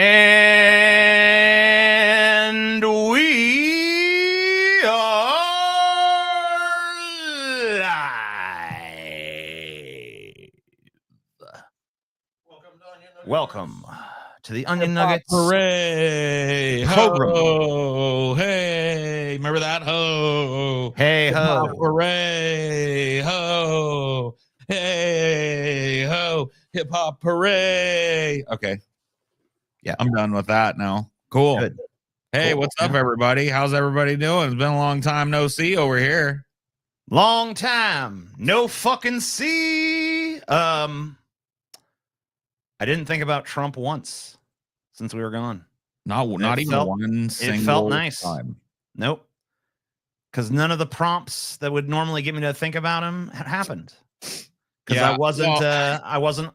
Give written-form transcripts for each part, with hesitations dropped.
And we are live. Welcome to the Onion Nuggets. Hooray! Program. Ho! Hey! Remember that? Ho! Hey ho! Hooray! Ho! Hey ho! Hip hop hooray! Okay. Yeah, I'm done with that now. Cool. Good. Hey, Cool. what's up, everybody? How's everybody doing? It's been a long time no see over here. Long time no fucking see. I didn't think about Trump once since we were gone. Not even one single It felt nice. time. Nope. Because none of the prompts that would normally get me to think about him happened. Because Yeah,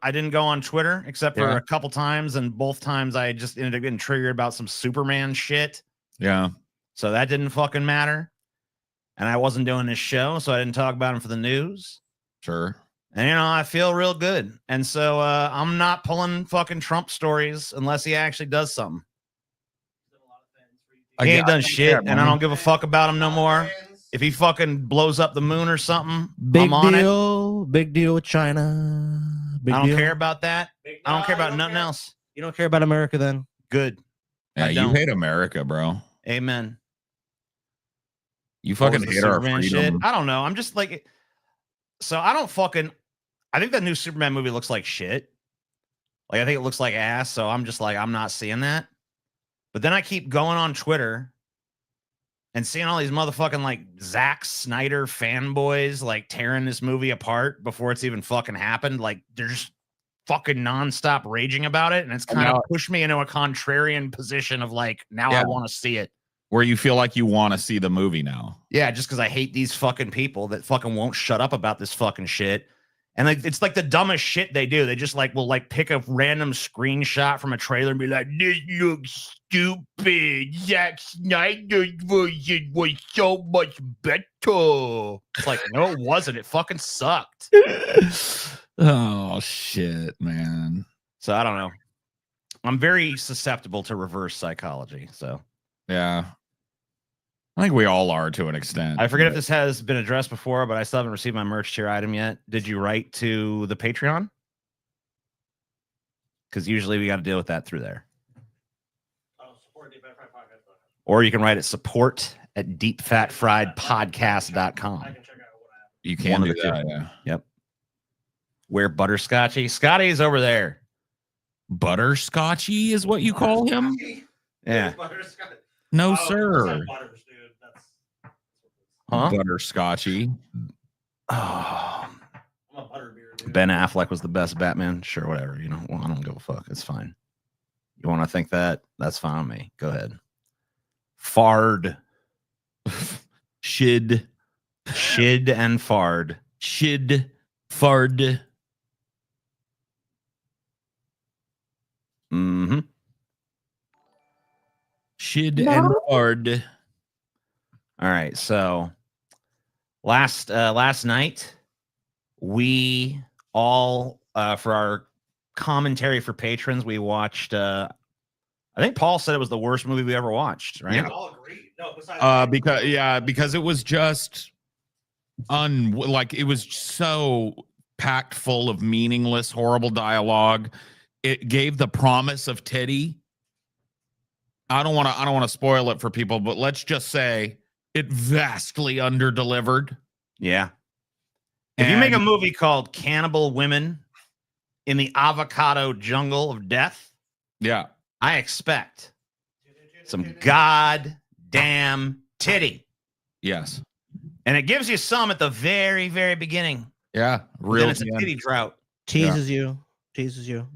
I didn't go on Twitter except for a couple times, and both times I just ended up getting triggered about some Superman shit. Yeah. So that didn't fucking matter. And I wasn't doing this show, so I didn't talk about him for the news. Sure. And, I feel real good. And so I'm not pulling fucking Trump stories unless he actually does something. He ain't done shit, and I don't give a fuck about him no more. If he fucking blows up the moon or something, I'm on it. Big deal with China. I don't care about that. I don't care about nothing else. You don't care about America then? Good. Yeah, you hate America, bro. Amen. You fucking hate our freedom. Shit? I don't know. I'm just like, so I think that new Superman movie looks like shit. Like, I think it looks like ass. So I'm just like, I'm not seeing that. But then I keep going on Twitter and seeing all these motherfucking like Zack Snyder fanboys like tearing this movie apart before it's even fucking happened. Like, they're just fucking nonstop raging about it. And it's kind of pushed me into a contrarian position of like, now I want to see it. Where you feel like you want to see the movie now. Yeah, just because I hate these fucking people that fucking won't shut up about this fucking shit. And like, it's like the dumbest shit they do. They just like will like pick a random screenshot from a trailer and be like, "This looks stupid. Zack Snyder's version was so much better." It's like, no, it wasn't. It fucking sucked. Oh shit, man. So I don't know. I'm very susceptible to reverse psychology. So yeah. I think we all are to an extent. I forget if this has been addressed before, but I still haven't received my merch tier item yet. Did you write to the Patreon? Because usually we got to deal with that through there. Or you can write at support@deepfatfriedpodcast.com. You can do that, yeah. Yep. Where Butterscotchy? Scotty's over there. Butterscotchy is what you call him? Yeah. No, sir. Huh? Butterscotchy. Oh. Ben Affleck was the best Batman. Sure, whatever. Well, I don't give a fuck. It's fine. You want to think that? That's fine with me. Go ahead. Fard. Shid and fard. Shid. Fard. Mm-hmm. Shid and fard. All right, so last night we all for our commentary for patrons, we watched I think Paul said it was the worst movie we ever watched, right? Yeah. All agree. No, because it was just it was so packed full of meaningless, horrible dialogue. It gave the promise of titty. I don't want to spoil it for people, but let's just say it vastly underdelivered. Yeah. If you make a movie called Cannibal Women in the Avocado Jungle of Death, yeah, I expect some goddamn titty. Yes. And it gives you some at the very, very beginning. Yeah. Then it's a titty drought. Teases you.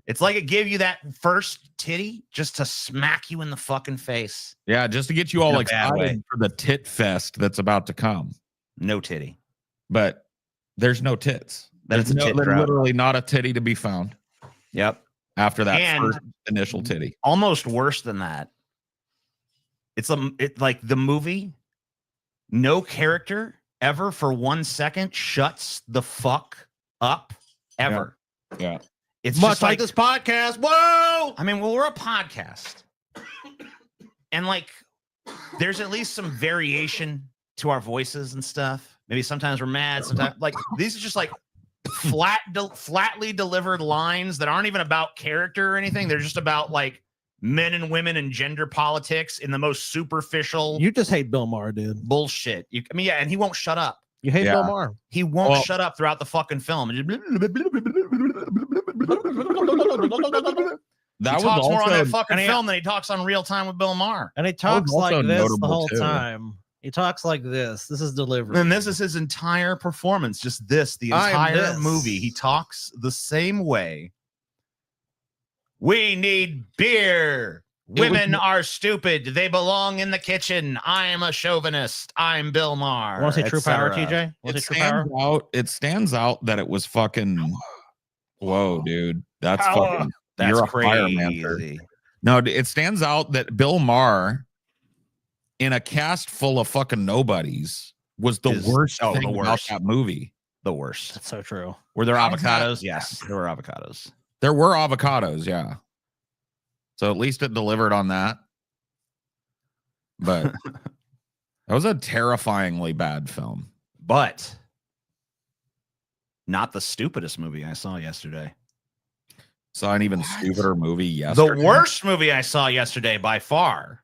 It's like it gave you that first titty just to smack you in the fucking face. Yeah, just to get you all excited for the tit fest that's about to come. No titty. But there's no tits. There's literally not a titty to be found. Yep. After that first initial titty. Almost worse than that. It's like the movie, no character ever for 1 second shuts the fuck up ever. Yeah. It's Much just like this podcast. Whoa! I mean, well, we're a podcast. And like, there's at least some variation to our voices and stuff. Maybe sometimes we're mad. Sometimes like these are just like flatly delivered lines that aren't even about character or anything. They're just about like men and women and gender politics in the most superficial You just hate Bill Maher, dude. bullshit. I mean, yeah, and he won't shut up. You hate Yeah. Bill Maher. He won't Well- shut up throughout the fucking film. That He was talks more on also that fucking and he- film than he talks on Real Time with Bill Maher. And he talks also like this the notable, whole too. time. He talks like this. This is delivery. And this is his entire performance. Just the I am entire this. movie. He talks the same way. We need beer. Women are stupid. They belong in the kitchen. I am a chauvinist. I'm Bill Maher. Want to say true power, etc. TJ? Want to it say true power? stands out. It stands out that it was fucking. Whoa, dude, that's Power. fucking. That's you're a crazy. fireman. No, it stands out that Bill Maher, in a cast full of fucking nobodies, was the worst the thing about worst. that movie. The worst. That's so true. Were there How's that? avocados? Yes, there were avocados. There were avocados, yeah. So at least it delivered on that. But that was a terrifyingly bad film. But not the stupidest movie I saw yesterday. Saw an even stupider movie yesterday. The worst movie I saw yesterday by far,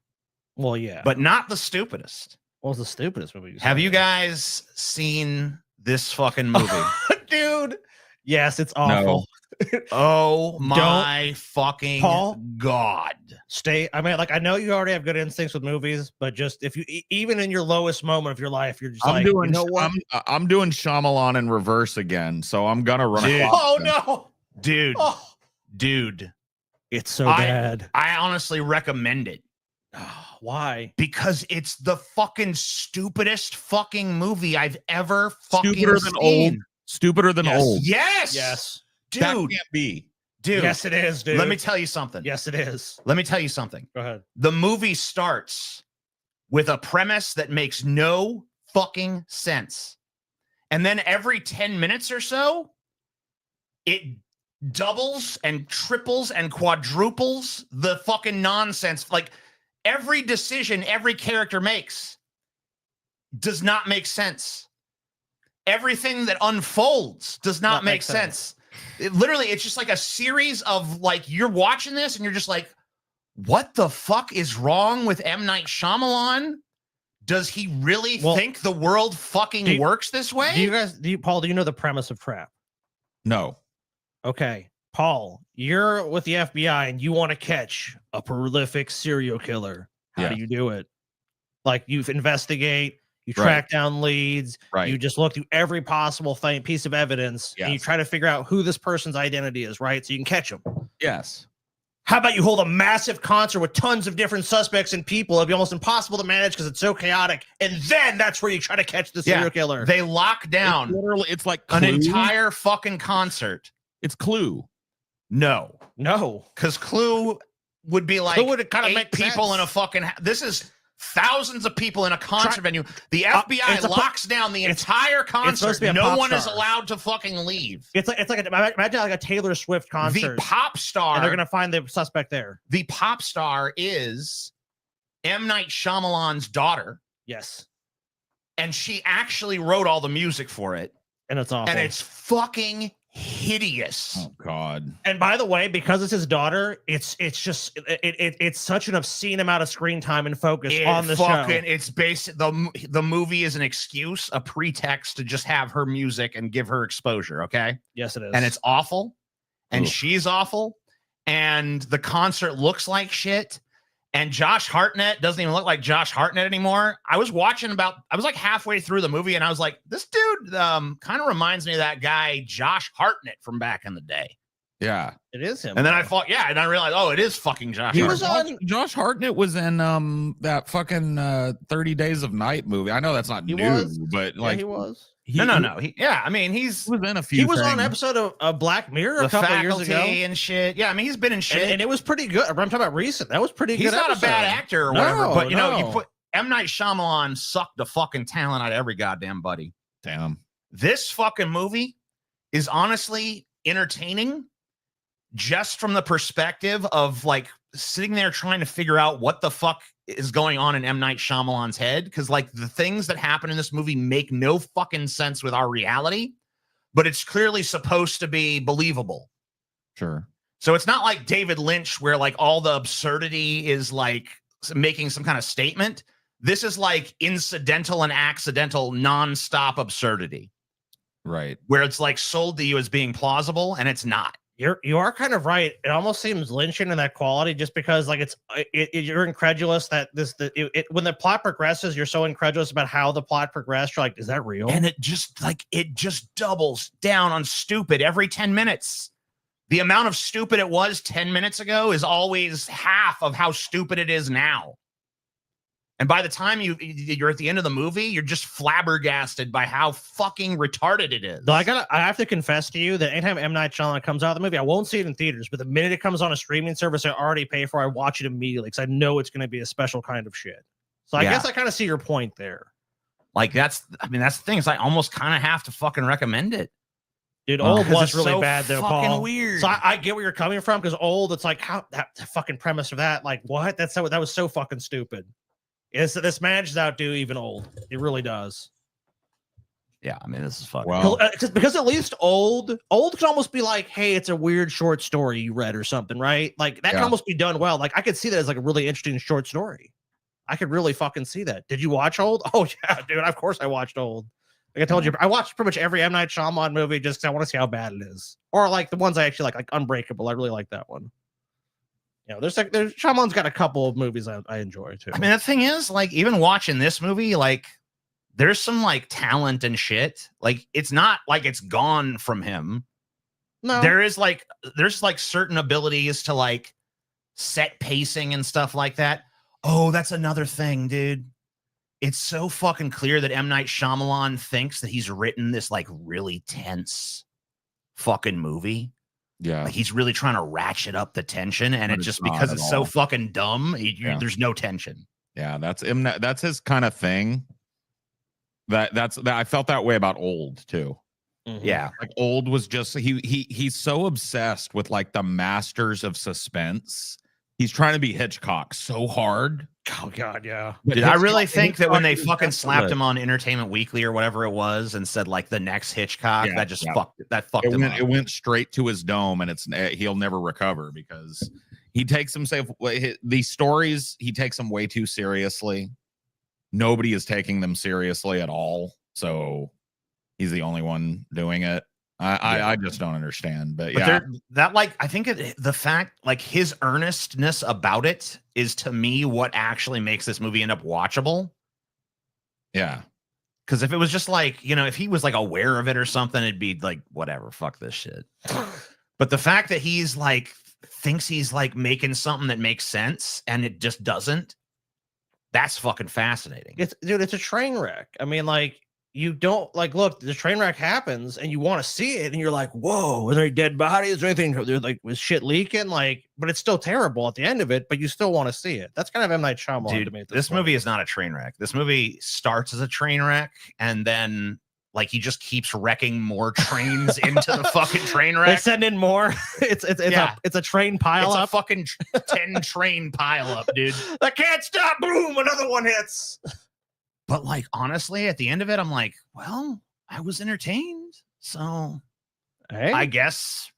Well, yeah. but not the stupidest. what was the stupidest movie? Have you guys seen this fucking movie? dude? Yes, it's awful. Oh my fucking Paul? God. Stay. I mean, like, I know you already have good instincts with movies, but just if you, even in your lowest moment of your life, you're just I'm like, doing you know what? I'm doing Shyamalan in reverse again, so I'm gonna run. Dude. across Oh him. no! Dude, Oh, dude, it's so I- bad. I honestly recommend it Why? because it's the fucking stupidest fucking movie I've ever fucking Stupider than seen. old. Stupider than Yes. old. Yes. Yes. That Dude, can't be. dude. Yes, it is, dude. Let me tell you something. Yes, it is. Let me tell you something. Go ahead. The movie starts with a premise that makes no fucking sense. And then every 10 minutes or so, it doubles and triples and quadruples the fucking nonsense. Like every decision every character makes does not make sense. Everything that unfolds does not make sense. It's just like a series of like, you're watching this and you're just like, what the fuck is wrong with M. Night Shyamalan? Does he really Well, think the world fucking works this way? Paul, do you know the premise of Trap? No. Okay. Paul, you're with the FBI and you want to catch a prolific serial killer. How do Yeah. you do it? Like you investigate, you Right. track down leads, Right. you just look through every possible piece of evidence, and you Yes. try to figure out who this person's identity is, right? So you can catch them. Yes. How about you hold a massive concert with tons of different suspects and people? It'd be almost impossible to manage because it's so chaotic. And then that's where you try to catch the serial killer. They lock down It's like an Clue. entire fucking concert. It's Clue. No, No. because Clue would be like Clue would kinda 8 make people sense. in a fucking. This is thousands of people in a concert venue. The FBI it's a- locks down the entire supposed to concert. be a No pop one is star. allowed to fucking leave. It's like imagine like a Taylor Swift concert. The pop star. And they're gonna find the suspect there. The pop star is M. Night Shyamalan's daughter, Yes. and she actually wrote all the music for it, And it's awful. and it's fucking hideous. Oh God. And by the way, because it's his daughter, it's such an obscene amount of screen time and focus on the show. It's basic. The movie is an excuse, a pretext to just have her music and give her exposure. Okay, Yes, it is. and it's awful, and Oof. she's awful, and the concert looks like shit. And Josh Hartnett doesn't even look like Josh Hartnett anymore. I was like halfway through the movie, and I was like, this dude kind of reminds me of that guy Josh Hartnett from back in the day. Yeah. it is him. And then I thought, and I realized, oh, it is fucking Josh. He Hartnett. was on- Josh Hartnett was in that fucking 30 Days of Night movie. I know that's not He new, was. but Yeah, like he was. No. I mean, he's He was in a few. He was on an things. episode of Black Mirror the a couple years faculty ago. and shit. Yeah, I mean, he's been in shit. And it was pretty good. I'm talking about recent. That was pretty He's good. not episode. a bad actor or whatever, No, but you know, you no. put M. Night Shyamalan sucked the fucking talent out of every goddamn buddy. Damn. This fucking movie is honestly entertaining just from the perspective of like sitting there trying to figure out what the fuck is going on in M. Night Shyamalan's head. Cause like the things that happen in this movie make no fucking sense with our reality, but it's clearly supposed to be believable. Sure. So it's not like David Lynch where like all the absurdity is like making some kind of statement. This is like incidental and accidental nonstop absurdity. Right. Where it's like sold to you as being plausible and it's not. You are kind of right. It almost seems Lynchian in that quality, just because like you're incredulous that when the plot progresses, you're so incredulous about how the plot progressed. You're like, is that real? And it just doubles down on stupid every 10 minutes. The amount of stupid it was 10 minutes ago is always half of how stupid it is now. And by the time you're at the end of the movie, you're just flabbergasted by how fucking retarded it is. No, I have to confess to you that anytime M. Night Shyamalan comes out of the movie, I won't see it in theaters, but the minute it comes on a streaming service I already pay for, I watch it immediately because I know it's going to be a special kind of shit. So I guess I kind of see your point there. Like that's the thing. Is I almost kind of have to fucking recommend it. Dude, Old was really so bad though, fucking Paul. weird. So I get where you're coming from, because Old, it's like, how that fucking premise of that, like what? That was so fucking stupid. This manages out to even Old. It really does. Yeah, I mean, this is fucking. Well, because at least Old can almost be like, hey, it's a weird short story you read or something, right? Like that can almost be done well. Like I could see that as like a really interesting short story. I could really fucking see that. Did you watch Old? Oh yeah, dude. Of course I watched Old. Like I told you, I watched pretty much every M. Night Shyamalan movie just because I want to see how bad it is, or like the ones I actually like Unbreakable. I really like that one. You know, there's Shyamalan's got a couple of movies I enjoy too. I mean, the thing is, like, even watching this movie, like, there's some like talent and shit. Like, it's not like it's gone from him. No, there's like certain abilities to like set pacing and stuff like that. Oh, that's another thing, dude. It's so fucking clear that M. Night Shyamalan thinks that he's written this like really tense fucking movie. Yeah. Like he's really trying to ratchet up the tension, and But it just it's not because at it's so all. fucking dumb, there's no tension. Yeah, that's his kind of thing. That's I felt that way about Old too. Mm-hmm. Yeah, Like Old was just he's so obsessed with like the masters of suspense. He's trying to be Hitchcock so hard. Oh god, yeah. But dude, I really think that when they Hitchcock is fucking slapped desolate. him on Entertainment Weekly or whatever it was and said like the next Hitchcock, Yeah, that just yeah. fucked him up. It went straight to his dome, and he'll never recover because he takes himself these stories. He takes them way too seriously. Nobody is taking them seriously at all. So he's the only one doing it. I just don't understand. But yeah, that like I think the fact like his earnestness about it is to me what actually makes this movie end up watchable. yeah. Because if it was just like, you know, if he was like aware of it or something, it'd be like, whatever, fuck this shit. But the fact that he's like thinks he's like making something that makes sense and it just doesn't, that's fucking fascinating. It's a train wreck. I mean, like, you don't like look, the train wreck happens and you want to see it, and you're like, whoa, are there any dead bodies or anything? Like, was shit leaking? Like, but it's still terrible at the end of it, but you still want to see it. That's kind of M. Night Shyamalan to Dude, me. this movie is not a train wreck. This movie starts as a train wreck, and then like he just keeps wrecking more trains into the fucking train They wreck. send in more. It's a train pile It's up. a fucking 10 train pile up, dude. I can't stop. Boom, another one hits. But like honestly, at the end of it, I'm like, well, I was entertained. So Hey, I guess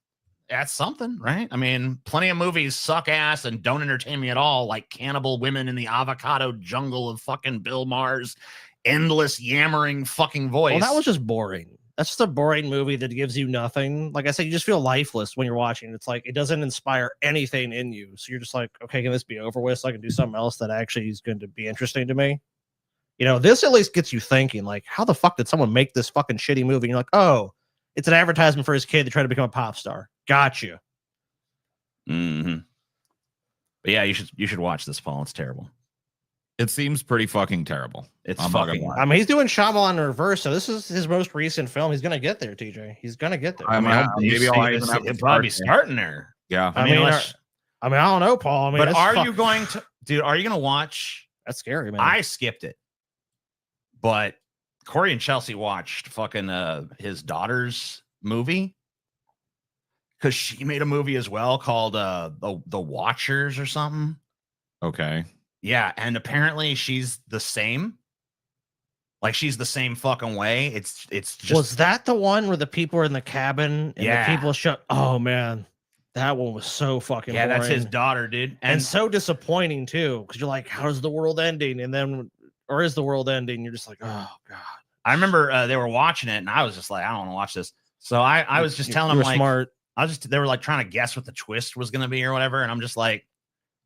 that's something, right? I mean, plenty of movies suck ass and don't entertain me at all, like Cannibal Women in the Avocado Jungle of fucking Bill Maher's endless yammering fucking voice. well, that was just boring. That's just a boring movie that gives you nothing. Like I said, you just feel lifeless when you're watching. It's like it doesn't inspire anything in you. So you're just like, okay, can this be over with so I can do something else that actually is going to be interesting to me? You know, this at least gets you thinking, like, how the fuck did someone make this fucking shitty movie? And you're like, oh, it's an advertisement for his kid to try to become a pop star. Gotcha. Mm-hmm. But yeah, you should watch this, Paul. It's terrible. It seems pretty fucking terrible. It's I'm not fucking. gonna lie. I mean, he's doing Shyamalan in reverse, so this is his most recent film. He's gonna get there, TJ. He's gonna get there. I mean, maybe I'll even have to it'll probably be start starting there. Yeah. I mean, unless- I don't know, Paul. I mean, but that's are you going to, dude? Are you going to watch? That's scary, man. I skipped it, but Corey and Chelsea watched fucking his daughter's movie. because she made a movie as well called the Watchers or something. Okay. Yeah, and apparently she's the same. Like she's the same fucking way. It's just Was that the one where the people were in the cabin and Yeah. the people shut? Oh man, that one was so fucking yeah, boring. that's his daughter, dude. and so disappointing too, because you're like, how's the world ending? And then, or is the world ending? You're just like, oh god. I remember they were watching it, and I was just like, I don't want to watch this. So I was just telling you them were like, smart. they were like trying to guess what the twist was gonna be or whatever, and I'm just like,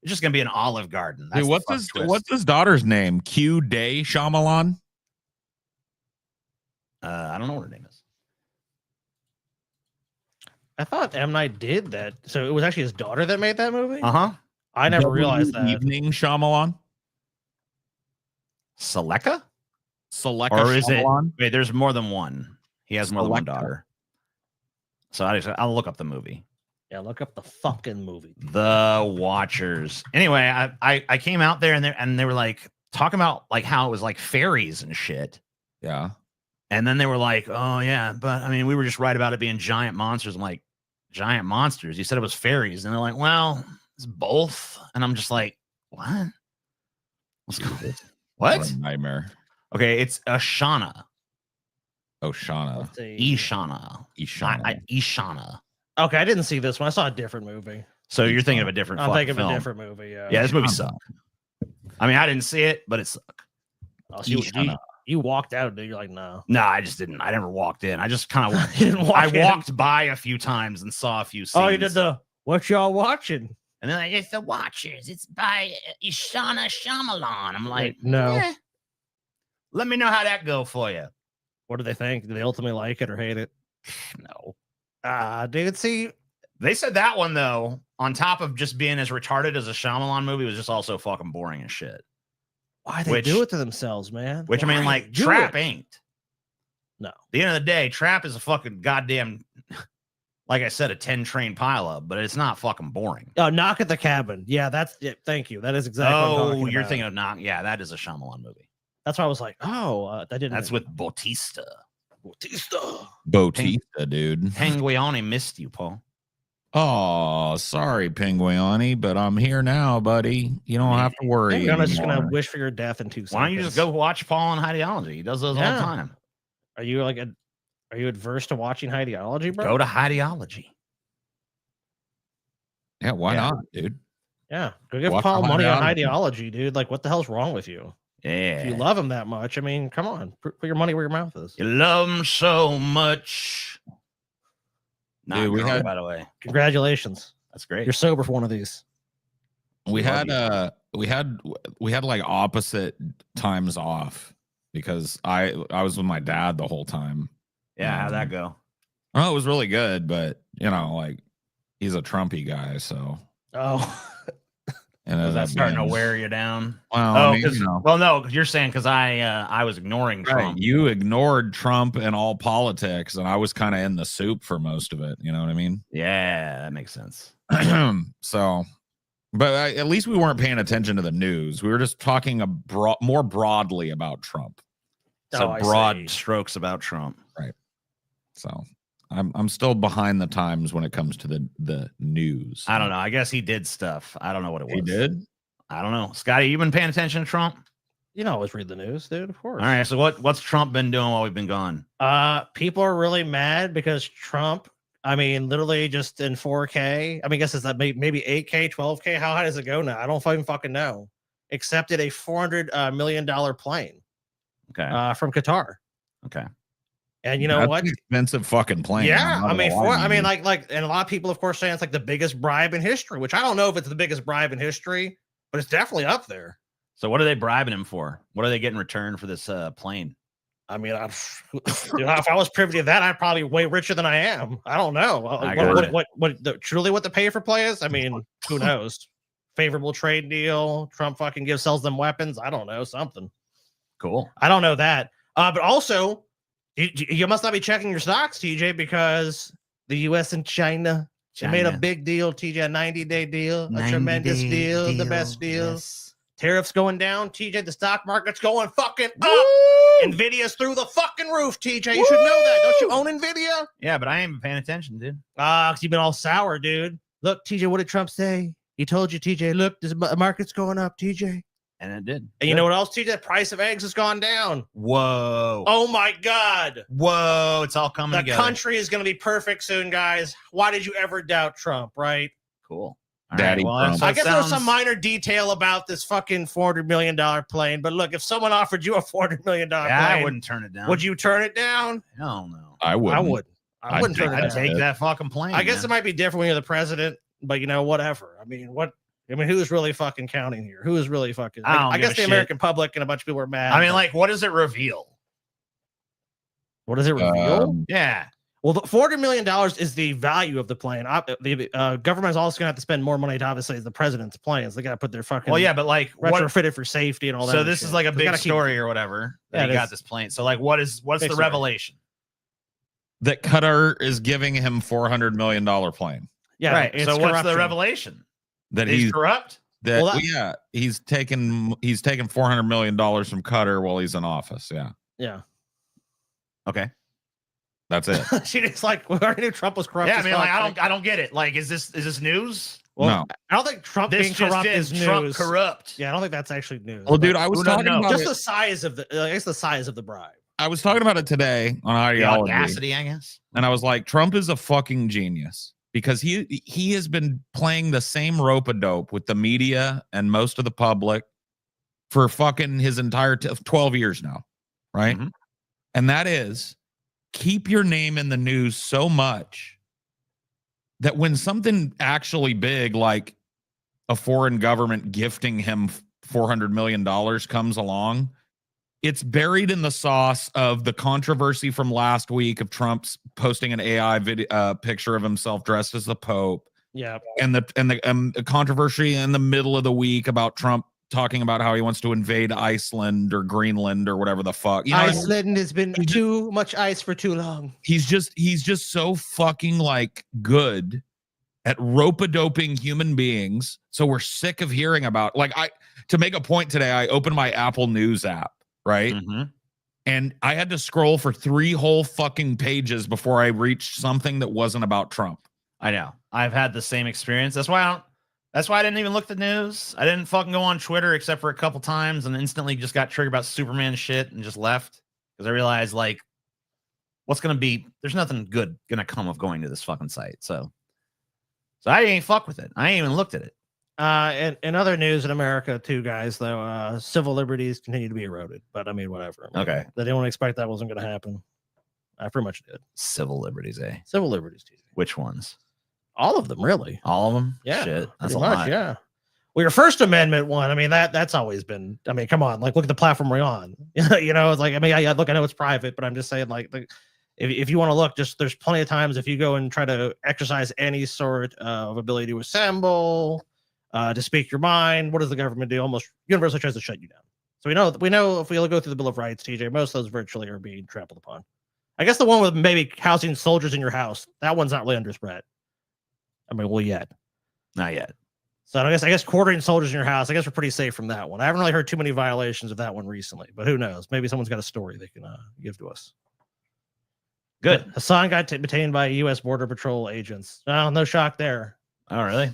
it's just gonna be an Olive Garden. That's Dude, the fucking twist. what's his daughter's name? Q Day Shyamalan? I don't know what her name is. I thought M. Night did that. So it was actually his daughter that made that movie? Uh-huh. I never realized that. Evening Shyamalan? Seleka? Seleka Or is it? Shyamalan? Wait, there's more than one. He has more than one Seleka. daughter. So I'll look up the movie. Yeah, look up the fucking movie. The Watchers. Anyway, I came out there and they were like talking about like how it was like fairies and shit. Yeah. And then they were like, oh yeah, but I mean, we were just right about it being giant monsters. I'm like, giant monsters? You said it was fairies. And they're like, well, it's both. And I'm just like, what? What's going What? What a nightmare. Okay, it's Ashana. Oh, Shauna. Let's see. Ishana. Ishana. Ishana. Okay, I didn't see this one. I saw a different movie. So you're thinking of a different I'm thinking of film. a different movie. Yeah. Yeah, this movie Ishana. sucked. I mean, I didn't see it, but it sucked. Oh, so you walked out, dude. You're like, no. No, I just didn't. I never walked in. I just kind of You didn't walk I in? walked by a few times and saw a few scenes. Oh, you did the what y'all watching? And then like, it's The Watchers. It's by Ishana Shyamalan. I'm like, no. eh. Let me know how that go for you. What do they think? Do they ultimately like it or hate it? No. Dude, see, They said that one though, on top of just being as retarded as a Shyamalan movie, was just also fucking boring as shit. why they do it to themselves, man? Which I mean, Why like do Trap it? ain't. No. At the end of the day, Trap is a fucking goddamn, like I said, a 10 train pileup, but it's not fucking boring. Oh, Knock at the Cabin. Yeah, that's it. Thank you. That is exactly what I'm talking You're about. thinking of Knock. Yeah, that is a Shyamalan movie. That's why I was like, oh, that didn't. That's with Bautista. Bautista, dude. Penguiani missed you, Paul. Oh, sorry, Penguiani, but I'm here now, buddy. You don't have to worry. I'm just gonna anymore. wish for your death in 2 seconds. Why don't you just go watch Paul on Ideology? He does those all the Yeah. time. Are you like are you adverse to watching Ideology, bro? Go to Ideology. Yeah, why Yeah. not, dude? Yeah, go give Watch Paul money on Ideology. Ideology, dude. Like, what the hell's wrong with you? Yeah. If you love him that much, I mean, come on, put your money where your mouth is. You love him so much. Not Dude, we drunk, had- by the way. Congratulations, That's great. you're sober for one of these. We Love had you. we had like opposite times off because I was with my dad the whole time. Yeah, how'd that go? Oh, it was really good, but you know, like he's a Trumpy guy, so Oh, and Is that starting to wear you down? Well, Oh, I mean, 'cause- you know, well, no, you're saying because I was ignoring right, Trump. you ignored Trump and all politics, and I was kind of in the soup for most of it. You know what I mean? Yeah, that makes sense. So, but at least we weren't paying attention to the news. We were just talking more broadly about Trump. So I broad see. strokes about Trump. So I'm still behind the times when it comes to the news. I don't know. I guess he did stuff. I don't know what it was. He did. I don't know. Scotty, you been paying attention to Trump? You know, always read the news, dude. Of course. All right. So what's Trump been doing while we've been gone? People are really mad because Trump, I mean, literally just in 4K. I mean, I guess it's that maybe 8K, 12K. How high does it go now? I don't even fucking know. Accepted a $400 million plane Okay. from Qatar. Okay. And you know That's what? an expensive fucking plane. Yeah, I'm not I mean, gonna lie to you. and a lot of people, of course, saying it's like the biggest bribe in history, which I don't know if it's the biggest bribe in history, but it's definitely up there. So what are they bribing him for? What are they getting in return for this plane? I mean, if I was privy to that, I'd probably be way richer than I am. I don't know I got it. truly what the pay for play is. I mean, who knows? Favorable trade deal. Trump fucking sells them weapons. I don't know, something. Cool. I don't know that. But also, you must not be checking your stocks, TJ, because the U.S. and China. They made a big deal, TJ, a 90-day deal, a tremendous deal, the best deal. Yes. Tariffs going down, TJ. The stock market's going fucking up. Woo! Nvidia's through the fucking roof, TJ. You should know that. Don't you own Nvidia? Yeah, but I ain't been paying attention, dude. Because you've been all sour, dude. Look, TJ, what did Trump say? He told you, TJ, look, the market's going up, TJ. And it did. And you know what else, TJ? The price of eggs has gone down. Whoa. Oh my God. Whoa. It's all coming together. The country is going to be perfect soon, guys. Why did you ever doubt Trump, right? Cool. All Daddy right, Trump. I guess there was some minor detail about this fucking $400 million plane, but look, if someone offered you a $400 million plane, I wouldn't turn it down. would you turn it down? Hell no. I would. I wouldn't. I wouldn't turn it I'd down. take that fucking plane. I guess man. it might be different when you're the president, but you know, whatever. I mean, who's really fucking counting here? Who is really fucking? I guess the American public and a bunch of people are mad. I mean, like, what does it reveal? What does it reveal? Yeah. Well, the $400 million is the value of the plane. The government is also going to have to spend more money to obviously the president's planes. They got to put their fucking Well, yeah, but like, retrofitted for safety and all that. So this is like a big story or whatever. Yeah, That he got this plane. So like, what's the revelation? That Qatar is giving him $400 million plane. Yeah, right. it's So what's the corruption. revelation? That He's corrupt. That Well, yeah, he's taken $400 million from Qatar while he's in office. Yeah, Yeah. Okay. that's it. She just like we already knew Trump was corrupt. Yeah, I as mean, fuck. like, I don't get it. Like, is this news? Well, No. I don't think Trump This being just corrupt did. is Trump news. corrupt. Yeah, I don't think that's actually news. Well, dude, but I was who doesn't talking know? about just it. the size of the, I guess the size of the bribe. I was talking about it today on The ideology, audacity, I guess. and I was like, Trump is a fucking genius because he has been playing the same rope-a-dope with the media and most of the public for fucking his entire 12 years now, right? Mhm. And that is keep your name in the news so much that when something actually big like a foreign government gifting him $400 million comes along, it's buried in the sauce of the controversy from last week of Trump's posting an AI video, picture of himself dressed as the Pope, Yeah. and the controversy in the middle of the week about Trump talking about how he wants to invade Iceland or Greenland or whatever the fuck. You know what I mean? Iceland has been too much ice for too long. He's just so fucking like good at rope-a-doping human beings. So we're sick of hearing about to make a point today, I opened my Apple News app, right? Mhm. And I had to scroll for 3 whole fucking pages before I reached something that wasn't about Trump. I know. I've had the same experience. That's why I didn't even look at the news. I didn't fucking go on Twitter except for a couple times and instantly just got triggered about Superman shit and just left because I realized like there's nothing good gonna come of going to this fucking site. So I ain't fuck with it. I ain't even looked at it. And in other news in America too, guys, though, civil liberties continue to be eroded. But I mean, whatever. Okay. They didn't expect that wasn't going to happen. I pretty much did. Civil liberties, eh? Civil liberties, too. Which ones? All of them, really. All of them? Yeah. Shit. That's Pretty a much, lot. yeah. Well, your First Amendment one, I mean, that's always been, I mean, come on, like, look at the platform we're on. You know, it's like, I mean, I look, I know it's private, but I'm just saying, like, if you want to look, just there's plenty of times if you go and try to exercise any sort of ability to assemble, to speak your mind, what does the government do? Almost universally tries to shut you down. So we know if we go through the Bill of Rights, TJ, most of those virtually are being trampled upon. I guess the one with maybe housing soldiers in your house, that one's not really under threat. I mean, well, yet. Not yet. So I guess quartering soldiers in your house, I guess we're pretty safe from that one. I haven't really heard too many violations of that one recently, but who knows? Maybe someone's got a story they can give to us. Good. Hassan got detained by U.S. Border Patrol agents. Oh, no shock there. Oh, really?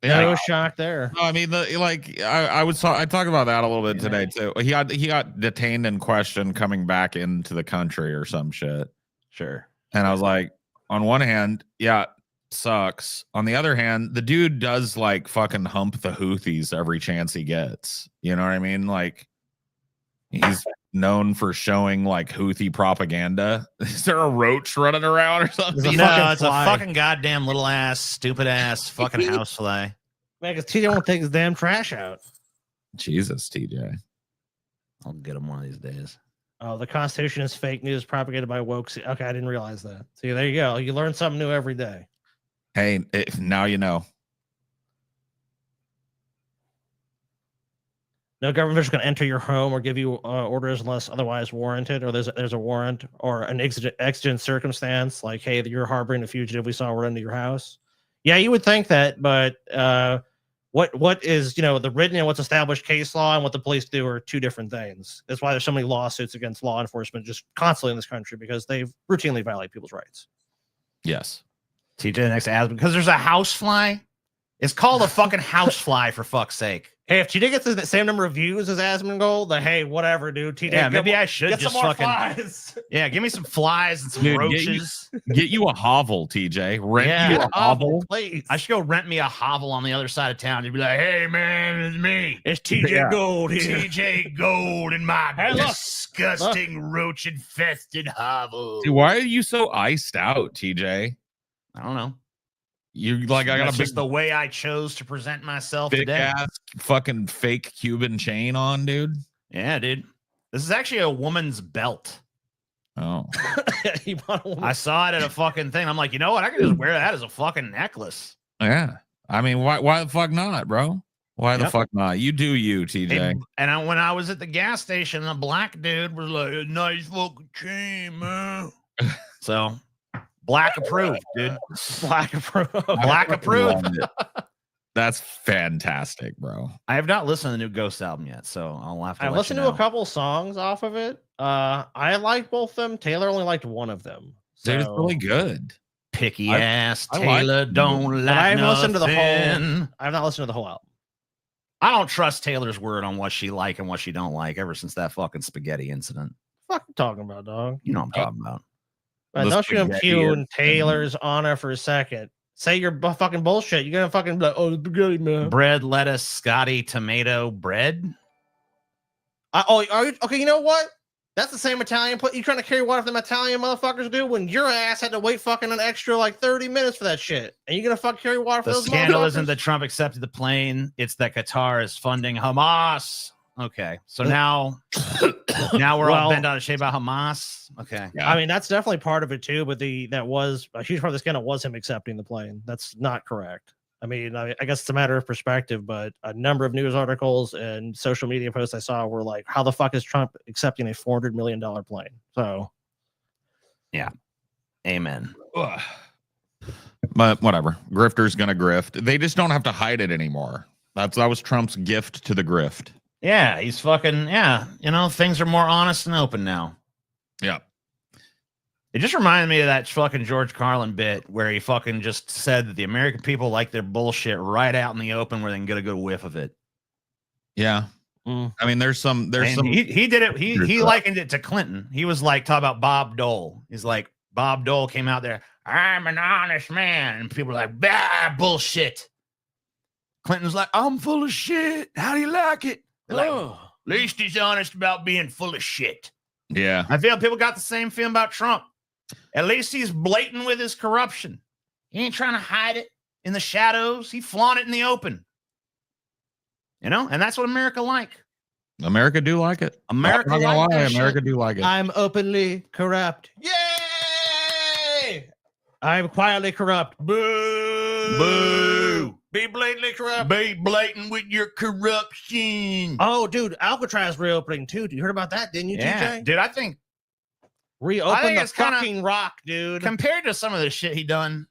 No shock there. No, I mean, I talked about that a little bit today too. He got detained and questioned coming back into the country or some shit. Sure. And I was like, on one hand, yeah, sucks. On the other hand, the dude does like fucking hump the Houthis every chance he gets. You know what I mean? Like, he's known for showing like Houthi propaganda. Is there a roach running around or something? No, it's a fucking goddamn little ass, stupid ass fucking housefly. Man, because TJ won't take his damn trash out. Jesus, TJ. I'll get him one of these days. Oh, the Constitution is fake news propagated by woke. Okay, I didn't realize that. See, there you go. You learn something new every day. Hey, now you know. No government official can enter your home or give you orders unless otherwise warranted, or there's a warrant or an exigent circumstance, like, hey, you're harboring a fugitive we saw run into your house. Yeah, you would think that, but what is, the written and what's established case law and what the police do are two different things. That's why there's so many lawsuits against law enforcement just constantly in this country, because they routinely violate people's rights. Yes. TJ next to Aspen, because there's a housefly. It's called a fucking housefly, for fuck's sake. Hey, if TJ gets the same number of views as Asmongold, then hey, whatever, dude. TJ, Yeah, maybe I should get just some more fucking flies. Yeah, give me some flies and some Dude, roaches. Get you a hovel, TJ. Rent Yeah, you a hovel. Please. I should go rent me a hovel on the other side of town. You'd be like, "Hey, man, it's me. It's TJ Yeah. Gold here. TJ Gold in my Hey, look. disgusting roach-infested hovel." Dude, why are you so iced out, TJ? I don't know. You like I got That's a big just the way I chose to present myself big today. ass fucking fake Cuban chain on, dude. Yeah, dude. This is actually a woman's belt. Oh. You want a woman- I saw it at a fucking thing. I'm like, you know what? I can just wear that as a fucking necklace. Yeah. I mean, why the fuck not, bro? Why the Yep. fuck not? You do you, TJ. When I was at the gas station, a black dude was like, "A nice fucking chain, man." So, black approved, dude. Black approved. Black approved. Love it. That's fantastic, bro. I have not listened to the new Ghost album yet, so I'll have to. I let listened you to know. a couple songs off of it. I like both of them. Taylor only liked one of them. Dude, it's So- really good. Picky I- ass I like Taylor them, don't but like I haven't listened to the whole- nothing. I've not listened to the whole album. I don't trust Taylor's word on what she like and what she don't like ever since that fucking spaghetti incident. What you talking about, dog? You know what I'm talking about. The Don't you spaghetti impugn is- Taylor's honor for a second. Say your fucking bullshit. You're gonna fucking be like, oh, spaghetti, man. Bread, lettuce, Scotty, tomato, bread. Are you okay? You know what? That's the same Italian. You trying to carry water for them Italian motherfuckers do when your ass had to wait fucking an extra like 30 minutes for that shit, and you gonna fuck carry water for The those scandal motherfuckers? isn't that Trump accepted the plane; it's that Qatar is funding Hamas. Okay, so now we're all Well- bent out of shape about Hamas. Okay, I mean, that's definitely part of it too. But that was a huge part of the scandal was him accepting the plane. That's not correct. I mean, I guess it's a matter of perspective, but a number of news articles and social media posts I saw were like, how the fuck is Trump accepting a $400 million plane? So, amen. Ugh. But whatever. Grifter's gonna grift. They just don't have to hide it anymore. That was Trump's gift to the grift. Yeah, he's fucking things are more honest and open now. Yeah. It just reminded me of that fucking George Carlin bit where he fucking just said that the American people like their bullshit right out in the open where they can get a good whiff of it. Yeah. Mm. I mean, there's And some he did it. He Truth. likened it to Clinton. He was like talking about Bob Dole. He's like, Bob Dole came out there, "I'm an honest man," and people are like, "Bah, bullshit." Clinton's like, "I'm full of shit. How do you like it?" They're like, Oh. "At least he's honest about being full of shit." yeah. I feel people got the same feeling about Trump. At least he's blatant with his corruption. He ain't trying to hide it in the shadows. He flaunt it in the open. And that's what America like. America do like it. America I'm not gonna like lie, that America shit. do like it. I'm openly corrupt. Yay! I'm quietly corrupt. Boo! Boo! Be blatantly corrupt. Be blatant with your corruption. Oh, dude, Alcatraz reopening too. You heard about that, didn't you, Yeah, TJ? dude, I think Reopen the it's kinda- fucking rock, dude. compared to some of the shit he done,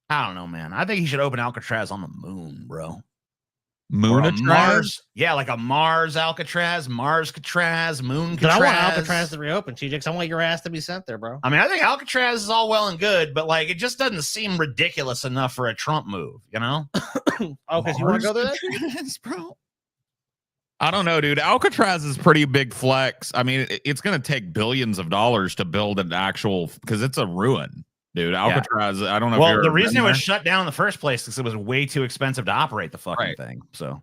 I don't know, man. I think he should open Alcatraz on the moon, bro. Or a Moonatraz? Mars. Yeah, like a Mars Alcatraz, Mars Catraz, Moon But I Catraz. want Alcatraz to reopen, TJ, because I want your ass to be sent there, bro. I mean, I think Alcatraz is all well and good, but like it just doesn't seem ridiculous enough for a Trump move, you know? Oh, because you want to go there? Bro. I don't know, dude. Alcatraz is pretty big flex. I mean, it's going to take billions of dollars to build an actual, because it's a ruin, dude. Alcatraz, I don't know. Well, if the reason it was shut down in the first place is it was way too expensive to operate the fucking Right. thing. So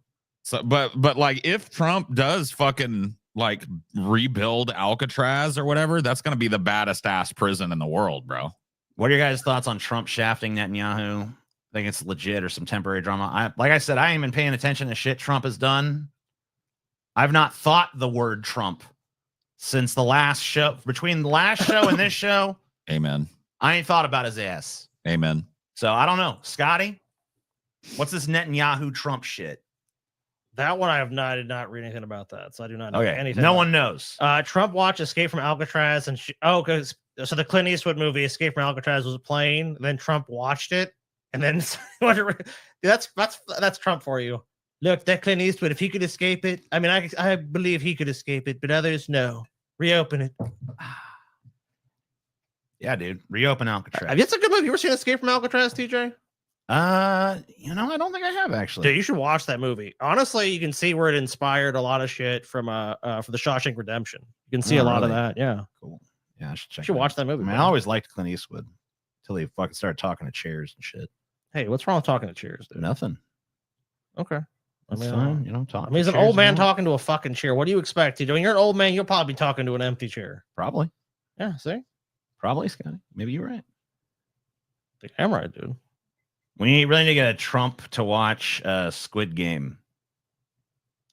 but like if Trump does fucking like rebuild Alcatraz or whatever, that's going to be the baddest ass prison in the world, bro. what are your guys' thoughts on Trump shafting Netanyahu? Think it's legit or some temporary drama? Like I said, I ain't been paying attention to shit Trump has done. I've not thought the word Trump since the last show. Between the last show and this show, Amen. I ain't thought about his ass. Amen. So I don't know. Scotty, what's this Netanyahu Trump shit? That one I did not read anything about that, so I do not know Okay, anything. no about one knows. Trump watched Escape from Alcatraz, and because the Clint Eastwood movie Escape from Alcatraz was playing. Then Trump watched it, And then that's Trump for you. Look, that Clint Eastwood, if he could escape it, I mean, I believe he could escape it, but others no. Reopen it. Yeah, dude. Reopen Alcatraz. It's a good movie. You ever seen Escape from Alcatraz, TJ? I don't think I have actually. Dude, you should watch that movie. Honestly, you can see where it inspired a lot of shit from for the Shawshank Redemption. You can see a lot of that. Yeah. Cool. Yeah, I should check. You should watch that movie. I mean, I always liked Clint Eastwood until he fucking started talking to chairs and shit. Hey, what's wrong with talking to chairs, dude? Nothing. Okay. That's fine. Talk. I mean, he's an old man talking to a fucking chair. What do you expect? When you're an old man, you'll probably be talking to an empty chair. Probably. Yeah, see? Probably, Scotty. Maybe you're right. I think I'm right, dude. We really need to get a Trump to watch Squid Game.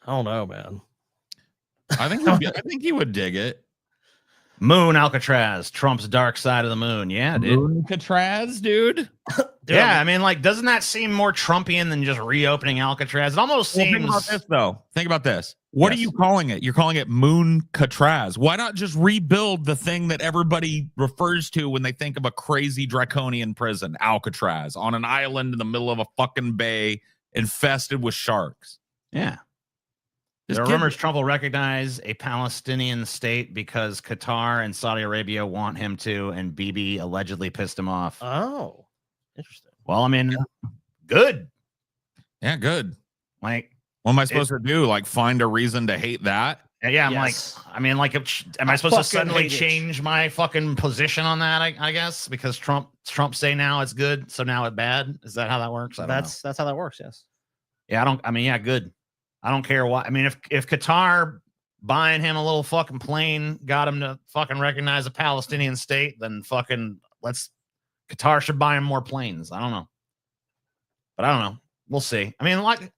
I don't know, man. I think he would dig it. Moon Alcatraz, Trump's dark side of the moon. Yeah, dude. Moon Alcatraz, dude. Yeah, I mean, like, doesn't that seem more Trumpian than just reopening Alcatraz? It almost seems. Think about this, though. Think about this. What are you calling it? You're calling it Moon Alcatraz. Why not just rebuild the thing that everybody refers to when they think of a crazy draconian prison, Alcatraz, on an island in the middle of a fucking bay infested with sharks? Yeah. There are rumors Trump will recognize a Palestinian state because Qatar and Saudi Arabia want him to, and Bibi allegedly pissed him off. Oh, interesting. Well, I mean, good. Yeah, good. Like, what am I supposed to do? Like, find a reason to hate that? Yeah, I'm like, I mean, like, am I supposed to suddenly change my fucking position on that? I guess because Trump say now it's good, so now it's bad. Is that how that works? That's how that works. Yes. Yeah, good. I don't care what. I mean, if Qatar buying him a little fucking plane got him to fucking recognize a Palestinian state, then fucking Qatar should buy him more planes. I don't know. But I don't know. We'll see. I mean, like,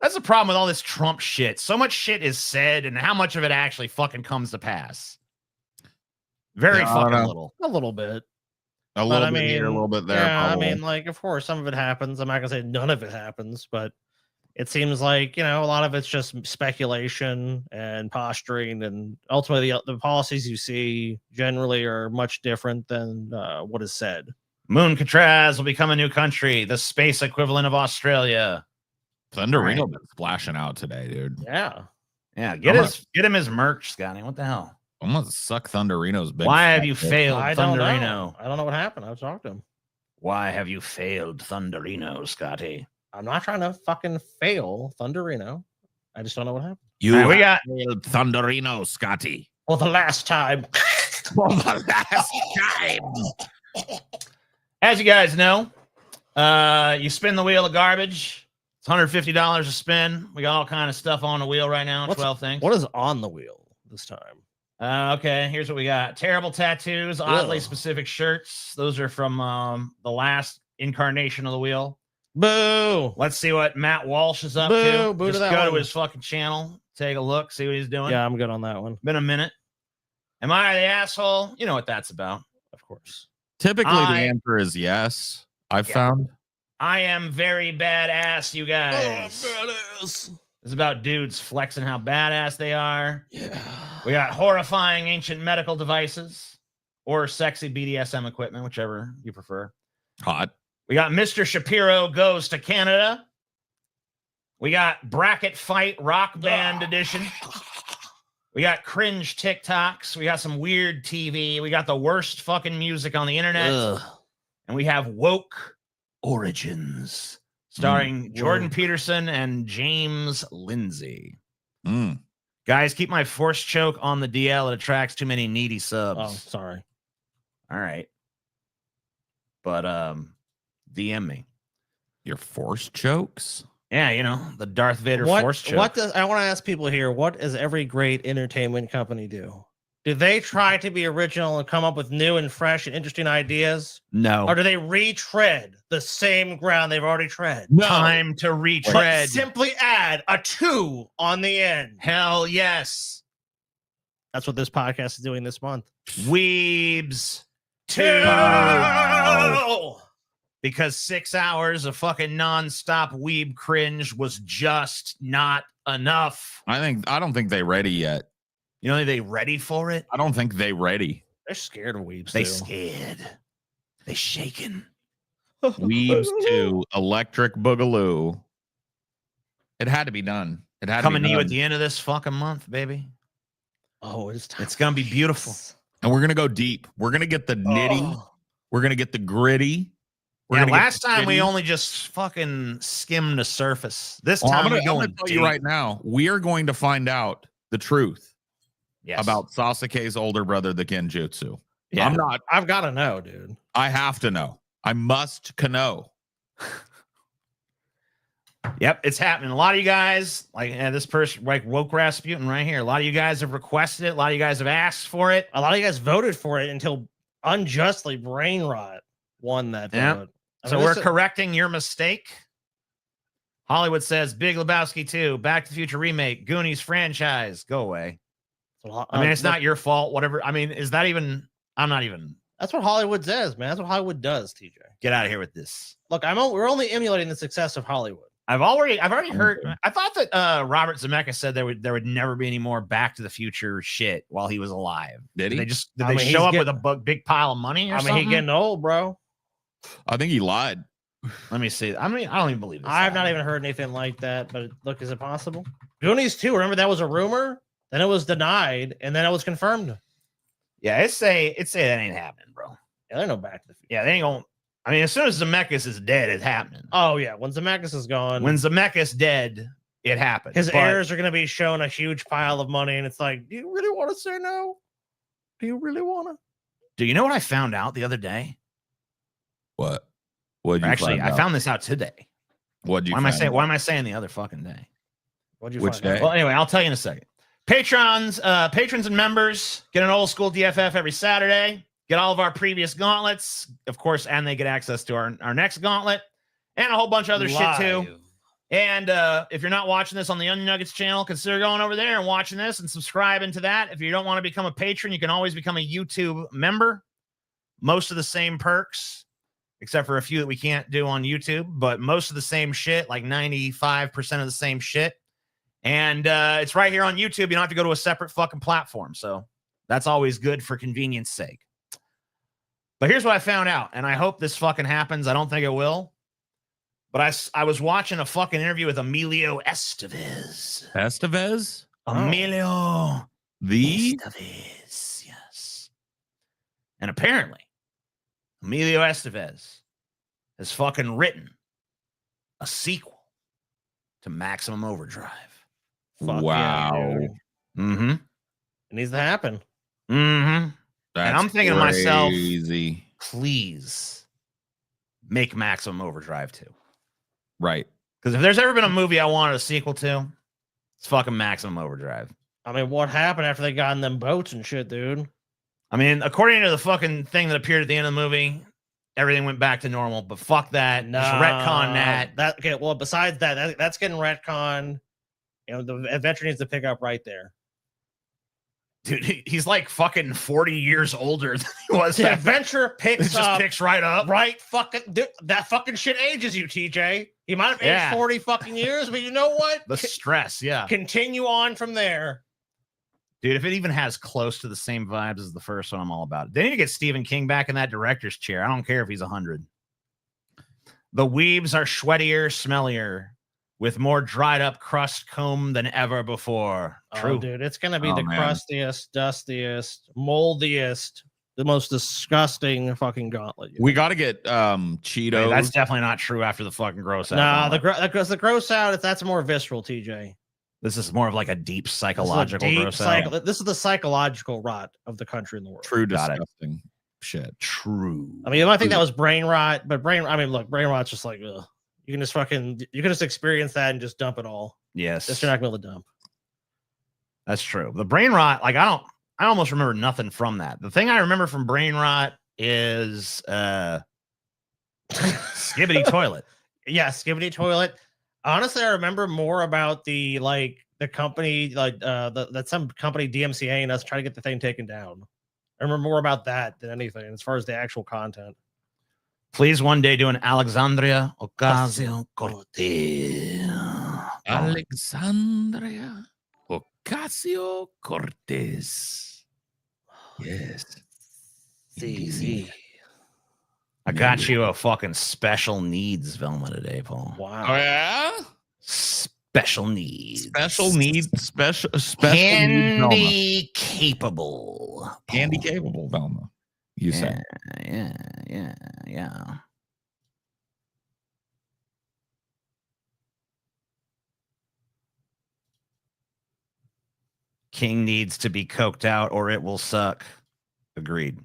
that's the problem with all this Trump shit. So much shit is said, and how much of it actually fucking comes to pass? Very fucking little. A little bit. A little bit here, a little bit there. Yeah, probably. I mean, like, of course, some of it happens. I'm not gonna say none of it happens, but it seems like, a lot of it's just speculation and posturing, and ultimately the policies you see generally are much different than what is said. Moon Alcatraz will become a new country, the space equivalent of Australia. Thunderino been splashing out today, dude. Yeah. Yeah, get him his merch, Scotty. What the hell? I'm gonna suck Thunderino's big. Why have you failed, Thunderino? I don't know what happened. I've talked to him. Why have you failed, Thunderino, Scotty? I'm not trying to fucking fail Thunderino. I just don't know what happened. We got Thunderino, Scotty. For the last time. For the last time. As you guys know, you spin the wheel of garbage. It's $150 a spin. We got all kind of stuff on the wheel right now. 12 things. What is on the wheel this time? Okay, here's what we got. Terrible tattoos, oddly specific shirts. Those are from the last incarnation of the wheel. Boo. Let's see what Matt Walsh is up to. Just go to his fucking channel. Take a look. See what he's doing. Yeah, I'm good on that one. Been a minute. Am I the asshole? You know what that's about. Of course. Typically, the answer is yes. I've found. I am very badass, you guys. Oh, badass. It's about dudes flexing how badass they are. Yeah. We got horrifying ancient medical devices or sexy BDSM equipment, whichever you prefer. Hot. We got Mr. Shapiro Goes to Canada. We got Bracket Fight Rock Band Edition. We got cringe TikToks. We got some weird TV. We got the worst fucking music on the internet. And we have Woke Origins, starring Jordan Peterson and James Lindsay. Guys, keep my force choke on the DL. It attracts too many needy subs. Oh, sorry. All right. But DM me. Your force chokes? Yeah, the Darth Vader force choke. I want to ask people here, what does every great entertainment company do? Do they try to be original and come up with new and fresh and interesting ideas? No. Or do they retread the same ground they've already tread? No. Time to retread. Simply add a 2 on the end. Hell yes. That's what this podcast is doing this month. Weebs 2. Because 6 hours of fucking nonstop weeb cringe was just not enough. I don't think they ready yet. You know, are they ready for it? I don't think they ready. They're scared of weebs. They scared. They shaking. Weebs 2, Electric Boogaloo. It had to be done. It had Coming to to be you done. at the end of this fucking month, baby. Oh, it's time. It's gonna be beautiful. And we're gonna go deep. We're gonna get the nitty. Oh. We're gonna get the gritty. We're Yeah, gonna get last the time we shitty. only just fucking skimmed the surface. This Well, time I'm we're gonna going tell you right now. We are going to find out the truth about Sasuke's older brother, the Genjutsu. Yeah. I'm not. I've got to know, dude. I have to know. I must know. Yep, it's happening. A lot of you guys, like this person, like Woke Rasputin right here. A lot of you guys have requested it. A lot of you guys have asked for it. A lot of you guys voted for it until unjustly Brain Rot won that Yeah. vote. So we're correcting your mistake. Hollywood says Big Lebowski 2, Back to the Future remake, Goonies franchise. Go away. I mean, it's not your fault. Whatever. I mean, is that even? I'm not even. That's what Hollywood says, man. That's what Hollywood does, TJ. Get out of here with this. Look, we're only emulating the success of Hollywood. I've already heard. I thought that Robert Zemeckis said there would never be any more Back to the Future shit while he was alive. Did he? Did they show up with a big pile of money? Or something? He's getting old, bro. I think he lied. Let me see. I mean, I don't even believe this. I've not even heard anything like that. But look, is it possible? Goonies 2. Remember that was a rumor. Then it was denied, and then it was confirmed. Yeah, it say that ain't happening, bro. Yeah, they know Back to the Future. Yeah, they ain't going. I mean, as soon as Zemeckis is dead, it's happening. Oh yeah, when Zemeckis is gone, When Zemeckis dead, it happens. his heirs are going to be shown a huge pile of money, and it's like, do you really want to say no? Do you really want to? Do you know what I found out the other day? What? What? Actually, I found this out today. What you? Why am I saying the other fucking day? What'd you Which find day? out? Well, anyway, I'll tell you in a second. Patrons and members get an old school DFF every Saturday. Get all of our previous gauntlets, of course, and they get access to our next gauntlet and a whole bunch of other shit too. And if you're not watching this on the Onion Nuggets channel, consider going over there and watching this and subscribing to that. If you don't want to become a patron, you can always become a YouTube member. Most of the same perks, except for a few that we can't do on YouTube, but most of the same shit, like 95% of the same shit. And it's right here on YouTube. You don't have to go to a separate fucking platform. So that's always good for convenience sake. But here's what I found out, and I hope this fucking happens. I don't think it will. But I was watching a fucking interview with Emilio Estevez. Estevez? Emilio Estevez, yes. And apparently, Emilio Estevez has fucking written a sequel to Maximum Overdrive. Fuck Wow. yeah, dude. Mm-hmm. It needs to happen. Mm-hmm. And I'm thinking to myself, crazy. please make Maximum Overdrive 2. Right. Because if there's ever been a movie I wanted a sequel to, it's fucking Maximum Overdrive. I mean, what happened after they got in them boats and shit, dude? I mean, according to the fucking thing that appeared at the end of the movie, everything went back to normal. But fuck that. Just retcon that. Okay, well, besides that's getting retconned. You know, the adventure needs to pick up right there. Dude, he's like fucking 40 years older than he was. The adventure picks up. Picks right up. Right fucking dude, that fucking shit ages you, TJ. He might have aged 40 fucking years, but you know what? The stress, yeah. Continue on from there. Dude, if it even has close to the same vibes as the first one, I'm all about it. They need to get Stephen King back in that director's chair. I don't care if he's 100. The weebs are sweatier, smellier, with more dried up crust comb than ever before. True. Oh, dude, it's gonna be the crustiest, dustiest, moldiest, the most disgusting fucking gauntlet. We got to get Cheetos. Wait, that's definitely not true after the fucking gross out. Nah, the gross out, that's more visceral, TJ. This is more of like a deep psychological gross out. This is the psychological rot of the country and the world. True, disgusting shit. True. I mean, I think that was brain rot, but brain rot's just like, ugh. You can just experience that and just dump it all. Yes. Just you're not going to be able to dump. That's true. The brain rot, like I almost remember nothing from that. The thing I remember from brain rot is Skibbity Toilet. Yeah, Skibbity Toilet. Honestly, I remember more about the company, that some company DMCA and us trying to get the thing taken down. I remember more about that than anything as far as the actual content. Please one day do an Alexandria Ocasio-Cortez. Alexandria Ocasio-Cortez. Yes. See. I got you a fucking special needs Velma today, Paul. Wow. Oh yeah. Special needs. Special needs needs Velma. Handy capable. Paul. Handy capable Velma. You said. Yeah. King needs to be coked out or it will suck. Agreed.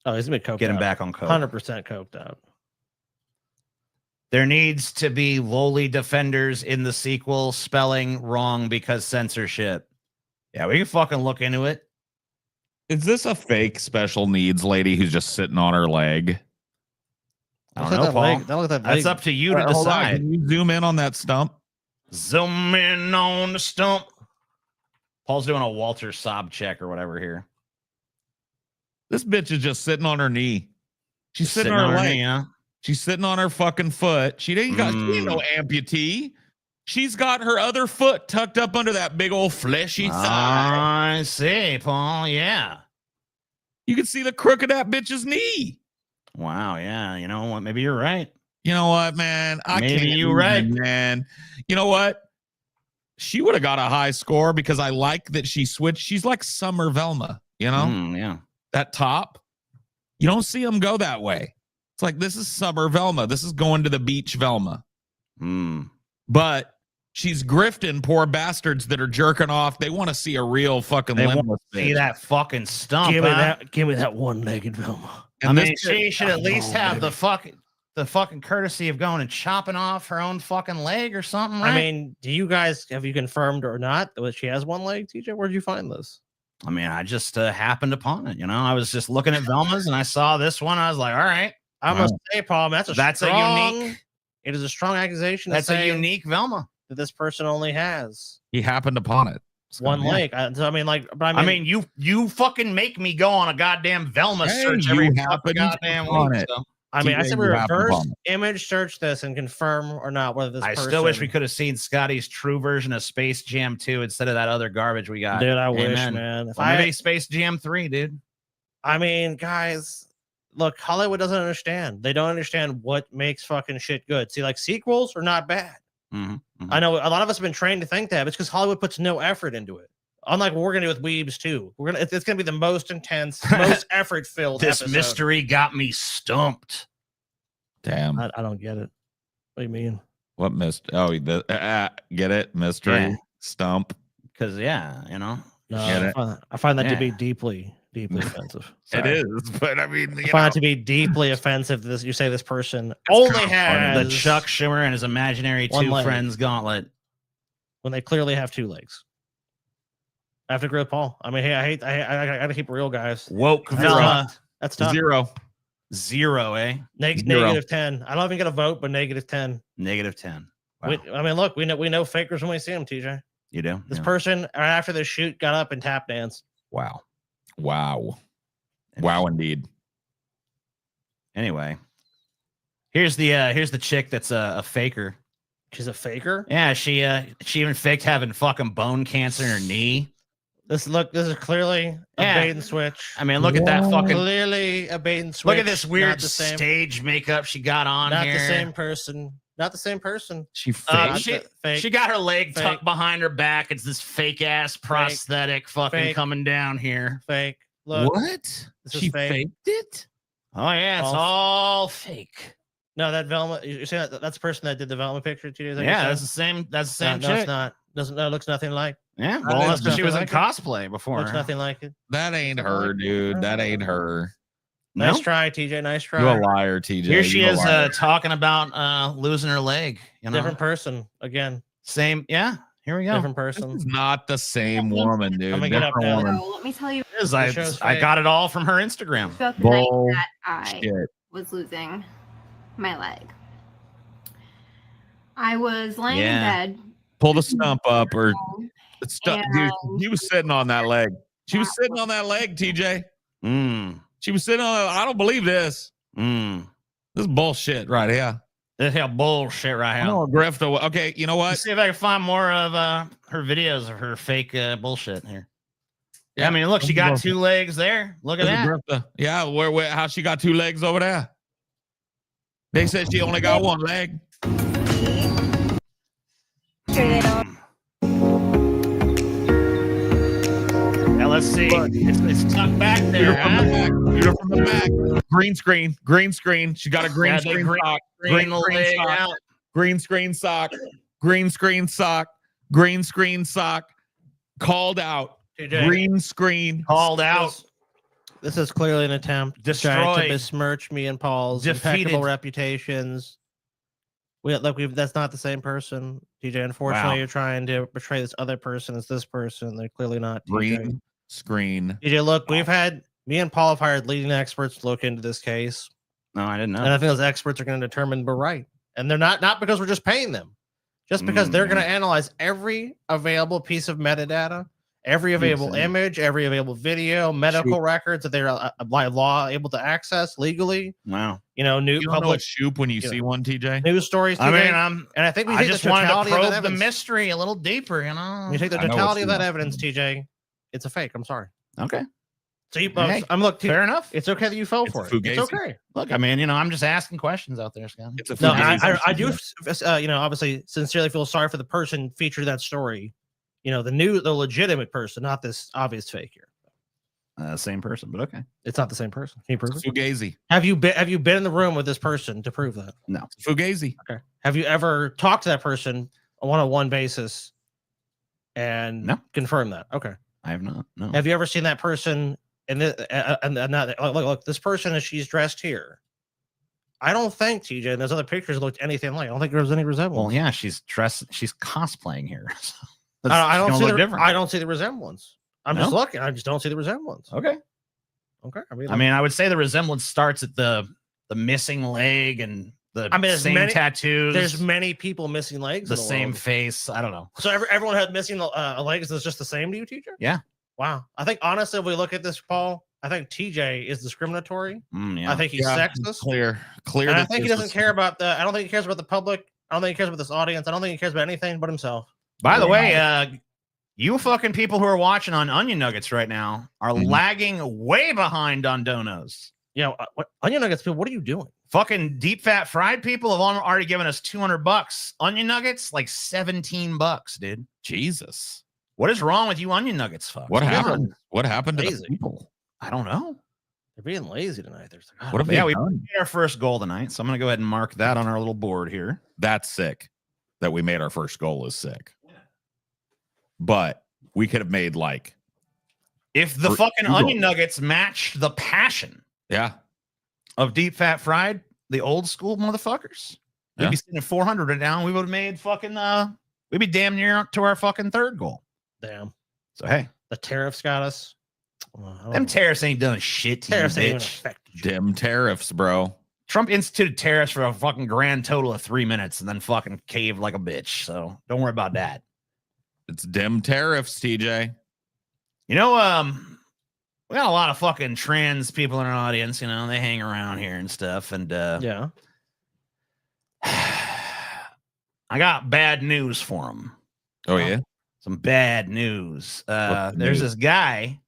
Oh, he's gonna be coked Get him out. back on coke. 100% coked out. There needs to be lowly defenders in the sequel, spelling wrong because censorship. Yeah, we can fucking look into it. Is this a fake special needs lady who's just sitting on her leg? I don't know, Paul. That's up to you to Hold on. decide. Can you zoom in on that stump? Zoom in on the stump. Paul's doing a Walter Sob check or whatever here. This bitch is just sitting on her knee. She's sitting on her leg. knee, yeah. She's sitting on her fucking foot. She ain't no amputee. She's got her other foot tucked up under that big old fleshy thigh. I see, Paul. Yeah. You can see the crook of that bitch's knee. Wow. Yeah. You know what? Maybe you're right. You know what, man? Maybe you're right, man. You know what? She would have got a high score because I like that she switched. She's like Summer Velma, you know? Yeah. That top. You don't see them go that way. It's like, this is Summer Velma. This is going to the beach Velma. But she's grifting poor bastards that are jerking off. They want to see a real fucking limbless bitch. See that fucking stump. Give me that one-legged Velma. And I mean, she should at least have the fucking courtesy of going and chopping off her own fucking leg or something, right? I mean, have you confirmed or not that she has one leg, TJ? Where'd you find this? I mean, I just happened upon it, you know. I was just looking at Velma's and I saw this one. I was like, all right. I must say, Paul, It is a strong accusation. That's a unique Velma that this person only has. He happened upon it. One leg. I mean, you fucking make me go on a goddamn Velma search every goddamn week. So. I mean, I said we reverse image search this and confirm or not whether this. I still wish we could have seen Scotty's true version of Space Jam 2 instead of that other garbage we got. Dude, I wish, man. Maybe Space Jam 3, dude. I mean, guys, look, Hollywood doesn't understand. They don't understand what makes fucking shit good. See, like sequels are not bad. I know a lot of us have been trained to think that. It's because Hollywood puts no effort into it. Unlike what we're gonna do with Weebs too. It's gonna be the most intense, most effort filled. This mystery got me stumped. Damn, I don't get it. What do you mean? What missed? Oh, get it? Mystery stump. Because you know. No, I find that to be deeply offensive. It is, but I mean, I find it to be deeply offensive. You say this person only has the Chuck Schumer and his imaginary two friends gauntlet when they clearly have two legs. I have to agree with Paul. I mean, hey, I gotta keep it real, guys. Woke Velma. That's tough. Zero, eh? Negative 10. I don't even get a vote, but negative 10. Negative 10. Wow. I mean, look, we know fakers when we see them, TJ. You do? This person, right after the shoot, got up and tap danced. Wow, indeed. Anyway, here's the chick that's a faker. She's a faker? Yeah, she even faked having fucking bone cancer in her knee. This is clearly a bait and switch. I mean, look at that fucking clearly a bait and switch. Look at this weird stage makeup she got on not here. The same person. Not the same person. She faked. She got her leg tucked behind her back. It's this fake ass prosthetic fucking coming down here. Fake. Look. What? She faked it? Oh yeah, it's all fake. No, that Velma. You're saying that's the person that did the Velma picture 2 days ago? Yeah, that's the same. That's the same. No, it's not. It looks nothing like. Yeah, well, that's because she was in cosplay before. Looks nothing like it. That ain't her, dude. That ain't her. Nice try, TJ. Nice try. You're a liar, TJ. Here she is talking about losing her leg. You know? Different person again. Same. Yeah. Here we go. Different person. This is not the same woman, dude. I'm gonna get up now. So, let me tell you. I got it all from her Instagram. About the night that I was losing my leg. I was laying in bed. Pull the stump up or dude, he was sitting on that leg. She was sitting on that leg, TJ. She was sitting on I don't believe this. This is bullshit right here. This is bullshit right here. Oh, grift. Okay, you know what? Let's see if I can find more of her videos of her fake bullshit here. Yeah, I mean, look, she got two legs there. Look at that. Yeah, where how she got two legs over there? They said she only got one leg. Now let's see. It's tucked back there. Shoot her from the back. Green screen. Green screen. She got a green screen sock. Green screen sock. Green screen sock. Green screen sock. Green screen sock. Called out. Green screen. Called out. This is clearly an attempt to besmirch me and Paul's impeccable reputations. That's not the same person, TJ. Unfortunately, you're trying to portray this other person as this person. They're clearly not. TJ. Green screen. TJ, look, me and Paul have hired leading experts to look into this case. No, I didn't know. And I think those experts are going to determine we're right. And they're not because we're just paying them, just because they're going to analyze every available piece of metadata, every available image, every available video, medical records that they're by law able to access legally. Wow. New public shoop when you see one, TJ. News stories. TJ. I mean, and I think we just wanted to probe the mystery a little deeper. When you take the totality of that evidence, TJ, it's a fake. I'm sorry. Okay. So look, fair enough. It's okay that you fell for it. It's okay. Look, I mean, I'm just asking questions out there, Scott. It's a no, I do, obviously, sincerely feel sorry for the person featured in that story. The legitimate person, not this obvious fake here. Same person, but okay. It's not the same person. Can you prove it? Fugazi. Have you been in the room with this person to prove that? No. Fugazi. Okay. Have you ever talked to that person on a one-on-one basis and confirm that? Okay. I have not. No. Have you ever seen that person? And look, this person as she's dressed here. I don't think TJ and those other pictures looked anything like. I don't think there was any resemblance. Well, yeah, she's cosplaying here. I don't see the resemblance. I'm just looking. I just don't see the resemblance. Okay. I would say the resemblance starts at the missing leg and the same tattoos. There's many people missing legs. The same face. I don't know. So everyone had missing legs that's just the same to you, TJ? Yeah. Wow. I think honestly, if we look at this, Paul, I think TJ is discriminatory. Yeah. I think he's sexist. Clear. And I think he doesn't care about I don't think he cares about the public. I don't think he cares about this audience. I don't think he cares about anything but himself. By the way, you fucking people who are watching on Onion Nuggets right now are lagging way behind on donos. What Onion Nuggets people? What are you doing? Fucking deep fat fried people have already given us $200. Onion Nuggets like $17, dude. Jesus. What is wrong with you Onion Nuggets, fuck? What happened? What happened to the people? I don't know. They're being lazy tonight. What have we made our first goal tonight, so I'm gonna go ahead and mark that on our little board here. That's sick. That we made our first goal is sick. But we could have made if the fucking Onion Nuggets matched the passion of deep fat fried, the old school motherfuckers, we'd be sitting at 400 right now. We would have made fucking we'd be damn near to our fucking third goal. Damn. So hey, the tariffs got us. Them tariffs ain't done shit to tariffs you, ain't bitch. Them tariffs, bro. Trump instituted tariffs for a fucking grand total of 3 minutes and then fucking caved like a bitch. So don't worry about that. It's dem tariffs, TJ. We got a lot of fucking trans people in our audience. They hang around here and stuff. And yeah, I got bad news for them. Oh yeah, some bad news. There's this guy.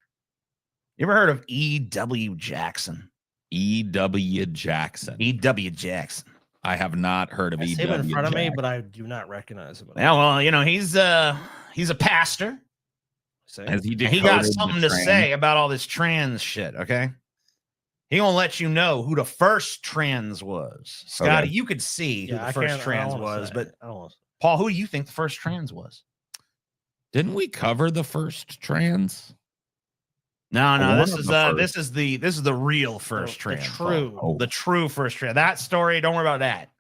You ever heard of E.W. Jackson? E.W. Jackson. E.W. Jackson. I have not heard of E.W. I see him in front of me, Jackson. but I do not recognize him. Yeah, well, he's a pastor. He got something to say about all this trans shit. Okay, he gonna let you know who the first trans was. Scotty, you could see who the first trans was, but Paul, who do you think the first trans was? Didn't we cover the first trans? No, this is the real first trans. The true first trans. That story, don't worry about that.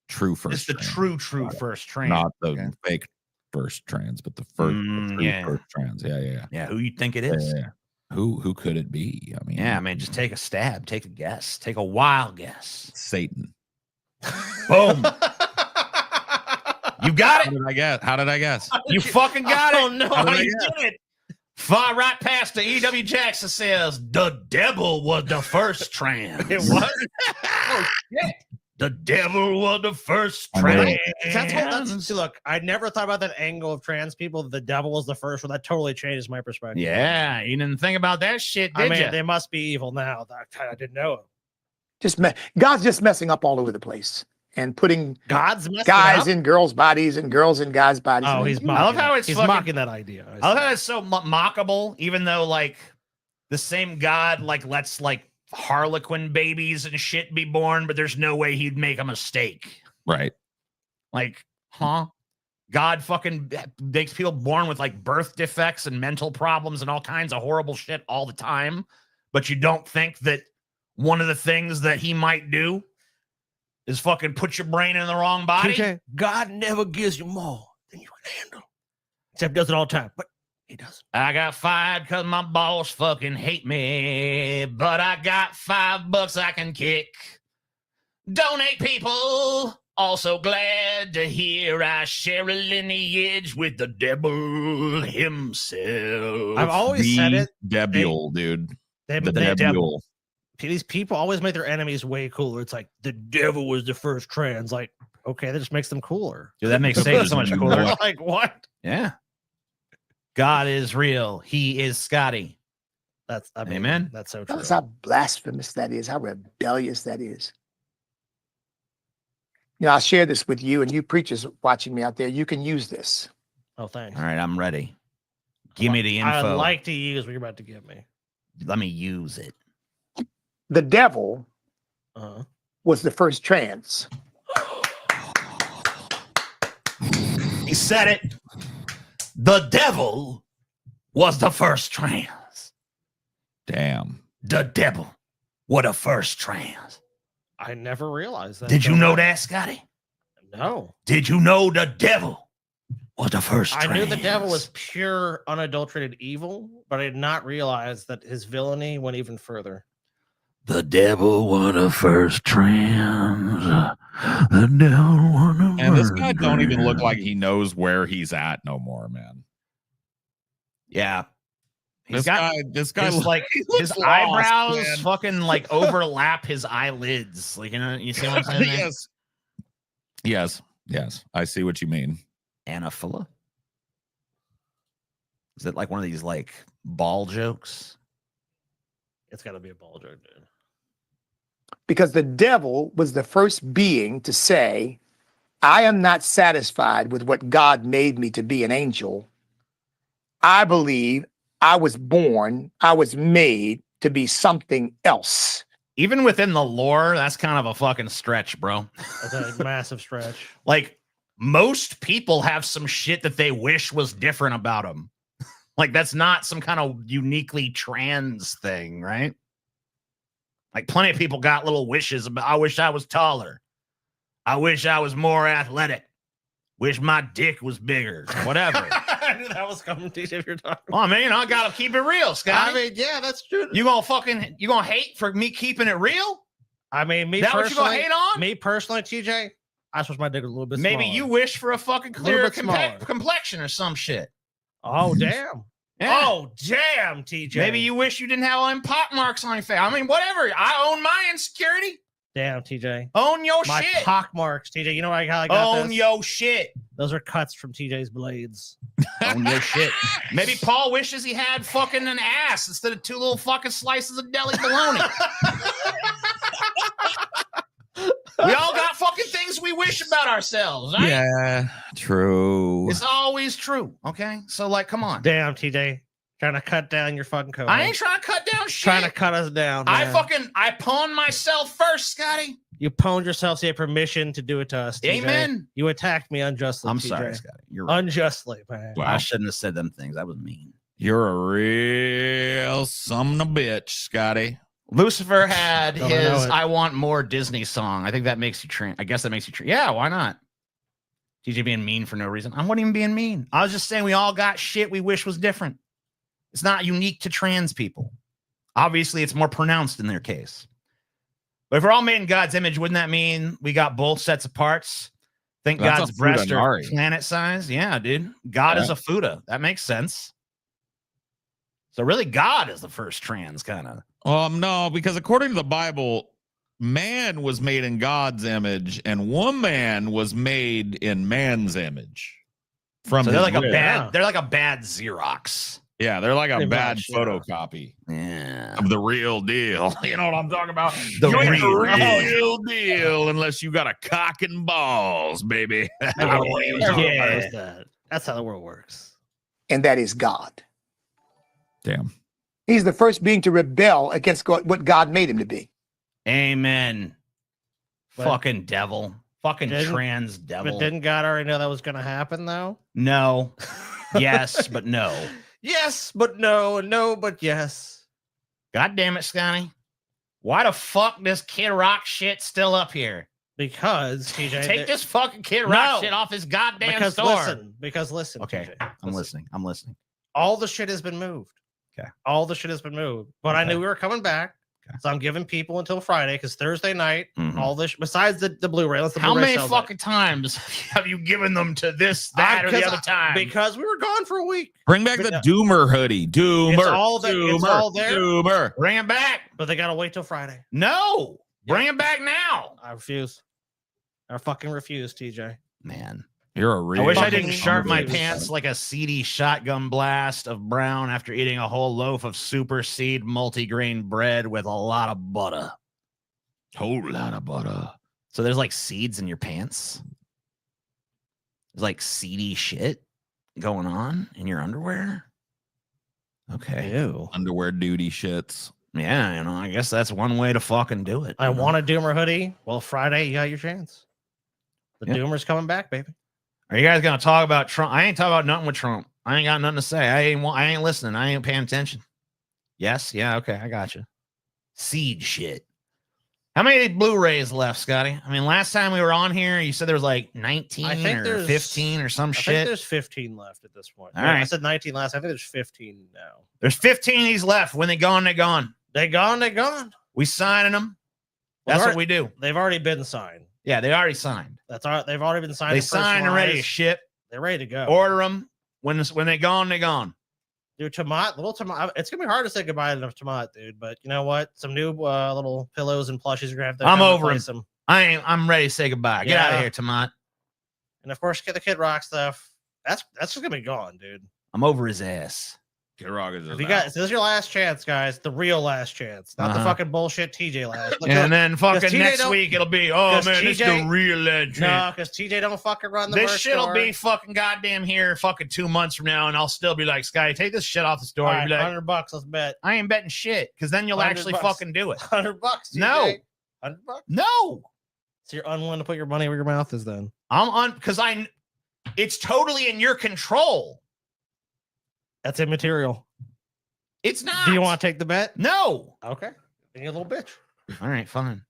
True first. It's the true first trans. Not the fake first trans, but the first, first trans. Yeah. Who you think it is? Yeah. Who could it be? I mean, just take a stab, take a guess, take a wild guess. Satan. Boom. You got it. How did I guess? You fucking got it. Oh no, you did it. Far right past the E.W. Jackson says the devil was the first trans. It was. Oh shit. The devil was the first trans. See, look, I never thought about that angle of trans people. The devil was the first one. That totally changes my perspective. Yeah, you didn't think about that shit, did you? They must be evil now. I didn't know it. God's just messing up all over the place and putting God's messing guys up? in girls' bodies and girls in guys' bodies. Oh, I mean, he's you- mocking. I love how it's he's fucking- mocking that idea. I love how it's so mockable, even though like the same God like lets like Harlequin babies and shit be born, but there's no way he'd make a mistake. Right. Like, huh? God fucking makes people born with like birth defects and mental problems and all kinds of horrible shit all the time. But you don't think that one of the things that he might do is fucking put your brain in the wrong body? TJ, God never gives you more than you can handle. Except does it all the time, but he doesn't. I got fired because my boss fucking hate me, but I got $5 I can kick. Donate, people. Also glad to hear I share a lineage with the devil himself. I've always said it. Debule, dude. They, The they, Debule. these people always make their enemies way cooler. It's like the devil was the first trans. Like, okay, that just makes them cooler. Dude, that makes Satan so much cooler. Like, what? Yeah. God is real. He is Scotty. That's I mean, Amen. That's so true. That's how blasphemous that is, how rebellious that is. You know, I'll share this with you and you preachers watching me out there. You can use this. Oh, thanks. All right, I'm ready. Give me the info. I would like to use what you're about to give me. Let me use it. The devil Uh-huh. was the first trans. He said it. The devil was the first trans. Damn. The devil was the first trans. I never realized that. Did you know that, Scotty? No. Did you know the devil was the first I trans? knew the devil was pure, unadulterated evil, but I did not realize that his villainy went even further. The devil was the first trans. The devil was the And this first guy don't even look trans. like he knows where he's at no more, man. Yeah. This guy his, looks like looks his lost, eyebrows man. fucking like overlap his eyelids. Like, you see what I'm saying? there? Yes. I see what you mean. Anaphila? Is it like one of these like ball jokes? It's got to be a ball joke, dude. Because the devil was the first being to say, I am not satisfied with what God made me to be, an angel. I believe I was made to be something else. Even within the lore, that's kind of a fucking stretch, bro. That's a massive stretch. Like most people have some shit that they wish was different about them. Like that's not some kind of uniquely trans thing, right? Like plenty of people got little wishes about, I wish I was taller. I wish I was more athletic. Wish my dick was bigger. Whatever. I knew that was coming to you if you're talking. Oh man, I gotta keep it real, Scott. I mean, yeah, that's true. You gonna hate for me keeping it real? I mean, me That what you gonna personally, hate on? me personally, TJ, I just wish my dick was a little bit Maybe smaller. you wish for a fucking Little clearer bit smaller. complexion or some shit. Oh, damn. Yeah. Oh, damn, TJ. Maybe you wish you didn't have all them pop marks on your face. I mean, whatever. I own my insecurity. Damn, TJ. Own your My shit. pock marks, TJ. You know how I got Own this? your shit. Those are cuts from TJ's blades. Own your shit. Maybe Paul wishes he had fucking an ass instead of 2 little fucking slices of deli bologna. We all got fucking things we wish about ourselves, right? Yeah, true. It's always true. Okay. So, like, come on. Damn, TJ. Trying to cut down your fucking coat. I ain't trying to cut down shit. trying to cut us down. Man. I pawned myself first, Scotty. You pwned yourself, so you had permission to do it to us. TJ. Amen. You attacked me unjustly. I'm TJ. sorry, Scotty. You're right. Unjustly, man. Wow. I shouldn't have said them things. That was mean. You're a real son of a bitch, Scotty. Lucifer had Don't I know his it. I Want More Disney song. I think that makes you trans. I guess that makes you trans. Yeah, why not? TJ being mean for no reason. I wasn't even being mean. I was just saying we all got shit we wish was different. It's not unique to trans people. Obviously, it's more pronounced in their case. But if we're all made in God's image, wouldn't that mean we got both sets of parts? Think That's God's a breasts are Fudanari. planet size? Yeah, dude. God is a Fuda. That makes sense. So really, God is the first trans kind of. No, because according to the Bible, man was made in God's image and woman was made in man's image. From So they're his like a rib. bad. They're like a bad Xerox. Yeah, they're like a Pretty bad much, yeah. photocopy Yeah. of the real deal. You know what I'm talking about? The You ain't real real deal unless you got a cock and balls, baby. Everyone knows Yeah. that. That's how the world works. And that is God. Damn. He's the first being to rebel against what God made him to be. Amen. But- Fucking devil. Fucking Didn't- trans devil. But didn't God already know that was going to happen, though? No. Yes, but no. Yes, but no. No, but yes. God damn it, Scotty. Why the fuck this Kid Rock shit still up here? Because, TJ. Take this fucking Kid Rock No. shit off his goddamn because store. listen. Okay, TJ, I'm listening. I'm listening. All the shit has been moved. Okay. All the shit has been moved. But I Okay. knew we were coming back. Okay. So I'm giving people until Friday because Thursday night, Mhm. all this, besides the Blu-ray. That's the How Blu-ray many sales fucking times have you given them to this, that, or the Because other time? because we were gone for a week. Bring back the Doomer hoodie. Doomer. It's all there. It's Doomer. all there. Doomer. Bring him back. But they gotta wait till Friday. No. Bring him back now. I refuse. I fucking refuse, TJ. Man. You're a real I wish I fucking didn't sharp my refuse. pants like a seedy shotgun blast of brown after eating a whole loaf of super seed multigrain bread with a lot of butter. Whole lot of butter. So there's like seeds in your pants. There's like seedy shit going on in your underwear. Okay. Ew. Underwear duty shits. Yeah, I guess that's one way to fucking do it. I want a Doomer hoodie. Well, Friday, you got your chance. The Yeah. Doomer's coming back, baby. Are you guys gonna talk about Trump? I ain't talking about nothing with Trump. I ain't got nothing to say. I ain't listening. I ain't paying attention. Yes, yeah, okay, I got you. Seed shit. How many Blu-rays left, Scotty? I mean, last time we were on here, you said there was like 19 I think or there's 15 or some I think shit. there's 15 left at this point. All I right. said 19 last. I think there's 15 now. There's 15 of these left. When they gone, they gone. They gone. They gone. We signing them. Well, That's they're- what we do. They've already been signed. Yeah, they already signed. That's all. They've already been signed. They and signed and ready to personalized. ship. They're ready to go. Order them. When they gone, they gone. Dude, little Tomat. It's gonna be hard to say goodbye to Tomat, dude. But you know what? Some new little pillows and plushies are gonna have to. I'm come over replace them. I'm ready to say goodbye. Get out of Yeah. here, Tomat. And of course, get the Kid Rock stuff. That's just gonna be gone, dude. I'm over his ass. Kid Rock is If you guys, this is your last chance, guys. The real last chance, not the Uh-huh. fucking bullshit TJ last. Look, And then fucking TJ next don't- week it'll be, oh 'cause man, this is TJ the real legend. no, because TJ don't fucking run the This merch shit'll store. be fucking goddamn here fucking 2 months from now, and I'll still be like, Scotty, take this shit off the store. All You'll right, be like, $100. Let's bet. I ain't betting shit, because then you'll 100 actually bucks. fucking do it. $100. TJ. No. $100. No. So you're unwilling to put your money where your mouth is, then? I'm on because it's totally in your control. That's immaterial. It's not. Do you want to take the bet? No. Okay. Then you're a little bitch. All right, fine.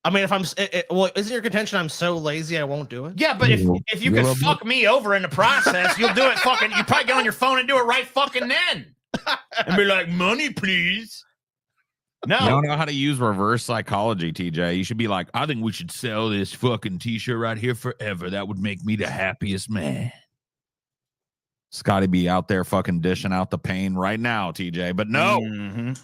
I mean, if I'm, well, isn't your contention I'm so lazy I won't do it? Yeah, but if you can fuck me over in the process, you'll do it fucking. You probably get on your phone and do it right fucking then, and be like, "Money, please." No, You don't know how to use reverse psychology, TJ. You should be like, I think we should sell this fucking t-shirt right here forever. That would make me the happiest man. Scotty be out there fucking dishing out the pain right now, TJ. But no, Mhm,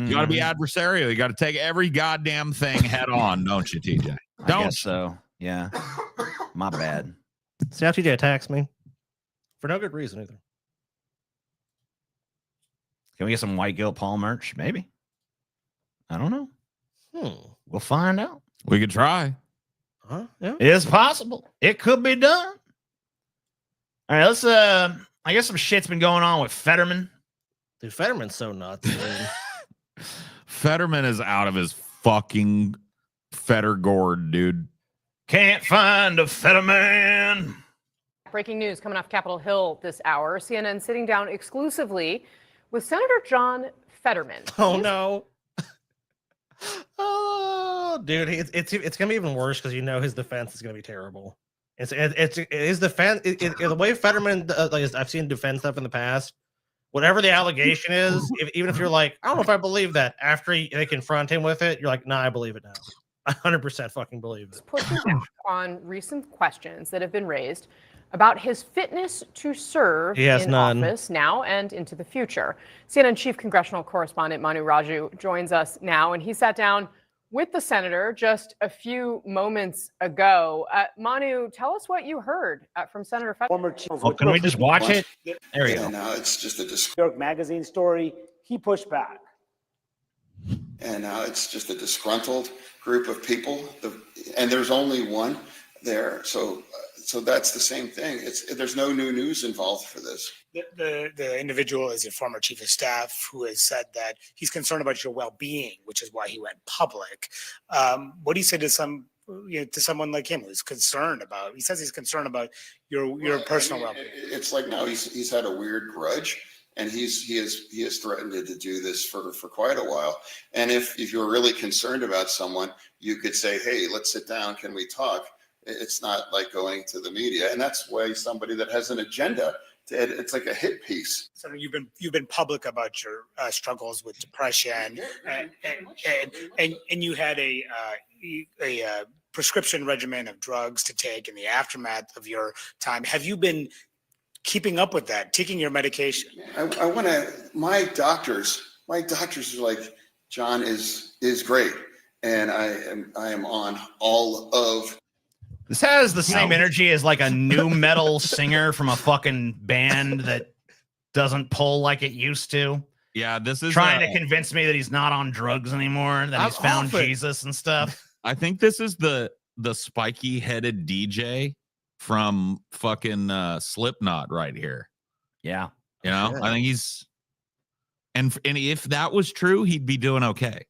you got to be mhm. adversarial. You got to take every goddamn thing head on, don't you, TJ? I Don't. guess so. Yeah, my bad. See how TJ attacks me? For no good reason either. Can we get some White Guilt Paul merch? Maybe. I don't know. We'll find out. We could try. Huh? Yeah. It is possible. It could be done. All right, let's I guess some shit's been going on with Fetterman. Dude, Fetterman's so nuts, dude. Fetterman is out of his fucking fetter gourd, dude. Can't find a Fetterman. Breaking news coming off Capitol Hill this hour. CNN sitting down exclusively with Senator John Fetterman. Oh no. Oh, dude, it's gonna be even worse because you know his defense is gonna be terrible. It's his defense. The way Fetterman, like I've seen defend stuff in the past. Whatever the allegation is, even if you're like, I don't know if I believe that. After they confront him with it, you're like, nah, I believe it now. I 100% fucking believe it. Pushing back on recent questions that have been raised about his fitness to serve He has in none. office now and into the future. CNN chief congressional correspondent Manu Raju joins us now, and he sat down with the senator just a few moments ago. Manu, tell us what you heard from Senator Fetterman. Well, can we just watch it? There we go. Now it's just a New York Magazine story. He pushed back. and now it's just a disgruntled group of people, and there's only one there. So that's the same thing. There's no new news involved for this. The individual is a former chief of staff who has said that he's concerned about your well-being, which is why he went public. What do you say to someone like him who's concerned about? He says he's concerned about your personal well-being. It's like, no, he's had a weird grudge, and he has threatened to do this for quite a while. And if you're really concerned about someone, you could say, hey, let's sit down. Can we talk? It's not like going to the media, and that's why somebody that has an agenda. It's like a hit piece. So you've been public about your struggles with depression, and you had a prescription regimen of drugs to take in the aftermath of your time. Have you been keeping up with that, taking your medication? I want to. My doctors are like, John is great, and I am on all of. This has the same energy as like a new metal singer from a fucking band that doesn't pull like it used to. Yeah, this is trying to convince me that he's not on drugs anymore, that he's found Jesus and stuff. I think this is the spiky headed DJ from fucking Slipknot right here. Yeah. You know, I think he's and if that was true, he'd be doing okay.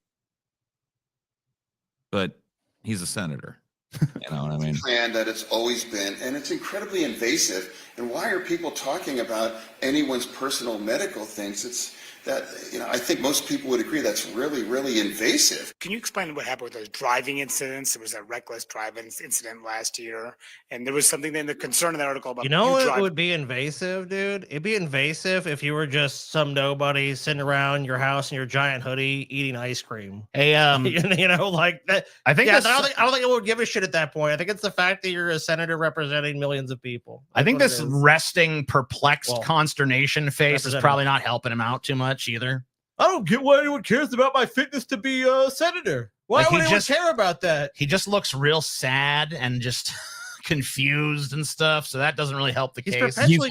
But he's a senator. You know what I mean? Plan that it's always been, and it's incredibly invasive. And why are people talking about anyone's personal medical things? It's that, I think most people would agree that's really, really invasive. Can you explain what happened with those driving incidents? There was a reckless driving incident last year, and there was something in the concern in that article about it would be invasive, dude. It'd be invasive if you were just some nobody sitting around your house in your giant hoodie eating ice cream. Hey, like that. I think I don't think it would give a shit at that point. I think it's the fact that you're a senator representing millions of people. I think this resting, perplexed consternation face is probably not helping him out too much either. I don't get why anyone cares about my fitness to be a senator. Why would anyone care about that? He just looks real sad and just confused and stuff, so that doesn't really help the case. He's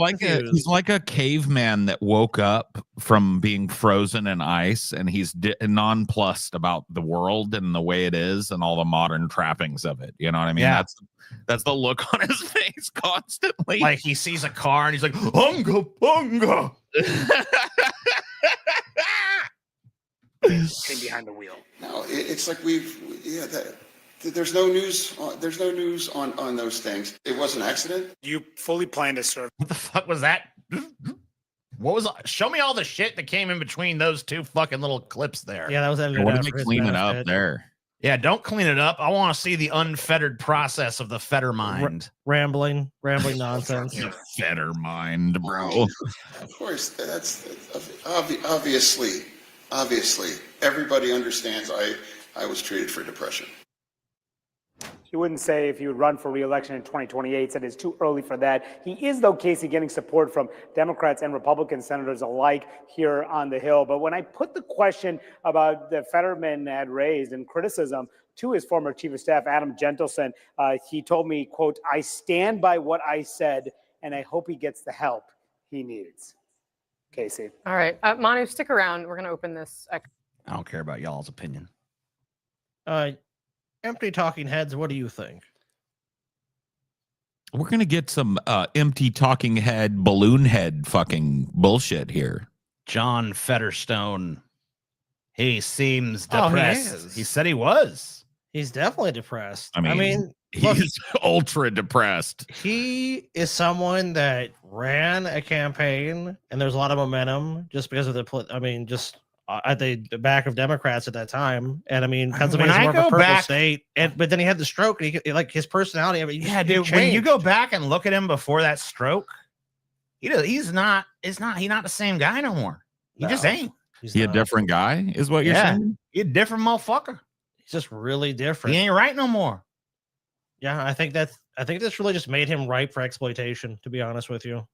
like a caveman that woke up from being frozen in ice, and he's nonplussed about the world and the way it is and all the modern trappings of it. You know what I mean? Yeah. That's the look on his face constantly. Like he sees a car and he's like, "Bunga, bunga." Came behind the wheel. No, it's like there's no news. There's no news on those things. It was an accident. You fully plan to serve. What the fuck was that? What was? Show me all the shit that came in between those two fucking little clips there. Yeah, that was. What did they clean it up there? Yeah, don't clean it up. I want to see the unfettered process of the fetter mind. Rambling nonsense. Fetter mind, bro. Of course, that's obviously. Everybody understands I was treated for depression. He wouldn't say if he would run for re-election in 2028, said it's too early for that. He is, though, Casey, getting support from Democrats and Republican senators alike here on the Hill. But when I put the question about the Fetterman had raised and criticism to his former chief of staff, Adam Gentleson, he told me, quote, "I stand by what I said, and I hope he gets the help he needs." Casey. All right. Manu, stick around. We're going to open this. I don't care about y'all's opinion. Empty talking heads, what do you think? We're going to get some empty talking head, balloon head fucking bullshit here. John Fetterstone. He seems depressed. He said he was. He's definitely depressed. I mean he's ultra depressed. He is someone that ran a campaign, and there's a lot of momentum just because of just at the back of Democrats at that time. And Pennsylvania's more of a purple state. But then he had the stroke, and he his personality. Dude, when you go back and look at him before that stroke, he's not the same guy no more. He just ain't. He a different guy, is what you're saying? He a different motherfucker. He's just really different. He ain't right no more. Yeah, I think this really just made him ripe for exploitation, to be honest with you.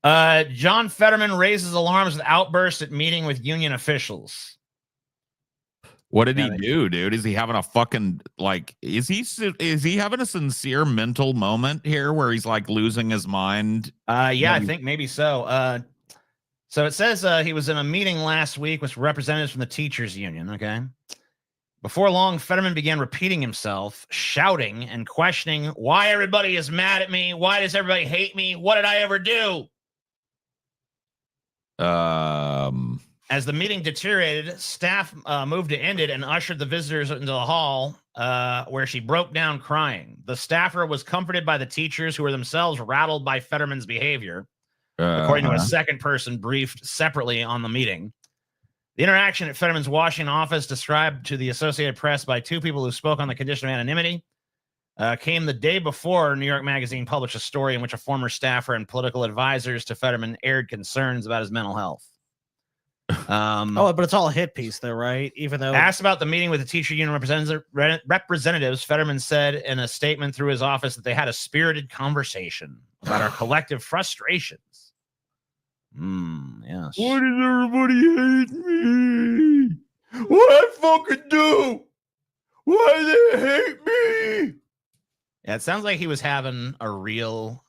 John Fetterman raises alarms with outbursts at meeting with union officials. What did he do, dude? Is he having a fucking like? Is he having a sincere mental moment here where he's like losing his mind? Yeah, I think maybe so. So it says he was in a meeting last week with representatives from the teachers union. Okay. Before long, Fetterman began repeating himself, shouting and questioning why everybody is mad at me. Why does everybody hate me? What did I ever do? As the meeting deteriorated, staff moved to end it and ushered the visitors into the hall where she broke down crying. The staffer was comforted by the teachers who were themselves rattled by Fetterman's behavior, according to a second person briefed separately on the meeting. The interaction at Fetterman's Washington office, described to the Associated Press by two people who spoke on the condition of anonymity, came the day before New York Magazine published a story in which a former staffer and political advisors to Fetterman aired concerns about his mental health. But it's all a hit piece, though, right? Even though asked about the meeting with the teacher union representatives, Fetterman said in a statement through his office that they had a spirited conversation about our collective frustrations. Yes. Why does everybody hate me? What I fucking do? Why they hate me? Yeah, it sounds like he was having a real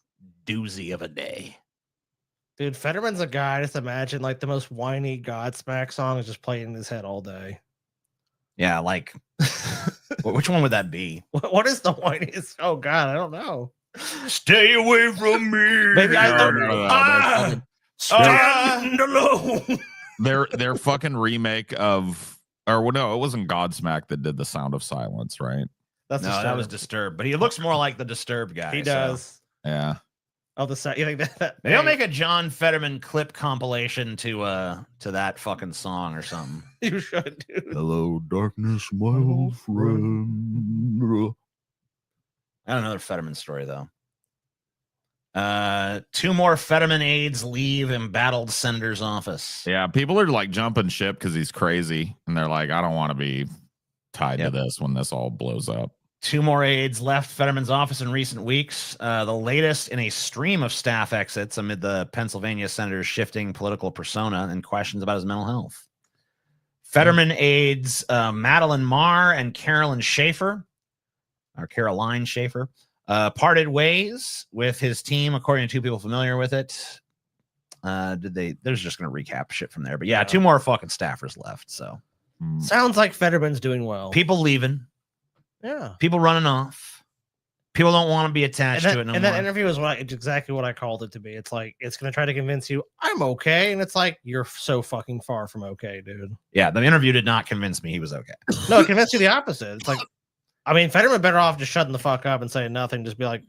doozy of a day. Dude, Fetterman's a guy. Just imagine like the most whiny Godsmack song is just playing in his head all day. Yeah, like which one would that be? What is the whiniest? Oh God, I don't know. Stay away from me. Maybe I don't know. Stand alone. Their fucking remake of, or no, it wasn't Godsmack that did the Sound of Silence, right? No, that was Disturbed, but he looks more like the Disturbed guy. He does. Yeah. Oh, the set. You think that they'll make a John Fetterman clip compilation to that fucking song or something? You should, dude. Hello, darkness, my old friend. I got another Fetterman story though. Two more Fetterman aides leave embattled senator's office. Yeah, people are like jumping ship because he's crazy, and they're like, I don't want to be tied to this when this all blows up. Two more aides left Fetterman's office in recent weeks, the latest in a stream of staff exits amid the Pennsylvania senator's shifting political persona and questions about his mental health. Fetterman aides Madeline Marr and Caroline Schaefer, parted ways with his team, according to two people familiar with it. There's just going to recap shit from there. But yeah, two more fucking staffers left. So sounds like Fetterman's doing well. People leaving. Yeah. People running off. People don't want to be attached to it no more. That interview is exactly what I called it to be. It's like, it's going to try to convince you I'm okay. And it's like, you're so fucking far from okay, dude. Yeah. The interview did not convince me he was okay. No, it convinced you the opposite. It's like, I mean, Fetterman better off just shutting the fuck up and saying nothing. Just be like,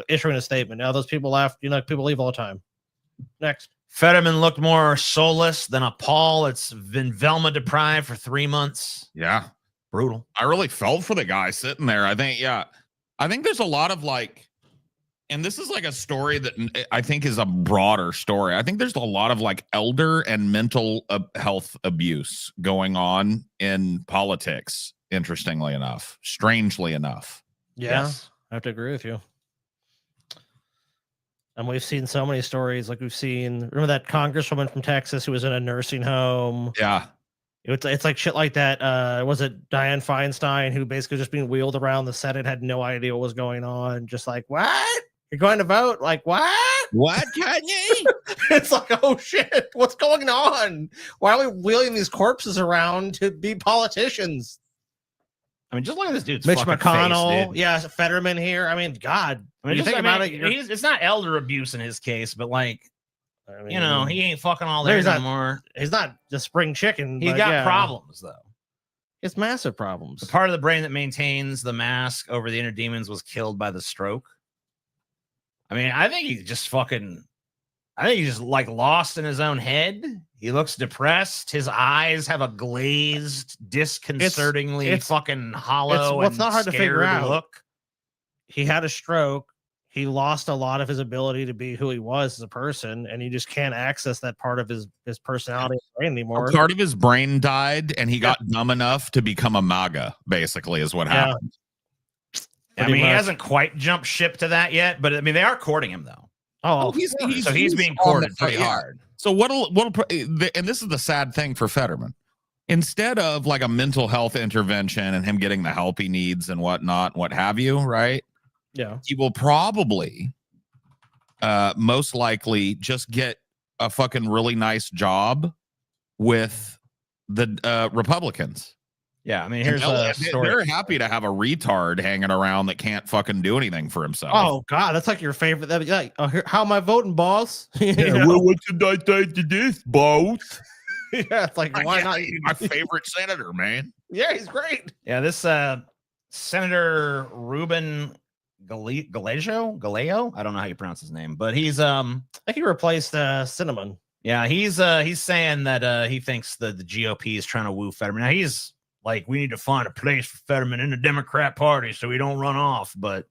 issuing a statement. Now those people left. People leave all the time. Next. Fetterman looked more soulless than a Paul. It's been Velma deprived for 3 months. Yeah. Brutal. I really felt for the guy sitting there. I think there's a lot of like, and this is like a story that I think is a broader story. I think there's a lot of like elder and mental health abuse going on in politics. Interestingly enough, strangely enough. Yeah, yes. I have to agree with you. And we've seen so many stories. Like remember that congresswoman from Texas who was in a nursing home? Yeah. It's like shit like that. Was it Dianne Feinstein who basically just being wheeled around the Senate, had no idea what was going on? Just like, what? You're going to vote? Like, what? What, Kanye? It's like, oh shit, what's going on? Why are we wheeling these corpses around to be politicians? I mean, just look at this dude's Mitch fucking McConnell, face, dude. Yeah, Fetterman here. I mean, God, I mean, you think about it. It's not elder abuse in his case, but like, he ain't fucking all there anymore. He's not the spring chicken. He got problems though. It's massive problems. The part of the brain that maintains the mask over the inner demons was killed by the stroke. I mean, I think he's just like lost in his own head. He looks depressed. His eyes have a glazed, disconcertingly fucking hollow. It's not hard to figure out. Look. He had a stroke. He lost a lot of his ability to be who he was as a person, and he just can't access that part of his personality anymore. Part of his brain died, and he got dumb enough to become a MAGA, basically, is what happened. I mean, he hasn't quite jumped ship to that yet, but I mean, they are courting him, though. Oh, he's being courted pretty hard. So and this is the sad thing for Fetterman, instead of like a mental health intervention and him getting the help he needs and whatnot, what have you, right? Yeah. He will probably most likely just get a fucking really nice job with the Republicans. Yeah, I mean, here's a story. They're happy to have a retard hanging around that can't fucking do anything for himself. Oh God, that's like your favorite. That'd be like, how am I voting, boss? Well, what should I say to this, boss? Yeah, it's like, why not? My favorite senator, man. Yeah, he's great. Yeah, this Senator Ruben Galeo. I don't know how you pronounce his name, but he's I think he replaced Cinnamon. yeah, he's saying that he thinks that the GOP is trying to woo Fetterman. Now he's like, we need to find a place for Fetterman in the Democrat Party so he don't run off. But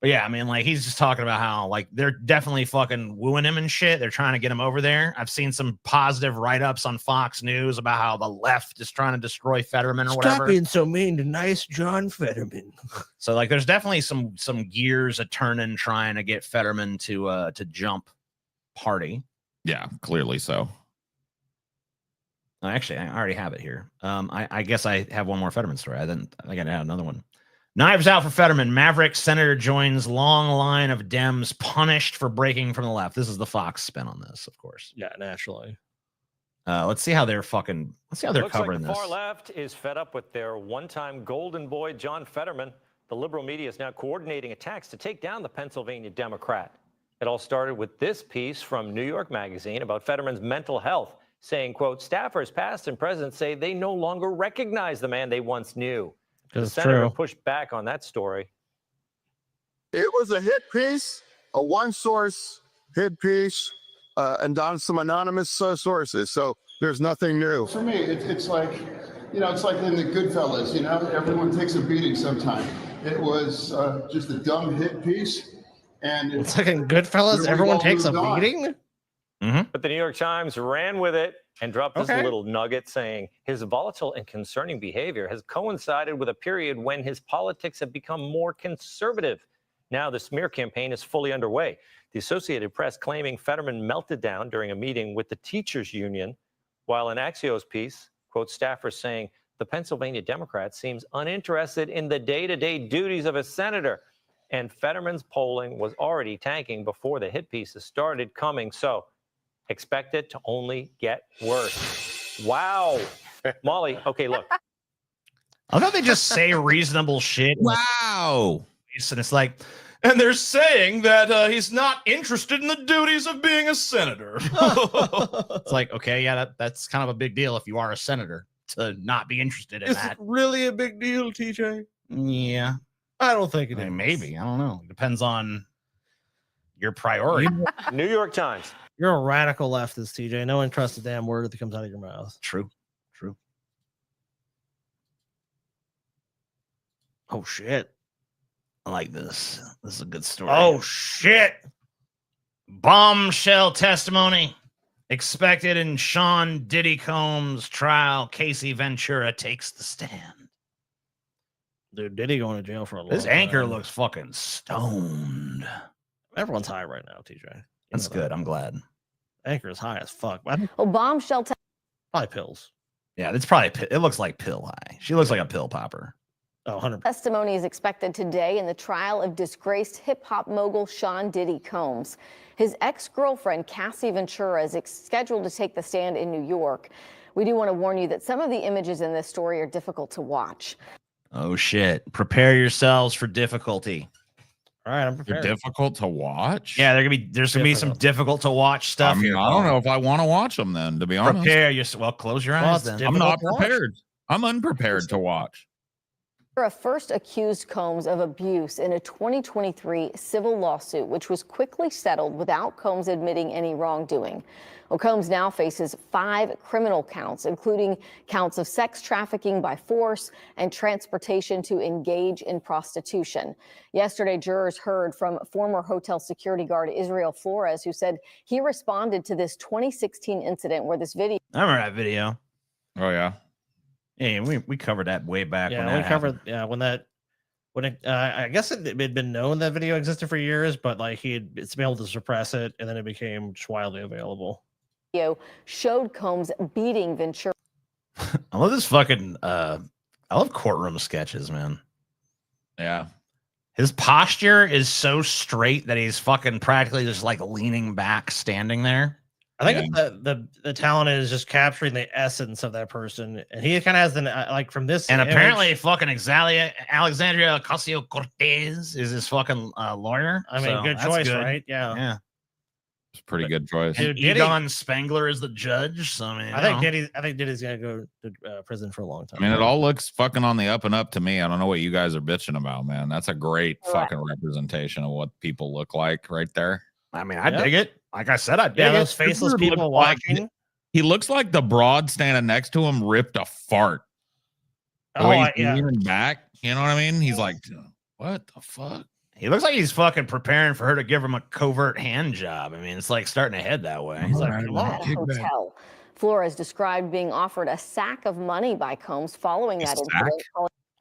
yeah, I mean, like, he's just talking about how, like, they're definitely fucking wooing him and shit. They're trying to get him over there. I've seen some positive write-ups on Fox News about how the left is trying to destroy Fetterman or whatever. Stop being so mean to nice John Fetterman. So, like, there's definitely some gears a turning trying to get Fetterman to jump party. Yeah, clearly so. Actually, I already have it here. I guess I have one more Fetterman story. I gotta add another one. Knives out for Fetterman. Maverick senator joins long line of Dems punished for breaking from the left. This is the Fox spin on this, of course. Yeah, naturally. Let's see how they're covering like the this. far left is fed up with their one-time golden boy, John Fetterman. The liberal media is now coordinating attacks to take down the Pennsylvania Democrat. It all started with this piece from New York Magazine about Fetterman's mental health, saying, quote, staffers past and present say they no longer recognize the man they once knew. The senator pushed back on that story. It was a hit piece, a one-source hit piece, and on some anonymous sources. So there's nothing new. For me, it's like, it's like in the Goodfellas, everyone takes a beating sometime. It was just a dumb hit piece. And it's like in Goodfellas, everyone takes a beating? But the New York Times ran with it and dropped this little nugget saying his volatile and concerning behavior has coincided with a period when his politics have become more conservative. Now the smear campaign is fully underway. The Associated Press claiming Fetterman melted down during a meeting with the teachers union, while in Axios piece, quote, staffers saying the Pennsylvania Democrat seems uninterested in the day-to-day duties of a senator. And Fetterman's polling was already tanking before the hit pieces started coming. So expect it to only get worse. Wow. Molly, okay, look. I thought they just say reasonable shit. Wow. And it's like, and they're saying that he's not interested in the duties of being a senator. It's like, okay, yeah, that's kind of a big deal if you are a senator to not be interested in that. Is it really a big deal, TJ? Yeah. I don't think it is. Maybe. I don't know. It depends on your priority. New York Times. You're a radical leftist, TJ. No one trusts a damn word that comes out of your mouth. True. Oh, shit. I like this. This is a good story. Oh, shit. Bombshell testimony expected in Sean Diddy Combs trial. Casey Ventura takes the stand. Dude, Diddy going to jail for a long This time. anchor looks fucking stoned. Everyone's high right now, TJ. That's good. I'm glad. Anchor is high as fuck. Bombshell. Probably pills. Yeah, it's probably. It looks like pill high. She looks like a pill popper. Oh, 100%. Testimony is expected today in the trial of disgraced hip-hop mogul Sean Diddy Combs. His ex-girlfriend, Cassie Ventura, is scheduled to take the stand in New York. We do want to warn you that some of the images in this story are difficult to watch. Oh, shit. Prepare yourselves for difficulty. All right, I'm They're prepared. difficult to watch. Yeah, there's gonna be some difficult to watch stuff. I mean, here, I don't know if I want to watch them then, to be honest. Prepare yourself. Well, close your eyes then. I'm not prepared. I'm unprepared to watch. First accused Combs of abuse in a 2023 civil lawsuit, which was quickly settled without Combs admitting any wrongdoing. Well, Combs now faces 5 criminal counts, including counts of sex trafficking by force and transportation to engage in prostitution. Yesterday, jurors heard from former hotel security guard Israel Flores, who said he responded to this 2016 incident where this video. I remember that video. Oh, yeah. Yeah, we covered that way back. Yeah, when we covered. Yeah, when it, I guess it had been known that video existed for years, but like it's been able to suppress it, and then it became just wildly available. Showed Combs beating Ventura. I love this fucking. I love courtroom sketches, man. Yeah. His posture is so straight that he's fucking practically just like leaning back, standing there. I think the talent is just capturing the essence of that person, and he kind of has the like from this. And image, apparently, fucking Alexandria Ocasio-Cortez is his fucking lawyer. I mean, so good that's choice, good. right? Yeah. Yeah. It's a pretty good choice. And Egon Spengler is the judge. So I mean, I think Diddy's gonna go to prison for a long time. I mean, it all looks fucking on the up and up to me. I don't know what you guys are bitching about, man. That's a great fucking representation of what people look like right there. I mean, I dig it. Like I said, I dig it. Those faceless people watching. He looks like the broad standing next to him ripped a fart. Oh, Leaning back. You know what I mean? He's like, what the fuck? He looks like he's fucking preparing for her to give him a covert hand job. I mean, it's like starting to head that way. He's like, come on. At a hotel. Flores described being offered a sack of money by Combs following that incident.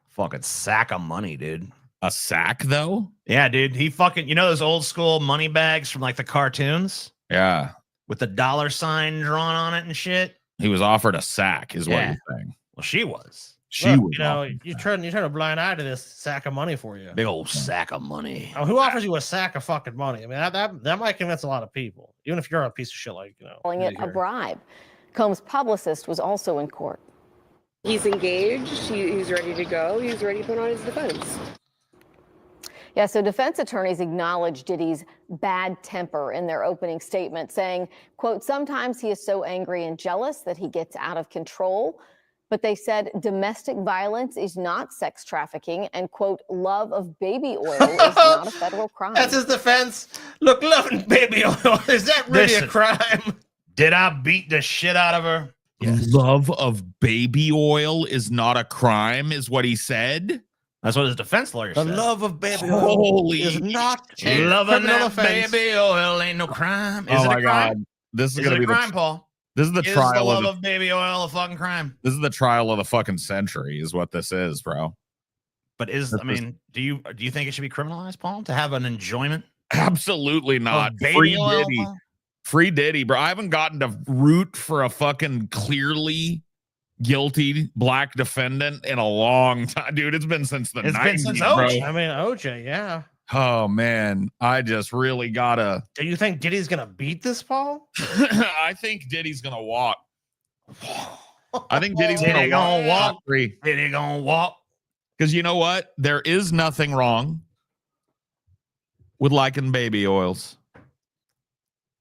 Fucking sack of money, dude. A sack, though? Yeah, dude. He fucking, you know those old school money bags from like the cartoons? Yeah. With the dollar sign drawn on it and shit? He was offered a sack, is what you're saying. Well, she was. Look, you know, you turn a blind eye to this sack of money for you. Big old sack of money. Oh, who offers you a sack of fucking money? I mean, that might convince a lot of people, even if you're a piece of shit like, you know. Calling it a bribe. Combs' publicist was also in court. He's engaged. He's ready to go. He's ready to put on his defense. Yeah, so defense attorneys acknowledged Diddy's bad temper in their opening statement, saying, quote, sometimes he is so angry and jealous that he gets out of control. But they said domestic violence is not sex trafficking and, quote, love of baby oil is not a federal crime. That's his defense. Look, loving baby oil, is that really a crime? Did I beat the shit out of her? Yes. Love of baby oil is not a crime, is what he said. That's what his defense lawyer said. The love of baby oil Holy is not shit. Loving that baby oil ain't no crime. Is oh it my a crime? God. This is it going to be a crime, Paul? This is the Is trial the love of of baby oil a fucking crime? This is the trial of the fucking century, is what this is, bro. But do you think it should be criminalized, Paul, to have an enjoyment? Absolutely not. Baby Free oil, Diddy. Paul? Free Diddy, bro. I haven't gotten to root for a fucking clearly guilty black defendant in a long time, dude. It's been since the 90s, been since bro. OJ. I mean, OJ, yeah. Oh man, I just really gotta. Do you think Diddy's gonna beat this, Paul? I think Diddy's gonna walk. I think Diddy's Diddy gonna walk. Diddy gonna walk. Because you know what? There is nothing wrong with liking baby oils.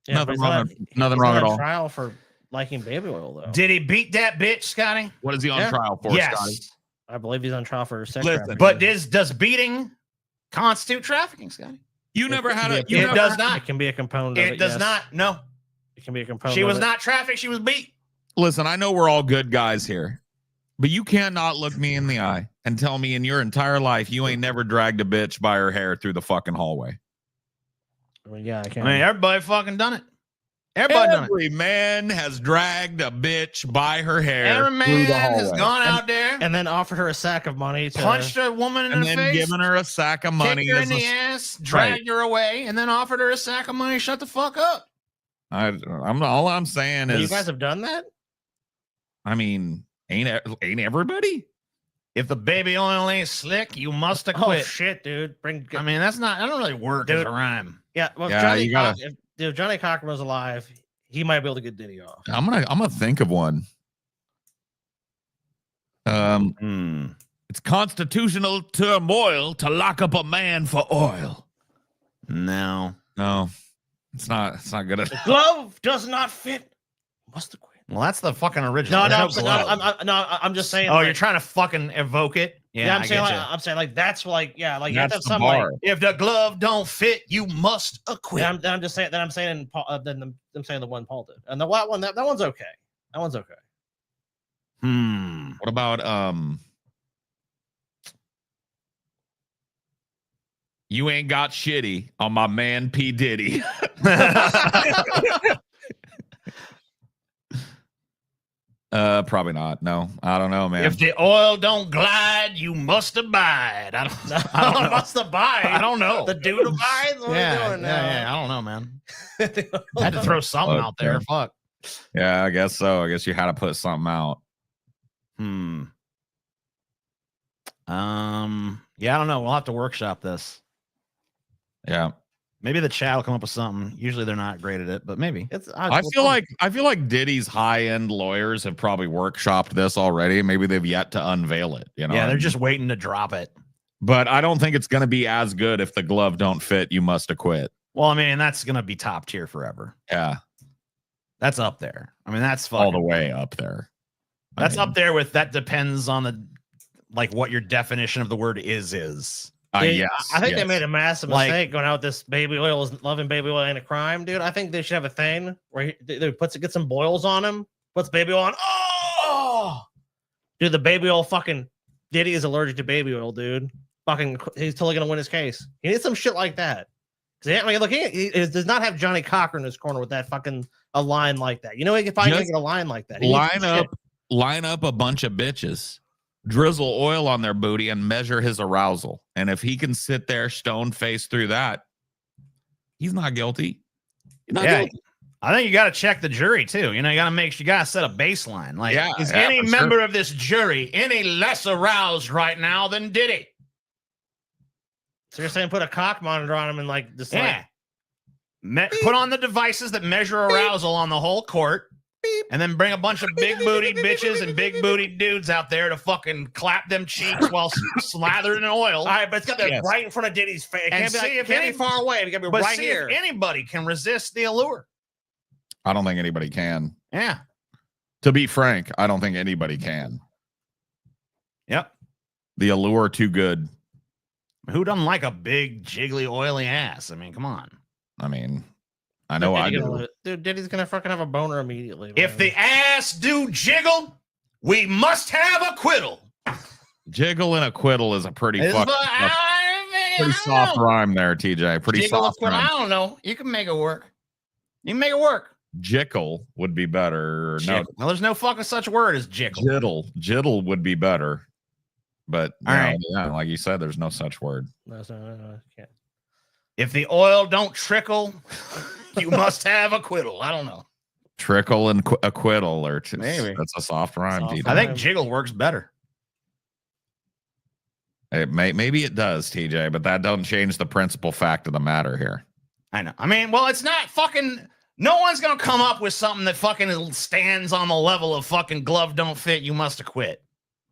Yeah, nothing wrong. Nothing wrong at all. Trial for liking baby oil, though. Did he beat that bitch, Scotty? What is he on trial for, yes. Scotty? I believe he's on trial for sex. Listen, but does beating constitute trafficking, Scotty? You never had a. It does not. It can be a component. of It does yes. not. No, It can be a component. she was of it. not trafficked. She was beat. Listen, I know we're all good guys here, but you cannot look me in the eye and tell me in your entire life you ain't never dragged a bitch by her hair through the fucking hallway. I mean, yeah, I can. I mean, everybody fucking done it. Everybody done it. Every man has dragged a bitch by her hair. Every man through the has hallway. gone out there and then offered her a sack of money to punched a woman in and the then face, given her a sack of money. kicked her in the ass, dragged her away, and then offered her a sack of money. Shut the fuck up. All I'm saying is, you guys have done that. I mean, ain't everybody? If the baby oil ain't slick, you must have Oh quit. shit, dude! I mean, that don't really work as a rhyme. Yeah, well, Yeah, Johnny you gotta- if Johnny Cochran was alive, he might be able to get Diddy off. I'm gonna think of one. It's constitutional turmoil to lock up a man for oil. No, it's not. It's not good The enough. glove does not fit. Must have quit. well, that's the fucking original. No, There's glove. I'm just saying. Oh, like, you're trying to fucking evoke it. Yeah, I'm I saying, get like, you. I'm saying, like, that's like, yeah, like, you have to have That's the some, bar. like, If the glove don't fit, you must acquit. then I'm just saying, then I'm saying, I'm saying the one Paul did, and the white one, that one's okay. That one's okay. What about you ain't got shitty on my man P. Diddy? Probably not. No, I don't know, man. If the oil don't glide, you must abide. I don't know. Must abide. I don't know. The dude abides. What are we doing now? yeah. I don't know, man. I had to throw something out there. Fuck. Yeah, I guess so. I guess you had to put something out. Yeah, I don't know. We'll have to workshop this. Yeah. Maybe the chat will come up with something. Usually they're not great at it, but maybe. I feel like Diddy's high-end lawyers have probably workshopped this already. Maybe they've yet to unveil it. You know, yeah, they're just waiting to drop it. But I don't think it's going to be as good if the glove don't fit. You must acquit. Well, I mean, that's going to be top tier forever. Yeah, that's up there. I mean, that's fucking all the way up there. That's up there with that depends on the what your definition of the word is. Yes, I think they made a massive mistake going out with this baby oil is loving baby oil ain't a crime, dude. I think they should have a thing where they get some boils on him, puts baby oil on. Oh, dude, the baby oil fucking Diddy is allergic to baby oil, dude. Fucking, he's totally gonna win his case. He needs some shit like that. I mean, look, he does not have Johnny Cocker in his corner with that fucking a line like that. You know, he can finally get a line like that. Line up a bunch of bitches. Drizzle oil on their booty and measure his arousal. And if he can sit there stone faced through that, he's not guilty. He's not guilty. I think you got to check the jury too. You know, you got to set a baseline. Like, is any member of this jury any less aroused right now than Diddy? So you're saying put a cock monitor on him and put on the devices that measure arousal on the whole court. And then bring a bunch of big booty bitches and big booty dudes out there to fucking clap them cheeks while slathered in oil. All right, but it's got to be right in front of Diddy's face. It can't be far away. It got to be right here. If anybody can resist the allure. I don't think anybody can. Yeah. To be frank, I don't think anybody can. Yep. The allure too good. Who doesn't like a big, jiggly, oily ass? I mean, come on. I mean, I know I do. Dude, Diddy's gonna fucking have a boner immediately. Man. If the ass do jiggle, we must have acquittal. Jiggle and acquittal is a pretty soft rhyme there, TJ. Pretty jiggle soft rhyme. I don't know. You can make it work. You can make it work. Jickle would be better. No, there's no fucking such word as jickle. Jiddle would be better. But all right, like you said, there's no such word. No, can't. If the oil don't trickle, you must have acquittal. I don't know. Trickle and acquittal, or maybe that's a soft rhyme. I think jiggle works better. Maybe it does, TJ, but that doesn't change the principal fact of the matter here. I know. I mean, well, it's not fucking. No one's gonna come up with something that fucking stands on the level of fucking glove don't fit. You must acquit.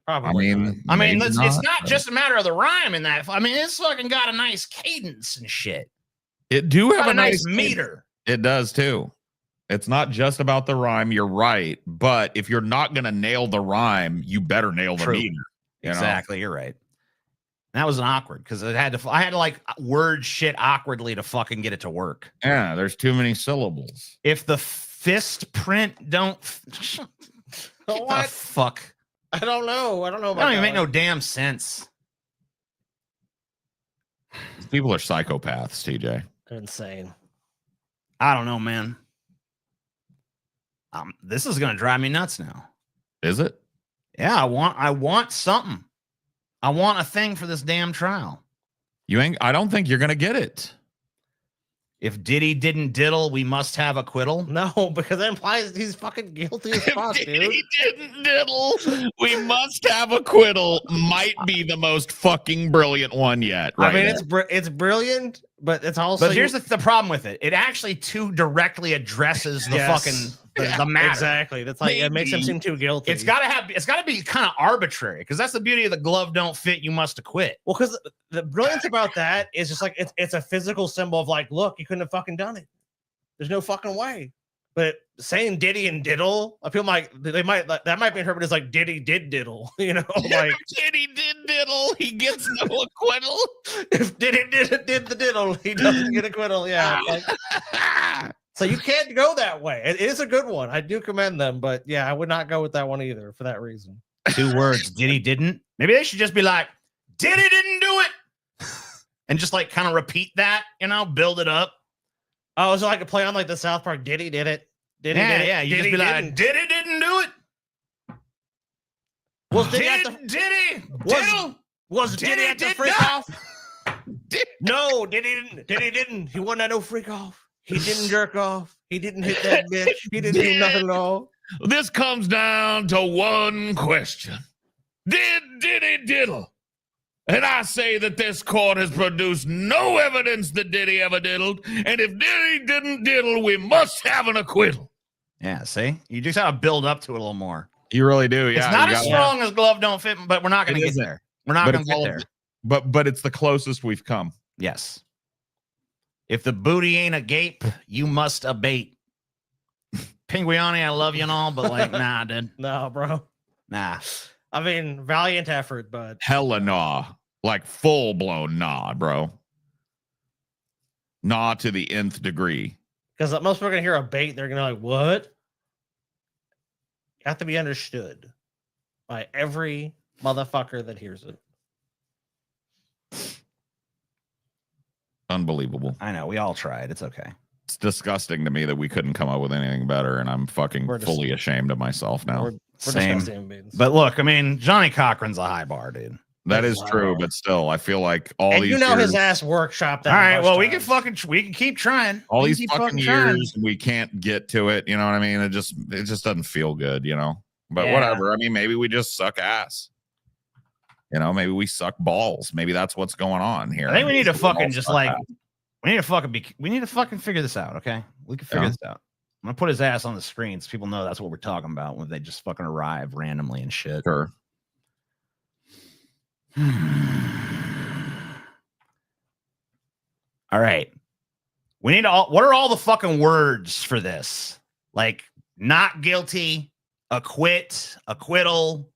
Probably. I mean, it's not just a matter of the rhyme in that. I mean, it's fucking got a nice cadence and shit. It do have a nice meter. It does too. It's not just about the rhyme. You're right, but if you're not gonna nail the rhyme, you better nail the meter. Exactly, you're right. That was awkward because I had to like word shit awkwardly to fucking get it to work. Yeah, there's too many syllables. If the fist print don't, what the fuck? I don't know. That don't even make no damn sense. People are psychopaths, TJ. They're insane. I don't know, man. This is gonna drive me nuts now. Is it? Yeah, I want something. I want a thing for this damn trial. I don't think you're gonna get it. If Diddy didn't diddle, we must have acquittal. No, because that implies he's fucking guilty as fuck, dude. Diddy didn't diddle, we must have acquittal. Might be the most fucking brilliant one yet. Right? I mean, it's brilliant, but it's also. But here's the problem with it. It actually too directly addresses the fucking the matter. Exactly. That's like it makes him seem too guilty. It's gotta be kind of arbitrary because that's the beauty of the glove don't fit. You must acquit. Well, because the brilliance about that is just like it's a physical symbol of like, look, you couldn't have fucking done it. There's no fucking way. But saying Diddy and diddle, I feel like that might be interpreted as like Diddy did diddle, you know, like Diddy did diddle, he gets no acquittal. If Diddy did the diddle, he doesn't get acquittal. Yeah. So you can't go that way. It is a good one. I do commend them, but yeah, I would not go with that one either for that reason. 2 words, Diddy didn't. Maybe they should just be like, Diddy didn't do it. And just like kind of repeat that, you know, build it up. Oh, so I could play on like the South Park. Diddy did it. Diddy did it. Yeah. You just be like, Diddy didn't do it. Was Diddy at the freak off? No, Diddy didn't. He wasn't at no freak off. He didn't jerk off. He didn't hit that bitch. He didn't do nothing at all. This comes down to one question. Did Diddy diddle? And I say that this court has produced no evidence that Diddy ever diddled. And if Diddy didn't diddle, we must have an acquittal. Yeah, see? You just gotta build up to it a little more. You really do. Yeah. It's not as strong as glove don't fit, but we're not gonna get there. We're not gonna get there. But it's the closest we've come. Yes. If the booty ain't a gape, you must abate. Pinguiani, I love you and all, but like, nah, dude. No, bro. Nah. I mean, valiant effort, but Hella nah. Like full blown nah, bro. Nah to the nth degree. because most people are gonna hear a bait, they're gonna be like, what? You have to be understood by every motherfucker that hears it. Unbelievable. I know. We all tried. It's okay. It's disgusting to me that we couldn't come up with anything better, and I'm fucking fully ashamed of myself now. We're Same. But look, I mean, Johnny Cochran's a high bar, dude. That is true, but still, I feel like all And these you know years, his ass workshop that. All right, a bunch well, of we can times. keep trying. all We these can keep fucking trying. years, we can't get to it. You know what I mean? It just doesn't feel good, you know. But Yeah. whatever. I mean, maybe we just suck ass. You know, maybe we suck balls. Maybe that's what's going on here. I think we need to all fucking just suck like ass. we need to fucking figure this out, okay? We can figure this out. I'm gonna put his ass on the screen so people know that's what we're talking about when they just fucking arrive randomly and shit. Sure. All right. We need to what are all the fucking words for this? Like not guilty, acquit, acquittal,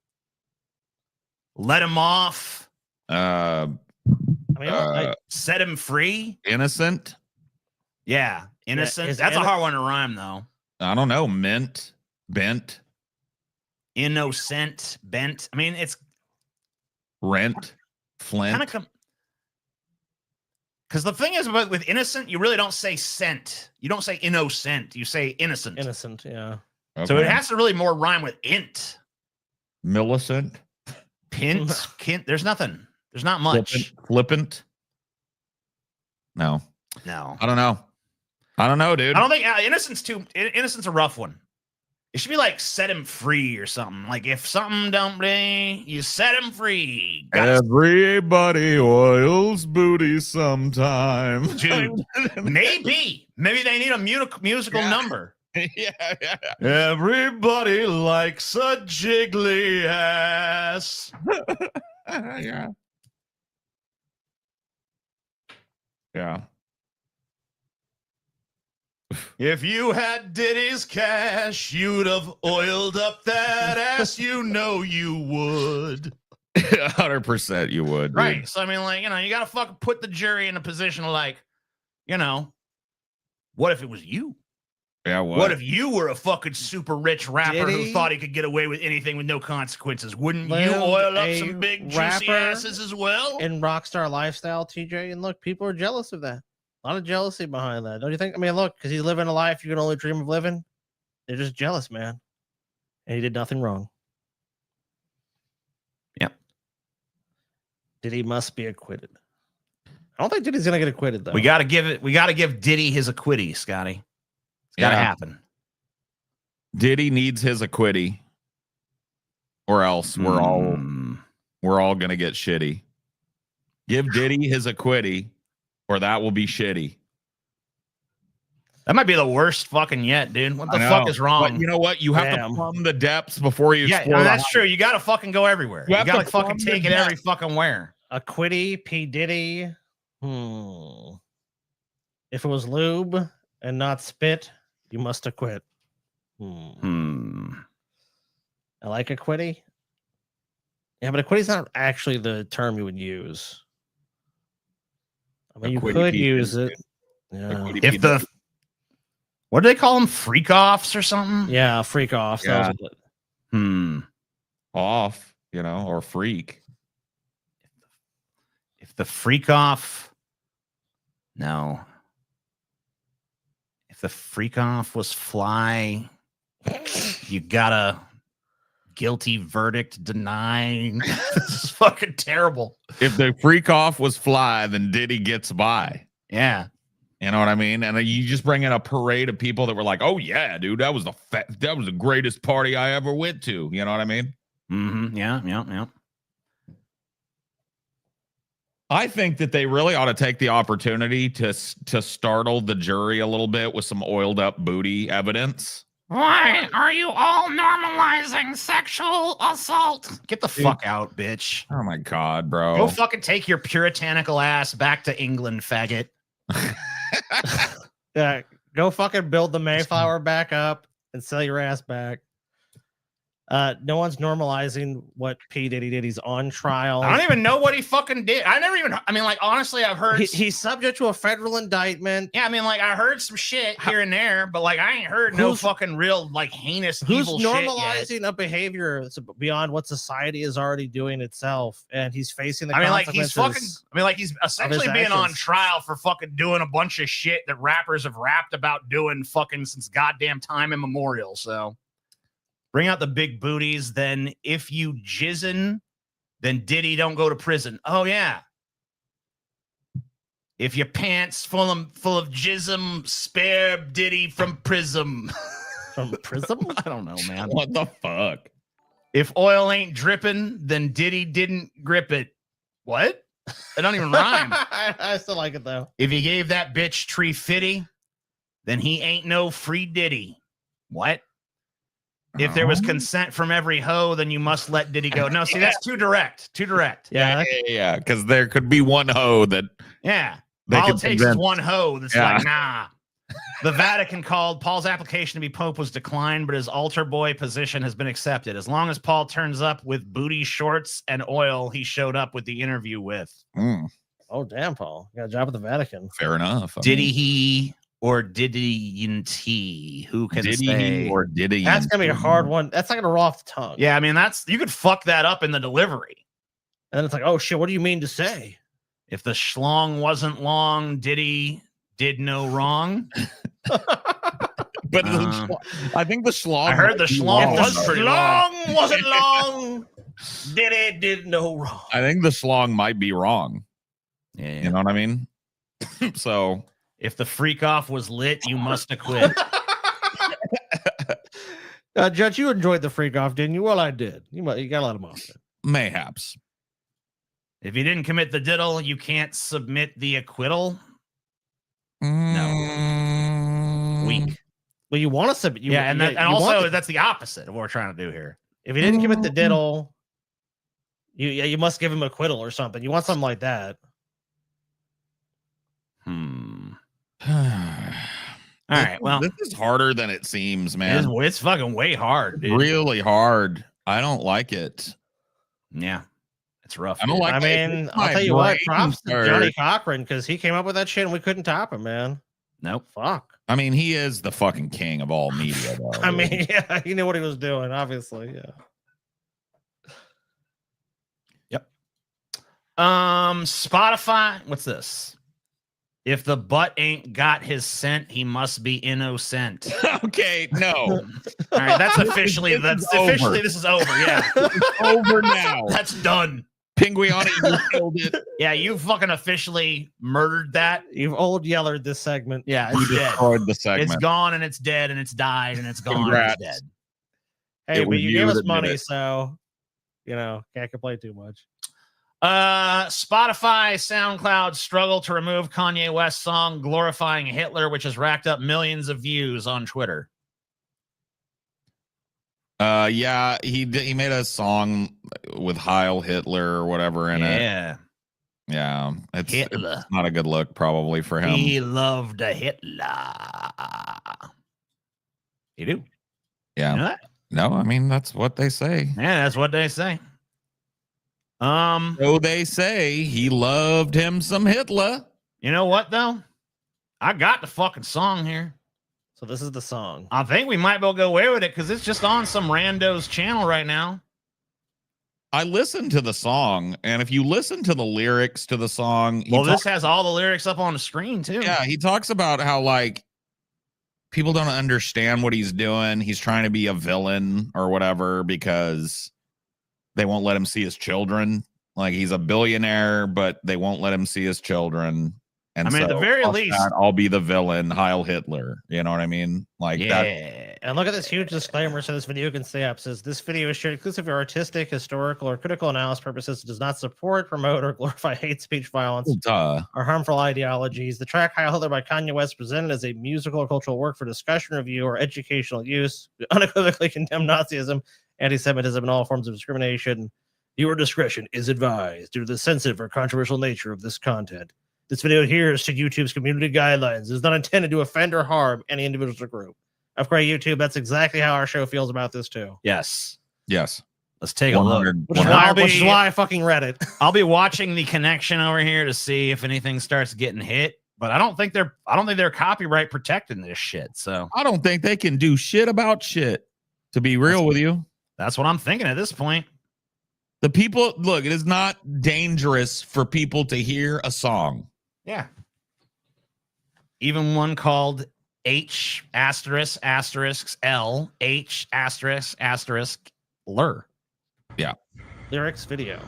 let him off, I mean, like, set him free. Innocent. Yeah, innocent. is That's a hard one to rhyme though. I don't know. Mint, bent, Innocent, bent. I mean, it's rent, flint. kind of because the thing is about with innocent, you really don't say scent. You don't say innocent. You say innocent. innocent, yeah. So it Okay. has to really more rhyme with int, Millicent, pint, kint. There's nothing. There's not much. flippant. No, No, I don't know. I don't know, dude. I don't think innocent's a rough one. It should be like set him free or something. Like if something don't be, you set him free. Everybody oils booty sometime. Dude, maybe they need a musical number. yeah. Everybody likes a jiggly ass. Yeah. Yeah. If you had Diddy's cash, you'd have oiled up that ass. You know you would. 100% you would. Dude. Right. So, I mean, like, you got to fucking put the jury in a position of like, what if it was you? Yeah. What if you were a fucking super rich rapper who Diddy thought he could get away with anything with no consequences? Wouldn't you lived oil up a some big juicy rapper asses as well? in rockstar lifestyle, TJ. And look, people are jealous of that. A lot of jealousy behind that. Don't you think? I mean, look, because he's living a life you can only dream of living. They're just jealous, man. And he did nothing wrong. Yep. Diddy must be acquitted. I don't think Diddy's gonna get acquitted though. We got to give Diddy his acquitty, Scotty. It's got to happen. Diddy needs his acquitty, or else we're all gonna get shitty. Give Diddy his acquitty, or that will be shitty. That might be the worst fucking yet, dude. What the I know. fuck is wrong? But you know what? You have to plumb the depths before you Yeah, explore. that's true. You got to fucking go everywhere. You have got to to fucking plumb the take it depth. every fucking where. Acquitty, P. Diddy. If it was lube and not spit, you must acquit. I like acquitty. Yeah, but acquitty's not actually the term you would use. I mean, you Acquitty could P. use Diddy. it. Yeah. If the what do they call them? Freak offs or something? Yeah, freak off. Yeah. That was it. Off, or freak. If the freak off, no. If the freak off was fly, you got a guilty verdict denying. This is fucking terrible. If the freak off was fly, then Diddy gets by. Yeah. You know what I mean? And you just bring in a parade of people that were like, "Oh yeah, dude, that was the greatest party I ever went to." You know what I mean? Mm-hmm. Yeah. I think that they really ought to take the opportunity to startle the jury a little bit with some oiled up booty evidence. Why are you all normalizing sexual assault? Get the fuck out, bitch. Oh my God, bro. Go fucking take your puritanical ass back to England, faggot. Yeah, go fucking build the Mayflower back up and sell your ass back. No one's normalizing what P. Diddy did. He's on trial. I don't even know what he fucking did. I mean, like, honestly, I've heard he's subject to a federal indictment. Yeah, I mean, like, I heard some shit here and there, but like, I ain't heard no fucking real, like, heinous, evil shit. Who's normalizing a behavior beyond what society is already doing itself, and he's facing the consequences. He's essentially being on trial for fucking doing a bunch of shit that rappers have rapped about doing fucking since goddamn time immemorial. So. Bring out the big booties. Then if you jizzin', then Diddy don't go to prison. Oh, yeah. If your pants full of jism, spare Diddy from prism. From prism? I don't know, man. What the fuck? If oil ain't dripping, then Diddy didn't grip it. What? It don't even rhyme. I still like it, though. If he gave that bitch tree fitty, then he ain't no free Diddy. What? If there was consent from every hoe, then you must let Diddy go. No, see, that's too direct. Too direct. Yeah. Because there could be one hoe that. Yeah. All it takes is one hoe that's like, nah. The Vatican called. Paul's application to be Pope was declined, but his altar boy position has been accepted. As long as Paul turns up with booty shorts and oil, he showed up with the interview with. Oh, damn, Paul. You got a job at the Vatican. Fair enough. Diddy he or Diddy Who can say? Or Diddy? That's going to be a hard one. That's not going to roll off the tongue. Yeah, I mean, you could fuck that up in the delivery. And then it's like, oh, shit, what do you mean to say? If the schlong wasn't long, Diddy did no wrong. But I think the schlong. I heard the schlong was pretty long. Wasn't long. Diddy did no wrong. I think the schlong might be wrong. Yeah. You know what I mean? So if the freak off was lit, you must have quit. Judge, you enjoyed the freak off, didn't you? Well, I did. You got a lot of off. Mayhaps. If you didn't commit the diddle, you can't submit the acquittal. No. Weak. Well, you want to submit. And also that's the opposite of what we're trying to do here. If you didn't commit the diddle, you must give him acquittal or something. You want something like that. All right. Well, this is harder than it seems, man. It's fucking way hard, dude. Really hard. I don't like it. Yeah. It's rough. I don't like it. I mean, I'll tell you what, props to Johnny Cochran, because he came up with that shit and we couldn't top him, man. Nope. Fuck. I mean, he is the fucking king of all media, though. I mean, yeah, he knew what he was doing, obviously. Yeah. Yep. Spotify. What's this? If the butt ain't got his scent, he must be innocent. Okay, no. All right, this is over. Yeah. It's over now. That's done. Pinguiani, you killed it. Yeah, you fucking officially murdered that. You've old yellered this segment. Yeah, it's You dead. destroyed the segment. It's gone and it's dead and it's died and it's gone Congrats. and it's dead. Hey, It but was you you gave us that did money, it. so can't complain too much. Spotify, SoundCloud struggle to remove Kanye West song glorifying Hitler, which has racked up millions of views on Twitter. Yeah, he made a song with Heil Hitler or whatever in it. Yeah, it's not a good look probably for him. He loved a Hitler. You do? Yeah. You know that? No, I mean that's what they say. Yeah, that's what they say. So they say he loved him some Hitler. You know what though? I got the fucking song here. So this is the song. I think we might be able to go away with it because it's just on some rando's channel right now. I listened to the song, and if you listen to the lyrics to the song, this has all the lyrics up on the screen too. Yeah, he talks about how like people don't understand what he's doing. He's trying to be a villain or whatever because they won't let him see his children. Like he's a billionaire, but they won't let him see his children. And I mean, at the so, very fuck least, that, I'll be the villain, Heil Hitler. You know what I mean? Like that. And look at this huge disclaimer. So this video can stay up. Says this video is shared exclusively for artistic, historical, or critical analysis purposes. It does not support, promote, or glorify hate speech, violence, or harmful ideologies. The track Heil Hitler by Kanye West presented as a musical or cultural work for discussion, review, or educational use. We unequivocally condemn Nazism, anti-Semitism, and all forms of discrimination. Your discretion is advised due to the sensitive or controversial nature of this content. This video adheres to YouTube's community guidelines. It is not intended to offend or harm any individual or group. Of course, YouTube, that's exactly how our show feels about this too. Yes. Yes. Let's take a look. Which is why I fucking read it. I'll be watching the connection over here to see if anything starts getting hit. But I don't think they're copyright protecting this shit. So I don't think they can do shit about shit. To be real with you, that's what I'm thinking at this point. The people look. It is not dangerous for people to hear a song. Yeah. Even one called H asterisk asterisk L H asterisk asterisk Lur. Yeah. Lyrics video.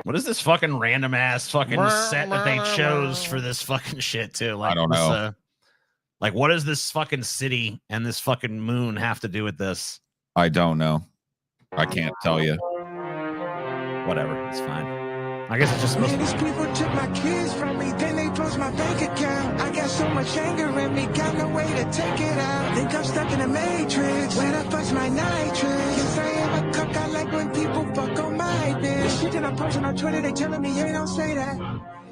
What is this fucking random ass fucking set that they chose for this fucking shit too? Like, I don't know. Like, what does this fucking city and this fucking moon have to do with this? I don't know. I can't tell you. Whatever, it's fine. I guess it's just supposed to be. These people took my kids from me, then they froze my bank account. I got so much anger in me, got no way to take it out. Think I'm stuck in a matrix, where the fuck's my nitrous? Yes, I am a cuck, I like when people fuck on my bitch. The shit that I'm posting on Twitter, they telling me, hey, don't say that.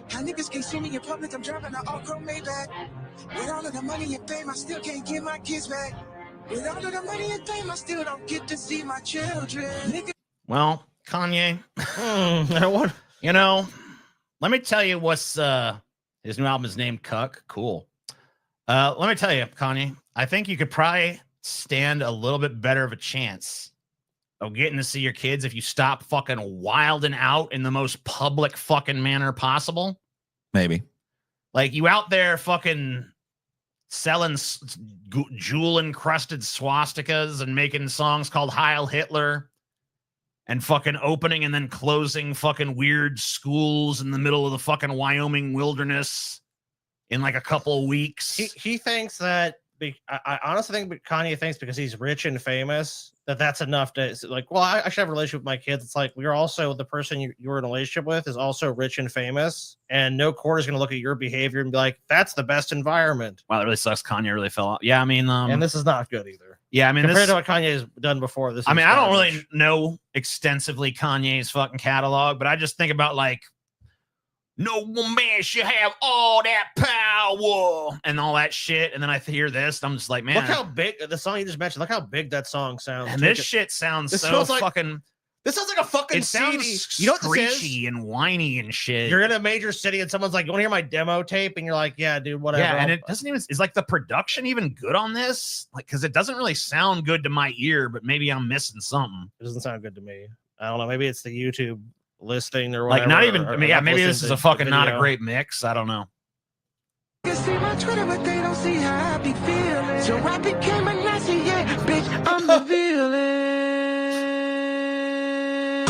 How niggas can't see me in public, I'm driving an all-chrome Maybach. With all of the money and fame, I still can't get my kids back. With all of the money and fame, I still don't get to see my children. Well, Kanye, you know, let me tell you what's his new album is named Cuck. Cool. Let me tell you, Kanye, I think you could probably stand a little bit better of a chance of getting to see your kids if you stop fucking wilding out in the most public fucking manner possible. Maybe. Like, you out there fucking selling jewel encrusted swastikas and making songs called Heil Hitler and fucking opening and then closing fucking weird schools in the middle of the fucking Wyoming wilderness in like a couple of weeks. He thinks that I honestly think Kanye thinks because he's rich and famous that's enough to like, well, I should have a relationship with my kids. It's like, we're also the person you're in a relationship with is also rich and famous, and no court is going to look at your behavior and be like, that's the best environment. Wow, that really sucks. Kanye really fell out. Yeah, I mean, and this is not good either. Yeah, I mean, compared to what Kanye has done before, this. I mean, I don't really know extensively Kanye's fucking catalog, but I just think about like, no one man should have all that power and all that shit. And then I hear this, and I'm just like, man, look how big the song you just mentioned. Look how big that song sounds. And this shit sounds so fucking. This sounds like a fucking CD. You know what this screechy and whiny and shit. You're in a major city and someone's like, you want to hear my demo tape? And you're like, yeah, dude, whatever. Yeah, and it doesn't even, is like the production even good on this? Like, because it doesn't really sound good to my ear, but maybe I'm missing something. It doesn't sound good to me. I don't know. Maybe it's the YouTube listing or whatever. Like, not even, I mean, yeah, maybe this is a fucking not a great mix. I don't know. You see my Twitter, but they don't see how I be feeling. So I became a Nazi, yeah, bitch, I'm the villain.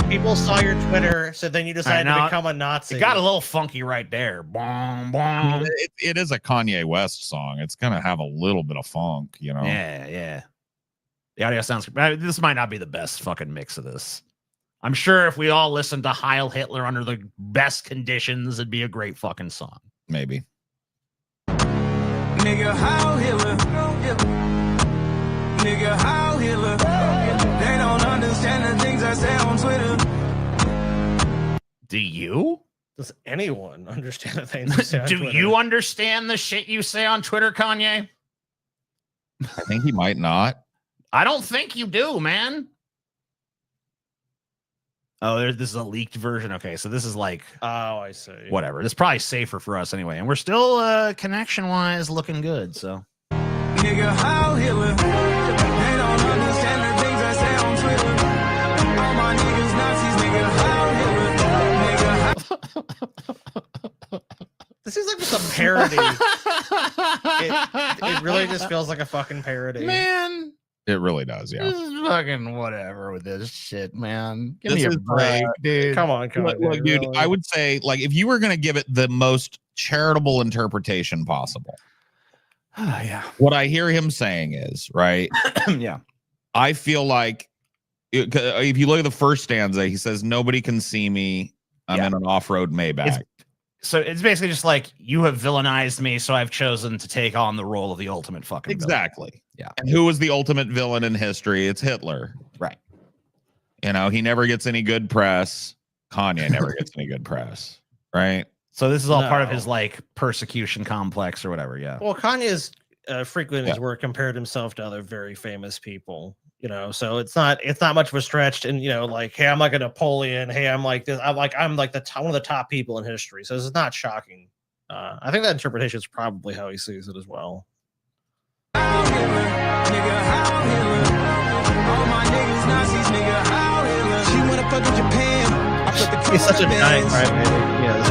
People saw your Twitter, so then you decided to become a Nazi. It got a little funky right there. Boom, boom. It is a Kanye West song. It's gonna have a little bit of funk, you know. Yeah, yeah. The audio sounds. This might not be the best fucking mix of this. I'm sure if we all listened to Heil Hitler under the best conditions, it'd be a great fucking song. Maybe. Nigga, Heil Hitler. Nigga, Heil Hitler. They don't understand the things I say on Twitter. Do you? Does anyone understand the things I say on Do Twitter? you understand the shit you say on Twitter, Kanye? I think he might not. I don't think you do, man. Oh, this is a leaked version. Okay, so this is like, oh, I see. Whatever. It's probably safer for us anyway, and we're still connection-wise looking good. So, nigga, Heil Hitler. They don't understand the things I say on Twitter. All my niggas Nazis, nigga, Heil Hitler. This is like just a parody. It really just feels like a fucking parody. Man, It really does. Yeah. This is fucking whatever with this shit, man. Give This me a is, break, dude. Come on, Look, dude, really? I would say, like, if you were going to give it the most charitable interpretation possible, Yeah. what I hear him saying is, right? Yeah. I feel like if you look at the first stanza, he says, "Nobody can see me. I'm in an off-road Maybach." So it's basically just like, you have villainized me, so I've chosen to take on the role of the ultimate fucking villain. Exactly. Yeah. And who was the ultimate villain in history? It's Hitler. Right. You know, he never gets any good press. Kanye never gets any good press. Right. So this is all part of his like persecution complex or whatever. Yeah. Well, Kanye's frequently in his work compared himself to other very famous people. You know, so it's not much of a stretch. And you know, like, hey, I'm like a Napoleon. Hey, I'm like this. I'm like one of the top people in history. So this is not shocking. I think that interpretation is probably how he sees it as well. He's such a giant crybaby. Yes.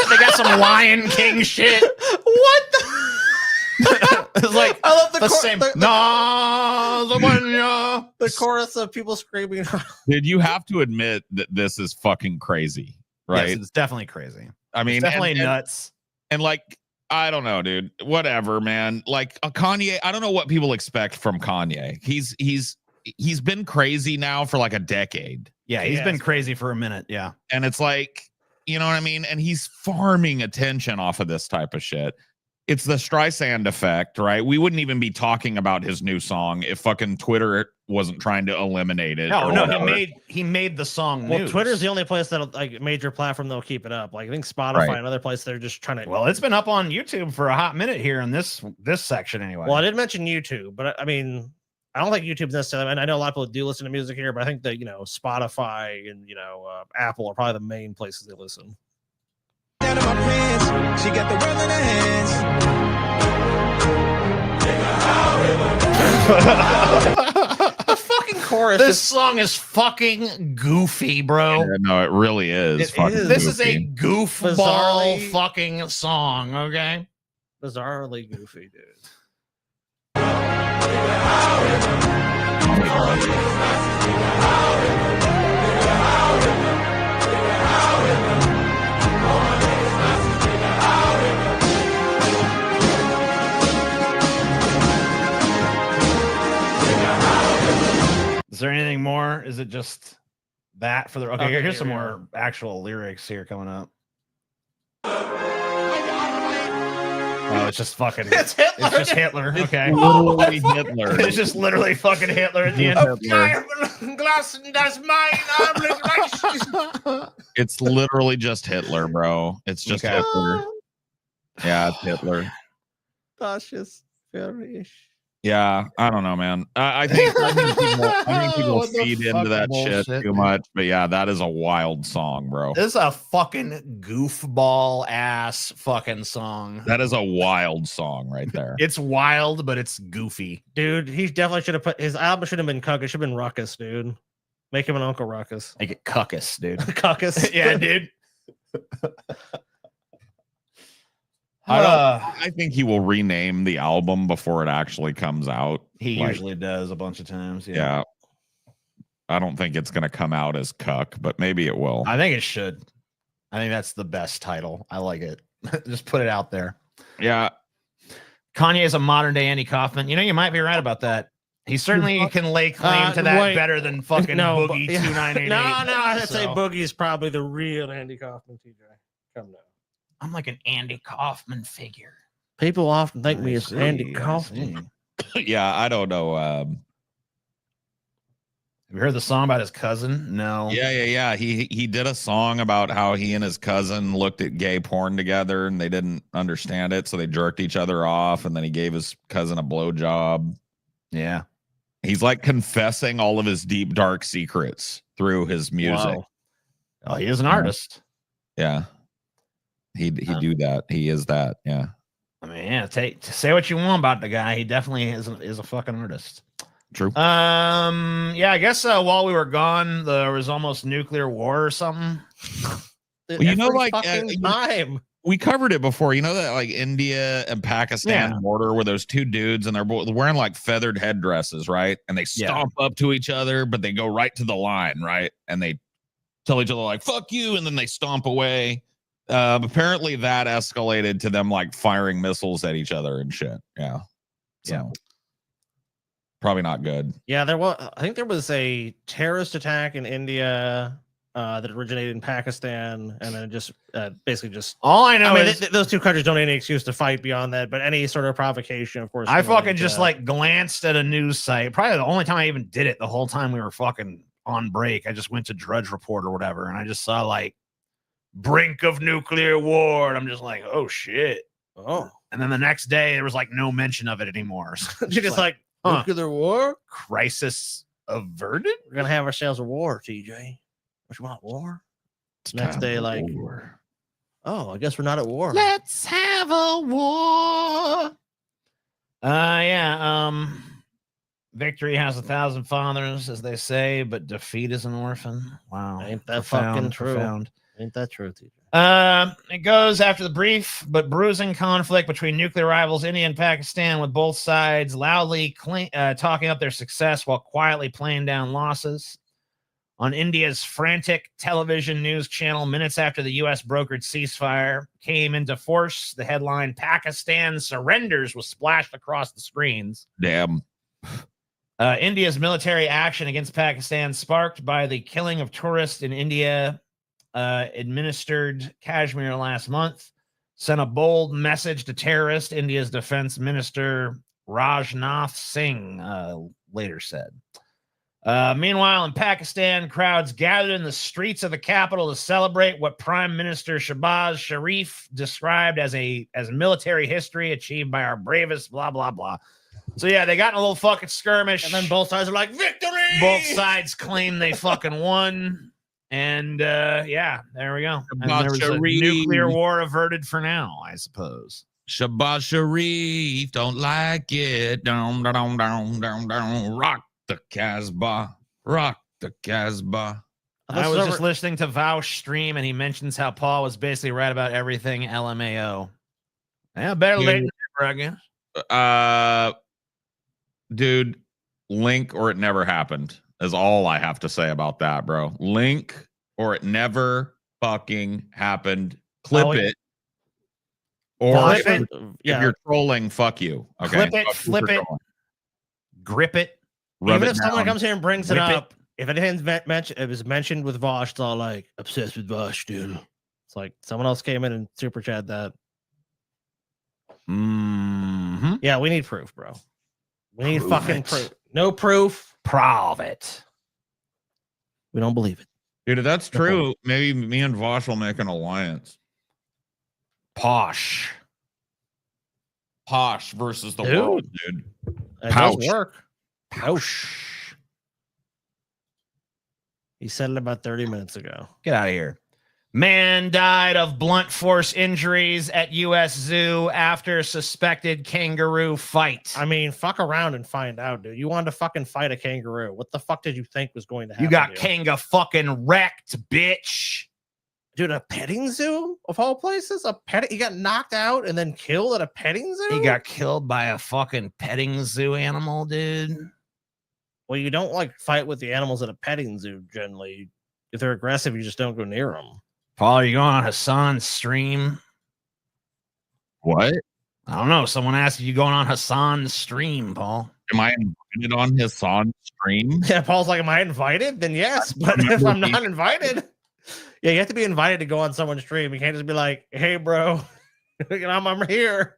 They got some Lion King shit. What the? It's like, I love the same. the chorus of people screaming. Dude, you have to admit that this is fucking crazy, right? Yes, it's definitely crazy. I mean, it's definitely nuts. And like, I don't know, dude. Whatever, man. Like a Kanye, I don't know what people expect from Kanye. He's been crazy now for like a decade. Yeah, he's been crazy for a minute. Yeah. And it's like, you know what I mean? And he's farming attention off of this type of shit. It's the Streisand effect, right? We wouldn't even be talking about his new song if fucking Twitter wasn't trying to eliminate it. No, he made the song. Well, news. Twitter's the only place that'll like major platform that'll keep it up. Like I think Spotify and other places they're just trying to. Well, it's been up on YouTube for a hot minute here in this section anyway. Well, I did mention YouTube, but I mean, I don't think YouTube's necessarily. And I know a lot of people do listen to music here, but I think that Spotify and Apple are probably the main places they listen. Down to my pants, she got the world in her hands. The fucking chorus. This song is fucking goofy, bro. Yeah, no, it really is. This is a goofball Bizarrely- fucking song, okay? Bizarrely goofy, dude. Is there anything more? Is it just that for the okay? Okay, Here's some here we more actual lyrics here coming up. Oh, it's just fucking. It's Hitler. It's just Hitler. Okay. Literally Hitler. It's just literally fucking Hitler at the end. It's literally just Hitler, bro. It's just Okay. Hitler. Yeah, it's Hitler. Cautious, very. Yeah, I don't know, man. I think people What the feed into fuck that bullshit, shit too dude. much. But yeah, that is a wild song, bro. This is a fucking goofball ass fucking song. That is a wild song right there. It's wild, but it's goofy. Dude, he definitely should have put his album should have been Cuck. It should have been Ruckus, dude. Make him an Uncle Ruckus. Make it cuckus, dude. Cuckus. Yeah, dude. I think he will rename the album before it actually comes out. He Like, usually does a bunch of times. yeah. I don't think it's going to come out as Cuck, but maybe it will. I think it should. I think that's the best title. I like it. Just put it out there. Yeah. Kanye is a modern day Andy Kaufman. You know, you might be right about that. He certainly can lay claim to that wait. better than fucking No, Boogie but- 2988. No, I'd say So, Boogie's probably the real Andy Kaufman, TJ. Come now. I'm like an Andy Kaufman figure. People often think me I as see, Andy I Kaufman. see. Yeah, I don't know. Have you heard the song about his cousin? No. Yeah. He did a song about how he and his cousin looked at gay porn together and they didn't understand it, so they jerked each other off, and then he gave his cousin a blowjob. Yeah. He's like confessing all of his deep, dark secrets through his music. Wow. Oh, he is an artist. Yeah. He do that. He is that. Yeah. I mean, yeah, say what you want about the guy. He definitely is a fucking artist. True. Yeah, I guess while we were gone, there was almost nuclear war or something. Well, you know, Every like, fucking time. We covered it before. You know that like India and Pakistan border where those two dudes and they're both wearing like feathered headdresses, right? And they stomp up to each other, but they go right to the line, right? And they tell each other like "fuck you," and then they stomp away. Apparently that escalated to them like firing missiles at each other and shit. Yeah. So probably not good. Yeah, I think there was a terrorist attack in India that originated in Pakistan, and then just basically just all I know is those two countries don't need any excuse to fight beyond that. But any sort of provocation, of course. I fucking just like glanced at a news site. Probably the only time I even did it the whole time we were fucking on break. I just went to Drudge Report or whatever, and I just saw like brink of nuclear war, and I'm just like, oh shit. Oh. And then the next day there was like no mention of it anymore. So you're just like nuclear war? Crisis averted? We're gonna have ourselves a war, TJ. What you want, war? Next day, like war. Oh, I guess we're not at war. Let's have a war. Victory has 1,000 fathers, as they say, but defeat is an orphan. Wow. Ain't that fucking true? Profound. Ain't that true, TJ? It goes after the brief but bruising conflict between nuclear rivals India and Pakistan, with both sides loudly talking up their success while quietly playing down losses. On India's frantic television news channel, minutes after the U.S. brokered ceasefire came into force, the headline "Pakistan surrenders" was splashed across the screens. Damn. India's military action against Pakistan, sparked by the killing of tourists in India, administered Kashmir last month, sent a bold message to terrorists, India's defense minister Rajnath Singh later said. Meanwhile, in Pakistan, crowds gathered in the streets of the capital to celebrate what Prime Minister Shehbaz Sharif described as military history achieved by our bravest, blah, blah, blah. So, yeah, they got in a little fucking skirmish. And then both sides are like, victory! Both sides claim they fucking won. And, yeah, there we go. And there was a nuclear war averted for now, I suppose. Shehbaz Sharif don't like it. Down, down, down, down, down. Rock the Casbah. Rock the Casbah. I was just listening to Vaush stream, and he mentions how Paul was basically right about everything LMAO. Yeah, better late than never, I guess. Dude, link or it never happened is all I have to say about that, bro. Link or it never fucking happened. Clip it. Or if you're trolling, fuck you. Okay. Clip it, flip it, grip it. Even if someone comes here and brings it up, if it was mentioned with Vosh, it's all like obsessed with Vosh, dude. It's like someone else came in and super chat that. Mm-hmm. Yeah, we need proof, bro. We need fucking proof. No proof. Prove it. We don't believe it. Dude, if that's true, maybe me and Vosh will make an alliance. Posh versus the world, dude. It does work. Pouch. He said it about 30 minutes ago. Get out of here. Man died of blunt force injuries at U.S. Zoo after suspected kangaroo fight. I mean, fuck around and find out, dude. You wanted to fucking fight a kangaroo. What the fuck did you think was going to happen? You got kanga fucking wrecked, bitch. Dude, a petting zoo of all places? He got knocked out and then killed at a petting zoo? He got killed by a fucking petting zoo animal, dude. Well, you don't like fight with the animals at a petting zoo generally. If they're aggressive, you just don't go near them. Paul, are you going on Hassan's stream? What? I don't know. Someone asked if you going on Hassan's stream, Paul. Am I invited on Hassan's stream? Yeah, Paul's like, am I invited? Then yes. But if I'm not invited, yeah, you have to be invited to go on someone's stream. You can't just be like, hey, bro, I'm here.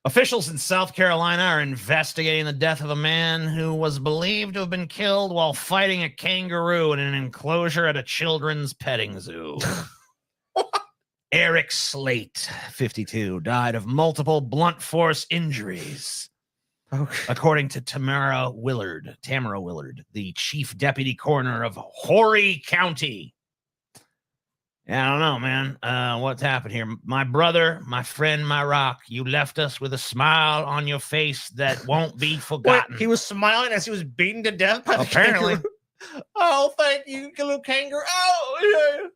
Officials in South Carolina are investigating the death of a man who was believed to have been killed while fighting a kangaroo in an enclosure at a children's petting zoo. Eric Slate, 52, died of multiple blunt force injuries. Okay. According to Tamara Willard, the chief deputy coroner of Horry County. Yeah, I don't know, man. What's happened here? My brother, my friend, my rock, you left us with a smile on your face that won't be forgotten. Wait, he was smiling as he was beaten to death by the apparently. kangaroo. Oh, thank you, little kangaroo. Oh, yeah.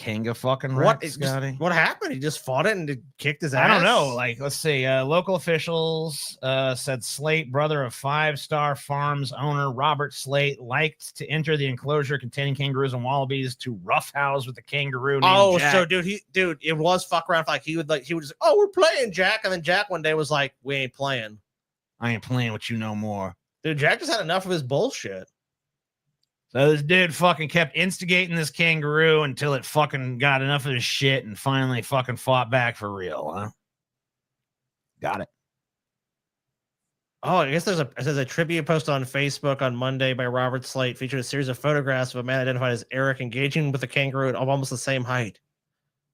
Kanga fucking What? wrecked, Scotty. What happened? He just fought it and it kicked his ass? I don't know. Like, let's see. Local officials said Slate, brother of 5 Star Farms owner Robert Slate, liked to enter the enclosure containing kangaroos and wallabies to roughhouse with the kangaroo named Jack. So dude, it was fuck around. Like he would just, oh, we're playing, Jack, and then Jack one day was like, we ain't playing. I ain't playing with you no more. Dude, Jack just had enough of his bullshit. So this dude fucking kept instigating this kangaroo until it fucking got enough of his shit and finally fucking fought back for real, huh? Got it. Oh, I guess there's a tribute post on Facebook on Monday by Robert Slate featured a series of photographs of a man identified as Eric engaging with a kangaroo at almost the same height.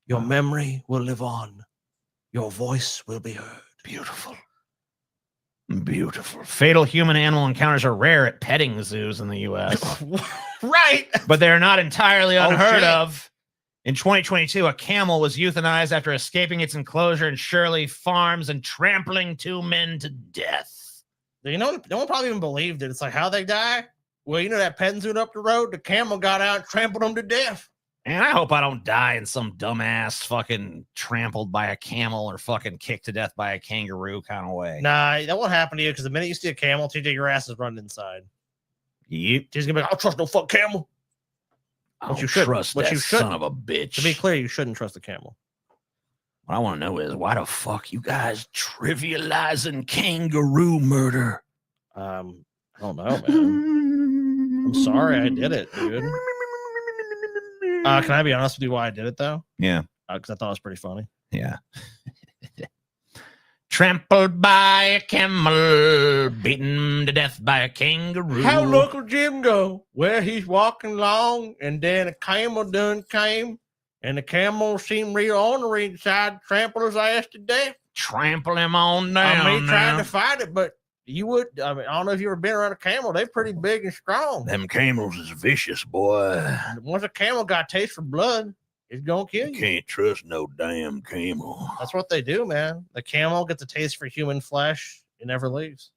Your memory will live on. Your voice will be heard. Beautiful. Beautiful. Fatal human-animal encounters are rare at petting zoos in the U.S. Right. But they're not entirely unheard shit. of. In 2022, a camel was euthanized after escaping its enclosure in Shirley Farms and trampling 2 men to death. You know, no one probably even believed it. It's like, how they die? Well, you know that petting zoo up the road? The camel got out and trampled them to death. And I hope I don't die in some dumbass fucking trampled by a camel or fucking kicked to death by a kangaroo kind of way. Nah, that won't happen to you because the minute you see a camel, TJ, your ass is running inside. Yep. She's gonna be like, I'll trust no fuck camel. I don't trust that son of a bitch. To be clear, you shouldn't trust the camel. What I want to know is why the fuck you guys trivializing kangaroo murder? I don't know, man. I'm sorry I did it, dude. Can I be honest with you why I did it though? Yeah. Because I thought it was pretty funny. Yeah. Trampled by a camel, beaten to death by a kangaroo. How Uncle Jim go? Well, he's walking along, and then a camel done came, and the camel seemed real ornery inside, trample his ass to death. Trample him on down. I mean, trying to fight it, but you would. I mean, I don't know if you ever been around a camel. They're pretty big and strong. Them camels is vicious, boy. And once a camel got a taste for blood, it's gonna kill you. Can't trust no damn camel. That's what they do, man. The camel gets a taste for human flesh. It never leaves.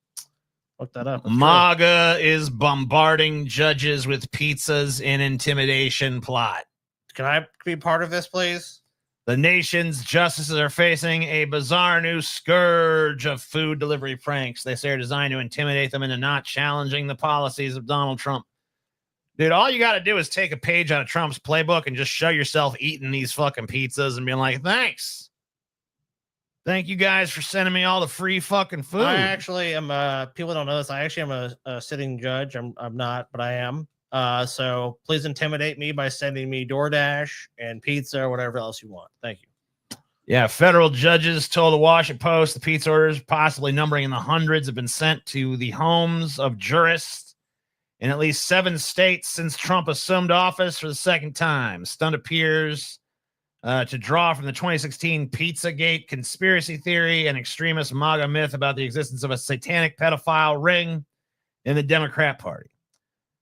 Look that up. That's MAGA is bombarding judges with pizzas in intimidation plot. Can I be part of this, please? The nation's justices are facing a bizarre new scourge of food delivery pranks. They say are designed to intimidate them into not challenging the policies of Donald Trump. Dude, all you got to do is take a page out of Trump's playbook and just show yourself eating these fucking pizzas and being like, thanks. Thank you guys for sending me all the free fucking food. I actually am, people don't know this. I actually am a sitting judge. I'm not, but I am. So please intimidate me by sending me DoorDash and pizza or whatever else you want. Thank you. Yeah, federal judges told the Washington Post the pizza orders, possibly numbering in the hundreds, have been sent to the homes of jurists in at least 7 states since Trump assumed office for the second time. Stunt appears to draw from the 2016 Pizzagate conspiracy theory and extremist MAGA myth about the existence of a satanic pedophile ring in the Democrat Party.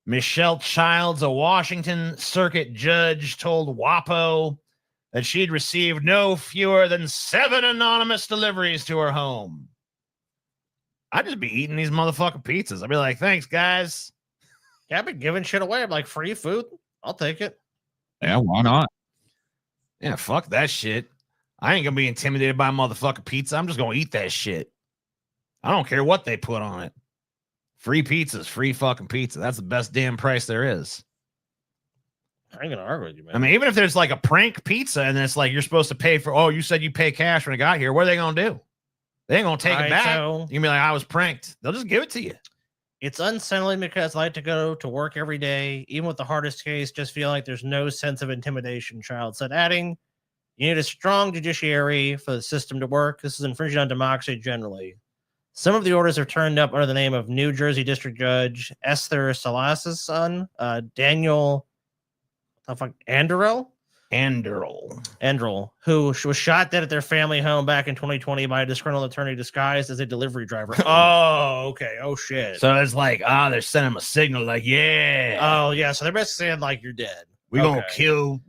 Michelle Childs, a Washington circuit judge, told WAPO that she'd received no fewer than 7 anonymous deliveries to her home. I'd just be eating these motherfucking pizzas. I'd be like, thanks, guys. Yeah, I've been giving shit away. I'm like, free food? I'll take it. Yeah, why not? Yeah, fuck that shit. I ain't gonna be intimidated by a motherfucking pizza. I'm just gonna eat that shit. I don't care what they put on it. Free pizza's free fucking pizza. That's the best damn price there is. I ain't gonna argue with you, man. I mean, even if there's like a prank pizza and it's like you're supposed to pay for, oh, you said you pay cash when it got here. What are they gonna do? They ain't gonna take it back. You can be like, I was pranked. They'll just give it to you. It's unsettling because I like to go to work every day, even with the hardest case, just feel like there's no sense of intimidation, Child said, adding, you need a strong judiciary for the system to work. This is infringing on democracy generally. Some of the orders have turned up under the name of New Jersey District Judge Esther Salas's son, Daniel Anderl, who was shot dead at their family home back in 2020 by a disgruntled attorney disguised as a delivery driver. Oh, okay. Oh, shit. So it's like, they're sending them a signal like, yeah. Oh, yeah. So they're basically saying like you're dead. We gonna kill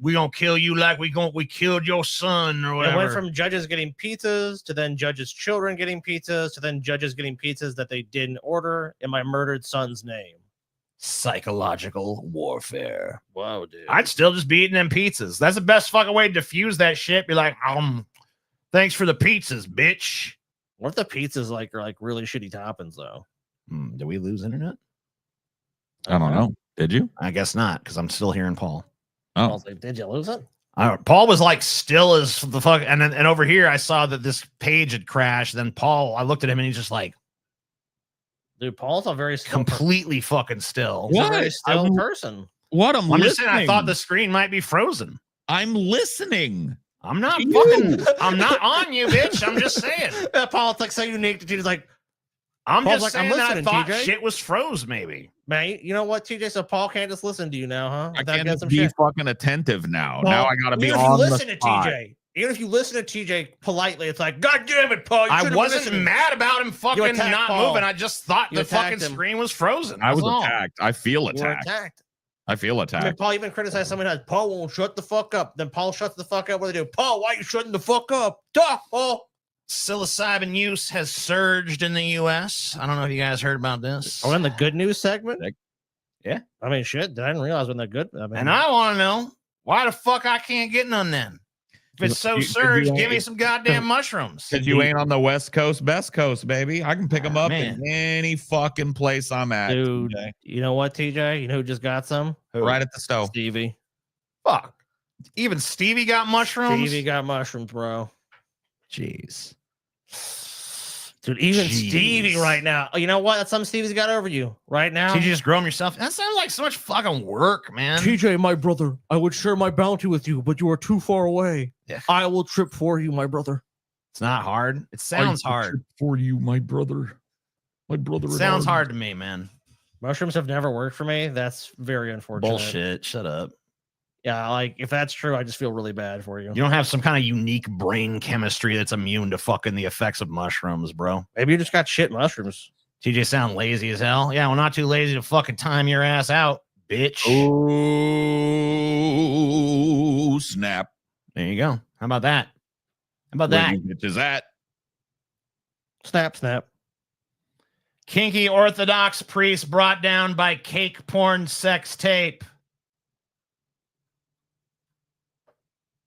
you like we killed your son or whatever. It went from judges getting pizzas to then judges' children getting pizzas to then judges getting pizzas that they didn't order in my murdered son's name. Psychological warfare. Whoa, dude. I'd still just be eating them pizzas. That's the best fucking way to diffuse that shit. Be like, thanks for the pizzas, bitch. What if the pizzas are like really shitty toppings though? Did we lose internet? I don't know. Did you? I guess not, because I'm still hearing Paul. Oh, Paul's like, did you lose it? Paul was like still as the fuck, and over here I saw that this page had crashed. Then Paul, I looked at him and he's just like, dude, Paul's a very still completely fucking still. He's a very still person. What? I'm just saying, I thought the screen might be frozen. I'm listening. I'm not fucking. I'm not on you, bitch. I'm just saying. Paul, it's like so unique to you. He's like, I'm Paul's just like, saying I'm that I listening, thought TJ. shit was froze. Maybe. Man, you know what, TJ? So Paul can't just listen to you now, huh? I can't just be fucking attentive now. Paul, now I gotta be even on if you the listen to spot. TJ, even if you listen to TJ politely, it's like, God damn it, Paul! You I should've wasn't listened." mad about him You fucking attacked not Paul. moving. I just thought You the attacked fucking him. screen was frozen. I was That's all. attacked. I feel You were attacked. attacked. I feel I mean, attacked. Paul even criticized someone else. Paul won't shut the fuck up. Then Paul shuts the fuck up. What do they do? Paul, why you shutting the fuck up? Talk, Paul. Psilocybin use has surged in the U.S. I don't know if you guys heard about this. Oh, in the good news segment? Yeah. I mean, shit. I didn't realize when they're good. I mean, And I want to know why the fuck I can't get none then. If it's so surged, give me some goddamn mushrooms. Because you ain't on the West Coast, best coast, baby. I can pick them up man. in any fucking place I'm at. dude, TJ. you know what, TJ? You know who just got some? Right at the stove. Stevie. Fuck. Even Stevie got mushrooms? Stevie got mushrooms, bro. Jeez. Dude, even Jeez. Stevie right now. Oh, you know what? That's something Stevie's got over you right now. Did you just grow them yourself? That sounds like so much fucking work, man. TJ, my brother, I would share my bounty with you, but you are too far away. Yeah. I will trip for you, my brother. It's not hard. It sounds hard. For you, my brother. My brother. It sounds hard to me, man. Mushrooms have never worked for me. That's very unfortunate. Bullshit. Shut up. Yeah, like if that's true, I just feel really bad for you. You don't have some kind of unique brain chemistry that's immune to fucking the effects of mushrooms, bro. Maybe you just got shit mushrooms. TJ sound lazy as hell. Yeah, well, not too lazy to fucking time your ass out, bitch. Oh, snap. There you go. How about that? How about that? Where you bitches at? Snap, snap. Kinky Orthodox priest brought down by cake porn sex tape.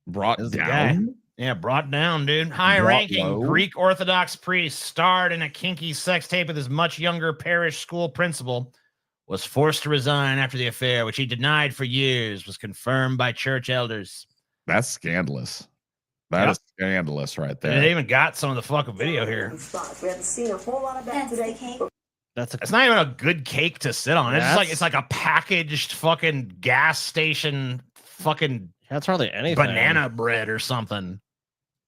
Brought This is the down? guy. Yeah, brought down, dude. High-ranking low? Greek Orthodox priest starred in a kinky sex tape with his much younger parish school principal, was forced to resign after the affair, which he denied for years, was confirmed by church elders. That's scandalous. That is scandalous right there. They even got some of the fucking video here. We haven't seen a whole lot of that today. It's not even a good cake to sit on. It's like a packaged fucking gas station fucking That's hardly anything. banana bread or something.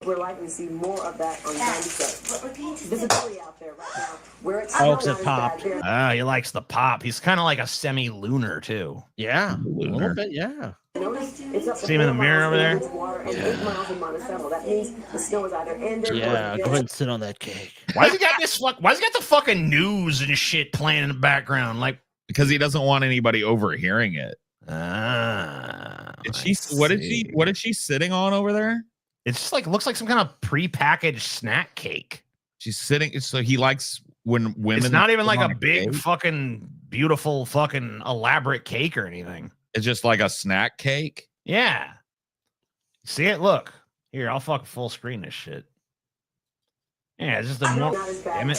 We're likely to see more of that on time visibility out there right now. Where it's Oh, 'cause not it as popped. bad there. Ah, he likes the pop. He's kind of like a semi-lunar too. Yeah, a Lunar. little bit, yeah. Notice it's up to See him in the 4 mirror miles over there? in Bridgewater and 8 miles in Monticello. That means the snow is either ended or Yeah, it's go ahead and sit on that cake. Why's he got this? Why's he got the fucking news and shit playing in the background? Like, Because he doesn't want anybody overhearing it. What Is she sitting on over there? It's just like looks like some kind of prepackaged snack cake. She's sitting. So he likes when women. It's not even sit like on a big cake. fucking beautiful fucking elaborate cake or anything. It's just like a snack cake. Yeah. See it? Look. Here, I'll fucking full screen this shit. Yeah, it's just a more. Damn it.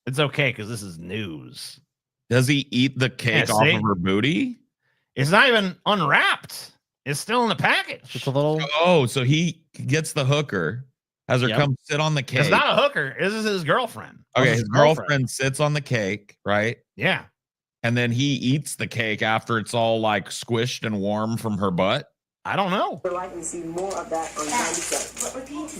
It's okay because this is news. Does he eat the cake Yeah, off see? of her booty? It's not even unwrapped. It's still in the package. Just a little. Oh, so he gets the hooker, has her Yep. come sit on the cake. It's not a hooker. This is his girlfriend. Okay, his his girlfriend sits on the cake, right? Yeah. And then he eats the cake after it's all like squished and warm from her butt. I don't know. We're likely to see more of that on time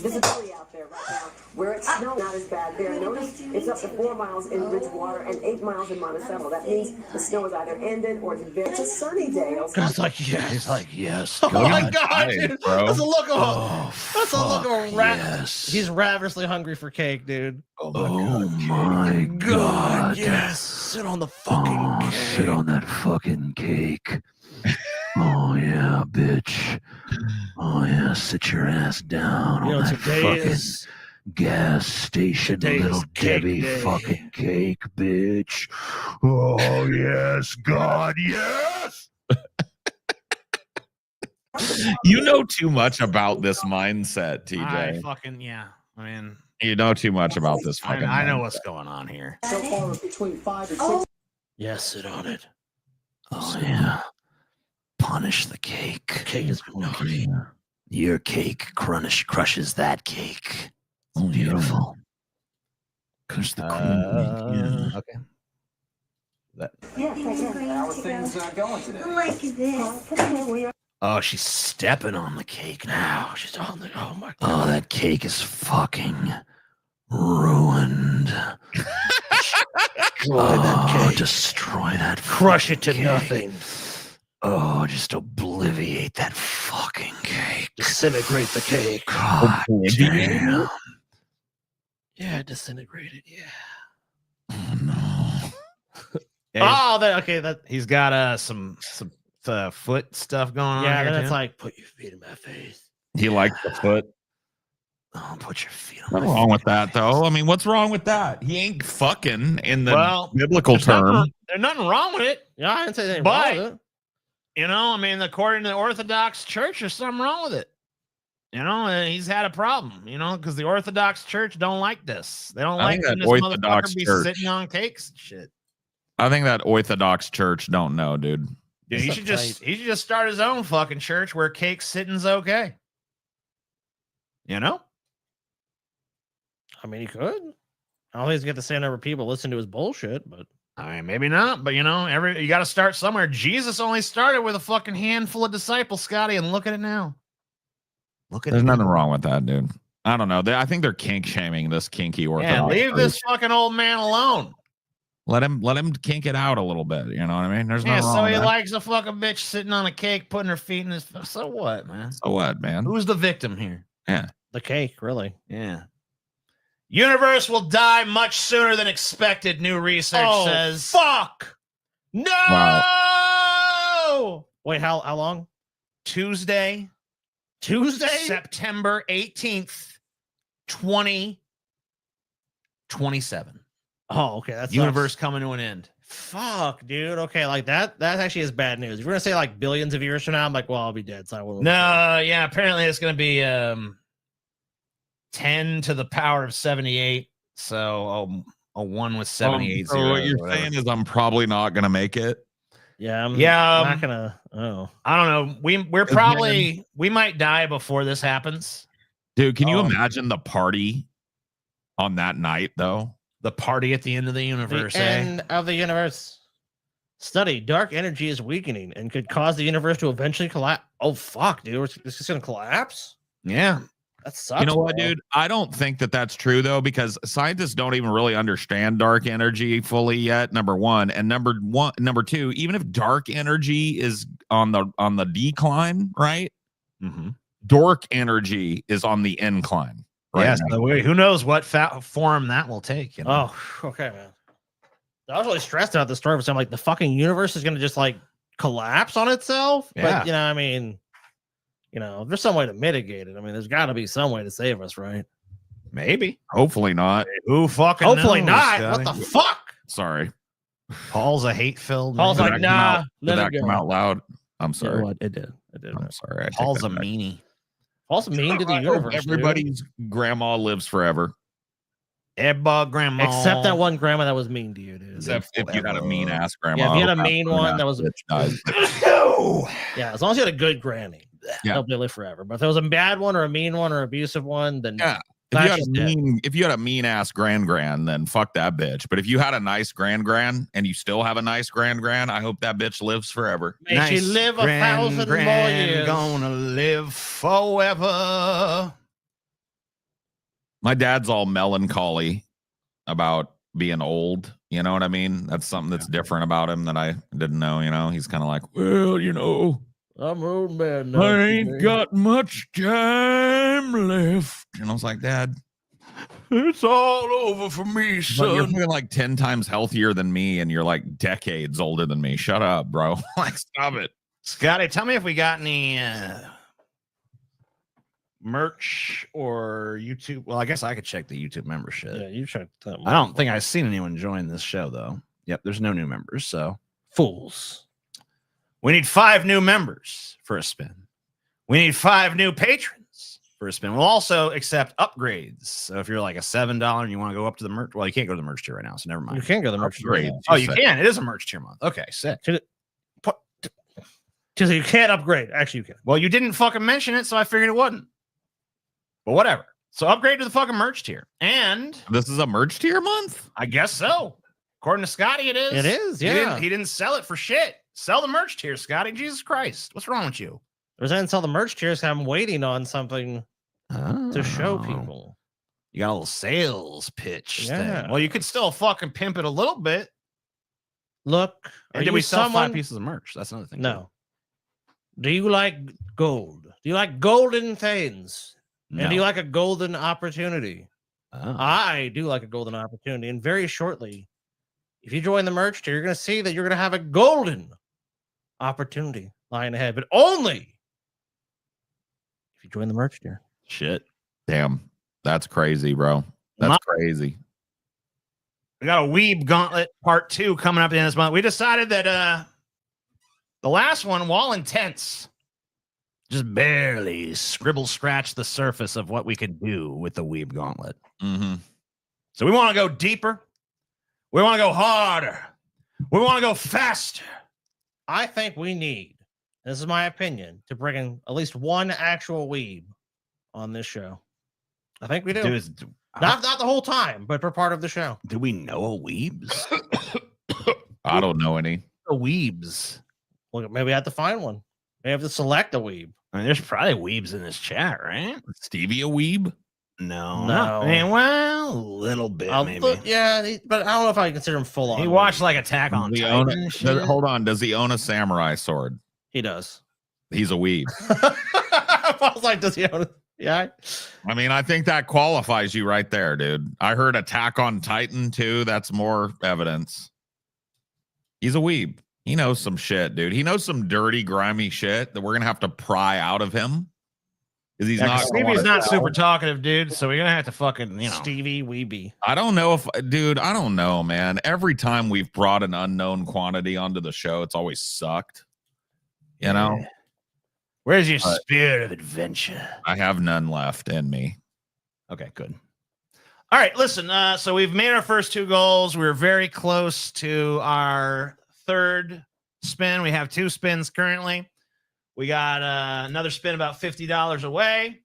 visibility out there right now. Where it's snow not as bad there. Notice it's up to 4 miles in Bridgewater and 8 miles in Monticello. That means the snow is either ended or it's a sunny day. It's like, yes. He's like, yes. Oh my God. god, Nice, dude. bro. That's a look of Oh, that's a look of a rat. yes. He's ravenously hungry for cake, dude. Oh my God. Yes. Sit on the fucking cake. Sit on that fucking cake. Oh yeah, bitch. Oh yeah, sit your ass down You know, on that today fucking is Gas station, Today little is cake Debbie day. fucking cake, bitch. Oh, yes, God, yes. You know too much about this mindset, TJ. I fucking, yeah. I mean, You know too much about this fucking I know mindset. what's going on here. So far, between 5 and 6. Yes, sit on it. Oh, yeah. Punish the cake. Cake is naughty. Your cake crushes that cake. Oh, Beautiful. Crush the cream. Okay. Yes, I guess. How are things going today? Like this. Oh, she's stepping on the cake now. She's on the. Oh my God. Oh, that cake is fucking ruined. Destroy that cake. Destroy that. Crush it to cake. nothing. Oh, just obliviate that fucking cake. Disintegrate the cake. God damn. Yeah, disintegrated. Yeah. Oh no. Oh, okay. That. He's got some foot stuff going on. Yeah, here then it's too. like, put your feet in my face. He likes the foot. Oh, put your feet on. Nothing wrong with that, though. I mean, what's wrong with that? He ain't fucking in the Well, biblical term. There's nothing wrong with it. Yeah, I didn't say anything wrong with it. You know, I mean, according to the Orthodox Church, there's something wrong with it. You know, and he's had a problem, you know, because the Orthodox Church don't like this. They don't I like think that this Orthodox motherfucker be Church- sitting on cakes and shit. I think that Orthodox Church don't know, dude. Dude, he should just start his own fucking church where cake sitting's okay. You know? I mean, he could. I don't think he's got the same number of people listen to his bullshit, but I mean, maybe not, but you know, you got to start somewhere. Jesus only started with a fucking handful of disciples, Scotty, and look at it now. Look at There's it. nothing wrong with that, dude. I don't know. I think they're kink shaming this kinky Orthodox. Yeah, leave church. this fucking old man alone. Let him kink it out a little bit. You know what I mean? There's Yeah, nothing wrong so with he that. likes a fucking bitch sitting on a cake, putting her feet in his. So what, man? So what, man? Who's the victim here? Yeah, the cake, really. Yeah. Universe will die much sooner than expected, new research says. Fuck! No! Wow. Wait, how long? Tuesday, September 18th, 2027. Oh, okay. That's Universe coming to an end. Fuck, dude. Okay, like that actually is bad news. If we're gonna say like billions of years from now, I'm like, well, I'll be dead. So I won't. No, yeah, apparently it's gonna be 10 to the power of 78. So a 1 with 78. So what you're saying is I'm probably not gonna make it. Yeah, I'm not gonna. Oh, I don't know. We're probably we might die before this happens. Dude, can you imagine the party on that night though? The party at the end of the universe. the end of the universe. Study: dark energy is weakening and could cause the universe to eventually collapse. Oh fuck, dude! It's just gonna collapse. Yeah. That sucks. You know what, bro. dude? I don't think that that's true though, because scientists don't even really understand dark energy fully yet. Number one, and number two, even if dark energy is on the decline, right? Mm-hmm. Dark energy is on the incline. Right Yes. now. Who knows what form that will take? You know? Oh, okay, man. I was really stressed out the story because I'm like, the fucking universe is gonna just like collapse on itself. Yeah. But you know, I mean, you know, there's some way to mitigate it. I mean, there's got to be some way to save us, right? Maybe. Hopefully not. Who fucking? Hopefully knows, not. Scotty? What the fuck? Sorry. Paul's a hate-filled. Paul's man. like, Did that come nah. out- Let Did it that go. come out loud? I'm You know sorry. what? It did. It did. I'm sorry. I take Paul's a that back. meanie. Paul's mean to the I hope universe. dude. Everybody's grandma lives forever. Ebba grandma. Except that one grandma that was mean to you, dude. Except if you had a mean ass grandma. Yeah, if you had a who mean passed one away that was- bitch died. Yeah, as long as you had a good granny, Yeah. they'll live forever. But if there was a bad one or a mean one or abusive one, then Yeah. that's just dead. If you had a mean ass grand, then fuck that bitch. But if you had a nice grand and you still have a nice grand, I hope that bitch lives forever. May she live 1,000 more years. Gonna live forever. My dad's all melancholy about being old. You know what I mean? That's something that's different about him that I didn't know. You know, he's kind of like, well, you know, I'm an old man now. I ain't got much time left. And I was like, Dad, It's all over for me, but you're son. fucking like 10 times healthier than me, and you're like decades older than me. Shut up, bro. Like, stop it. Scotty, tell me if we got any merch or YouTube. Well, I guess I could check the YouTube membership. Yeah, you check that. I don't think I've seen anyone join this show though. Yep, there's no new members. So fools. We need 5 new members for a spin. We need 5 new patrons for a spin. We'll also accept upgrades. So if you're like a $7 and you want to go up to the merch, well, you can't go to the merch tier right now, so never mind. You can't go to the merch tier. Right. Oh, you can. It is a merch tier month. Okay, sick. So you can't upgrade. Actually, you can. Well, you didn't fucking mention it, so I figured it wouldn't. But whatever. So upgrade to the fucking merch tier. And this is a merch tier month? I guess so. According to Scotty, it is. It is, yeah. He didn't sell it for shit. Sell the merch tier, Scotty. Jesus Christ. What's wrong with you? I didn't sell the merch tiers. I'm waiting on something to show people. You got a little sales pitch Yeah. thing. Well, you could still fucking pimp it a little bit. Look, And did we sell 5 pieces of merch? That's another thing. No. Do you like gold? Do you like golden things? No. And do you like a golden opportunity? Oh. I do like a golden opportunity. And very shortly, if you join the merch tier, you're going to see that you're going to have a golden opportunity lying ahead, but only if you join the merch tier. Shit. Damn. That's crazy, bro. That's crazy. We got a Weeb Gauntlet Part 2 coming up at the end of this month. We decided that the last one, while intense, just barely scratch the surface of what we could do with the Weeb Gauntlet. Mm-hmm. So we want to go deeper. We want to go harder. We want to go faster. I think we need, this is my opinion, to bring in at least one actual weeb on this show. I think we do. Not the whole time, but for part of the show. Do we know a weebs? I don't know any. A weebs. Well, maybe I have to find one. Maybe I have to select a weeb. I mean, there's probably weebs in this chat, right? Stevie a weeb? No. No. I mean, well, a little bit, maybe. But I don't know if I consider him full on. He watched like Attack on Titan. Hold on. Does he own a samurai sword? He does. He's a weeb. I was like, does he own it? Yeah. I mean, I think that qualifies you right there, dude. I heard Attack on Titan too. That's more evidence. He's a weeb. He knows some shit, dude. He knows some dirty, grimy shit that we're gonna have to pry out of him. Because he's not. Stevie's not super talkative, dude. So we're gonna have to fucking, Stevie Weeby. I don't know if, dude. I don't know, man. Every time we've brought an unknown quantity onto the show, it's always sucked. You know. Where's your spirit of adventure? I have none left in me. Okay, good. All right, listen. So we've made our first 2 goals. We're very close to our 3rd spin. We have 2 spins currently. We got another spin about $50 away.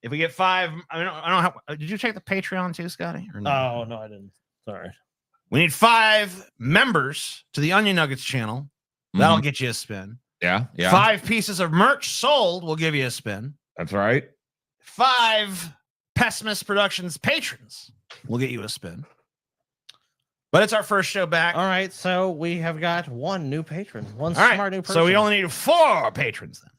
If we get 5, I don't know how. Did you check the Patreon too, Scotty? Or no? Oh no, I didn't. Sorry. We need 5 members to the Onion Nuggets channel. That'll get you a spin. Yeah. 5 pieces of merch sold will give you a spin. That's right. 5 Pessimist Productions patrons will get you a spin. But it's our first show back. All right, so we have got 1 new patron. One All smart new person. So we only need 4 patrons then.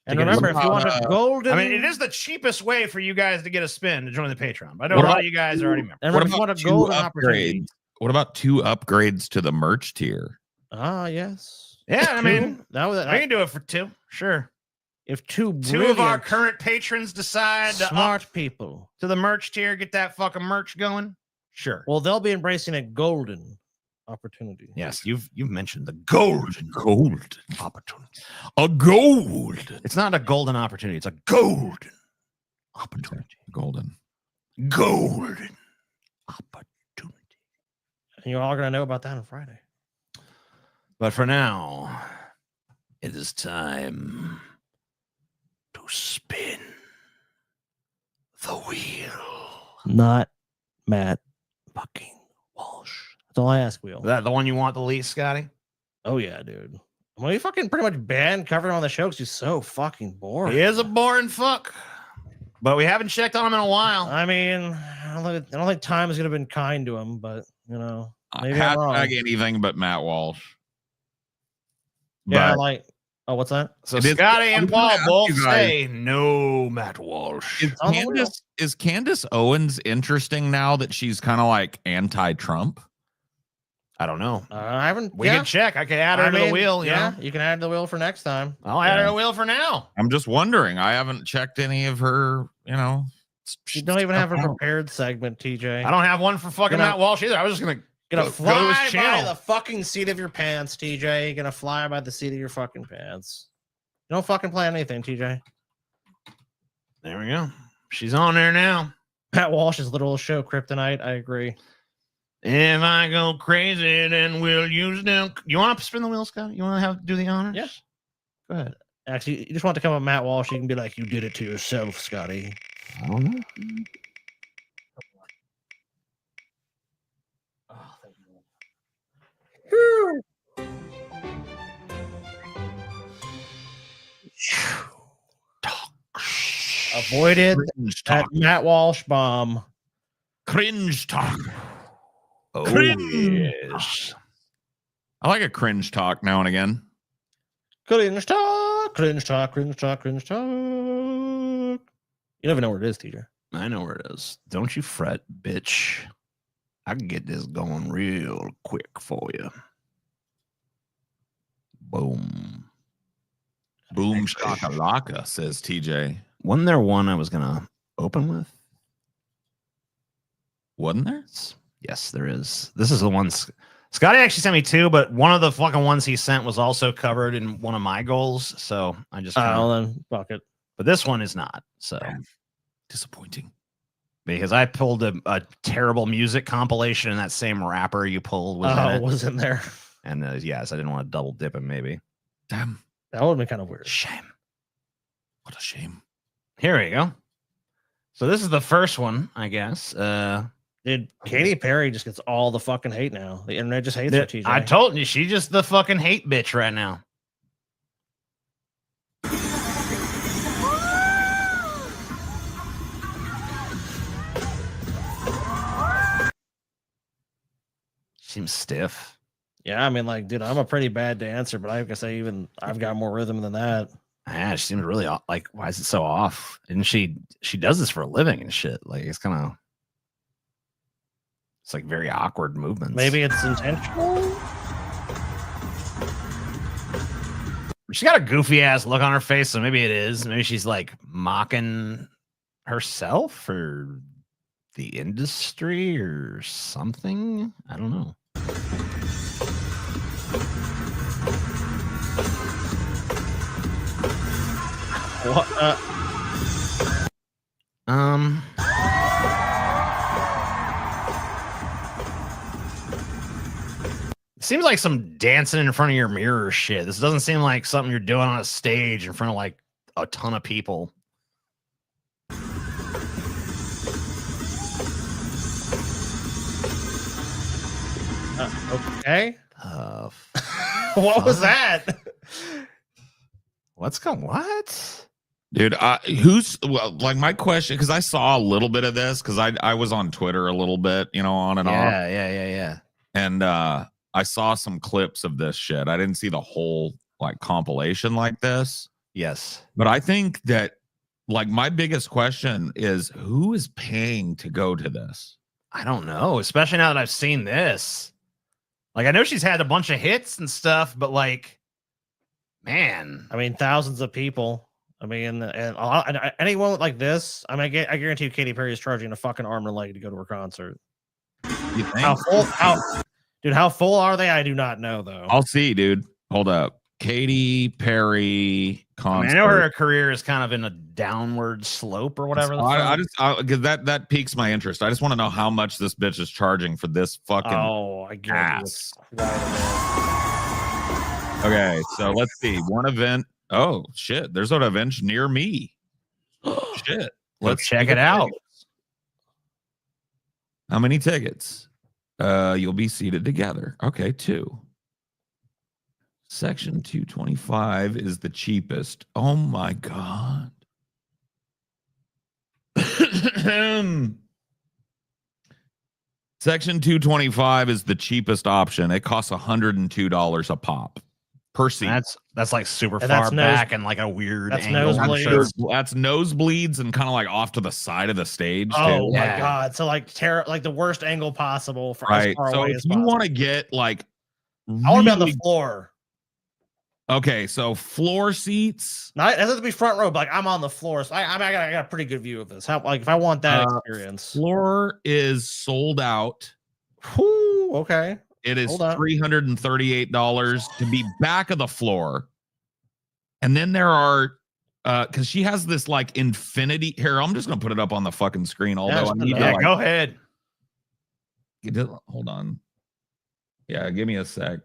And remember, if you want a golden, I mean, it is the cheapest way for you guys to get a spin to join the Patreon. But I know a lot of you guys are already members. And remember, if you want a golden opportunity. What about 2 upgrades to the merch tier? Ah, yes. Yeah, I mean, I can do it for 2. Sure. If 2 of our current patrons decide to smart people to the merch tier, get that fucking merch going. Sure. Well, they'll be embracing a golden opportunity. Yes, you've mentioned the golden opportunity. A gold. It's not a golden opportunity. It's a golden opportunity. Golden opportunity. And you're all gonna know about that on Friday. But for now, it is time to spin the wheel. Not Matt fucking Walsh. That's all I ask, Wheel. Is that the one you want the least, Scotty? Oh yeah, dude. Well, he fucking pretty much banned covering on the show because he's so fucking boring. He is a boring fuck. But we haven't checked on him in a while. I mean, I don't think time is gonna have been kind to him, but maybe I'm wrong. Hashtag anything but Matt Walsh. Yeah, But what's that? So Scotty and Paul both say no Matt Walsh. Is Candace Owens interesting now that she's kind of like anti-Trump? I don't know. I haven't. We can check. I can add her to the wheel. Yeah, you can add to the wheel for next time. I'll add her to the wheel for now. I'm just wondering. I haven't checked any of her, you know. You don't even have a prepared segment, TJ. I don't have one for fucking Matt Walsh either. I was just gonna fly go to his by channel. the fucking seat of your pants, TJ. You're gonna fly by the seat of your fucking pants. You don't fucking plan anything, TJ. There we go. She's on there now. Matt Walsh's little show, Kryptonite. I agree. If I go crazy, then we'll use them. You want to spin the wheel, Scott? You want to do the honors? Yeah. Go ahead. Actually, you just want to come up Matt Walsh. You can be like, you did it to yourself, Scotty. I don't know. Avoided that Matt Walsh bomb. Cringe talk. Oh, Cringe. yes. I like a cringe talk now and again. Cringe talk, cringe talk, cringe talk, cringe talk. You don't even know where it is, TJ. I know where it is. Don't you fret, bitch. I can get this going real quick for you. Boom. Boom shakalaka, says TJ. Wasn't there one I was going to open with? Wasn't there? Yes, there is. This is the one. Scotty actually sent me two, but one of the fucking ones he sent was also covered in one of my goals. So I just. Then fuck it. But this one is not. So disappointing. Because I pulled a terrible music compilation, and that same rapper you pulled was in there. And yes, I didn't want to double dip him. Maybe. Damn. That would have been kind of weird. Shame. What a shame. Here we go. So this is the first one, I guess. Dude, Katy Perry just gets all the fucking hate now. The internet just hates her, TJ. I told you, she's just the fucking hate bitch right now. Seems stiff. Yeah, I mean, like, dude, I'm a pretty bad dancer, but I guess I've got more rhythm than that. Yeah, she seems really like, why is it so off? And she does this for a living and shit. Like, it's kind of, it's like very awkward movements. Maybe it's intentional. She got a goofy ass look on her face, so maybe it is. Maybe she's like mocking herself or the industry or something. I don't know. What? Seems like some dancing in front of your mirror shit. This doesn't seem like something you're doing on a stage in front of like a ton of people. Okay. What was that? What? Dude, like my question, because I saw a little bit of this because I was on Twitter a little bit, you know, on and off. Yeah. And I saw some clips of this shit. I didn't see the whole like compilation like this. Yes. But I think that like my biggest question is who is paying to go to this? I don't know, especially now that I've seen this. Like, I know she's had a bunch of hits and stuff, but like, man, I mean, thousands of people. I mean, and anyone like this. I mean, I guarantee you, Katy Perry is charging a fucking arm and leg to go to her concert. You think? How full are they? I do not know though. I'll see, dude. Hold up. Katy Perry concert. I know her career is kind of in a downward slope or whatever. Because that piques my interest. I just want to know how much this bitch is charging for this fucking I guess. Okay, so let's see. One event. Oh shit, there's an event near me. Shit. Let's check it out. How many tickets? You'll be seated together. Okay, 2. Section 225 is the cheapest. Oh my god. Section 225 is the cheapest option. It costs $102 a pop. per seat. That's like super And far that's back and like a weird that's angle. nosebleeds. That's nosebleeds and kind of like off to the side of the stage. Oh too. my god! So like like the worst angle possible for Right. as far So away if as you possible. want to get like, I want to be on the floor. Okay, so floor seats. Not, it doesn't have to be front row, but like I'm on the floor, so I got a pretty good view of this. How like if I want that experience, floor is sold out. Whew, okay. It is $338 to be back of the floor, and then there are because she has this like infinity. Here, I'm just gonna put it up on the fucking screen. Although I need to go ahead. Hold on. Yeah, give me a sec.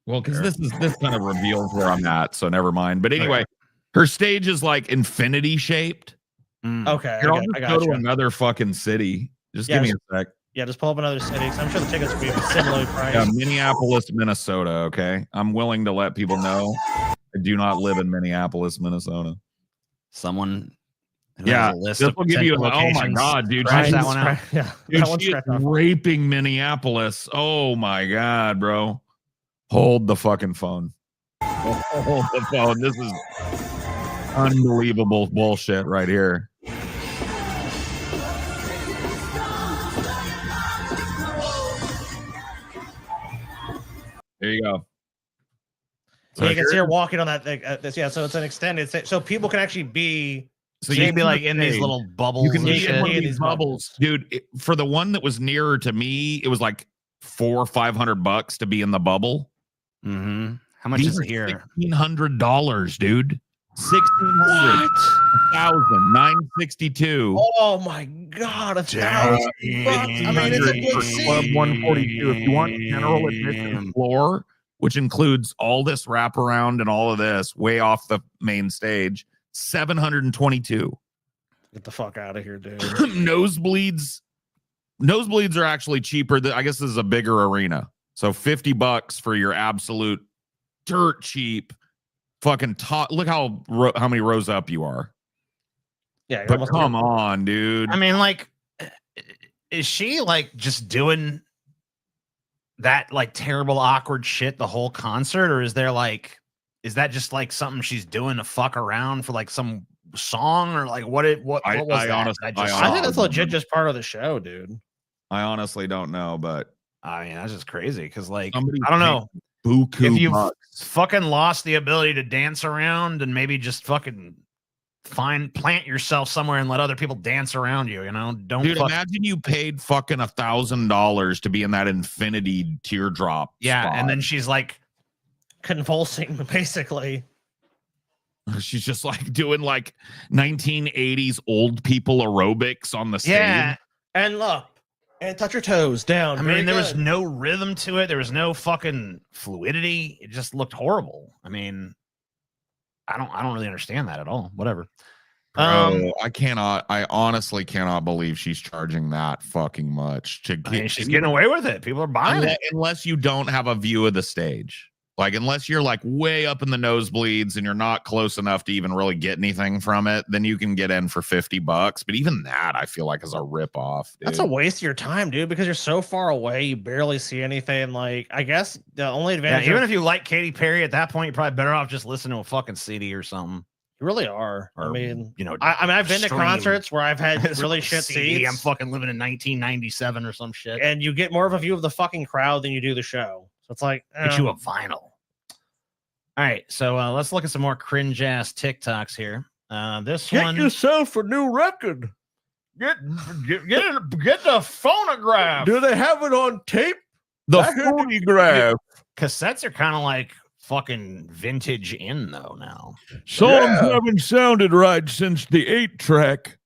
Well, because this kind of reveals where I'm at, so never mind. But anyway, her stage is like infinity shaped. Okay, Here, I'll just go to another fucking city. Just give me a sec. Yeah, just pull up another city. I'm sure the tickets will be similarly priced. Yeah, Minneapolis, Minnesota. Okay, I'm willing to let people know I do not live in Minneapolis, Minnesota. Someone. Yeah, this will give you. Oh my god, dude! Scratch that one out. Yeah, dude, she is raping Minneapolis. Oh my god, bro! Hold the fucking phone. Hold the phone. This is unbelievable bullshit right here. There you go. So you can see her walking on that thing. Yeah, so it's an extended. So people can actually be. So you can be like in these little bubbles. You can be and in these bubbles, dude. For the one that was nearer to me, it was like $400 or $500 to be in the bubble. Mm-hmm. How much is it here? $1,600, dude. $1,600. $1,962. Oh my god, $1,000. I mean, it's a good seat. Club 142. If you want general admission floor, which includes all this wraparound and all of this, way off the main stage, $722. Get the fuck out of here, dude. Nosebleeds are actually cheaper. I guess this is a bigger arena. So $50 for your absolute dirt cheap fucking top. Look how many rows up you are. Yeah, but come on, dude. I mean, like, is she like just doing that like terrible awkward shit the whole concert, or is that just like something she's doing to fuck around for like some song, or like what was that? Honestly, I think that's legit just part of the show, dude. I honestly don't know, but I mean that's just crazy because like somebody I don't know buku if you've bucks. fucking lost the ability to dance around and maybe just fucking plant yourself somewhere and let other people dance around you. You know, don't. Dude, imagine you paid fucking $1,000 to be in that infinity teardrop. Yeah, spot. and then she's like convulsing, basically. She's just like doing like 1980s old people aerobics on the stage. Yeah, and look, and touch your toes down. I mean, there was no rhythm to it. There was no fucking fluidity. It just looked horrible. I mean, I don't really understand that at all. Whatever. Bro, I honestly cannot believe she's charging that fucking much to I mean, she's getting away with it. People are buying it. Unless you don't have a view of the stage. Like, unless you're like way up in the nosebleeds and you're not close enough to even really get anything from it, then you can get in for $50. But even that, I feel like is a rip off. That's a waste of your time, dude, because you're so far away, you barely see anything. Like, I guess the only advantage, even if you like Katy Perry at that point, you're probably better off just listening to a fucking CD or something. You really are. Or, I mean, you know, I mean, I've been to concerts where I've had really shit CD, seats. I'm fucking living in 1997 or some shit, and you get more of a view of the fucking crowd than you do the show. So it's like, get you a vinyl. All right, so let's look at some more cringe ass TikToks here. This one, get yourself a new record. Get the phonograph. Do they have it on tape? The phonograph. Cassettes are kind of like fucking vintage in though now. Songs haven't sounded right since the 8-track.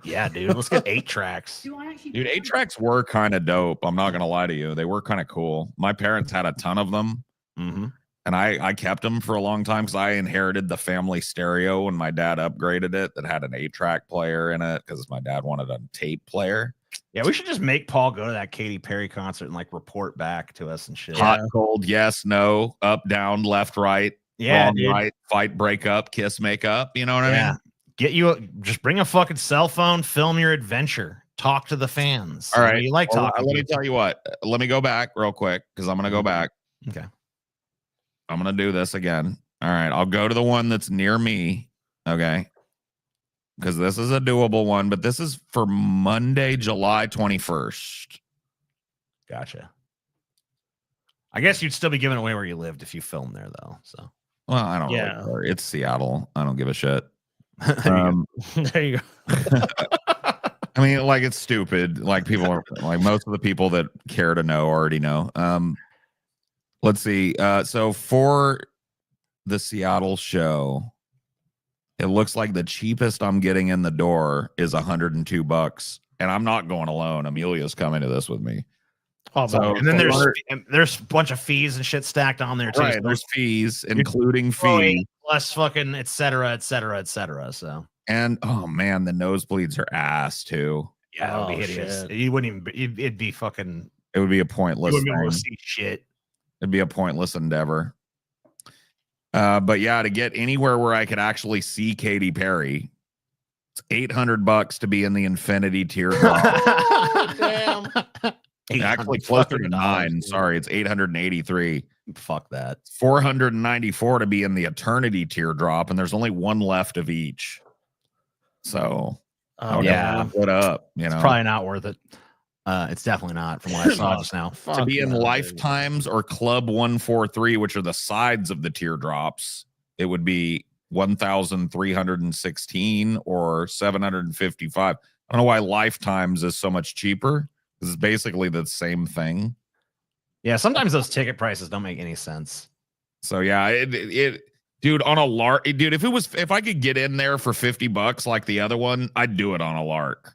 Yeah, dude. Let's get 8 tracks. Dude, 8 tracks were kind of dope. I'm not gonna lie to you. They were kind of cool. My parents had a ton of them. Mm-hmm. And I kept them for a long time because I inherited the family stereo when my dad upgraded it that had an 8-track player in it because my dad wanted a tape player. Yeah, we should just make Paul go to that Katy Perry concert and like report back to us and shit. Hot, cold, yes, no, up, down, left, right, wrong, dude. right, fight, break up, kiss, make up. You know what I mean? Just bring a fucking cell phone, film your adventure, talk to the fans. All right. You like talking. Let me tell you what. Let me go back real quick because I'm going to go back. Okay. I'm going to do this again. All right. I'll go to the one that's near me. Okay. Because this is a doable one, but this is for Monday, July 21st. Gotcha. I guess you'd still be giving away where you lived if you filmed there, though. So, well, I don't really care. It's Seattle. I don't give a shit. There you go. I mean, like, it's stupid. Like, people are like, most of the people that care to know already know. Let's see. So for the Seattle show, it looks like the cheapest I'm getting in the door is $102, and I'm not going alone. Amelia's coming to this with me. Oh, so, and then there's a bunch of fees and shit stacked on there too. Right, there's fees, including fees plus fucking et cetera, et cetera, et cetera. So, and oh man, the nosebleeds are ass too. Yeah, it would be hideous. Shit. You wouldn't even. It'd be fucking. It would be a pointless. You wouldn't be able to see shit. It'd be a pointless endeavor. But yeah, to get anywhere where I could actually see Katy Perry, it's $800 to be in the infinity tier. Damn. Actually closer to $9. Sorry, it's 883. Fuck that. 494 to be in the eternity teardrop, and there's only one left of each. So yeah, what up? You know, it's probably not worth it. It's definitely not from what I saw just now. To be in Lifetimes or Club 143, which are the sides of the teardrops, it would be 1,316 or 755. I don't know why Lifetimes is so much cheaper. This is basically the same thing. Yeah, sometimes those ticket prices don't make any sense. So yeah, it dude, on a lark, dude, if I could get in there for $50 like the other one, I'd do it on a lark.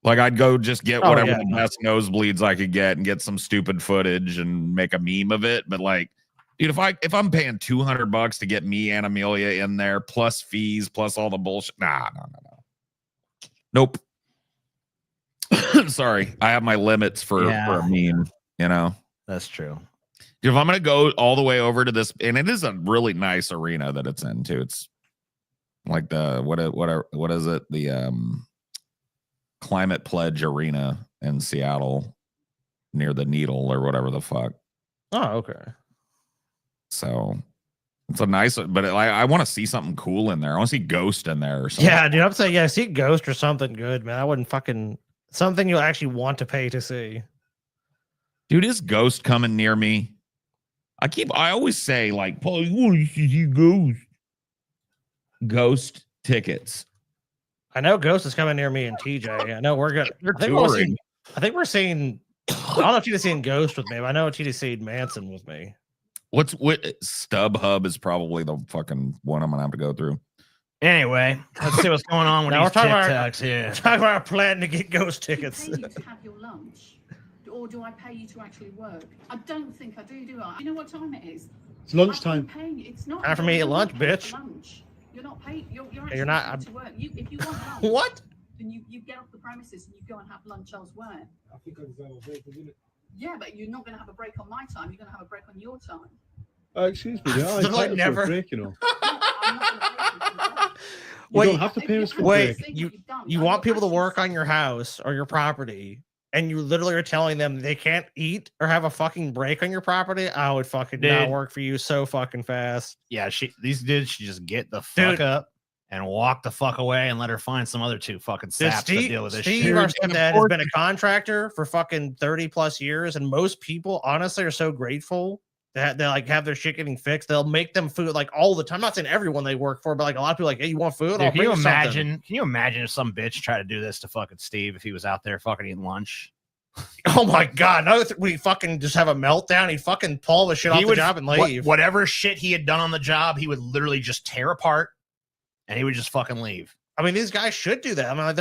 Like, I'd go just get whatever the best nosebleeds I could get and get some stupid footage and make a meme of it. But like, dude, if I'm paying $200 to get me and Amelia in there, plus fees, plus all the bullshit, no. Nope. Sorry, I have my limits for a meme. You know, that's true. Dude, if I'm gonna go all the way over to this, and it is a really nice arena that it's in too. It's like the what is it? The Climate Pledge Arena in Seattle near the Needle or whatever the fuck. Oh, okay. So it's a nice, but I want to see something cool in there. I want to see Ghost in there or something. Yeah, dude, I'm saying, yeah, see Ghost or something good, man. I wouldn't fucking something you'll actually want to pay to see. Dude, is Ghost coming near me? I always say, like, Paul, you want to see Ghost tickets. I know Ghost is coming near me and TJ. I know we're good. I think we're seeing. I don't know if TJ's seeing Ghost with me, but I know TJ's seeing Manson with me. What StubHub is probably the fucking one I'm gonna have to go through. Anyway, let's see what's going on with now these TikToks here. We're talking about our plan to get Ghost tickets. Do I pay you to have your lunch, or do I pay you to actually work? I don't think I do I? You know what time it is? It's lunchtime. It's not time for me to eat lunch, bitch. You're not paid. You're you're not. To work. If you want lunch, what? Then you get off the premises and you go and have lunch elsewhere. I think I deserve a break, isn't it? Yeah, but you're not going to have a break on my time. You're going to have a break on your time. Excuse me. Yeah, I like never. A break, you know. Wait, don't have to pay us for wait. break. You want people to work on your house or your property, and you literally are telling them they can't eat or have a fucking break on your property? I would fucking not work for you so fucking fast. Yeah, these dudes should just get the fuck up and walk the fuck away and let her find some other two fucking saps to deal with this Steve, shit. our stepdad, has been a contractor for fucking 30 plus years, and most people honestly are so grateful that they like have their shit getting fixed. They'll make them food like all the time. I'm not saying everyone they work for, but like a lot of people like, hey, you want food? Dude, can you imagine if some bitch tried to do this to fucking Steve if he was out there fucking eating lunch? Oh my god! No, we fucking just have a meltdown. He'd fucking pull the shit off the job and leave. Whatever shit he had done on the job, he would literally just tear apart, and he would just fucking leave. I mean, these guys should do that. I mean,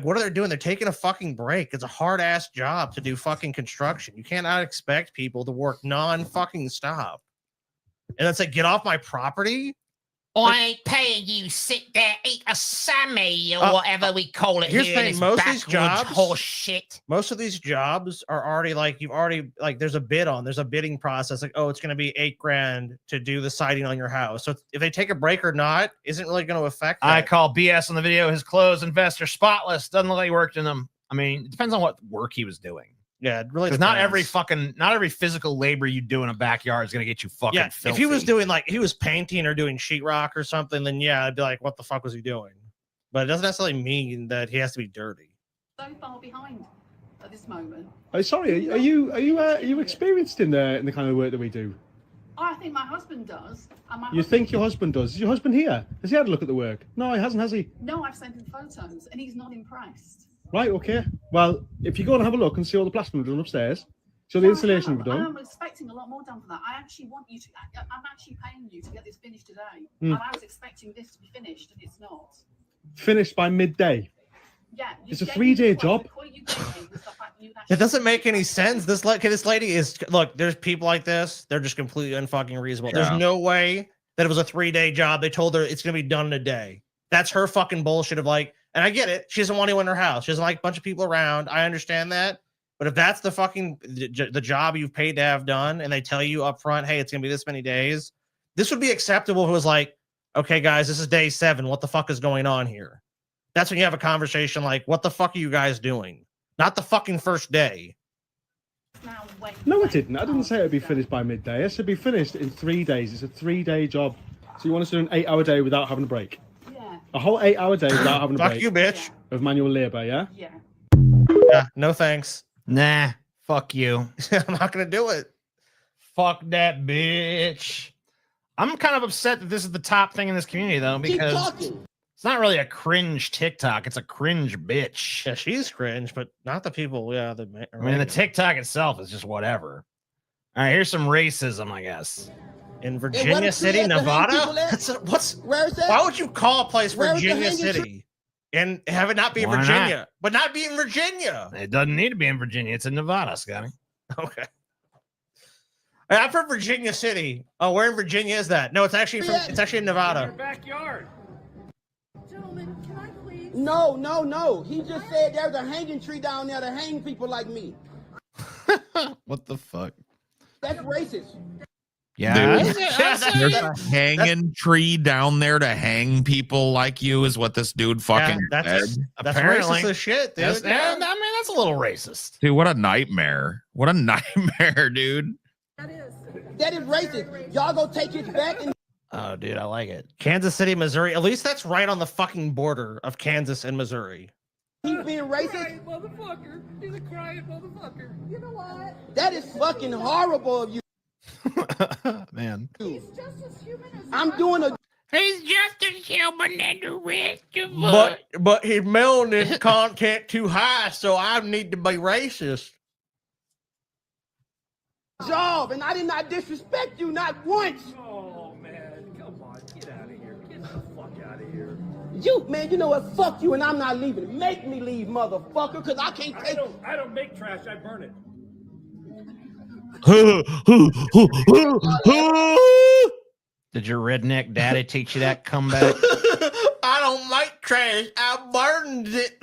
what are they doing? They're taking a fucking break. It's a hard ass job to do fucking construction. You cannot expect people to work non-fucking stop. And it's like, get off my property. I ain't paying you. Sit there, eat a Sammy or whatever we call it. Here's here the in thing, this most of these backwoods jobs, horse shit. Most of these jobs are already there's a bid on. There's a bidding process. Like, oh, it's going to be $8,000 to do the siding on your house. So if they take a break or not, isn't really going to affect that. I call BS on the video. His clothes and vests are spotless. Doesn't look like he worked in them. I mean, it depends on what work he was doing. Yeah, it really. Because not every physical labor you do in a backyard is gonna get you fucking. Yeah, filthy. if he was doing like he was painting or doing sheetrock or something, then yeah, I'd be like, what the fuck was he doing? But it doesn't necessarily mean that he has to be dirty. So far behind at this moment. Oh, sorry, are you experienced in the kind of work that we do? I think my husband does. And my You think your husband does? Is your husband here? Has he had a look at the work? No, he hasn't, has he? No, I've sent him photos and he's not impressed. Right, okay. Well, if you go and have a look and see all the plastering we've done upstairs, so the installation we've done. I'm expecting a lot more done for that. I actually want you to. I'm actually paying you to get this finished today, Hmm. and I was expecting this to be finished, and it's not. Finished by midday. Yeah, It's a 3-day job. It doesn't make any sense. This lady is look. There's people like this. They're just completely unfucking reasonable. Yeah. There's no way that it was a 3-day job. They told her it's gonna be done in a day. That's her fucking bullshit of like. And I get it. She doesn't want anyone in her house. She doesn't like a bunch of people around. I understand that. But if that's the fucking the job you've paid to have done, and they tell you up front, hey, it's gonna be this many days, this would be acceptable if it was like, okay, guys, this is day 7. What the fuck is going on here? That's when you have a conversation like, what the fuck are you guys doing? Not the fucking first day. No, I didn't. I didn't say it'd be finished by midday. I said it'd be finished in 3 days. It's a 3-day job. So you want us to do an 8-hour day without having a break? Yeah. A whole 8-hour day without having a Fuck break. you, bitch. Of manual labor, yeah? Yeah. Yeah, no thanks. Nah, fuck you. I'm not gonna do it. Fuck that bitch. I'm kind of upset that this is the top thing in this community though, because it's not really a cringe TikTok. It's a cringe bitch. Yeah, she's cringe, but not the people. Yeah, I mean, the TikTok itself is just whatever. All right, here's some racism, I guess. In Virginia City, Nevada. Where is that? Why would you call a place Where is the Virginia hanging City and have it not be in Why Virginia, not? but not be in Virginia? It doesn't need to be in Virginia. It's in Nevada, Scotty. Okay. I'm from Virginia City. Oh, where in Virginia is that? No, it's actually it's actually in Nevada. backyard. No. He just said there's a hanging tree down there to hang people like me. What the fuck? That's racist. Yeah. Dude, there's a hanging tree down there to hang people like you is what this dude fucking said. That's Apparently. racist as shit, dude. That's, I mean, that's a little racist. Dude, what a nightmare. What a nightmare, dude. That is racist. Y'all go take his back and Oh, dude, I like it. Kansas City, Missouri. At least that's right on the fucking border of Kansas and Missouri. he's being racist. Motherfucker. He's a crying motherfucker. You know what? That is fucking horrible of you. Man. He's just as human as I'm doing a He's just as human as the rest of us. But his melanin content too high, so I need to be racist. job and I did not disrespect you not once. Oh man, come on, get out of here. Get the fuck out of here. You know what? Fuck you and I'm not leaving. Make me leave, motherfucker, because I can't take I don't make trash, I burn it. Did your redneck daddy teach you that comeback? I don't like trash. I burned it.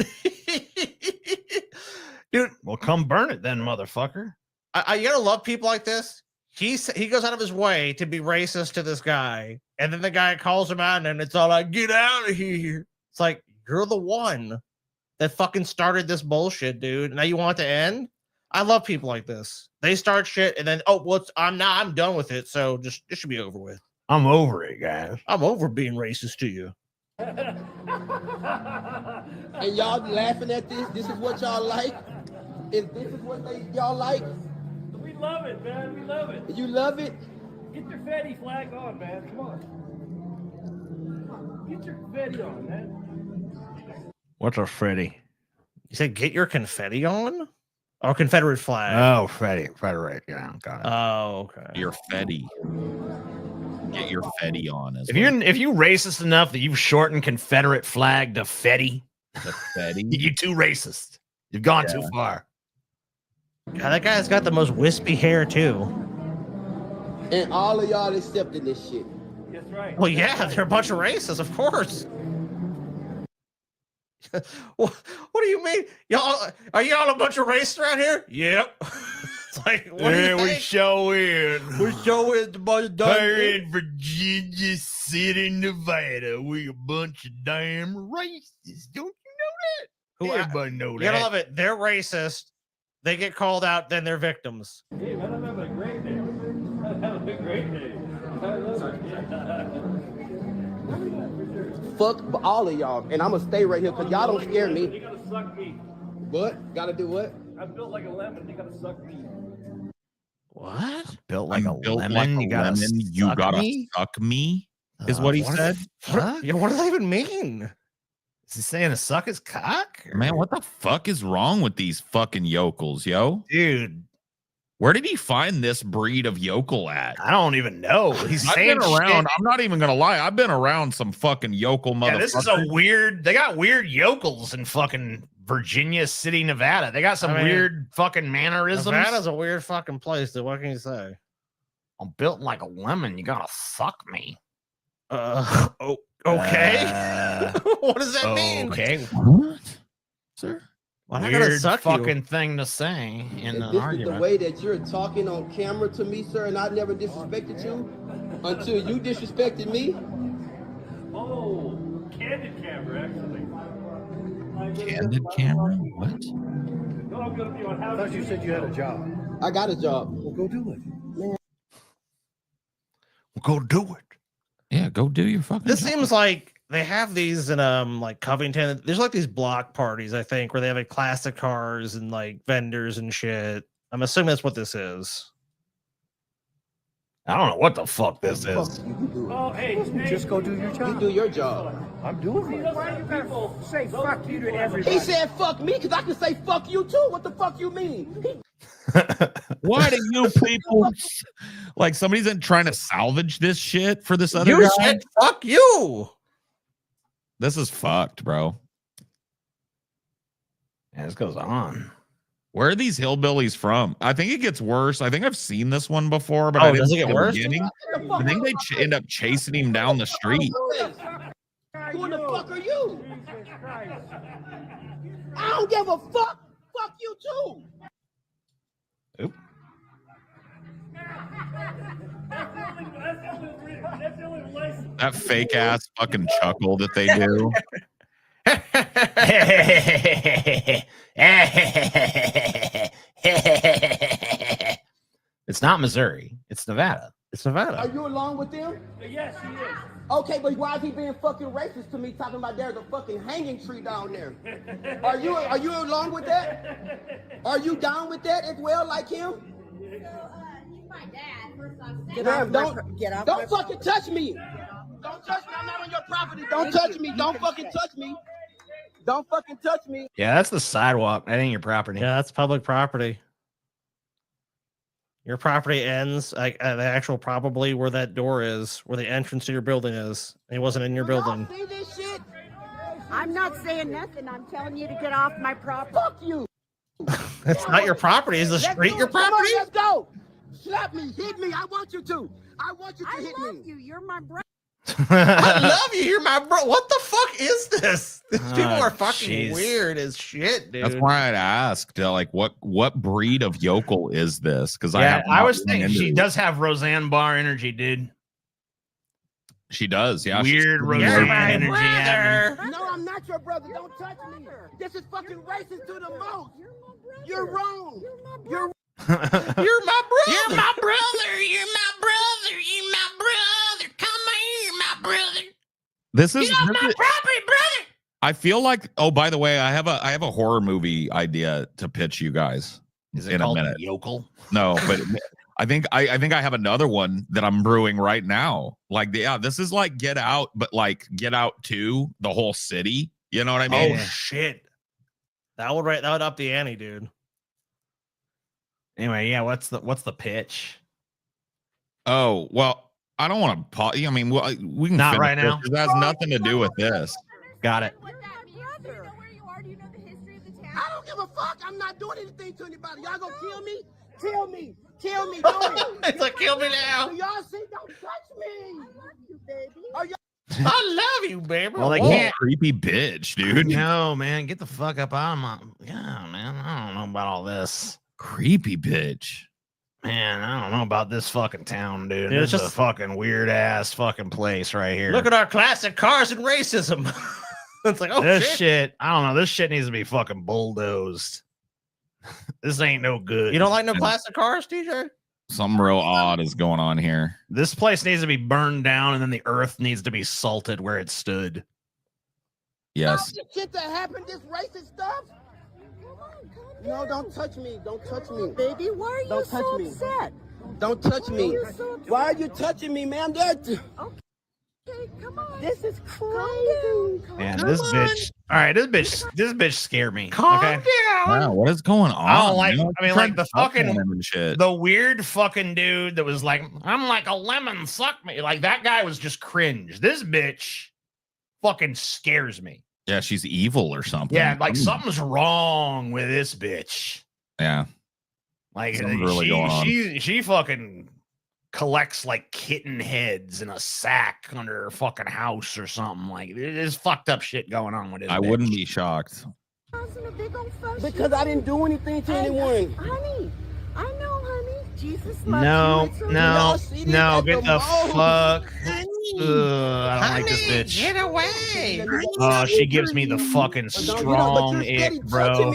Dude, well, come burn it then, motherfucker. You gotta love people like this. He goes out of his way to be racist to this guy, and then the guy calls him out, and it's all like, "Get out of here!" It's like you're the one that fucking started this bullshit, dude. Now you want it to end? I love people like this. They start shit, and then I'm done with it. So just it should be over with. I'm over it, guys. I'm over being racist to you. And y'all laughing at this? This is what y'all like? This is what y'all like? We love it, man. We love it. You love it? Get your Fetty flag on, man. Come on. Get your Fetty on, man. What's a Freddy? You said get your confetti on? Oh, Confederate flag. Oh, Freddy. Frederick. Yeah, got it. Oh, okay. Your Fetty. Get your Fetty on. If you racist enough that you've shortened Confederate flag to Fetty, you too racist. You've gone too far. God, that guy's got the most wispy hair too. And all of y'all accepting this shit. That's right. Well, yeah, they're a bunch of racists, of course. What do you mean? Are y'all a bunch of racists around here? Yep. It's like, what do you we think? show in. We show in the bunch of We're in Virginia City, Nevada. We a bunch of damn racists. Don't you know that? Everybody know You that. gotta love it. They're racist, They get called out, then they're victims. Hey, man, I'm having a great day. I'm having a great day. Fuck all of y'all, and I'm gonna stay right here because y'all don't scare You me. gotta suck me. What? Gotta do what? I'm built like a lemon. You gotta suck me. What? Built like I'm a built lemon. like a You gotta lemon. You suck gotta me? suck me. Is what he said. Yeah, what does that even mean? Is he saying to suck his cock? Man, what the fuck is wrong with these fucking yokels, yo? Dude, where did he find this breed of yokel at? I don't even know. He's I've saying been around. shit. I'm not even gonna lie. I've been around some fucking yokel motherfuckers. Yeah, this is a weird. They got weird yokels in fucking Virginia City, Nevada. They got some weird fucking mannerisms. Nevada's a weird fucking place, dude. What can you say? I'm built like a lemon. You gotta suck me. Oh, okay. What does that mean? Okay. What, sir? Why not gonna Weird suck you? fucking thing to say in And an this is argument. the way that you're talking on camera to me, sir, and I never disrespected you until you disrespected me. Oh, candid camera, actually. Candid camera? What? No, I'm gonna be on how. I thought you said you had a job. I got a job. Well, go do it. Go do it. Yeah, go do your fucking This job. seems like they have these in like Covington. There's like these block parties, I think, where they have like classic cars and like vendors and shit. I'm assuming that's what this is. I don't know what the fuck this is. Oh, hey, Just go do your You job. do your job. I'm doing it. Why do you people say fuck you to everybody? He said fuck me because I can say fuck you too. What the fuck you mean? Why do you people like somebody's in trying to salvage this shit for this other You guy? said fuck you. This is fucked, bro. Yeah, this goes on. Where are these hillbillies from? I think it gets worse. I think I've seen this one before, but Oh, I didn't does it see get the worse? beginning. I think they end up chasing him down the street. Who the fuck are you? I don't give a fuck. Fuck you too. Oop. That fake ass fucking chuckle that they do. It's not Missouri. It's Nevada. It's Nevada. Are you along with them? Yes, he is. Okay, but why is he being fucking racist to me, talking about there's a fucking hanging tree down there? Are you along with that? Are you down with that as well, like him? Ma'am, don't fucking touch me. Don't touch me. I'm not on your property. Don't touch me. Don't fucking touch me. Don't fucking touch me. Yeah, that's the sidewalk. That ain't your property. Yeah, that's public property. Your property ends like at the actual probably where that door is, where the entrance to your building is. He wasn't in your building. See this shit? I'm not saying nothing. I'm telling you to get off my property. Fuck you. It's not your property. Is the street your Come on, property? let's go. Slap me. Hit me. I want you to. I want you to hit me. You. You're my brother. I love you. You're my bro. What the fuck is this? These people Oh, are fucking jeez. weird as shit, dude. That's why I'd asked, like, what breed of yokel is this? Because Yeah, I was thinking thinking she does have Roseanne Barr energy, dude. She does, yeah. Weird she's- Roseanne energy. happening. No, I'm not your brother. Don't touch me. This is fucking racist to the most. You're wrong. You're You're my brother. You're my brother. You're my brother. You're my brother. Come here, my brother. This is. Get off this my is- property, brother. I feel like. Oh, by the way, I have a horror movie idea to pitch you guys. Is it in called a minute? Yokel? No, but I think I have another one that I'm brewing right now. Like, yeah, this is like Get Out, but like Get Out 2, the whole city. You know what I mean? Oh shit. That would up the ante, dude. Anyway, yeah. What's the pitch? Oh well, I don't want to. I mean, we can Not finish right this, now. 'cause that has nothing to do with this. Got it. I don't give a fuck. I'm not doing anything to anybody. Y'all gonna kill me? Kill me. Kill me. Do it. It's like kill me now. Do y'all see? Don't touch me. I love you, baby. Are y'all? I love you, baby. Well, they Whoa, can't. creepy bitch, dude. No, man, get the fuck up out of my. Yeah, man, I don't know about all this. Creepy bitch. Man, I don't know about this fucking town, dude. Dude, This it's is a just- fucking weird ass fucking place right here. Look at our classic cars and racism. It's like, oh this shit. shit. I don't know. This shit needs to be fucking bulldozed. This ain't no good. You don't like no classic cars, TJ? Something real odd is going on here. This place needs to be burned down, and then the earth needs to be salted where it stood. Yes. The shit that happened, this racist stuff. No, don't touch me. Don't touch me. Baby, why are you Don't touch so me. upset? Don't touch Why are me. you so upset? Why are you touching me, ma'am? Okay, come on. This is crazy. Man, this bitch. All right, this bitch scared me. Calm okay? down. Wow, what is going on? I don't like. man? I mean, Trying like to the fuck on fucking him and shit. the weird fucking dude that was like, I'm like a lemon, suck me. Like that guy was just cringe. This bitch fucking scares me. Yeah, she's evil or something. Yeah, like Ooh. something's wrong with this bitch. Yeah. Like Something's really going on. she fucking collects like kitten heads in a sack under her fucking house or something. Like there's fucked up shit going on with this. I bitch. wouldn't be shocked. Because I didn't do anything to anyone. Honey, I know, honey. Jesus loves No, you. It's okay. no, see this no, at get the the mall. fuck. I don't like this bitch. Get away. Oh, she gives me the fucking strong ick, bro.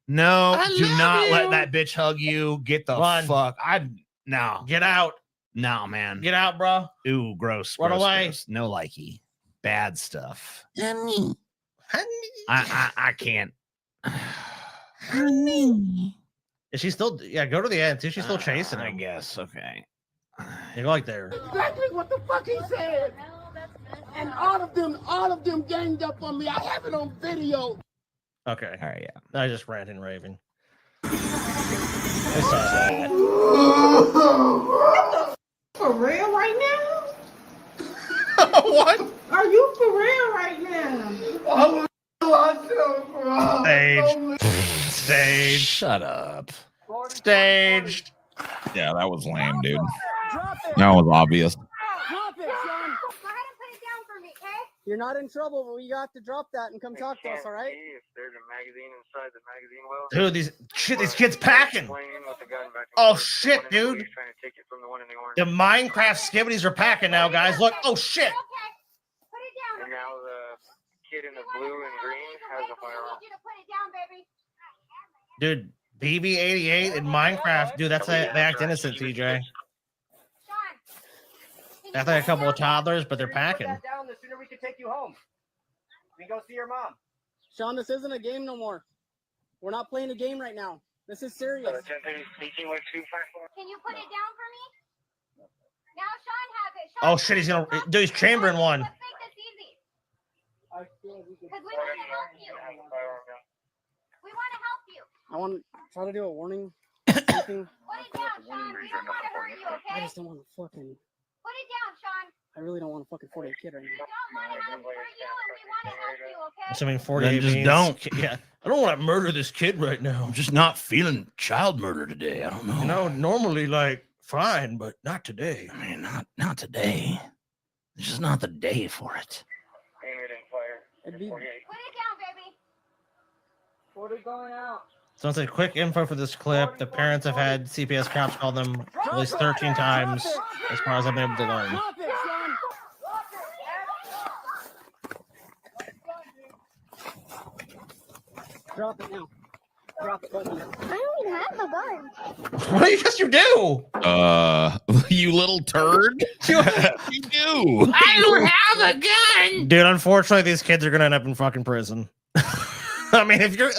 No, I do love not you. let that bitch hug you. Get the Run. fuck. No. Get out. No, man. Get out, bro. Ooh, gross. Run gross, away. gross. No likey. Bad stuff. Honey. I can't. Honey. Is she still? Yeah, go to the end. See if she's still chasing I him. guess. Okay. You go like there. Exactly what the fuck he said. And all of them ganged up on me. I have it on video. Okay. All right. Yeah. I just ranting, raving. It's so sad. For real right now? What? Are you for real right now? Stage. Shut up. Staged. Yeah, that was lame, dude. Drop it. That was obvious. Drop it, son. You're not in trouble, but you have to drop that and come talk to us, all right? Dude, these kids packing. Oh shit, dude. The Minecraft skibbities are packing now, guys. Look. Oh shit. And now the kid in the blue and green has a firearm. Dude, BB-88 in Minecraft. Dude, they act innocent, TJ. I think a couple of toddlers, but they're packing. Down, the sooner we can take you home. We go see your mom. Sean, this isn't a game no more. We're not playing a game right now. This is serious. Can you put it down for me? Now Sean has it. Sean, Oh shit, he's gonna do his chambering one. let's make this easy. Because we want to help you. We want to help you. I want to try to do a warning. Put Put it down, Sean. We don't want to hurt you, I okay? just don't want to fucking. Put it down, Sean. I really don't want to fucking 40 a kid right We now. don't want to hurt you, and we want to help you, okay? Assuming 48 Then just means- don't. Yeah. I don't want to murder this kid right now. I'm just not feeling child murder today. I don't know. You know, normally like fine, but not today. I mean, not today. It's just not the day for it. It'd be Put it down, baby. 40 going out. So it's a quick info for this clip. The parents have had CPS cops call them at least 13 times, as far as I've been able to learn. Drop it, son. Drop it now. Drop it. Both of you. I don't even have a gun. What do you guess you do? You little turd. you do. I don't have a gun. Dude, unfortunately, these kids are gonna end up in fucking prison. I mean, if you're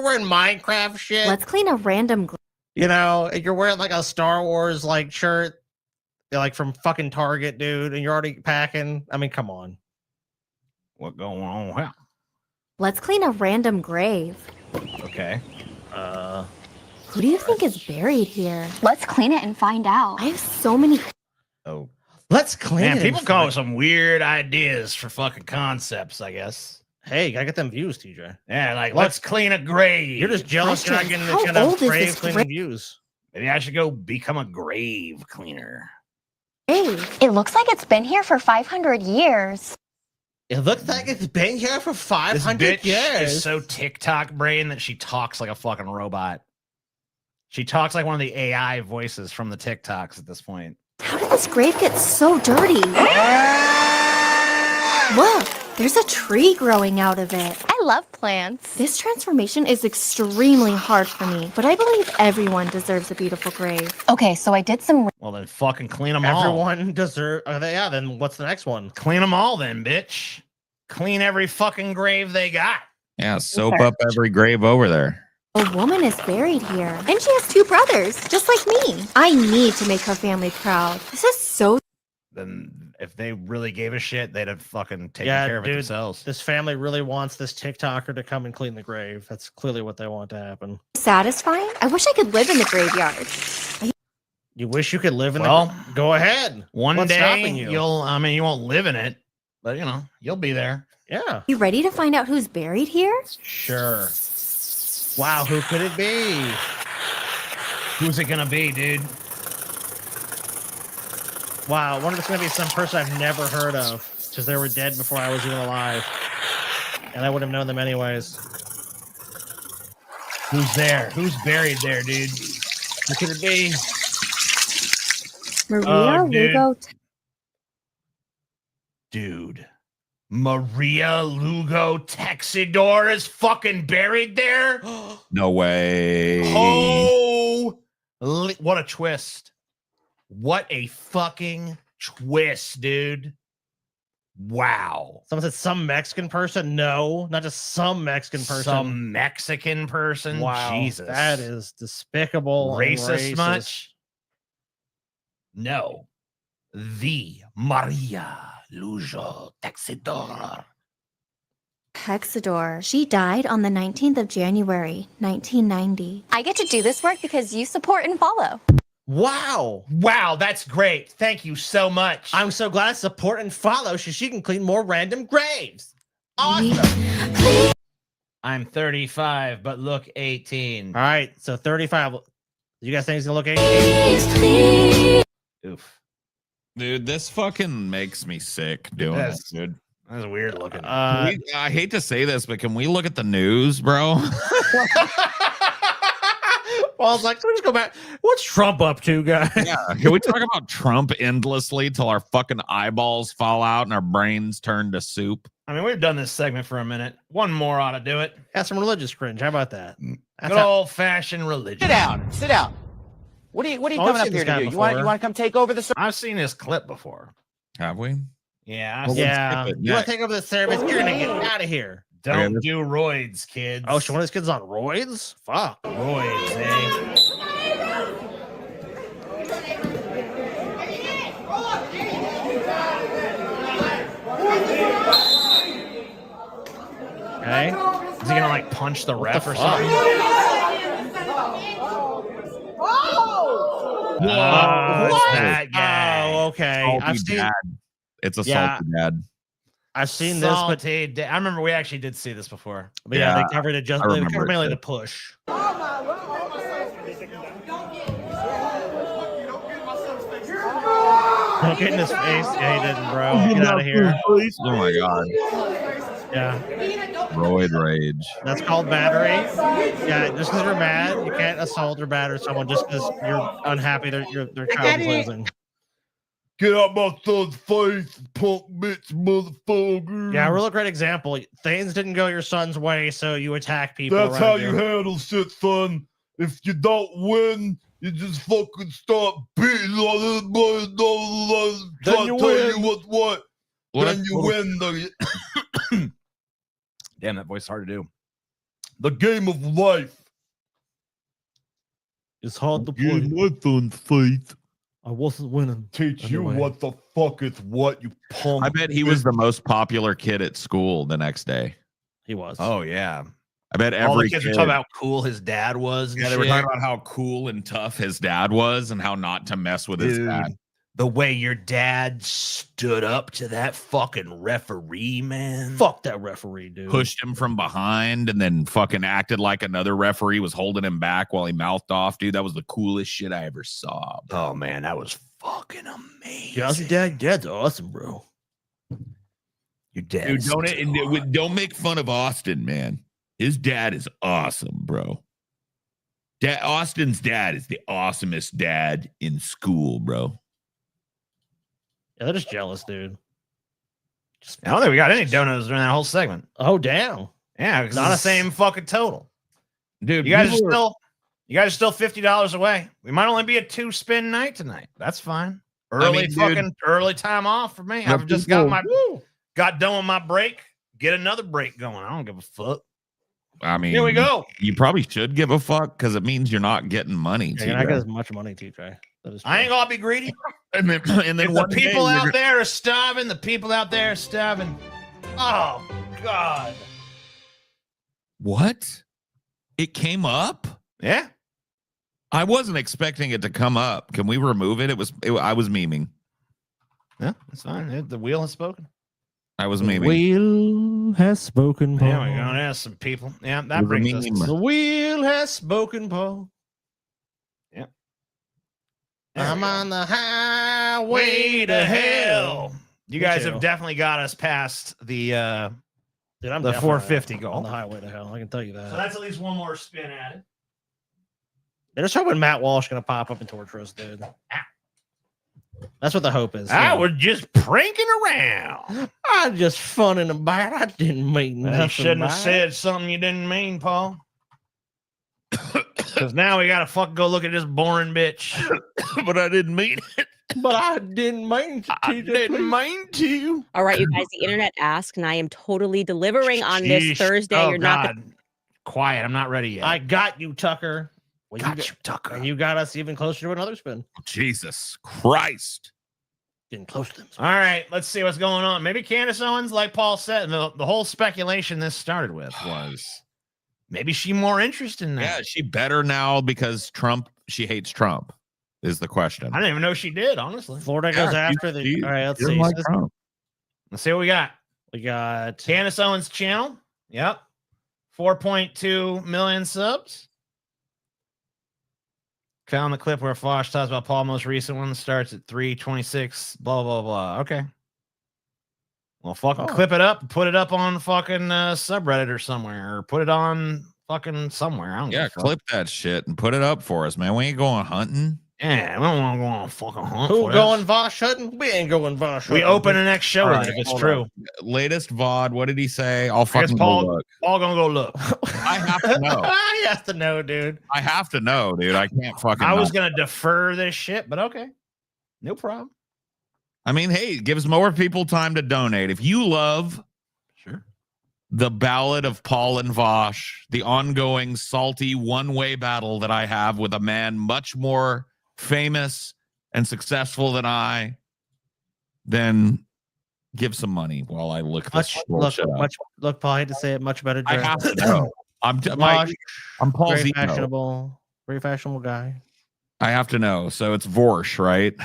wearing Minecraft shit, Let's clean a random. you know, if you're wearing like a Star Wars like shirt, like from fucking Target, dude, and you're already packing. I mean, come on. What going on? Wow. Let's clean a random grave. Okay. Who do you think is buried here? Let's clean it and find out. I have so many. Oh. Let's clean Man, it. people come up with some weird ideas for fucking concepts, I guess. Hey, gotta get them views, TJ. Yeah, like let's clean a grave. You're just jealous you're not getting How the kind old of is grave this cleaning grave? views. Maybe I should go become a grave cleaner. Hey, It looks like it's been here for 500 years. It looks like it's been here for This 500 bitch years. is so TikTok brain that she talks like a fucking robot. She talks like one of the AI voices from the TikToks at this point. how did this grave get so dirty? Look, there's a tree growing out of it. I love plants. This transformation is extremely hard for me, but I believe everyone deserves a beautiful grave. Okay, so I did some. Well, then fucking clean them all. Everyone deserves. Yeah, then what's the next one? Clean them all, then, bitch. Clean every fucking grave they got. Yeah, soap up every grave over there. A woman is buried here, and she has 2 brothers, just like me. I need to make her family proud. This is so. Then if they really gave a shit, they'd have fucking taken care of it themselves. This family really wants this TikToker to come and clean the grave. That's clearly what they want to happen. Satisfying? I wish I could live in the graveyard. You wish you could live in the. Go ahead. One What's day stopping you? you won't live in it, but you'll be there. Yeah. You ready to find out who's buried here? Sure. Wow, who could it be? Who's it gonna be, dude? Wow, I wonder if it's gonna be some person I've never heard of, because they were dead before I was even alive, and I would have known them anyways. Who's there? Who's buried there, dude? Who could it be? Maria Lugo. Dude. Maria Lugo Texidor is fucking buried there? No way. Oh, what a twist. What a fucking twist, dude. Wow. Someone said some Mexican person? No, not just some Mexican person. Some Mexican person? Wow. Jesus. That is despicable. Racist much? No. The Maria Lugo Texidor. Texidor. She died on the 19th of January, 1990. I get to do this work because you support and follow. Wow. Wow, that's great. Thank you so much. I'm so glad I support and follow so she can clean more random graves. Awesome. I'm 35, but look 18. All right, so 35. You guys think he's gonna look 18? Oof. Dude, this fucking makes me sick doing it, dude. That's weird looking. I hate to say this, but can we look at the news, bro? Well, I was like, let's go back. What's Trump up to, guys? Yeah. Can we talk about Trump endlessly till our fucking eyeballs fall out and our brains turn to soup? I mean, we've done this segment for a minute. One more ought to do it. Got some religious cringe. How about that? Good old-fashioned religion. Sit down. Sit down. What are you coming up here to do? You want to come take over the service? I've seen this clip before. Have we? Yeah. Yeah. You want to take over the service? You're gonna get out of here. Don't do roids, kids. Oh, so one of these kids on roids? Fuck. Roids, eh? Okay. Is he gonna like punch the ref or something? Oh, it's that guy. Oh, okay. Salty I've seen. dad. It's a Yeah. salty dad. I've seen this, but I remember we actually did see this before. But yeah, Yeah, they covered it just I they remember covered it mainly too. the push. Don't get in his face. Yeah, he didn't, bro. Get out of here. Oh my god. Yeah. Roid rage. That's called battery. Yeah, just because you're mad, you can't assault or batter someone just because you're unhappy their child is losing. Get out my son's face, punk bitch, motherfucker. Yeah, a real great example. Things didn't go your son's way, so you attack people. That's around how you handle shit, son. If you don't win, you just fucking start beating on everybody. Try to tell you what's what. Then you win the Damn, that voice is hard to do. the game of life. It's hard to play. play. My son's face. I wasn't winning. Teach you Anyway. what the fuck is what, you punk. I bet he was the most popular kid at school the next day. He was. Oh yeah. I bet All the every kids kid. were talking about how cool his dad was. and Yeah, they were shit. talking about how cool and tough his dad was and how not to mess with his Dude, dad. the way your dad stood up to that fucking referee, man. Fuck that referee, dude. Pushed him from behind and then fucking acted like another referee was holding him back while he mouthed off. Dude, that was the coolest shit I ever saw. Oh man, that was fucking amazing. Yeah, how's your dad? Dad's awesome, bro. Your dad. Dude, don't make fun of Austin, man. His dad is awesome, bro. Austin's dad is the awesomest dad in school, bro. Yeah, they're just jealous, dude. I don't think we got any donuts during that whole segment. Oh, damn. Yeah, it's not the same fucking total. Dude, you guys are still $50 away. We might only be a 2-spin night tonight. That's fine. Early time off for me. I've just got done with my break. Get another break going. I don't give a fuck. I mean, here we go. You probably should give a fuck because it means you're not getting money. You're not getting as much money, TJ. I ain't gonna be greedy. and then the people out there are starving. The people out there are starving. Oh God. What? It came up? Yeah. I wasn't expecting it to come up. Can we remove it? I was memeing. Yeah, that's fine. The wheel has spoken. I was memeing. Wheel has spoken, Paul. There we go. There's some people. Yeah, that brings us. The wheel has spoken, Paul. Yeah. I'm on the highway to hell. You guys have definitely got us past the Dude, I'm the 450 goal on the highway to hell. I can tell you that. So that's at least one more spin at it. They're just hoping Matt Walsh gonna pop up and torture us, dude. That's what the hope is. I was just pranking around. I just funning about. I didn't mean nothing. You shouldn't have said something you didn't mean, Paul. Because now we gotta fucking go look at this boring bitch. But I didn't mean it. But I didn't mean to. I didn't mean to. All right, you guys. The internet asked, and I am totally delivering on this Thursday. Oh, You're God. not. Quiet. I'm not ready yet. I got you, Tucker. Got you, Tucker. And you got us even closer to another spin. Jesus Christ. Getting close to them. All right, let's see what's going on. Maybe Candace Owens, like Paul said, the whole speculation this started with was maybe she more interested in that. Yeah, she better now because she hates Trump is the question. I didn't even know she did, honestly. Florida goes after the. All right, let's see. Like Let's see what we got. We got Candace Owens' channel. Yep. 4.2 million subs. Found the clip where Fosh talks about Paul. Most recent one starts at 326. Blah blah blah. Okay. Well, fucking clip it up, put it up on fucking subreddit or somewhere, or put it on fucking somewhere. I don't give a fuck. Clip that shit and put it up for us, man. We ain't going hunting. Yeah, we don't want to go on a fucking hunt. Who going Vosh hunting? We ain't going Vosh hunting. We open the next show with it if it's true. Latest VOD. What did he say? I'll fucking Paul, go look. Paul gonna go look. I have to know. He has to know, dude. I have to know, dude. I can't fucking. I was gonna defer this shit, but okay, no problem. I mean, hey, it gives more people time to donate. If you love the Ballad of Paul and Vosh, the ongoing salty one-way battle that I have with a man much more famous and successful than I, then give some money while I look this bullshit up. Look, Paul, I hate to say it, much better. I have to know. I'm Paul very Zito. Very fashionable guy. I have to know. So it's Vorsh, right?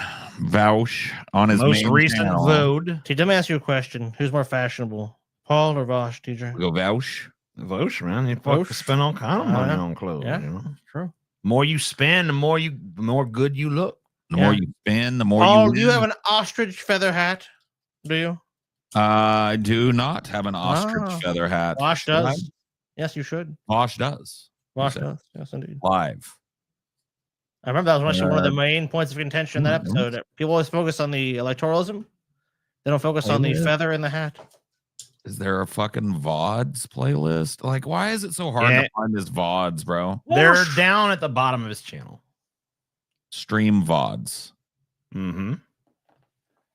Vaush on his most main recent channel. vote. Let me ask you a question. Who's more fashionable, Paul or Vosh, TJ? Go Vaush. Vosh, man. You fucking spend all kind of money on clothes. Yeah, you know? true. More you spend, the more good you look. The more you spend, the more Paul, you. Do you have an ostrich feather hat? Do you? I do not have an ostrich feather hat. Vosh does. Yes, you should. Vosh does. Vosh does. Yes, indeed. Live. I remember that was actually one of the main points of contention in that episode. People always focus on the electoralism. They don't focus on the feather in the hat. Is there a fucking VODs playlist? Like, why is it so hard to find his VODs, bro? They're down at the bottom of his channel. Stream VODs. Mm-hmm.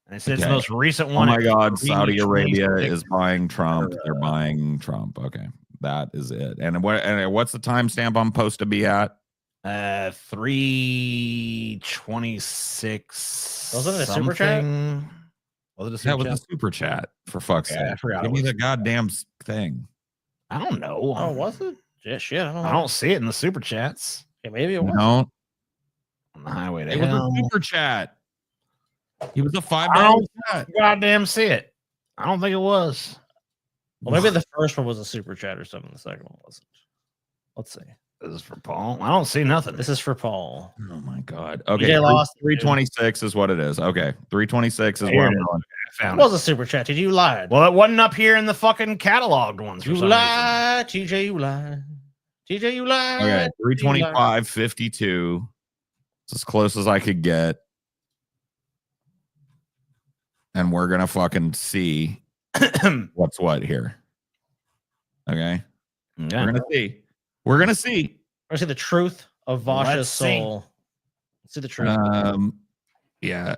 And it says the most recent one. Oh my God, Saudi Arabia is buying Trump. They're buying Trump. Okay, that is it. And what's the timestamp I'm supposed to be at? 3:26. Wasn't it a super chat? Was it a super That was chat? a super chat, for fuck's sake. I forgot. Give me the goddamn thing. I don't know. Oh, was it? Yeah, shit. I don't know. I don't see it in the super chats. Okay, maybe it was. No. On the highway to It hell. was a super chat. It was a $5 I don't chat. goddamn see it. I don't think it was. Well, maybe the first one was a super chat or something. The second one wasn't. Let's see. This is for Paul. I don't see nothing. This is for Paul. Oh my God. Okay. DJ lost 326 is what it is. Okay. 326 is what I'm going. It was a super chat. Did you lie? Well, it wasn't up here in the fucking cataloged ones. For You some lied, TJ. You lied. TJ, you lied. Okay. 325.52. It's as close as I could get. And we're going to fucking see what's what here. Okay. We're gonna see. We're gonna see. We're gonna see the truth of Vash's soul. Let's see the truth. Yeah.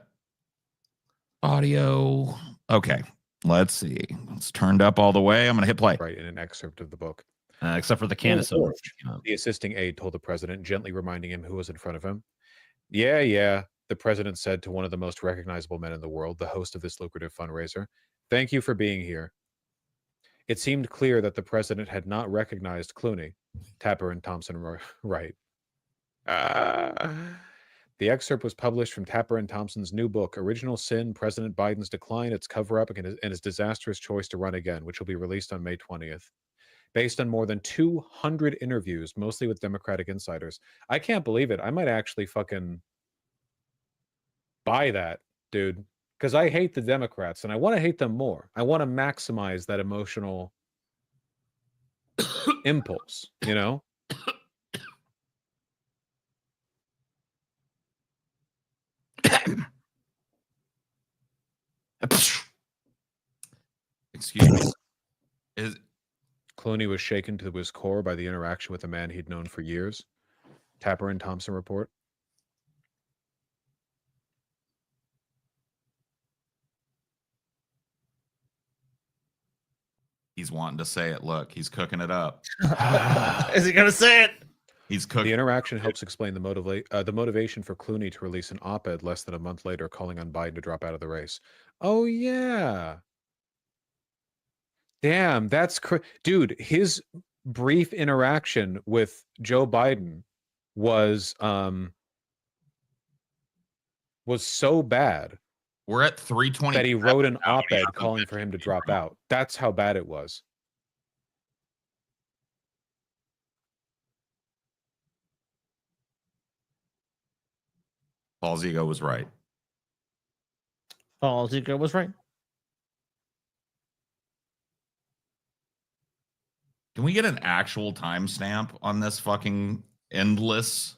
Audio. Okay. Let's see. It's turned up all the way. I'm gonna hit play. Right in an excerpt of the book. Except for the Candace. The assisting aide told the president, gently reminding him who was in front of him. Yeah, the president said to one of the most recognizable men in the world, the host of this lucrative fundraiser. Thank you for being here. It seemed clear that the president had not recognized Clooney. Tapper and Thompson were right. The excerpt was published from Tapper and Thompson's new book, Original Sin, President Biden's Decline, Its Cover-Up, and His Disastrous Choice to Run Again, which will be released on May 20th. Based on more than 200 interviews, mostly with Democratic insiders. I can't believe it. I might actually fucking buy that, dude. Because I hate the Democrats, and I want to hate them more. I want to maximize that emotional impulse, you know? Excuse me. Clooney was shaken to his core by the interaction with a man he'd known for years. Tapper and Thompson report. He's wanting to say it. Look, he's cooking it up. Is he gonna say it? He's cooking. The interaction helps explain the motivation for Clooney to release an op-ed less than a month later, calling on Biden to drop out of the race. Oh yeah. Damn, that's dude. His brief interaction with Joe Biden was so bad. We're at 3:20 that he wrote an op-ed calling for him to drop out. That's how bad it was. Paul's ego was right. Paul's ego was right. Can we get an actual timestamp on this fucking endless?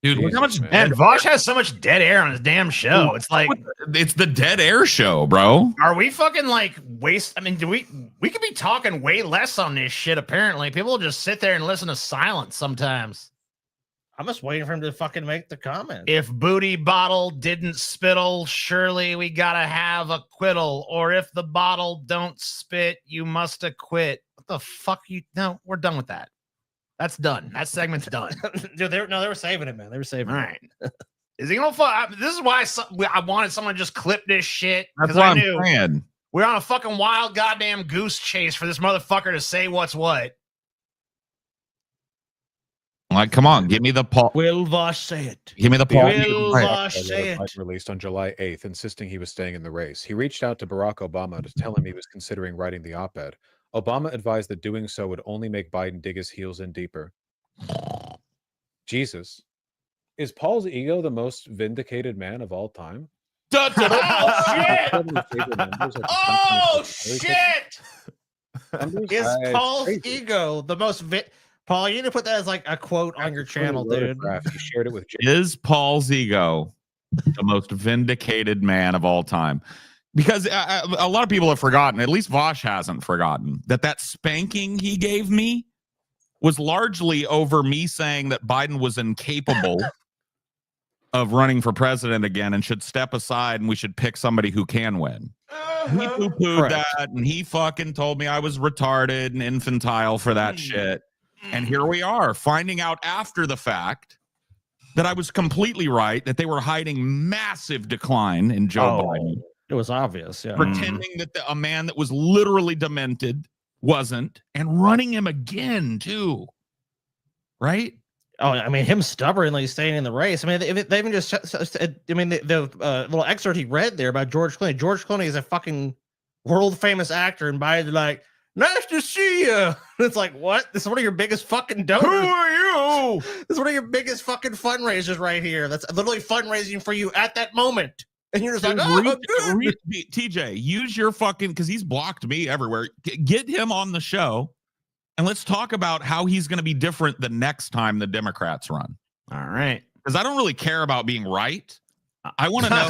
Dude, look how much. And Vosh has so much dead air on his damn show. It's like it's the dead air show, bro. Are we fucking like waste? I mean, do we could be talking way less on this shit? Apparently, people just sit there and listen to silence sometimes. I'm just waiting for him to fucking make the comment. If booty bottle didn't spittle, surely we gotta have acquittal. Or if the bottle don't spit, you must acquit. What the fuck? No, we're done with that. That's done. That segment's done. Dude, they were saving it, man. They were saving All it. right. Is he gonna fuck? This is why I wanted someone to just clip this shit. That's what I'm saying. We're on a fucking wild goddamn goose chase for this motherfucker to say what's what. Like, come on, give me the Paul. Will Vosh say it? Give me the Paul. Will Vosh say it? Released on July 8th, insisting he was staying in the race. He reached out to Barack Obama to tell him he was considering writing the op-ed. Obama advised that doing so would only make Biden dig his heels in deeper. Jesus. Is Paul's ego the most vindicated man of all time? Oh, shit! Is Paul's ego the most Paul, you need to put that as like a quote on your channel, dude. He shared it with Is Paul's ego the most vindicated man of all time? Because a lot of people have forgotten, at least Vosh hasn't forgotten, that spanking he gave me was largely over me saying that Biden was incapable of running for president again and should step aside and we should pick somebody who can win. He poo-pooed that, and he fucking told me I was retarded and infantile for that shit. And here we are, finding out after the fact that I was completely right, that they were hiding massive decline in Joe Biden. It was obvious, yeah. Pretending that a man that was literally demented wasn't, and running him again, too. Right? Oh, I mean, him stubbornly staying in the race. I mean, they even just, I mean, the little excerpt he read there about George Clooney. George Clooney is a fucking world-famous actor, and Biden's like, nice to see you. It's like, what? This is one of your biggest fucking donors. Who are you? This is one of your biggest fucking fundraisers right here. That's literally fundraising for you at that moment. And you're just like, TJ, use your fucking, because he's blocked me everywhere. Get him on the show, and let's talk about how he's going to be different the next time the Democrats run. All right. Because I don't really care about being right. I want to know.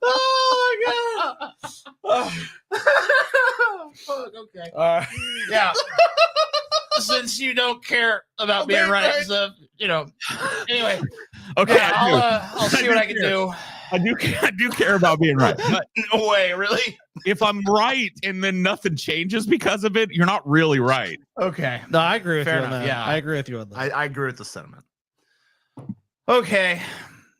Oh my god. Fuck, okay. Yeah. Since you don't care about being right, so, you know. Anyway. Okay, Yeah, I'll see what I can do. I do care about being right. But no way, really. If I'm right and then nothing changes because of it, you're not really right. Okay. No, I agree with Fair you on enough. that. Yeah. I agree with you on that. I agree with the sentiment. Okay.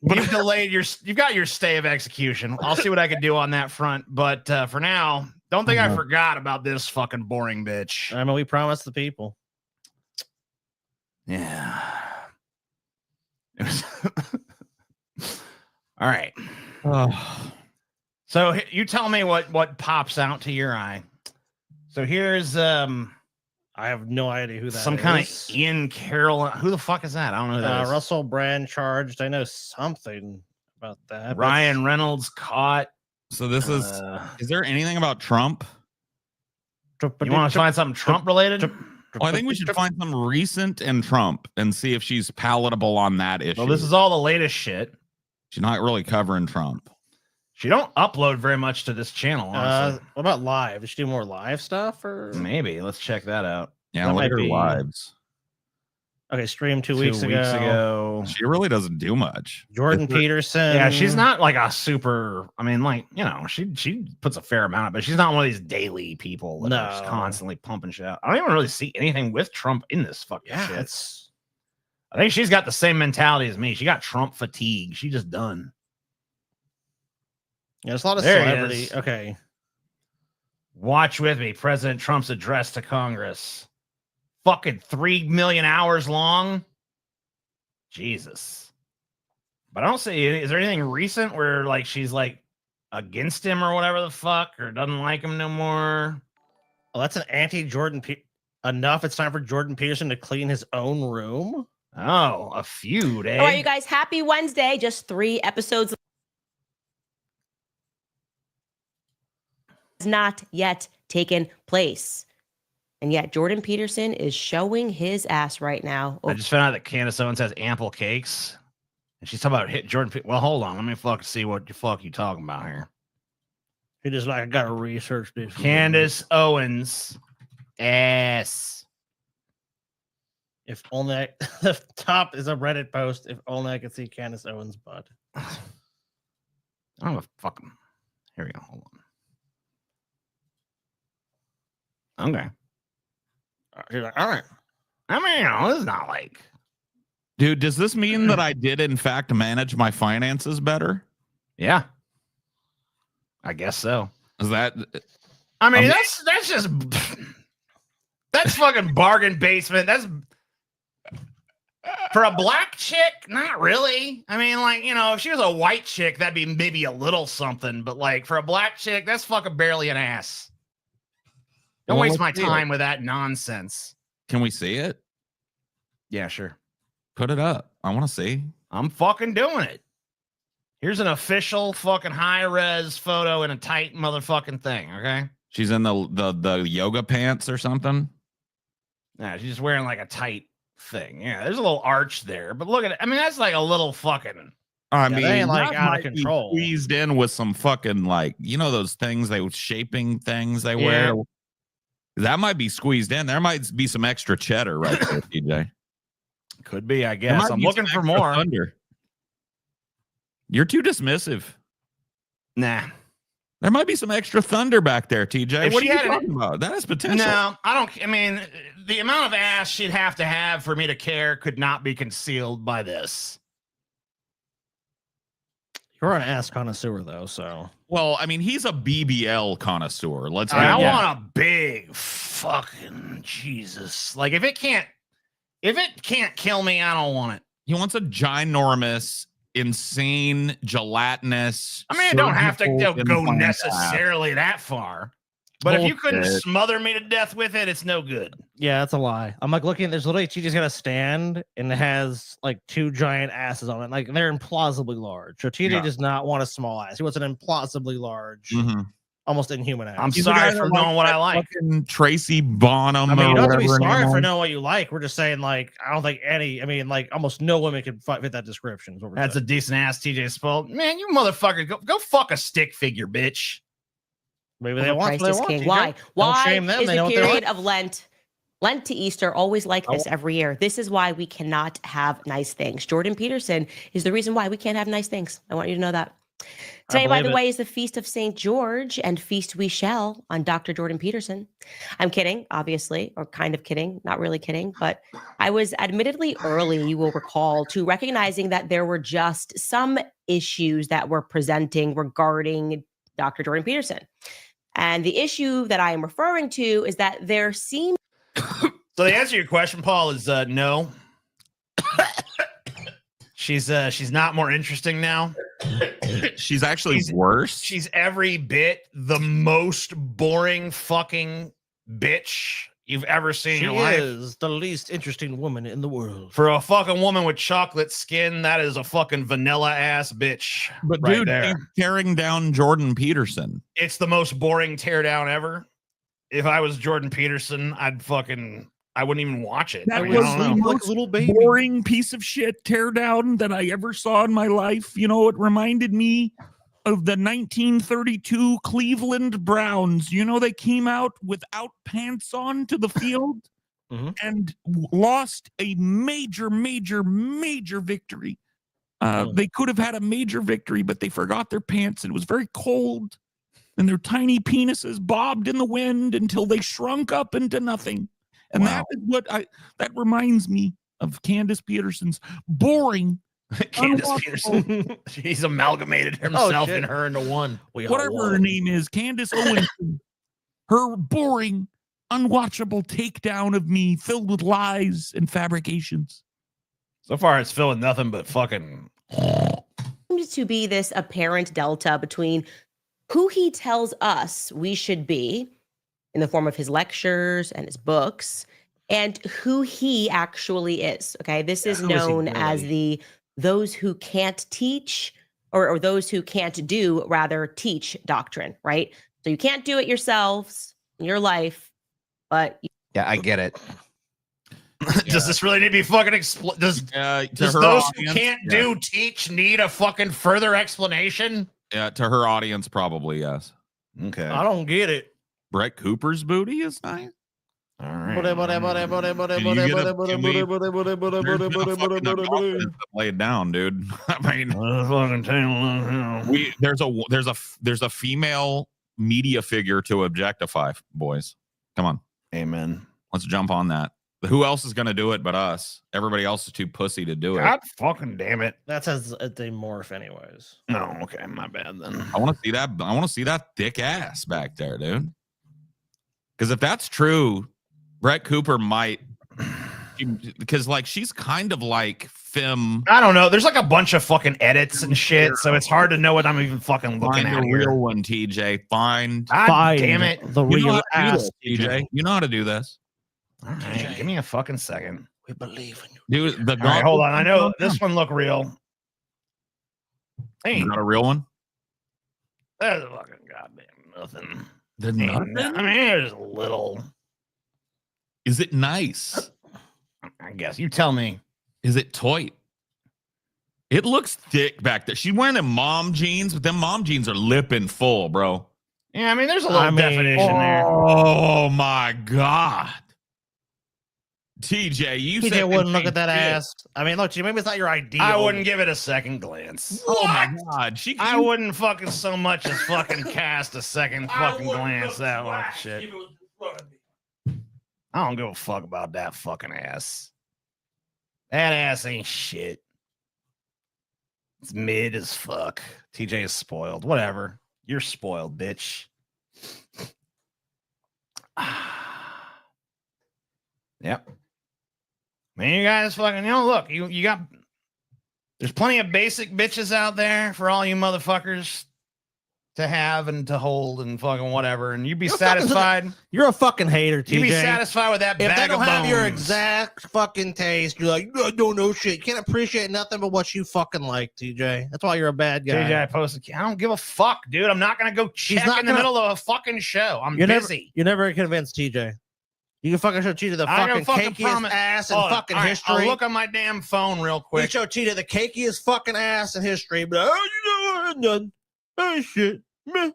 You've delayed you've got your stay of execution. I'll see what I can do on that front. But for now, don't think I forgot about this fucking boring bitch. I mean, we promised the people. Yeah. All right. So you tell me what pops out to your eye. So here's I have no idea who that some is. kind of Ian Carroll. Who the fuck is that? I don't know who that is. Russell Brand charged. I know something about that. Ryan Reynolds caught. So this is there anything about Trump? You want to find something Trump related? Well, I think we should find some recent and Trump and see if she's palatable on that issue. Well, this is all the latest shit. She's not really covering Trump. She don't upload very much to this channel. Honestly. What about live? Does she do more live stuff or maybe? Let's check that out. Yeah, That look might at her be- lives. Okay, stream 2 weeks ago. She really doesn't do much. Jordan Peterson. Yeah, she's not like a super. I mean, like, you know, she puts a fair amount, but she's not one of these daily people that are just No. constantly pumping shit out. I don't even really see anything with Trump in this fucking Yeah, shit. it's I think she's got the same mentality as me. She got Trump fatigue. She just done. yeah, there's a lot of There he celebrity. is. Okay. Watch with me. President Trump's address to Congress. Fucking 3 million hours long. Jesus. But I don't see, is there anything recent where like she's like against him or whatever the fuck, or doesn't like him no more? Well, that's an anti-Jordan enough. It's time for Jordan Peterson to clean his own room. Oh, a feud, eh? All right, you guys, happy Wednesday. Just 3 episodes has not yet taken place. And yet Jordan Peterson is showing his ass right now. I just found out that Candace Owens has ample cakes. And she's talking about hit Jordan. Well, hold on. Let me fucking see what the fuck you talking about here. He just like, I gotta research this. Candace Owens ass. If only the top is a Reddit post. If only I could see Candace Owens' butt. I don't know. Fucking. Here we go. Hold on. Okay. She's like, all right. I mean, you know, it's not like. Dude, does this mean that I did in fact manage my finances better? Yeah. I guess so. Is that? I mean, that's just. That's fucking bargain basement. That's. For a black chick, not really. I mean, like, you know, if she was a white chick, that'd be maybe a little something. But like for a black chick, that's fucking barely an ass. Don't Well, waste my let's see time it. with that nonsense. Can we see it? Yeah, sure. Put it up. I want to see. I'm fucking doing it. Here's an official fucking high res photo in a tight motherfucking thing. Okay. She's in the yoga pants or something. Yeah, she's just wearing like a tight thing. Yeah, there's a little arch there, but look at it. I mean, that's like a little fucking. I Yeah, mean, they ain't, like, that out of might be control. Squeezed in with some fucking like, you know, those things shaping things they Yeah. wear. That might be squeezed in. There might be some extra cheddar right there, TJ. Could be, I There guess. might I'm be looking some for extra more. thunder. You're too dismissive. Nah. There might be some extra thunder back there, TJ. If What are she you had talking about? That is potential. No, I don't. I mean, the amount of ass she'd have to have for me to care could not be concealed by this. You're an ass connoisseur though, so. Well, I mean, he's a BBL connoisseur. Let's. I yeah. want a big fucking Jesus. Like if it can't kill me, I don't want it. He wants a ginormous, insane, gelatinous. I mean, it don't have to surgical go implant ass. necessarily that far. But if you couldn't Bullshit. smother me to death with it, it's no good. Yeah, that's a lie. I'm like looking. There's literally she just got a stand and it has like 2 giant asses on it. Like they're implausibly large. So TJ Yeah. does not want a small ass. He wants an implausibly large. Mhm. almost inhuman ass. I'm sorry for knowing what I like. Fucking Tracy Bonham. I mean, you don't have to be or whatever her sorry name for was. knowing what you like. We're just saying, like, I don't think any. I mean, like, almost no women can fit that description. Is what we're That's saying. a decent ass TJ spoiled. Man, you motherfucker, go fuck a stick figure, bitch. Maybe they want Christ what they is want. king. TJ. Why? Don't Why shame them. is They the know what they period like. of Lent to Easter always like this every year? This is why we cannot have nice things. Jordan Peterson is the reason why we can't have nice things. I want you to know that. Today, by the way, is the Feast of St. George, and feast we shall on Dr. Jordan Peterson. I'm kidding, obviously, or kind of kidding, not really kidding, but I was admittedly early, you will recall, to recognizing that there were just some issues that were presenting regarding Dr. Jordan Peterson. And the issue that I am referring to is that there seems... So the answer to your question, Paul, is no. She's not more interesting now. She's actually worse. She's every bit the most boring fucking bitch you've ever seen She in your life. is the least interesting woman in the world. For a fucking woman with chocolate skin, that is a fucking vanilla ass bitch. But right dude, there. she's tearing down Jordan Peterson. It's the most boring teardown ever. If I was Jordan Peterson, I wouldn't even watch it. That I was don't the know. most boring piece of shit teardown that I ever saw in my life. You know, it reminded me of the 1932 Cleveland Browns. You know, they came out without pants on to the field and lost a major victory. They could have had a major victory, but they forgot their pants, and it was very cold, and their tiny penises bobbed in the wind until they shrunk up into nothing. And that is what that reminds me of Candace Peterson's boring. Candace Peterson. She's amalgamated himself and her into one. Whatever her name is, Candace Owens. Her boring, unwatchable takedown of me filled with lies and fabrications. So far, it's filling nothing but fucking. Seems to be this apparent delta between who he tells us we should be in the form of his lectures and his books, and who he actually is. Okay, this is known as those who can't teach, or those who can't do, rather, teach doctrine, right? So you can't do it yourselves in your life, but Yeah, I get it. Does this really need to be fucking does to those her who audience, can't do teach need a fucking further explanation? Yeah, to her audience, probably yes. Okay, I don't get it. Brett Cooper's booty is nice. All right. Lay it down, dude. I mean, there's a female media figure to objectify, boys. Come on, amen. Let's jump on that. Who else is going to do it but us? Everybody else is too pussy to do it. God fucking damn it. That's as they morph, anyways. No, okay, my bad then. I want to see that. I want to see that thick ass back there, dude. Because if that's true, Brett Cooper might, because like she's kind of like femme. I don't know. There's like a bunch of fucking edits and shit, so it's hard to know what I'm even fucking looking Find at the here. real one, TJ. Find damn it. The You know real how to do ass, this, TJ. You know how to do this. All right, give me a fucking second. We believe in you. Dude, the All right, hold on. I know this one look real. Hey, You got a real one? that's fucking goddamn nothing. The Ain't nothing? I mean, there's a little. Is it nice? I guess you tell me. Is it toy? It looks thick back there. She's wearing them mom jeans, but them mom jeans are lipping full, bro. Yeah, I mean, there's a little definition there. Oh my god. TJ, you TJ said wouldn't look at that ass. I mean, look, maybe it's not your ideal. I wouldn't give it a second glance. Oh my god. I wouldn't fucking so much as fucking cast a second fucking glance that like shit. I don't give a fuck about that fucking ass. That ass ain't shit. It's mid as fuck. TJ is spoiled. Whatever. You're spoiled, bitch. Yep. Man, you guys fucking, look, you got, there's plenty of basic bitches out there for all you motherfuckers to have and to hold and fucking whatever, and you'd be satisfied. You're a fucking hater, TJ. You'd be satisfied with that If bag they don't of have your bones. exact fucking taste, you're like, I don't know shit. You can't appreciate nothing but what you fucking like, TJ. That's why you're a bad guy. TJ, I posted. I don't give a fuck, dude. I'm not gonna go check not in the gonna- middle of a fucking show. I'm You're busy. You're never convinced, TJ. You can fucking show Cheetah the I can fucking cakiest promise- ass in Hold on. fucking All right, history. I'll look on my damn phone real You quick. show Cheetah the cakiest fucking ass in history, but oh, you know, none. Oh shit. Meh.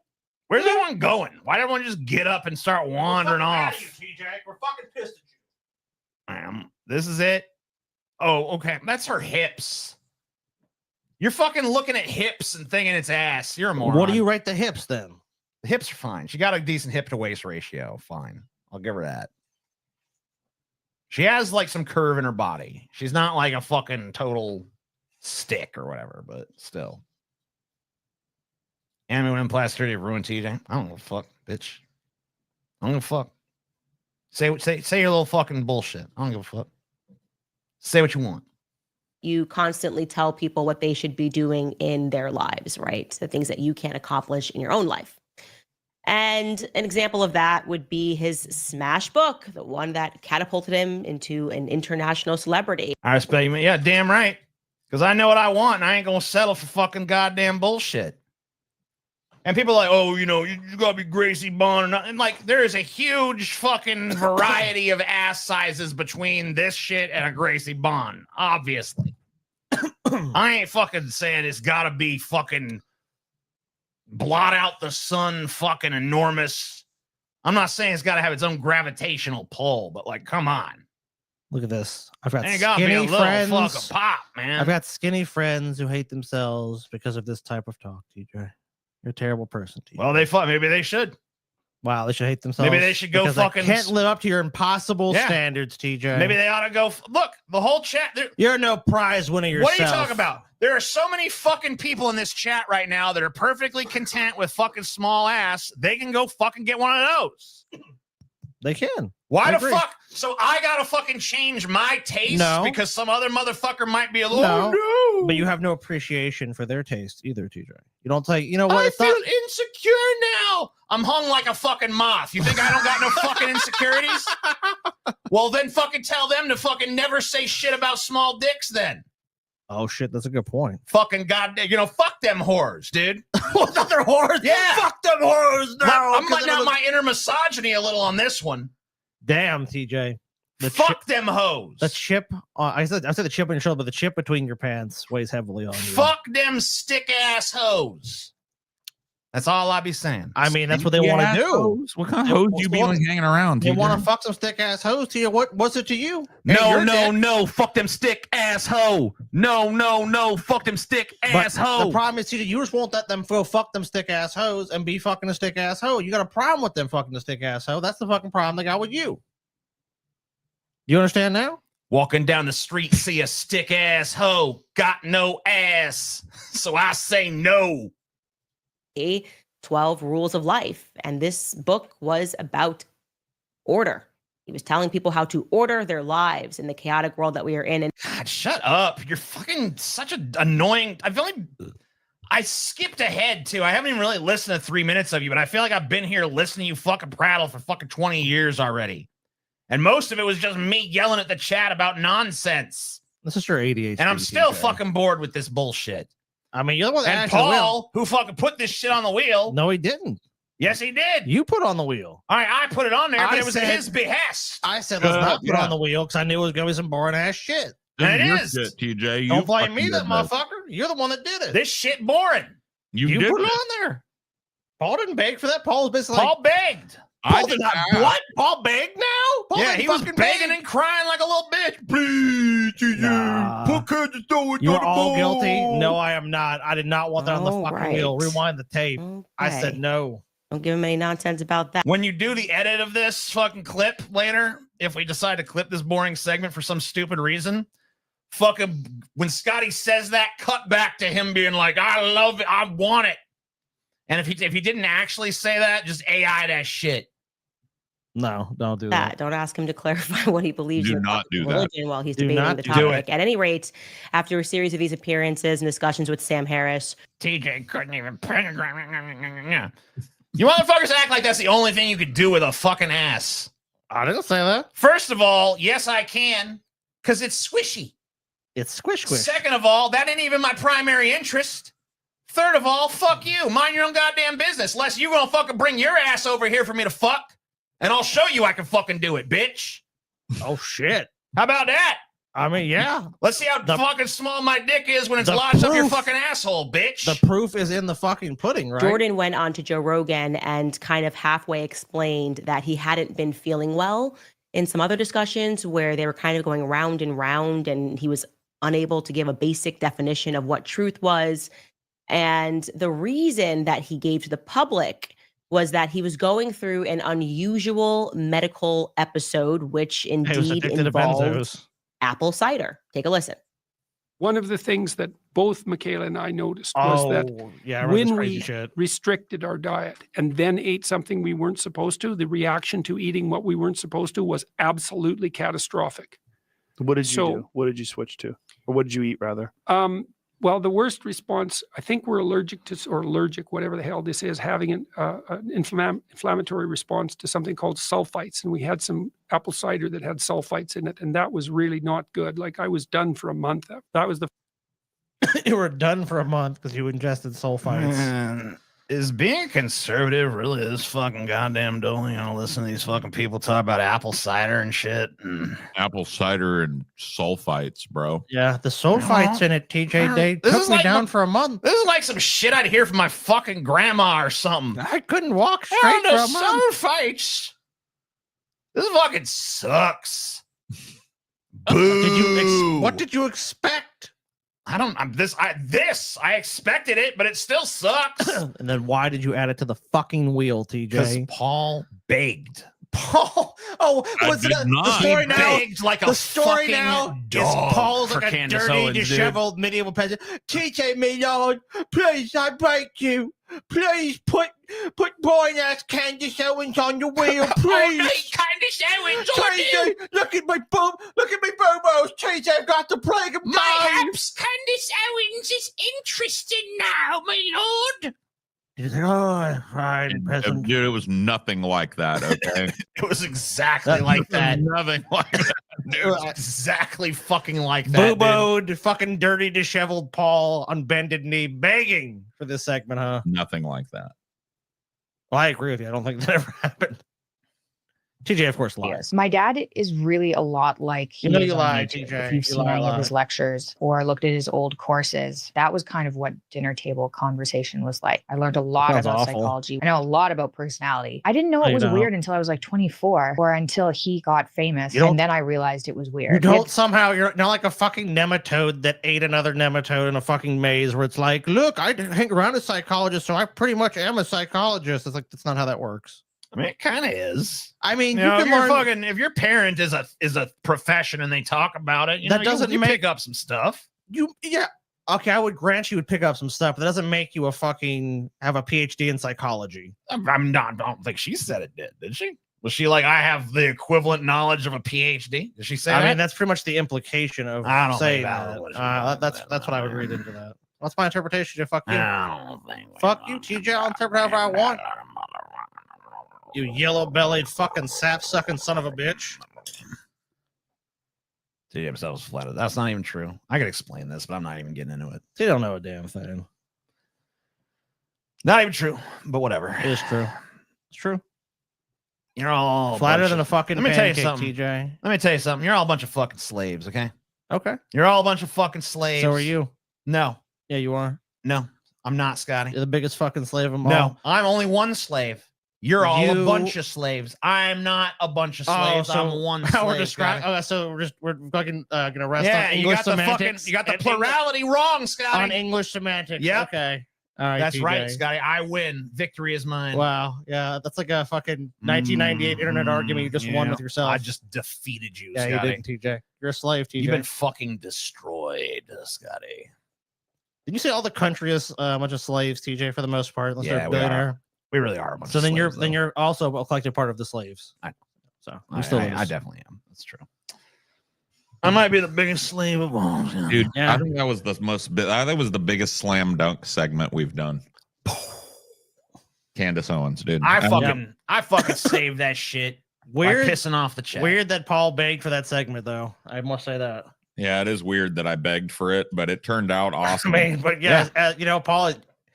Where's everyone going? Why did everyone just get up and start wandering off? TJ. We're fucking pissed at you. This is it. Oh, okay. That's her hips. You're fucking looking at hips and thinking it's ass. You're a moron. What do you rate the hips then? The hips are fine. She got a decent hip to waist ratio. Fine. I'll give her that. She has like some curve in her body. She's not like a fucking total stick or whatever, but still. Anime when plasticity ruined TJ. I don't give a fuck, bitch. I don't give a fuck. Say your little fucking bullshit. I don't give a fuck. Say what you want. You constantly tell people what they should be doing in their lives, right? The things that you can't accomplish in your own life. And an example of that would be his smash book, the one that catapulted him into an international celebrity. I respect you. Yeah, damn right. Because I know what I want, and I ain't gonna settle for fucking goddamn bullshit. And people are like, oh, you know, you gotta be Gracie Bond or not. And like, there is a huge fucking variety of ass sizes between this shit and a Gracie Bond, obviously. I ain't fucking saying it's gotta be fucking blot out the sun, fucking enormous. I'm not saying it's gotta have its own gravitational pull, but like, come on. Look at this. I've got Ain't gotta be a skinny little friends. fucking pop, man. I've got skinny friends who hate themselves because of this type of talk, TJ. You're a terrible person, TJ. Well, maybe they should. Wow, they should hate themselves. Maybe they should go because fucking they can't live up to your impossible Yeah. standards, TJ. Maybe they ought to go. Look, the whole chat. You're no prize winner yourself. What are you talking about? There are so many fucking people in this chat right now that are perfectly content with fucking small ass. They can go fucking get one of those. They can. Why I the agree. fuck? So I gotta fucking change my taste No. because some other motherfucker might be a little. No, Oh, no. but you have no appreciation for their taste either, TJ. You don't take. You know what? I It's feel not- insecure now. I'm hung like a fucking moth. You think I don't got no fucking insecurities? Well, then fucking tell them to fucking never say shit about small dicks then. Oh shit, that's a good point. Fucking goddamn, fuck them whores, dude. What other whores? Yeah. Fuck them whores now. I'm letting out my inner misogyny a little on this one. Damn, TJ. Fuck them hoes. The chip. I said the chip on your shoulder, but the chip between your pants weighs heavily on you. Fuck them stick ass hoes. That's all I be saying. I mean, that's what they want to do. What kind of hoes do you be like hanging around? They TJ? want to fuck some stick ass hoes to you. What's it to you? No. Fuck them stick ass hoe. No. Fuck them stick ass hoe. The problem is, TJ, you just won't let them go fuck them stick ass hoes and be fucking a stick ass hoe. You got a problem with them fucking the stick ass hoe. That's the fucking problem they got with you. You understand now? Walking down the street, see a stick ass hoe, got no ass. So I say no. 12 Rules of Life. And this book was about order. He was telling people how to order their lives in the chaotic world that we are in. And God, shut up. You're fucking such an annoying. I skipped ahead too. I haven't even really listened to 3 minutes of you, but I feel like I've been here listening to you fucking prattle for fucking 20 years already. And most of it was just me yelling at the chat about nonsense. This is your ADHD. And I'm still TJ. fucking bored with this bullshit. I mean, you're the one that And actually Paul, who fucking put this shit on the wheel. No, he didn't. Yes, he did. You put on the wheel. All right, I put it on there, but I it was at said- his behest. I said let's not put on the wheel because I knew it was gonna be some boring ass shit. And it Your is. shit, TJ. Don't You blame me, fucking that did that. motherfucker. You're the one that did it. This shit boring. You You did put it it. on there. Paul didn't beg for that. Paul was basically Paul begged. Paul did not. What? Paul begged now? Paul Yeah, didn't he was fucking begging beg. and crying like a little bitch. Please, TJ. Nah. Put Curtis Stone You on are the all ball. guilty. No, I am not. I did not want that on the All fucking wheel. right. Rewind the tape. I said Okay. no. don't give him any nonsense about that. When you do the edit of this fucking clip later, if we decide to clip this boring segment for some stupid reason, fucking when Scotty says that, cut back to him being like, I love it, I want it. And if he didn't actually say that, just AI that shit. No, don't do that. that. Don't ask him to clarify what he believes Do in not do that. religion while he's Do debating not the do topic. At any rate, after a series of these appearances and discussions with Sam Harris, TJ couldn't even pentagram. You motherfuckers act like that's the only thing you could do with a fucking ass. I didn't say that. First of all, yes, I can, because it's squishy. It's squish squish. Second of all, that ain't even my primary interest. Third of all, fuck you. Mind your own goddamn business. Unless you're gonna fucking bring your ass over here for me to fuck. And I'll show you I can fucking do it, bitch. Oh, shit. How about that? I mean, yeah. Let's see how fucking small my dick is when it's lodged up your fucking asshole, bitch. The proof is in the fucking pudding, right? Jordan went on to Joe Rogan and kind of halfway explained that he hadn't been feeling well in some other discussions where they were kind of going round and round, and he was unable to give a basic definition of what truth was. And the reason that he gave to the public was that he was going through an unusual medical episode, which indeed involved apple cider. Take a listen. One of the things that both Michaela and I noticed was that when we restricted our diet and then ate something we weren't supposed to, the reaction to eating what we weren't supposed to was absolutely catastrophic. What did you do? What did you switch to? Or what did you eat, rather? Well, the worst response, I think we're allergic to, or allergic, whatever the hell this is, having an inflammatory response to something called sulfites. And we had some apple cider that had sulfites in it. And that was really not good. Like, I was done for a month. That was the... You were done for a month because you ingested sulfites. Man, is being conservative really this fucking goddamn dull? You know, listen to these fucking people talk about apple cider and shit. Apple cider and sulfites, bro. Yeah, the sulfites in it, TJ. They took me down for a month. This is like some shit I'd hear from my fucking grandma or something. I couldn't walk straight for a month. Sulfites. This fucking sucks. What did you expect? I expected it, but it still sucks. And then why did you add it to the fucking wheel, TJ? Because Paul begged. Paul, was it the story now? Begged like the a story fucking now dog is Paul's for like a Candace dirty, Owens, dude. disheveled medieval peasant. TJ, me Lord, please, I beg you, please put boy-ass Candace Owens on the wheel, please. Candace Owens on TJ, look at my bum, look at my bobos. TJ, I've got the plague of Perhaps Candace Owens is interesting now, my lord. He's like, oh, fine, peasant. Dude, it was nothing like that, okay? It was exactly like that. Nothing like that, dude. It was exactly fucking like that. Booboed, fucking dirty, disheveled Paul on bended knee begging for this segment, huh? Nothing like that. Well, I agree with you. I don't think that ever happened. TJ, of course, lies. Yes. My dad is really a lot like he You know is you on lie, YouTube. TJ. If you've You seen lie a any of lot. his lectures or looked at his old courses, that was kind of what dinner table conversation was like. I learned a lot Sounds about awful. psychology. I know a lot about personality. I didn't know No, it you was don't. weird until I was like 24 or until he got famous. You don't- And then I realized it was weird. You don't It's- somehow, you're not like a fucking nematode that ate another nematode in a fucking maze where it's like, look, I hang around a psychologist, so I pretty much am a psychologist. It's like, that's not how that works. I mean, it kind of is. I mean, You you know, can if you're learn. fucking, if your parent is a profession and they talk about it, That doesn't you make- pick up some stuff. Yeah. Okay, I would grant you would pick up some stuff, but that doesn't make you a fucking have a PhD in psychology. I'm not. I don't think she said it did she? Was she like, I have the equivalent knowledge of a PhD? Did she say I that? mean, that's pretty much the implication of I don't saying think that that. was- That's what I would read into that. That's my interpretation. Fuck you. I don't think. Fuck you, TJ. I'll interpret however I want. You yellow-bellied fucking sap-sucking son of a bitch. TJ himself was flattered. That's not even true. I could explain this, but I'm not even getting into it. You don't know a damn thing. Not even true, but whatever. It is true. It's true. You're all Flatter bunch than of- a fucking Let me tell you pancake, something. TJ. Let me tell you something. You're all a bunch of fucking slaves, okay? Okay. You're all a bunch of fucking slaves. So are you. No. Yeah, you are. No, I'm not, Scotty. You're the biggest fucking slave of them all. No, I'm only one slave. You're all You- a bunch of slaves. I'm not a bunch of slaves. I'm one how we're slave. describing. Scotty. Okay, so we're fucking gonna rest Yeah, on you English got the fucking, semantics. you got the and plurality wrong, Scotty. on English semantics. Yep. Okay. All right. That's TJ. right, Scotty. I win. Victory is mine. Wow. Yeah, that's like a fucking 1998 internet argument you just won Yeah, with yourself. I just defeated you, yeah, Scotty. you didn't, TJ. You're a slave, TJ. You've been fucking destroyed, Scotty. Did you say all the country is a bunch of slaves, TJ, for the most part? Unless Yeah, they're a we are. billionaire. We really are. A bunch So of then slaves, you're also a collective part of the slaves. So I still I definitely am. That's true. I might be the biggest slave of all. Dude, Yeah. I think that was the I think it was the biggest slam dunk segment we've done. Candace Owens, dude. I fucking saved that shit. Weird by pissing off the chat. Weird that Paul begged for that segment, though. I must say that. Yeah, it is weird that I begged for it, but it turned out awesome. I mean, but you know, Paul,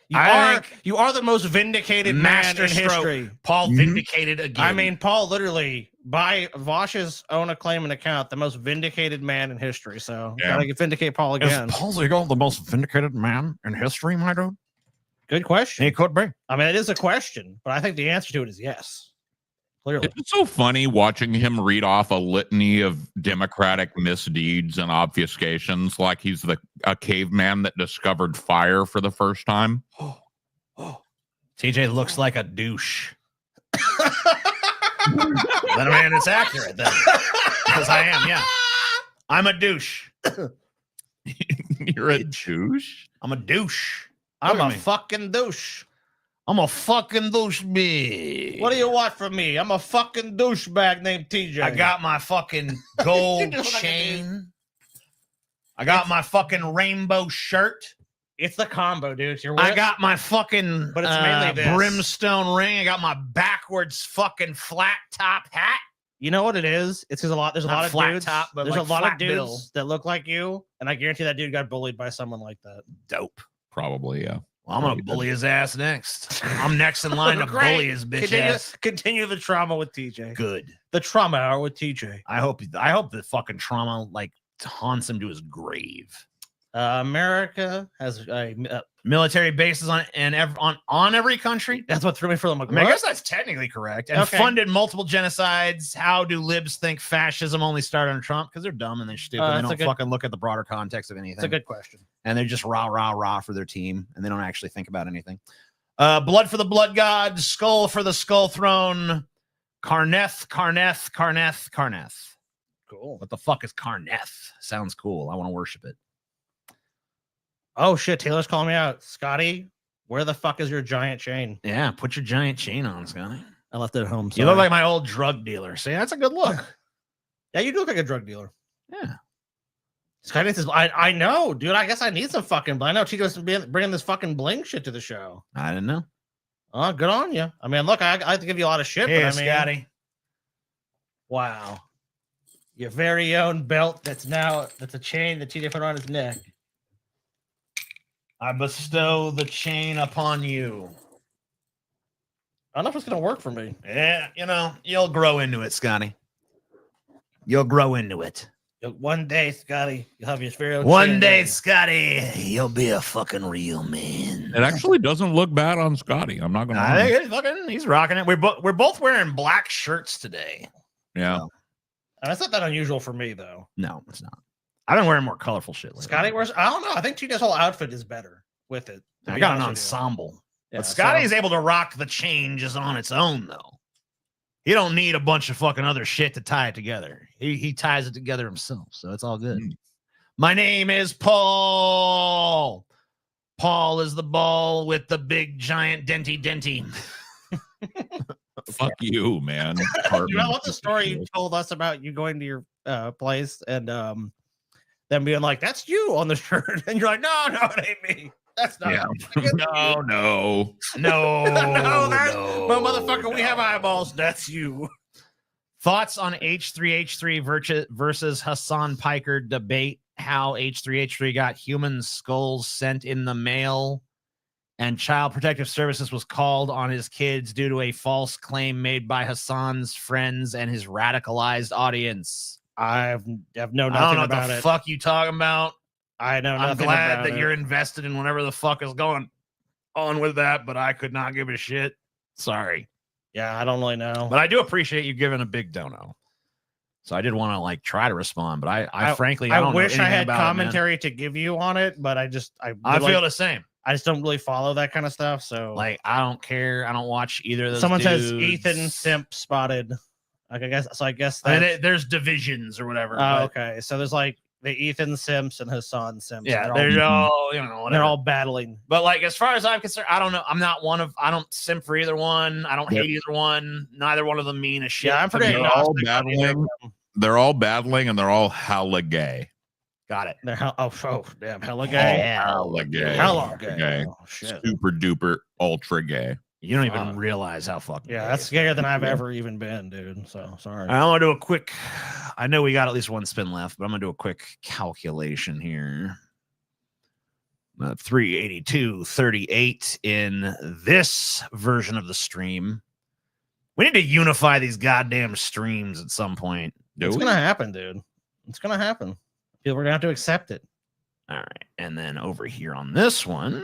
you are the most vindicated man in history. Paul vindicated again. I mean, Paul literally, by Vosh's own acclaim and account, the most vindicated man in history. So gotta vindicate Paul again. Is Paul Eagle the most vindicated man in history, my dude? Good question. He could be. I mean, it is a question, but I think the answer to it is yes. Clearly. It's so funny watching him read off a litany of Democratic misdeeds and obfuscations like he's a caveman that discovered fire for the first time. TJ looks like a douche. Then, man, it's accurate then. Because I am, yeah. I'm a douche. You're a douche? I'm a douche. I'm a fucking douche. I'm a fucking douchebag. What do you want from me? I'm a fucking douchebag named TJ. I got my fucking gold chain. I got my fucking rainbow shirt. It's the combo, dude. I got my fucking but it's mainly this. brimstone ring. I got my backwards fucking flat top hat. You know what it is? It's because there's a lot of flat dudes. top, but there's like a lot flat of dudes bill. that look like you, and I guarantee that dude got bullied by someone like that. Dope. Probably, yeah. Well, I'm gonna bully his ass next. I'm next in line to bully his bitch ass. Continue the trauma with TJ. Good. The trauma hour with TJ. I hope the fucking trauma like haunts him to his grave. America has military bases on every country. That's what threw me for the. I mean, I guess that's technically correct. And funded multiple genocides. How do libs think fascism only started on Trump? Because they're dumb and they're stupid. They don't fucking look at the broader context of anything. It's a good question. And they're just rah for their team, and they don't actually think about anything. Blood for the blood god, skull for the skull throne. Carneth. Cool. What the fuck is Carneth? Sounds cool. I want to worship it. Oh shit, Taylor's calling me out. Scotty, where the fuck is your giant chain? Yeah, put your giant chain on, Scotty. I left it at home. You look like my old drug dealer. See, that's a good look. Yeah, you do look like a drug dealer. Yeah. Scotty says, I know, dude. I guess I need some fucking bling. I know Chico's bringing this fucking bling shit to the show. I didn't know. Oh, good on you. I mean, look, I have to give you a lot of shit. Hey, but I mean, Scotty. Wow. Your very own belt that's a chain that TJ put on his neck. I bestow the chain upon you. I don't know if it's going to work for me. Yeah, you'll grow into it, Scotty. You'll grow into it. One day, Scotty, you'll have your very own One chain day, ready. Scotty, you'll be a fucking real man. It actually doesn't look bad on Scotty. I'm not gonna. I think he's rocking it. We're both wearing black shirts today. Yeah. That's not that unusual for me, though. No, it's not. I've been wearing more colorful shit lately. Scotty wears, I don't know. I think TJ's whole outfit is better with it. I got an ensemble. Yeah, but Scotty's able to rock the chain just on its own, though. He don't need a bunch of fucking other shit to tie it together. He ties it together himself, so it's all good. My name is Paul. Paul is the ball with the big giant denty. Fuck you, man. Dude, I love the story you told us about you going to your place and them being like, "That's you on the shirt," and you're like, "No, it ain't me. That's not." Yeah. Me. No. But motherfucker, we have eyeballs. That's you. Thoughts on H3H3 versus Hassan Piker debate? How H3H3 got human skulls sent in the mail, and Child Protective Services was called on his kids due to a false claim made by Hassan's friends and his radicalized audience. I have no I don't know nothing what about the it. fuck you talking about. I know I'm nothing glad about that it. you're invested in whatever the fuck is going on with that, but I could not give a shit. Sorry. Yeah, I don't really know. But I do appreciate you giving a big dono. So I did want to try to respond, but I frankly I don't wish know I had about it, man. commentary to give you on it, but I feel the same. I just don't really follow that kind of stuff. So I don't care. I don't watch either of those. Someone dudes. says Ethan Simp spotted. I guess there's divisions or whatever. Oh, okay. So there's the Ethan Simps and Hassan Simps. Yeah, they're all, you know, whatever. They're all battling. But like, as far as I'm concerned, I don't know. I don't simp for either one. I don't hate either one. Neither one of them mean a shit. Yeah, I'm pretty They're all battling. They're all battling, and they're all hella gay. Got it. They're damn, hella gay. Hella gay. Hella gay. Oh, shit. Super duper ultra gay. You don't even realize how fucking. Yeah, that's gayer than I've ever even been, dude. So sorry. I want to do a quick. I know we got at least one spin left, but I'm gonna do a quick calculation here. 382.38 in this version of the stream. We need to unify these goddamn streams at some point. It's gonna happen, dude. It's gonna happen. People are gonna have to accept it. All right, and then over here on this one.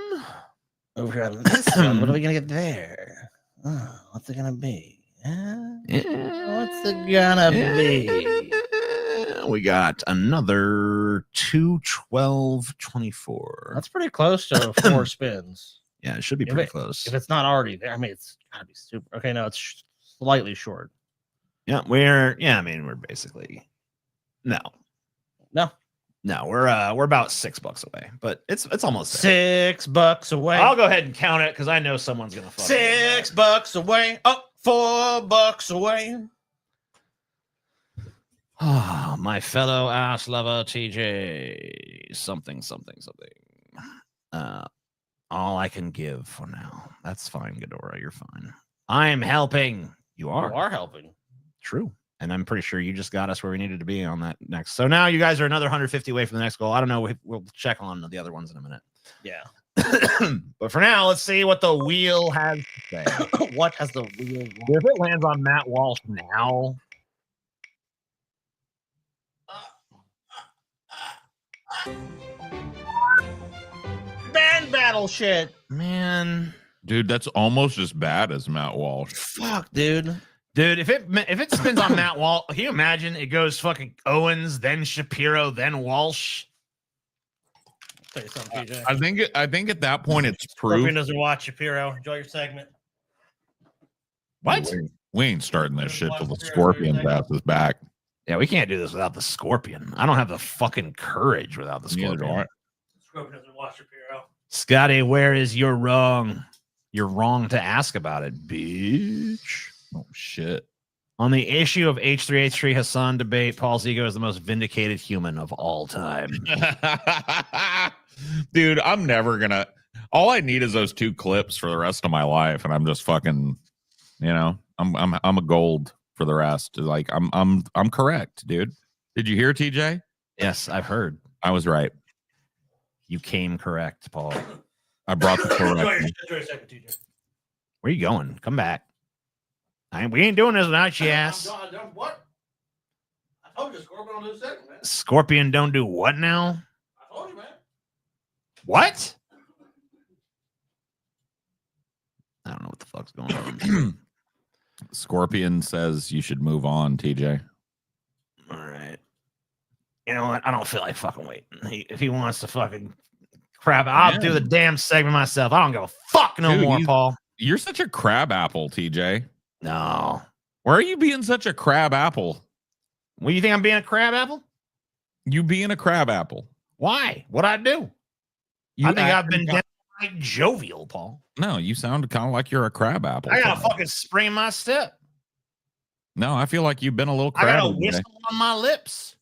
Over here on this one, what are we gonna get there? Oh, what's it gonna be? What's it gonna be? We got another 212.24. That's pretty close to 4 spins. Yeah, it should be pretty close. If it's not already there, I mean, it's gotta be super. Okay, no, it's slightly short. Yeah, we're basically no, we're about $6 away, but it's almost there. $6 away. I'll go ahead and count it because I know someone's gonna fuck $6 away. Oh, $4 away. Oh, my fellow ass lover TJ. Something. All I can give for now. That's fine, Ghidorah. You're fine. I'm helping. You are. You are helping. True. And I'm pretty sure you just got us where we needed to be on that next. So now you guys are another 150 away from the next goal. I don't know. We'll check on the other ones in a minute. Yeah. But for now, let's see what the wheel has to say. What has the wheel? If it lands on Matt Walsh now. Band battle shit. Man. Dude, that's almost as bad as Matt Walsh. Fuck, dude. Dude, if it spins on Matt Walsh, can you imagine it goes fucking Owens, then Shapiro, then Walsh? I'll tell you something, PJ. I think at that point it's Scorpion proof. doesn't watch Shapiro. Enjoy your segment. What? We ain't starting this shit till the Scorpion pass is back. Yeah, we can't do this without the Scorpion. I don't have the fucking courage without the Scorpion. Scorpion doesn't watch Shapiro. Scotty, where is your wrong? You're wrong to ask about it, bitch. Oh, shit. On the issue of H3H3 Hassan debate, Paul's ego is the most vindicated human of all time. Dude, I'm never gonna. All I need is those 2 clips for the rest of my life, and I'm just fucking. I'm a gold for the rest. Like I'm correct, dude. Did you hear, TJ? Yes, I've heard. I was right. You came correct, Paul. I brought the correct. Enjoy your segment, TJ. Where you going? Come back. We ain't doing this without you, ass. What? I told you, Scorpion don't do segment, man. Scorpion don't do what now? I told you, man. What? I don't know what the fuck's going on. Scorpion says you should move on, TJ. All right. You know what? I don't feel like fucking waiting. If he wants to fucking crap, I'll do the damn segment myself. I don't give a fuck no more, Paul. You're such a crab apple, TJ. No. Why are you being such a crab apple? What do you think I'm being a crab apple? You being a crab apple. Why? What'd I do? I think I've been downright jovial, Paul. No, you sound kind of like you're a crab apple. I got a fucking spring in my step. No, I feel like you've been a little I got a crabby today. whistle on my lips.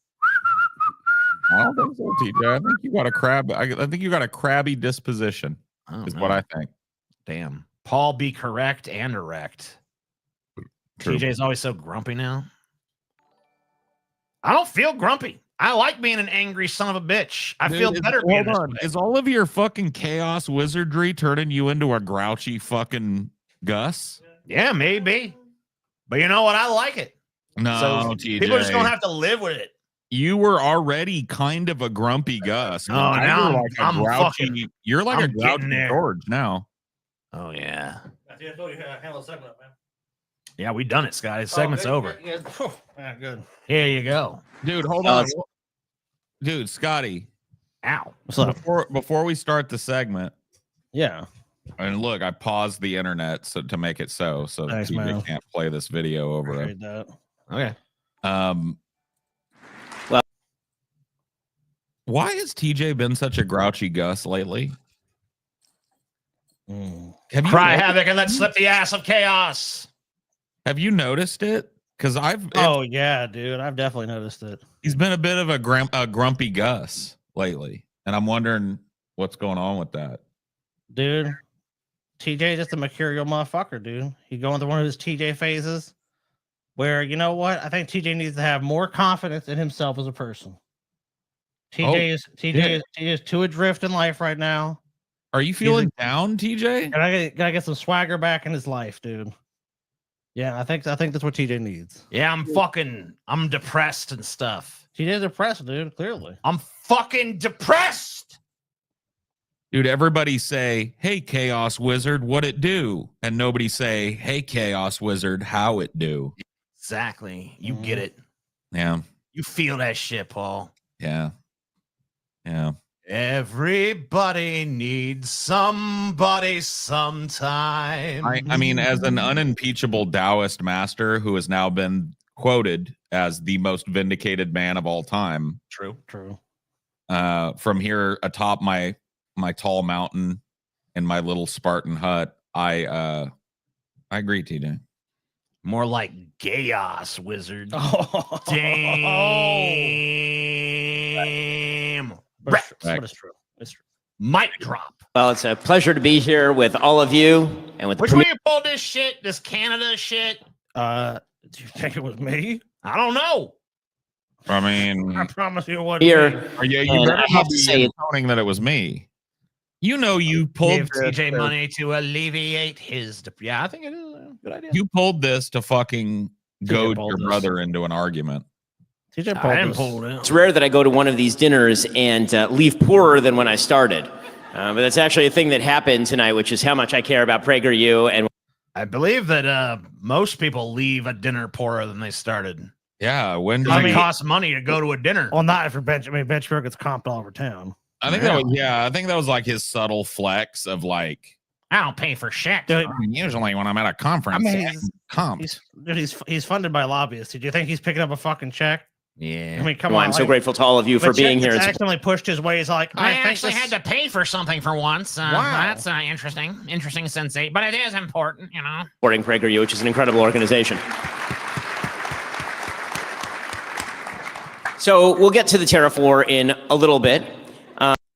I don't think so, TJ. I think you got a crab. I think you got a crabby disposition. Is what I think. Damn. Paul, be correct and erect. True. TJ's always so grumpy now. I don't feel grumpy. I like being an angry son of a bitch. I feel better being this way. Is all of your fucking chaos wizardry turning you into a grouchy fucking Gus? Yeah, maybe. But you know what? I like it. No, So TJ. people are just gonna have to live with it. You were already kind of a grumpy Gus. No, now you're like I'm a grouchy. fucking- You're like I'm a grouchy getting there. George now. Oh yeah. I told you handle the segment, man. Yeah, we done it, Scotty. The segment's over. Yeah, good. Here you go. Dude, hold on. Dude, Scotty. Ow. What's up? Before we start the segment. Yeah. And look, I paused the internet to make it so Thanks, TJ man. can't play this video over it. Appreciate that. Okay. Why has TJ been such a grouchy Gus lately? Have you Cry havoc and let slip the ass of chaos. Have you noticed it? Because Oh yeah, dude, I've definitely noticed it. He's been a bit of a grumpy Gus lately, and I'm wondering what's going on with that. Dude, TJ just a mercurial motherfucker, dude. He going through one of his TJ phases where, you know what? I think TJ needs to have more confidence in himself as a person. TJ is too adrift in life right now. Are you feeling down, TJ? Gotta get some swagger back in his life, dude. Yeah, I think that's what TJ needs. Yeah, I'm depressed and stuff. TJ's depressed, dude, clearly. I'm fucking depressed. Dude, everybody say, "Hey, Chaos Wizard, what it do?" And nobody say, "Hey, Chaos Wizard, how it do?" Exactly. You get it. Yeah. You feel that shit, Paul. Yeah. Yeah. Everybody needs somebody sometime. I mean, as an unimpeachable Taoist master who has now been quoted as the most vindicated man of all time. True. From here atop my tall mountain in my little Spartan hut, I agree, TJ. More like chaos wizard. Oh. Damn. But it's true. It's true. Mic drop. Well, it's a pleasure to be here with all of you and with Which way you pulled this shit? This Canada shit? Do you think it was me? I don't know. I mean, I promise you it wasn't here. me. You better I have not to be say, intoning that it was me. You know, you pulled Give TJ money to alleviate his. Yeah, I think it is a good idea. You pulled this to fucking goad pulled your this. brother into an argument. TJ I didn't pull it. it's rare that I go to one of these dinners and leave poorer than when I started. But that's actually a thing that happened tonight, which is how much I care about PragerU. And I believe that most people leave a dinner poorer than they started. Yeah, when It costs money to go to a dinner. Well, not if you're bench. I mean, Benchmark gets comped all over town. I think that was like his subtle flex of like, I don't pay for shit. usually when I'm at a conference, I mean, he's funded by lobbyists. Did you think he's picking up a fucking check? Yeah. I mean, come well, on. I'm so grateful to all of you for being here. He's accidentally pushed his way. He's like, I think actually this- had to pay for something for once. Wow. That's interesting sensate, but it is important, you know. Supporting PragerU, which is an incredible organization. So we'll get to the tariff war in a little bit.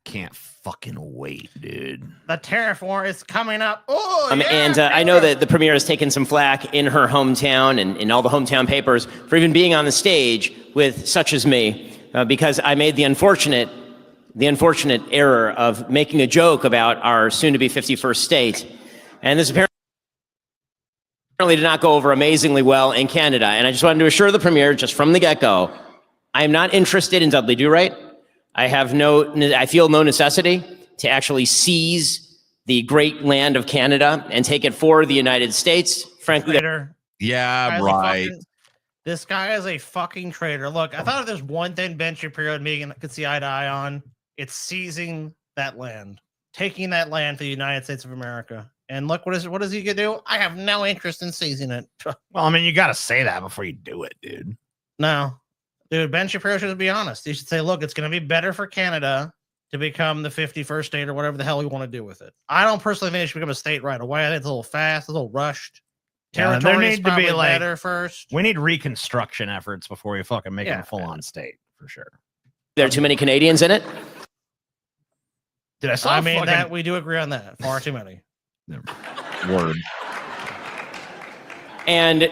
Can't fucking wait, dude. The tariff war is coming up. Oh, And I know that the premier has taken some flack in her hometown and in all the hometown papers for even being on the stage with such as me, because I made the unfortunate error of making a joke about our soon-to-be 51st state. And this apparently did not go over amazingly well in Canada. And I just wanted to assure the premier, just from the get-go, I am not interested in Dudley Do-Right. I feel no necessity to actually seize the great land of Canada and take it for the United States. Frankly, yeah, right. This guy is a fucking traitor. Look, I thought if there's one thing Ben Shapiro and Megan could see eye to eye on, it's seizing that land, taking that land for the United States of America. And look, what is he gonna do? I have no interest in seizing it. Well, I mean, you got to say that before you do it, dude. No. Dude, Ben Shapiro should be honest. He should say, look, it's going to be better for Canada to become the 51st state or whatever the hell we want to do with it. I don't personally think it should become a state right away. I think it's a little fast, a little rushed. Yeah, Territory there is need to probably be like better first. We need reconstruction efforts before we fucking make it a full-on state for sure. there are too many Canadians in it. Did I saw? I mean, that we do agree on that. Far too many. Word. And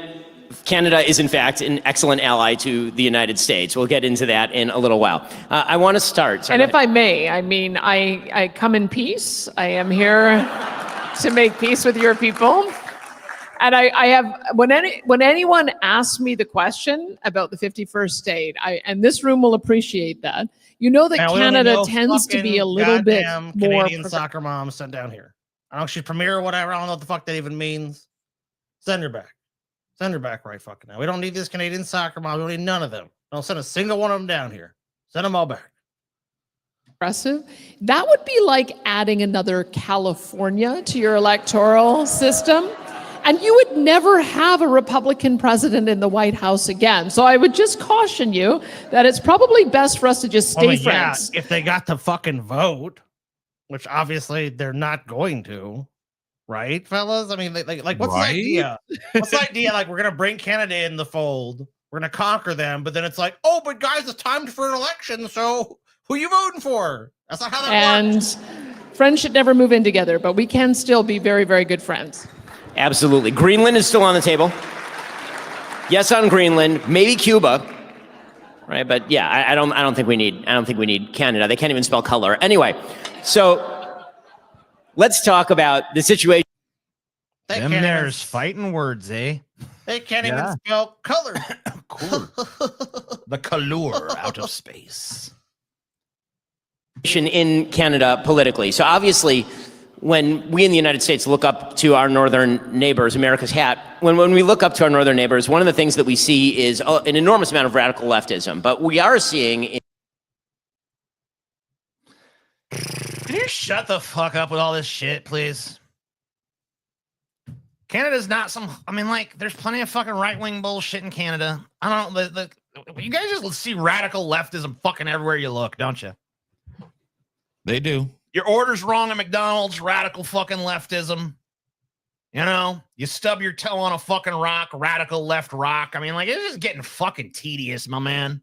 Canada is, in fact, an excellent ally to the United States. We'll get into that in a little while. I want to start. And if I may, I mean, I come in peace. I am here to make peace with your people. And I have, when anyone asks me the question about the 51st state, and this room will appreciate that, you know that Now, Canada tends to be a little bit more Canadian soccer mom sent down here. I don't know if she's premier or whatever. I don't know what the fuck that even means. Send her back. Send her back right fucking now. We don't need this Canadian soccer mom. We don't need none of them. Don't send a single one of them down here. Send them all back. Impressive. That would be like adding another California to your electoral system. And you would never have a Republican president in the White House again. So I would just caution you that it's probably best for us to just stay friends. Yeah, if they got to fucking vote, which obviously they're not going to, right, fellas? I mean, like what's the idea? What's the idea? Like, we're gonna bring Canada in the fold, we're gonna conquer them, but then it's like, oh, but guys, it's time for an election, so who you voting for? That's not how that works. And friends should never move in together, but we can still be very, very good friends. Absolutely. Greenland is still on the table. Yes on Greenland, maybe Cuba. Right, but yeah, I don't think we need Canada. They can't even spell color. Anyway, so let's talk about the situation. Them there's fighting words, eh? They can't even spell color. The color out of space. In Canada politically. So obviously, when we in the United States look up to our northern neighbors, America's hat, when we look up to our northern neighbors, one of the things that we see is an enormous amount of radical leftism. But we are seeing... Can you shut the fuck up with all this shit, please? Canada's not some... I mean, like, there's plenty of fucking right-wing bullshit in Canada. I don't know. You guys just see radical leftism fucking everywhere you look, don't you? They do. Your order's wrong at McDonald's, radical fucking leftism. You know, you stub your toe on a fucking rock, radical left rock. I mean, like, it's just getting fucking tedious, my man.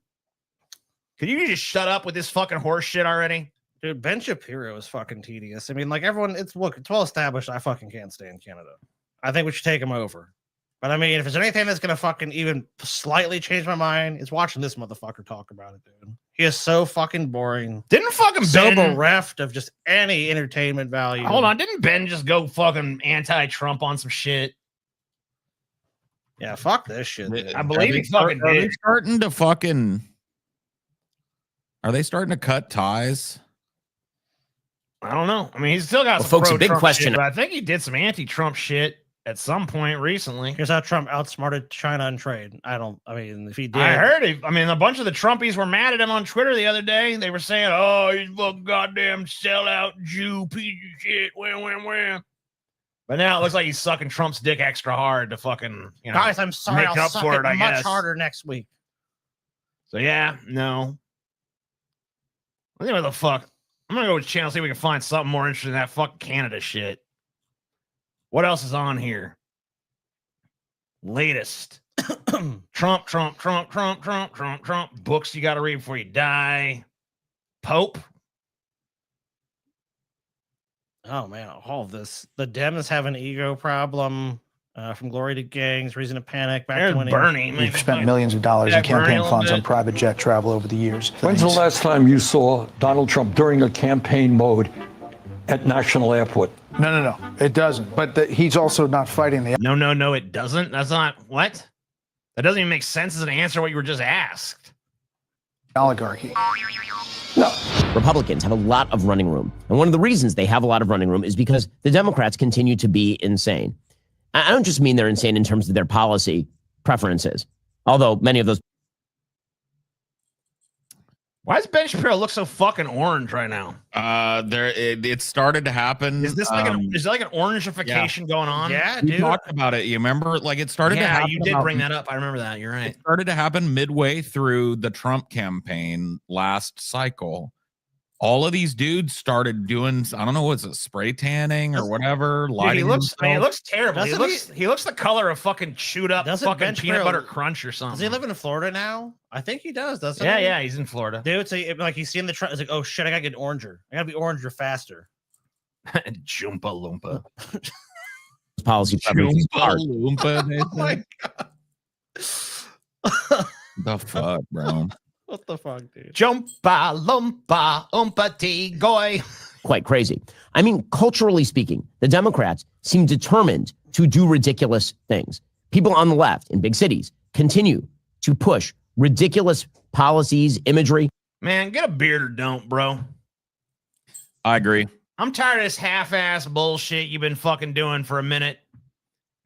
Could you just shut up with this fucking horse shit already? Dude, Ben Shapiro is fucking tedious. I mean, like, everyone, it's well established. I fucking can't stand Canada. I think we should take him over. But I mean, if there's anything that's gonna fucking even slightly change my mind, it's watching this motherfucker talk about it, dude. He is so fucking boring. Didn't fucking so Ben bereft of just any entertainment value. Hold on, didn't Ben just go fucking anti-Trump on some shit? Yeah, fuck this shit. Dude. I believe he fucking Are did. they starting to fucking... Are they starting to cut ties? I don't know. I mean, he's still got Well, some folks, a big pro-Trump question. shit, but I think he did some anti-Trump shit at some point recently. Here's how Trump outsmarted China on trade. I mean, if he did. I heard it. I mean, a bunch of the Trumpies were mad at him on Twitter the other day. They were saying, oh, he's a goddamn sellout Jew piece of shit. Wham. But now it looks like he's sucking Trump's dick extra hard to fucking, you know, Guys, I'm sorry. make I'll up suck for it it, I much guess. harder next week. So yeah, no. I think what the fuck. I'm gonna go with channel, see if we can find something more interesting than that fucking Canada shit. What else is on here? Latest. Trump. Books you gotta read before you die. Pope. Oh man, all of this. The Dems have an ego problem. From glory to gangs, reason to panic, back There's to winning. Bernie. We've spent millions of dollars in campaign funds on private jet travel over the years. When's the last time you saw Donald Trump during a campaign mode at National Airport? No. It doesn't. But he's also not fighting the... No, it doesn't. That's not... What? That doesn't even make sense as an answer to what you were just asked. oligarchy. Republicans have a lot of running room. And one of the reasons they have a lot of running room is because the Democrats continue to be insane. I don't just mean they're insane in terms of their policy preferences, although many of those. Why does Ben Shapiro look so fucking orange right now? It started to happen. Is this like is there like an orangification going on? Yeah, We dude. talked about it. You remember, like it started to Yeah, happen. you did about- bring that up. I remember that. You're right. It started to happen midway through the Trump campaign last cycle. All of these dudes started doing, I don't know, what's it, spray tanning or whatever? Dude, Lighting he looks. I mean, he themselves. looks terrible. He looks the color of fucking chewed up Doesn't fucking Ben peanut Shapiro- butter crunch or something. Does he live in Florida now? I think he does, doesn't Yeah, he? yeah, he's in Florida. Dude, so like he's seeing the trend. It's like, oh shit, I gotta get oranger. I gotta be oranger faster. Jumpa Loompa. Policy preferences are. Oompa, they Oh my said. The fuck, bro? What the fuck, dude? Jumpa Loompa Oompa Goy. Quite crazy. I mean, culturally speaking, the Democrats seem determined to do ridiculous things. People on the left in big cities continue to push ridiculous policies, imagery. Man, get a beard or don't, bro. I agree. I'm tired of this half-ass bullshit you've been fucking doing for a minute.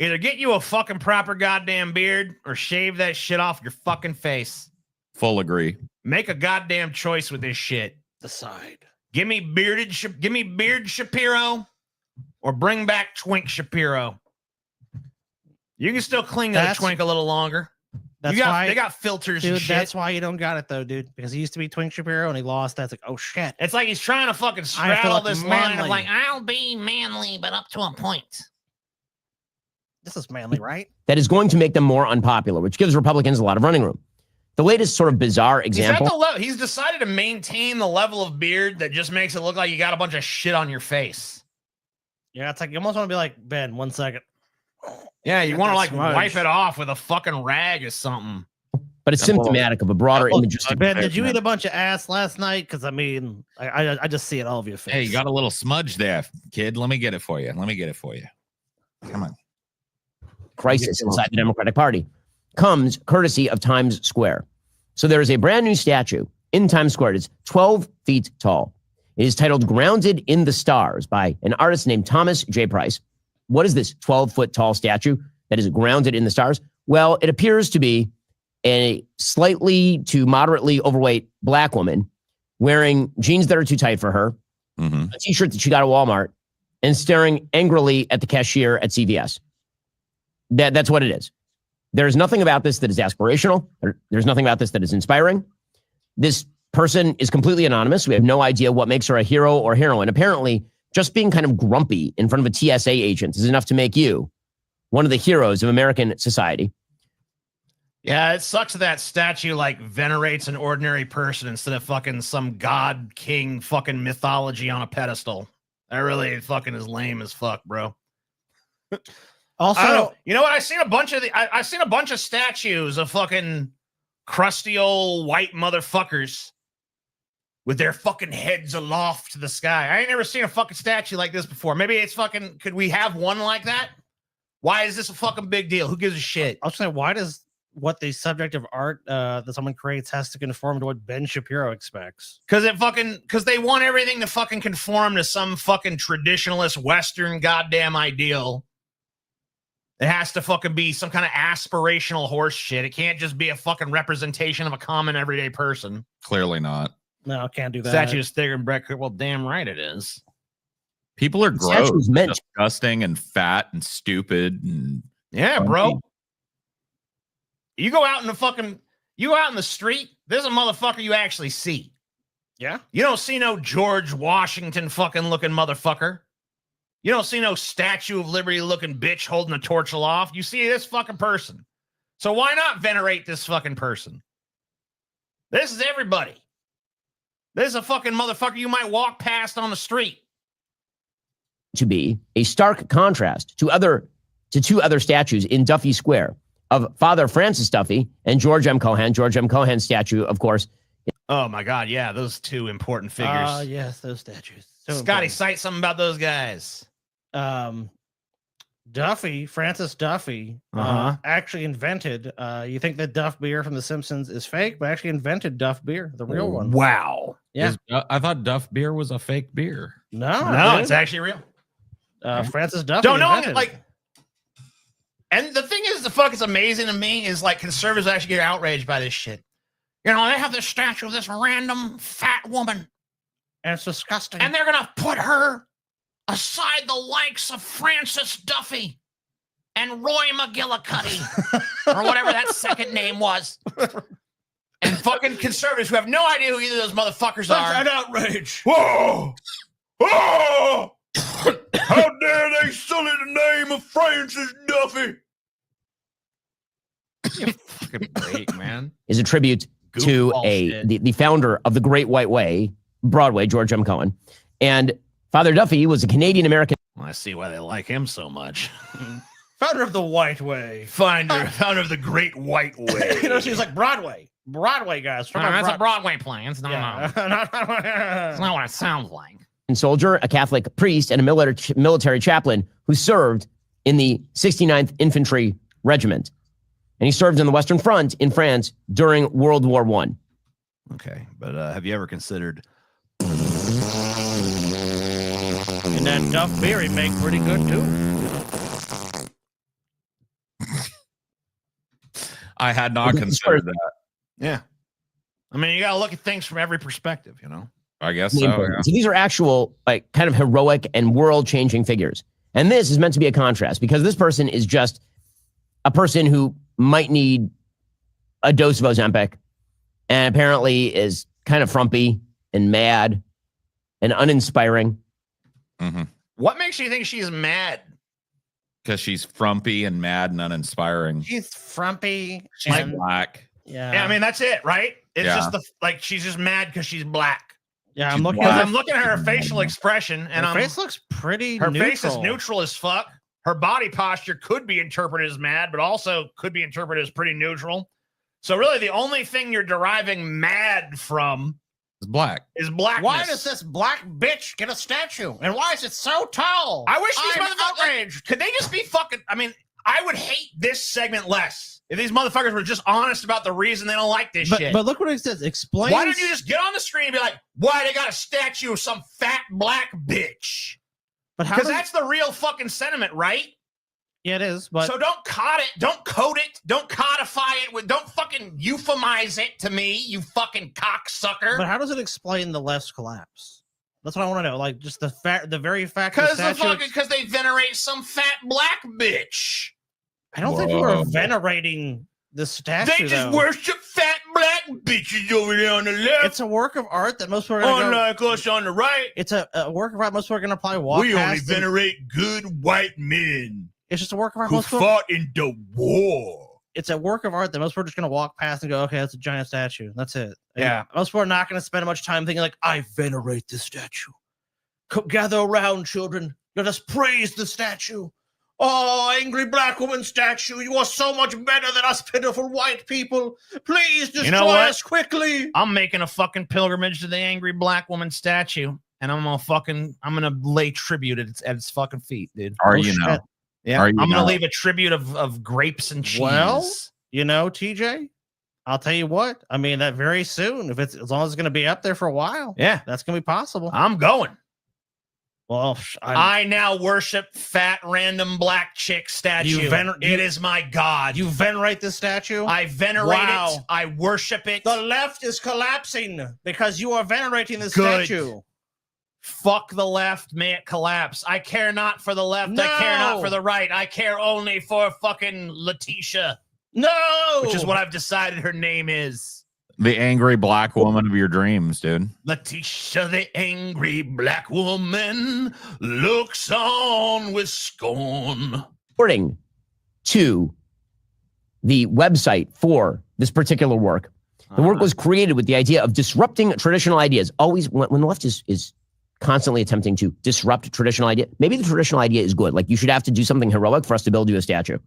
Either get you a fucking proper goddamn beard or shave that shit off your fucking face. Full agree. Make a goddamn choice with this shit. Decide. Give me beard Shapiro or bring back Twink Shapiro. You can still cling to the twink a little longer. That's why they got filters dude, and shit. That's why you don't got it though, dude. Because he used to be Twink Shapiro and he lost. That's like, oh shit. It's like he's trying to fucking I have to straddle look this line of manly. like, I'll be manly, but up to a point. This is manly, right? That is going to make them more unpopular, which gives Republicans a lot of running room. The latest sort of bizarre example. He's decided to maintain the level of beard that just makes it look like you got a bunch of shit on your face. Yeah, it's like you almost want to be like, Ben, 1 second. Yeah, you Get want to that like smudge. wipe it off with a fucking rag or something. But it's symptomatic of a broader Look, imagistic. Ben, did you eat a bunch of ass last night? Because I mean, I just see it all over your face. Hey, you got a little smudge there, kid. Let me get it for you. Come on. Crisis inside the Democratic Party comes courtesy of Times Square. So there is a brand new statue in Times Square. It's 12 feet tall. It is titled Grounded in the Stars by an artist named Thomas J. Price. What is this 12-foot tall statue that is grounded in the stars? Well, it appears to be a slightly to moderately overweight black woman wearing jeans that are too tight for her, a t-shirt that she got at Walmart, and staring angrily at the cashier at CVS. That's what it is. There's nothing about this that is aspirational. There's nothing about this that is inspiring. This person is completely anonymous. We have no idea what makes her a hero or heroine. Apparently, just being kind of grumpy in front of a TSA agent is enough to make you one of the heroes of American society. Yeah, it sucks that statue like venerates an ordinary person instead of fucking some god king fucking mythology on a pedestal. That really fucking is lame as fuck, bro. Also, I don't know. You know what? I've seen a bunch of statues of fucking crusty old white motherfuckers with their fucking heads aloft to the sky. I ain't never seen a fucking statue like this before. Maybe it's fucking, could we have one like that? Why is this a fucking big deal? Who gives a shit? I was saying, why does what the subject of art that someone creates has to conform to what Ben Shapiro expects? Because they want everything to fucking conform to some fucking traditionalist Western goddamn ideal. It has to fucking be some kind of aspirational horse shit. It can't just be a fucking representation of a common everyday person. Clearly not. No, can't do that. Statue is thicker than Brett. Well, damn right it is. People are gross, statue's meant- disgusting, and fat and stupid. And Yeah, bro. You go out in the street, there's a motherfucker you actually see. Yeah. You don't see no George Washington fucking looking motherfucker. You don't see no Statue of Liberty looking bitch holding a torch aloft. You see this fucking person. So why not venerate this fucking person? This is everybody. This is a fucking motherfucker you might walk past on the street. To be a stark contrast to two other statues in Duffy Square of Father Francis Duffy and George M. Cohan. George M. Cohan's statue, of course. Oh my God, yeah, those two important figures. Yes, those statues. So Scotty, important. cite something about those guys. Duffy, Francis Duffy, actually invented. You think that Duff beer from The Simpsons is fake, but actually invented Duff beer, the real one. Wow. Yeah. I thought Duff beer was a fake beer. No, it's actually real. Francis Duffy. Don't know invented like. And the thing is, the fuck is amazing to me is like conservatives actually get outraged by this shit. You know, they have this statue of this random fat woman, and it's disgusting. And they're gonna put her aside the likes of Francis Duffy and Roy McGillicuddy, or whatever that second name was. And fucking conservatives who have no idea who either of those motherfuckers are. That's an outrage. Whoa! Oh! How dare they sully the name of Francis Duffy? You fucking break, man. Is a tribute to the founder of the Great White Way, Broadway, George M. Cohan. And Father Duffy was a Canadian-American. Well, I see why they like him so much. Founder of the White Way. Founder of the Great White Way. You know, she was like Broadway. Broadway, guys. That's a Broadway play. It's not, it's not what it sounds like. Soldier, a Catholic priest, and a military chaplain who served in the 69th Infantry Regiment. And he served on the Western Front in France during World War I. Okay, but have you ever considered... And that Duff beer he make pretty good, too. I had not considered that. Yeah. I mean, you got to look at things from every perspective, you know? I guess so. Yeah. So these are actual, like, kind of heroic and world-changing figures. And this is meant to be a contrast because this person is just a person who might need a dose of Ozempic and apparently is kind of frumpy and mad and uninspiring. What makes you think she's mad? Because she's frumpy and mad and uninspiring. She's frumpy. She's black. Yeah. I mean, that's it, right? It's Yeah. just she's just mad because she's black. Yeah, She's I'm looking. black. At I'm looking at her facial expression, and her face looks pretty. her neutral. face is neutral as fuck. Her body posture could be interpreted as mad, but also could be interpreted as pretty neutral. So really, the only thing you're deriving mad from It's black. is blackness. Why does this black bitch get a statue? And why is it so tall? I wish these I'm motherfuckers outraged. could they just be fucking. I mean, I would hate this segment less if these motherfuckers were just honest about the reason they don't like this shit. But look what it says. Explain. Why don't you just get on the screen and be like, why they got a statue of some fat black bitch? But how Because does- that's the real fucking sentiment, right? Yeah, it is. But So don't code it, don't codify it, don't fucking euphemize it to me, you fucking cocksucker. But how does it explain the left's collapse? That's what I want to know. Like just the very fact. Because they venerate some fat black bitch. I don't think you were venerating the statue. They just though. worship fat black bitches over there on the left. It's a work of art that most people are going to Unlike us on the right. It's a work of art most people are going to apply walk We only past and- venerate good white men It's just a work of art who most people. fought in the war. It's a work of art that most people are just going to walk past and go, okay, that's a giant statue. That's it. And Yeah. most people are not going to spend much time thinking like, I venerate this statue. Gather around, children. Let us praise the statue. Oh, angry black woman statue, you are so much better than us pitiful white people. Please destroy what? us quickly. I'm making a fucking pilgrimage to the angry black woman statue, and I'm gonna lay tribute at its fucking feet, dude. Are Oh, you shit. know? Yeah, Are I'm you gonna not? leave a tribute of grapes and cheese. Well, you know, TJ, I'll tell you what. I mean, that very soon, if it's as long as it's going to be up there for a while, yeah, that's going to be possible. I'm going. Well, I now worship fat random black chick statue. It is my god. You venerate this statue? I venerate Wow. it. I worship it. The left is collapsing because you are venerating this Good. statue. Fuck the left, may it collapse. I care not for the left. I care not No. for the right. I care only for fucking Letitia, No, which is what I've decided her name is. The angry black woman of your dreams, dude. Letitia, the angry black woman, looks on with scorn. According to the website for this particular work, the work was created with the idea of disrupting traditional ideas. Always, when the left is constantly attempting to disrupt traditional idea, maybe the traditional idea is good. Like you should have to do something heroic for us to build you a statue.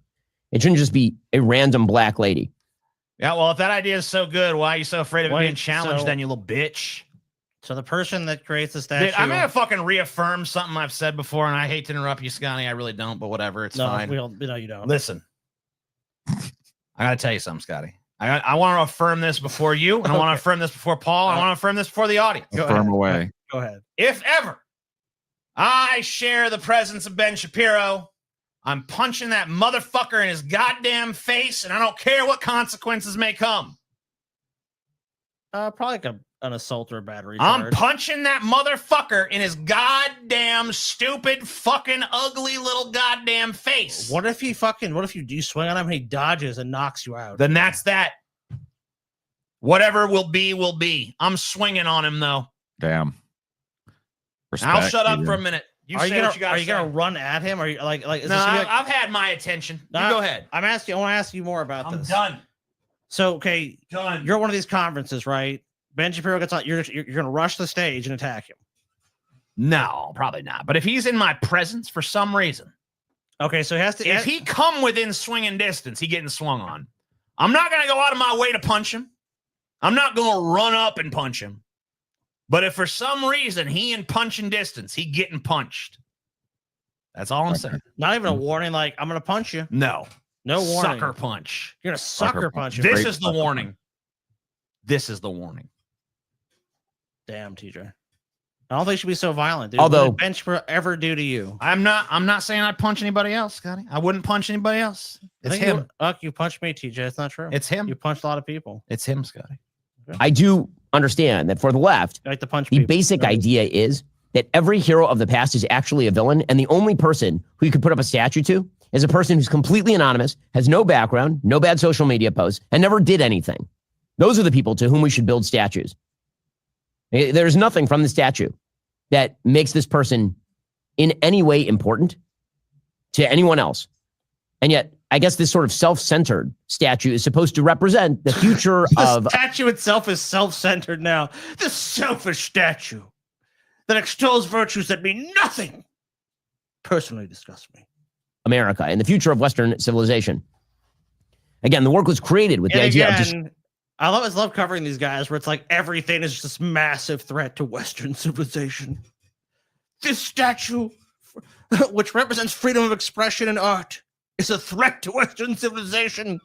It shouldn't just be a random black lady. Yeah, well, if that idea is so good, why are you so afraid of it Wait, being challenged so- then, you little bitch? So the person that creates the statue. Dude, I'm gonna fucking reaffirm something I've said before, and I hate to interrupt you, Scotty. I really don't, but whatever, it's no, fine. no, you don't. Listen, I gotta tell you something, Scotty. I want to affirm this before you, and I want to affirm this before Paul, and I want to affirm this before the audience. Affirm away. Go ahead. If ever I share the presence of Ben Shapiro, I'm punching that motherfucker in his goddamn face, and I don't care what consequences may come. Probably like an assault or a battery I'm charge. punching that motherfucker in his goddamn stupid, fucking ugly little goddamn face. What if you swing on him and he dodges and knocks you out? Then that's that. Whatever will be, will be. I'm swinging on him though. Damn. I'll Respect, shut up dude. for a minute. You are say you what you got. are you gonna run at him? Are you like? Is No, this gonna be I've had my attention. You Nah, go ahead. I'm asking. I want to ask you more about I'm this. done. So okay, Done. you're at one of these conferences, right? Ben Shapiro gets on. You're gonna rush the stage and attack him. No, probably not. But if he's in my presence for some reason, okay, so he has to. if he come within swinging distance, he getting swung on. I'm not gonna go out of my way to punch him. I'm not gonna run up and punch him. But if for some reason he in punching distance, he getting punched. That's all I'm saying. Not even a warning, like I'm gonna punch you. No. No warning. Sucker punch. You're gonna sucker punch him. This is the warning. This is the warning. Damn, TJ. I don't think you should be so violent, dude. Although- what did Ben Shapiro ever do to you? I'm not saying I'd punch anybody else, Scotty. I wouldn't punch anybody else. I It's think him. You punched me, TJ. It's not true. It's him. You punched a lot of people. It's him, Scotty. I do understand that for the left, You like to punch the people. basic Right. idea is that every hero of the past is actually a villain, and the only person who you could put up a statue to is a person who's completely anonymous, has no background, no bad social media posts, and never did anything. Those are the people to whom we should build statues. There's nothing from the statue that makes this person in any way important to anyone else. And yet, I guess this sort of self-centered statue is supposed to represent the future of... The statue itself is self-centered now. This selfish statue that extols virtues that mean nothing personally disgusts me. America and the future of Western civilization. Again, the work was created with the idea of just... I always love covering these guys where it's like everything is just this massive threat to Western civilization. This statue, which represents freedom of expression and art, is a threat to Western civilization.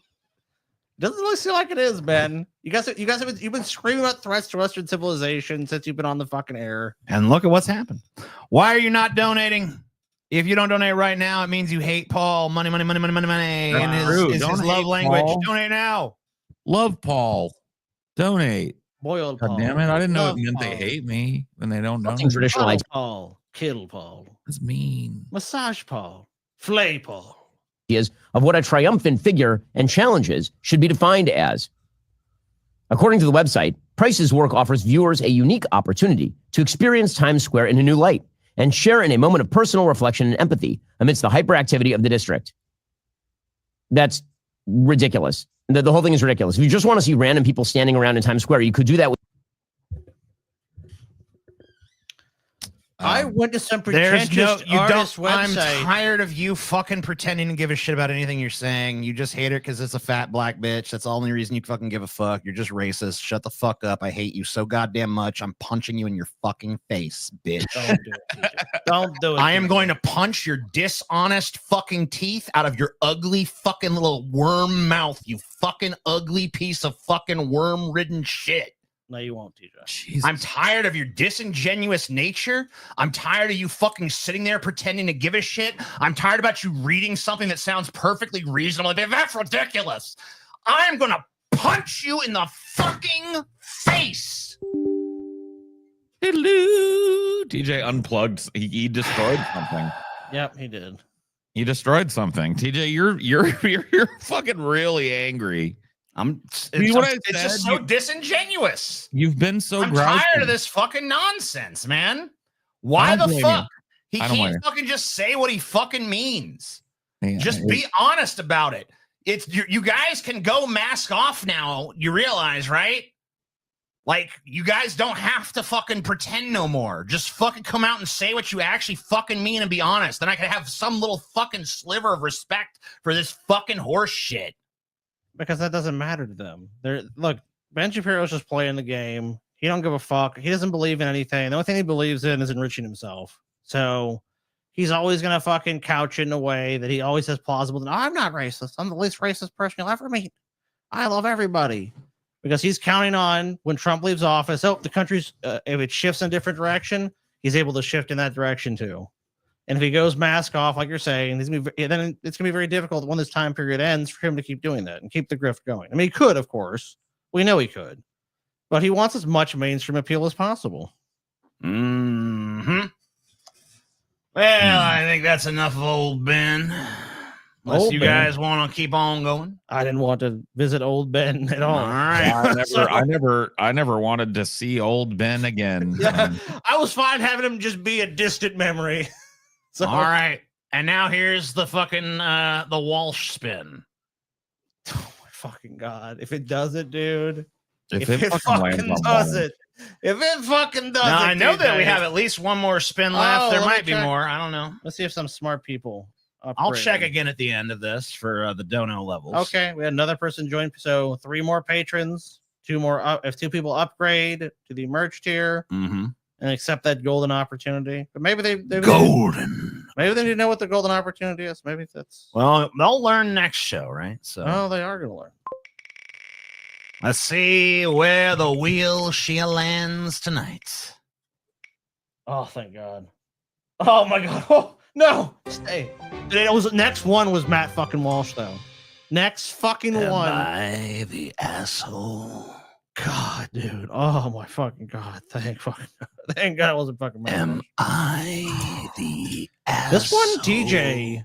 Doesn't really seem like it is, Ben. You've been screaming about threats to Western civilization since you've been on the fucking air. And look at what's happened. Why are you not donating? If you don't donate right now, it means you hate Paul. Money, money, money, money, money, money. That's And true. his Don't love hate language. Paul. Donate now. Love Paul. Donate. Boiled God Paul. damn it. I didn't know Love it meant Paul. they hate me when they don't Something donate. traditional. Follow Paul. Kill Paul. That's mean. Massage Paul. Flay Paul. Ideas of what a triumphant figure and challenges should be defined as. According to the website, Price's work offers viewers a unique opportunity to experience Times Square in a new light and share in a moment of personal reflection and empathy amidst the hyperactivity of the district. That's ridiculous. The whole thing is ridiculous. If you just want to see random people standing around in Times Square, you could do that with... I went to some There's pretentious no, you artist don't. I'm website. tired of you fucking pretending to give a shit about anything you're saying. You just hate her because it's a fat black bitch. That's the only reason you fucking give a fuck. You're just racist. Shut the fuck up. I hate you so goddamn much. I'm punching you in your fucking face, bitch. Don't do it, TJ. Don't do it. I am TJ. going to punch your dishonest fucking teeth out of your ugly fucking little worm mouth, you fucking ugly piece of fucking worm-ridden shit. No, you won't, TJ. Jesus. I'm tired of your disingenuous nature. I'm tired of you fucking sitting there pretending to give a shit. I'm tired about you reading something that sounds perfectly reasonable. That's ridiculous. I'm going to punch you in the fucking face. Hello. TJ unplugged. He destroyed something. Yep, he did. He destroyed something. TJ, you're fucking really angry. It's it's just so disingenuous. You've been so I'm grouchy. tired of this fucking nonsense, man. Why I don't the blame fuck? you. He I don't blame can't fucking just say what he fucking means. Yeah, Just be honest about it. It's you guys can go mask off now. You realize, right? Like, you guys don't have to fucking pretend no more. Just fucking come out and say what you actually fucking mean and be honest. Then I could have some little fucking sliver of respect for this fucking horse shit. Because that doesn't matter to them. Look, Ben Shapiro's just playing the game. He don't give a fuck. He doesn't believe in anything. The only thing he believes in is enriching himself. So he's always gonna fucking couch it in a way that he always says plausible. No, I'm not racist. I'm the least racist person you'll ever meet. I love everybody. Because he's counting on when Trump leaves office, the country's if it shifts in a different direction, he's able to shift in that direction too. And if he goes mask off, like you're saying, then it's gonna be very difficult when this time period ends for him to keep doing that and keep the grift going. I mean, he could, of course. We know he could, but he wants as much mainstream appeal as possible. Mm-hmm. Well, I think that's enough of old Ben. Unless Old you Ben. guys want to keep on going. I didn't want to visit old Ben at all. All right. I never wanted to see old Ben again. Yeah, I was fine having him just be a distant memory. So, all right. And now here's the fucking the Walsh spin. Oh my fucking God. If it does it, dude. If If it fucking does it. If it fucking does it. Now, I know that we DJ. have at least one more spin left. There let me might be check. more. I don't know. Let's see if some smart people I'll check upgrade. again at the end of this for the dono levels. Okay, we had another person join. So 3 more patrons, 2 more. If 2 people upgrade to the merch tier Mm-hmm. and accept that golden opportunity, but maybe they Golden. maybe they didn't know what the golden opportunity is. Maybe that's. Well, they'll learn next show, right? So Oh, they are gonna learn. let's see where the wheel she lands tonight. Oh, thank God. Oh my God. Oh no. Stay. It was next one was Matt fucking Walsh though. Next fucking Am one. I the asshole? God, dude. Oh my fucking God. Thank God it wasn't fucking Matt. Am Walsh. I the asshole? This one, TJ,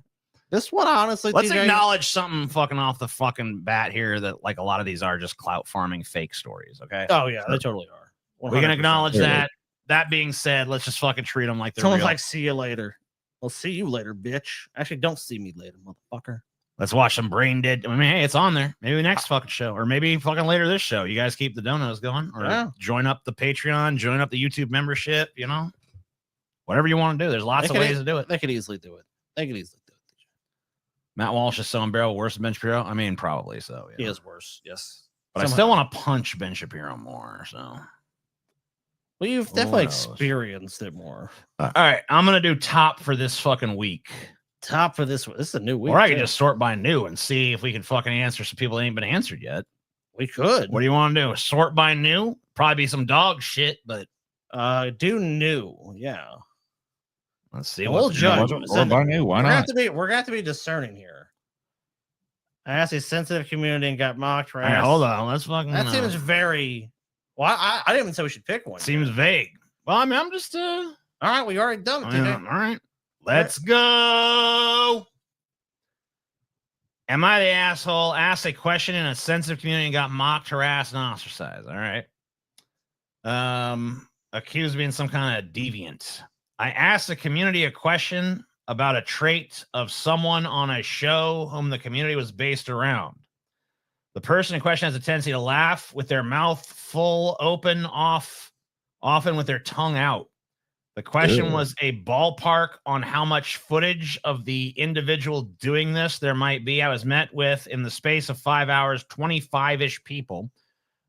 This one, honestly, let's TJ, acknowledge something fucking off the fucking bat here that like a lot of these are just clout farming fake stories. Okay. Oh yeah, they totally are. 100%. We can acknowledge that. That being said, let's just fucking treat them like they're Someone's real. like, see you later. Well, see you later, bitch. Actually, don't see me later, motherfucker. Let's watch some Brain Dead. I mean, hey, it's on there. Maybe next fucking show, or maybe fucking later this show. You guys keep the donos going, or join up the Patreon, join up the YouTube membership. You know, whatever you want to do. There's lots of ways to do it. They could easily do it. Matt Walsh is selling barrel worse than Ben Shapiro. I mean, probably so. He is worse. Yes, but I still want to punch Ben Shapiro more. So, well, you've definitely experienced it more. All right, I'm gonna do top for this fucking week. Top for this one. This is a new week. Or I can just sort by new and see if we can fucking answer some people that ain't been answered yet. We could. What do you want to do? Sort by new? Probably be some dog shit, but do new. Yeah. Let's see. We'll judge. Sort by new. Why not? We're gonna have to be discerning here. I asked a sensitive community and got mocked. Right, hold on. Let's fucking. That seems very. Well, I didn't even say we should pick one. Seems vague. Well, I mean, I'm just. All right, we already done it today. All right. Let's go. Am I the asshole? Asked a question in a sensitive community and got mocked, harassed, and ostracized. All right. Accused of being some kind of deviant. I asked the community a question about a trait of someone on a show whom the community was based around. The person in question has a tendency to laugh with their mouth full open, often with their tongue out. The question was a ballpark on how much footage of the individual doing this there might be. I was met with, in the space of 5 hours, 25-ish people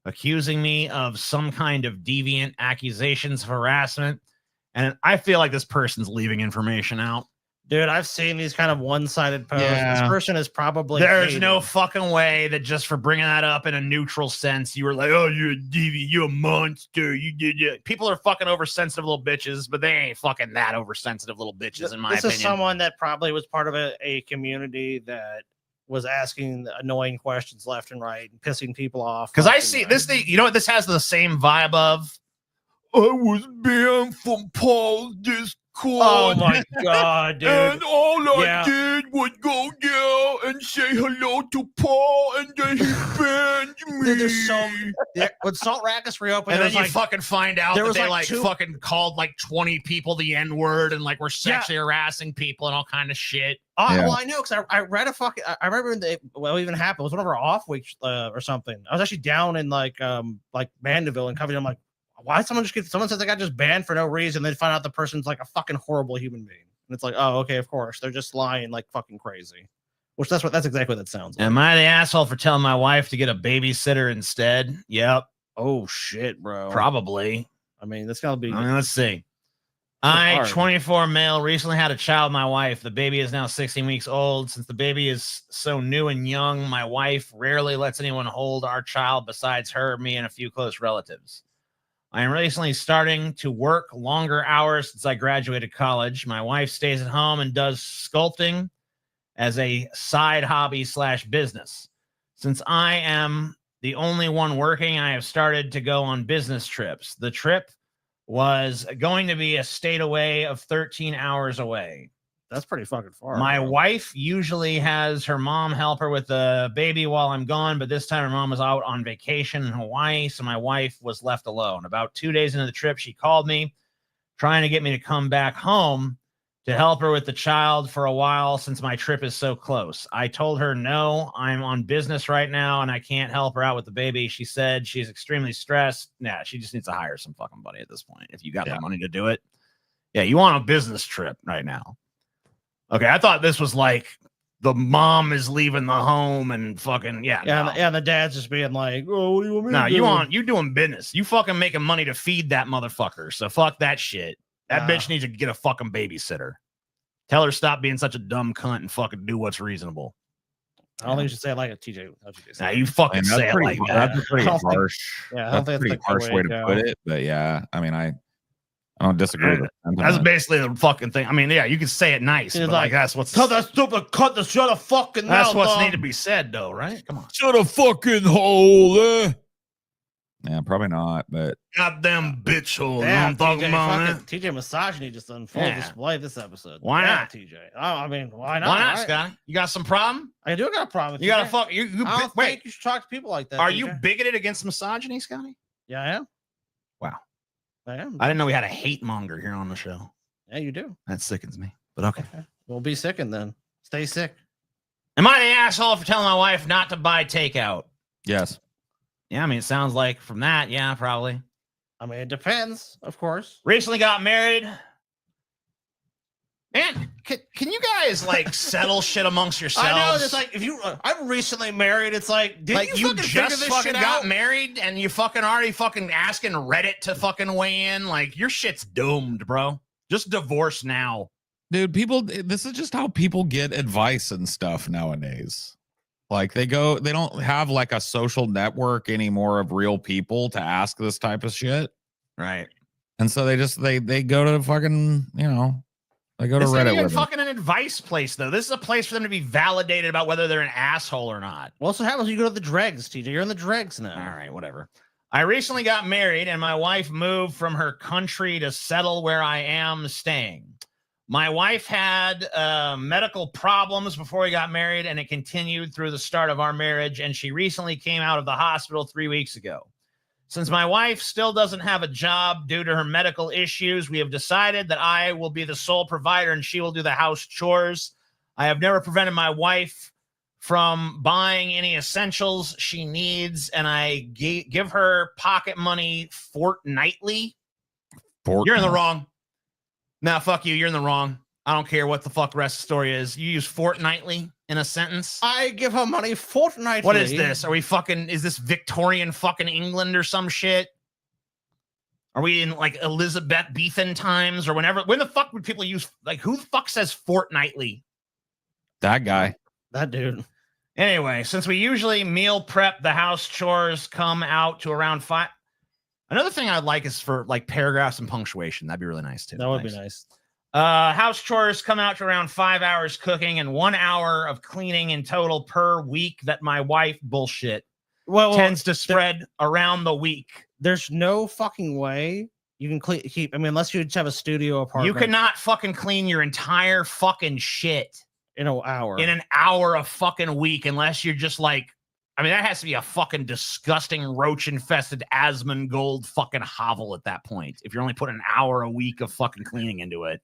accusing me of some kind of deviant accusations of harassment. And I feel like this person's leaving information out. Dude, I've seen these kind of one-sided posts. Yeah. This person is probably there's no fucking way that just for bringing that up in a neutral sense, you were like, oh, you're a deviant, you're a monster, you did it. People are fucking oversensitive little bitches, but they ain't fucking that oversensitive little bitches, in my opinion. This is someone that probably was part of a community that was asking annoying questions left and right and pissing people off. Because I see this thing, you know what this has the same vibe of? I was banned from Paul's Discord. Oh my god, dude. And all I did was go there and say hello to Paul, and then he banned me. When Salt Rackets reopened, and then you like, fucking find out that they like two... fucking called like 20 people the N-word and like were sexually harassing people and all kind of shit. Well, I know, because I read a fucking. I remember what even happened. It was one of our off weeks or something. I was actually down in like Mandeville and Covington. I'm like, why someone says they got just banned for no reason? They find out the person's like a fucking horrible human being, and it's like, oh, okay, of course, they're just lying like fucking crazy. Which that's exactly what that sounds like. Am I the asshole for telling my wife to get a babysitter instead? Yep. Oh shit, bro. Probably. I mean, that's gotta be. I mean, let's see. 24 male, recently had a child with my wife. The baby is now 16 weeks old. Since the baby is so new and young, my wife rarely lets anyone hold our child besides her, me, and a few close relatives. I am recently starting to work longer hours since I graduated college. My wife stays at home and does sculpting as a side hobby / business. Since I am the only one working, I have started to go on business trips. The trip was going to be a state away of 13 hours away. That's pretty fucking far. My wife usually has her mom help her with the baby while I'm gone, but this time her mom was out on vacation in Hawaii, so my wife was left alone. About 2 days into the trip, she called me, trying to get me to come back home to help her with the child for a while since my trip is so close. I told her, no, I'm on business right now and I can't help her out with the baby. She said she's extremely stressed. Nah, she just needs to hire some fucking buddy at this point. If you got the money to do it. Yeah, you want a business trip right now. Okay, I thought this was like the mom is leaving the home and fucking and the dad's just being like, oh, what do you want me to do? You doing business. You fucking making money to feed that motherfucker. So fuck that shit. That bitch needs to get a fucking babysitter. Tell her stop being such a dumb cunt and fucking do what's reasonable. I don't think you should say it like a TJ. Nah, you fucking say it like that. That's a pretty harsh. That's a pretty harsh way to put it. But yeah, I mean, I don't disagree with that. That's basically the fucking thing. I mean, yeah, you can say it nice, but like that's what's tell that stupid cunt to shut a fucking mouth. That's what's need to be said, though, right? Come on, shut a fucking hole. Yeah, probably not, but goddamn bitch hole. Damn, I'm talking TJ, about TJ misogyny just on full display this episode. Why Damn, not? TJ? Oh, I mean, why not? Why not, right? Scott? You got some problem? I do got a problem with You got to TJ. fuck. I don't think you should talk to people like that. Are TJ. you bigoted against misogyny, Scotty? Yeah, I am. Wow. I am. I didn't know we had a hate monger here on the show. Yeah, you do. That sickens me. But okay. We'll be sickened then. Stay sick. Am I the asshole for telling my wife not to buy takeout? Yes. Yeah, I mean, it sounds like from that, yeah, probably. I mean, it depends, of course. Recently got married. Man, can you guys like settle shit amongst yourselves? I know. It's like if you, I'm recently married. It's like, did like you you fucking figure just this fucking shit got out? married and you fucking already fucking asking Reddit to fucking weigh in. Like your shit's doomed, bro. Just divorce now. Dude, this is just how people get advice and stuff nowadays. Like they don't have like a social network anymore of real people to ask this type of shit. Right. And so they go to fucking, they go to This Reddit isn't even with it. fucking an advice place, though. This is a place for them to be validated about whether they're an asshole or not. Well, so happens when you go to the dregs, TJ. You're in the dregs now. All right, whatever. I recently got married, and my wife moved from her country to settle where I am staying. My wife had medical problems before we got married, and it continued through the start of our marriage, and she recently came out of the hospital 3 weeks ago. Since my wife still doesn't have a job due to her medical issues, we have decided that I will be the sole provider and she will do the house chores. I have never prevented my wife from buying any essentials she needs, and I give her pocket money fortnightly. You're in the wrong. Nah, fuck you. You're in the wrong. I don't care what the fuck the rest of the story is. You use fortnightly in a sentence. I give her money fortnightly. What is this? Are we fucking, is this Victorian fucking England or some shit? Are we in like Elizabethan times or whenever? When the fuck would people use, like, who the fuck says fortnightly? That guy. That dude. Anyway, since we usually meal prep, the house chores come out to around 5. Another thing I'd like is for like paragraphs and punctuation. That'd be really nice too. That would be nice. House chores come out to around 5 hours cooking and 1 hour of cleaning in total per week that my wife bullshit tends to spread around the week. There's no fucking way you can keep. I mean, unless you just have a studio apartment. You cannot fucking clean your entire fucking shit in an hour. In an hour a fucking week, unless you're just like, I mean, that has to be a fucking disgusting roach-infested Asmongold fucking hovel at that point. If you're only putting an hour a week of fucking cleaning into it.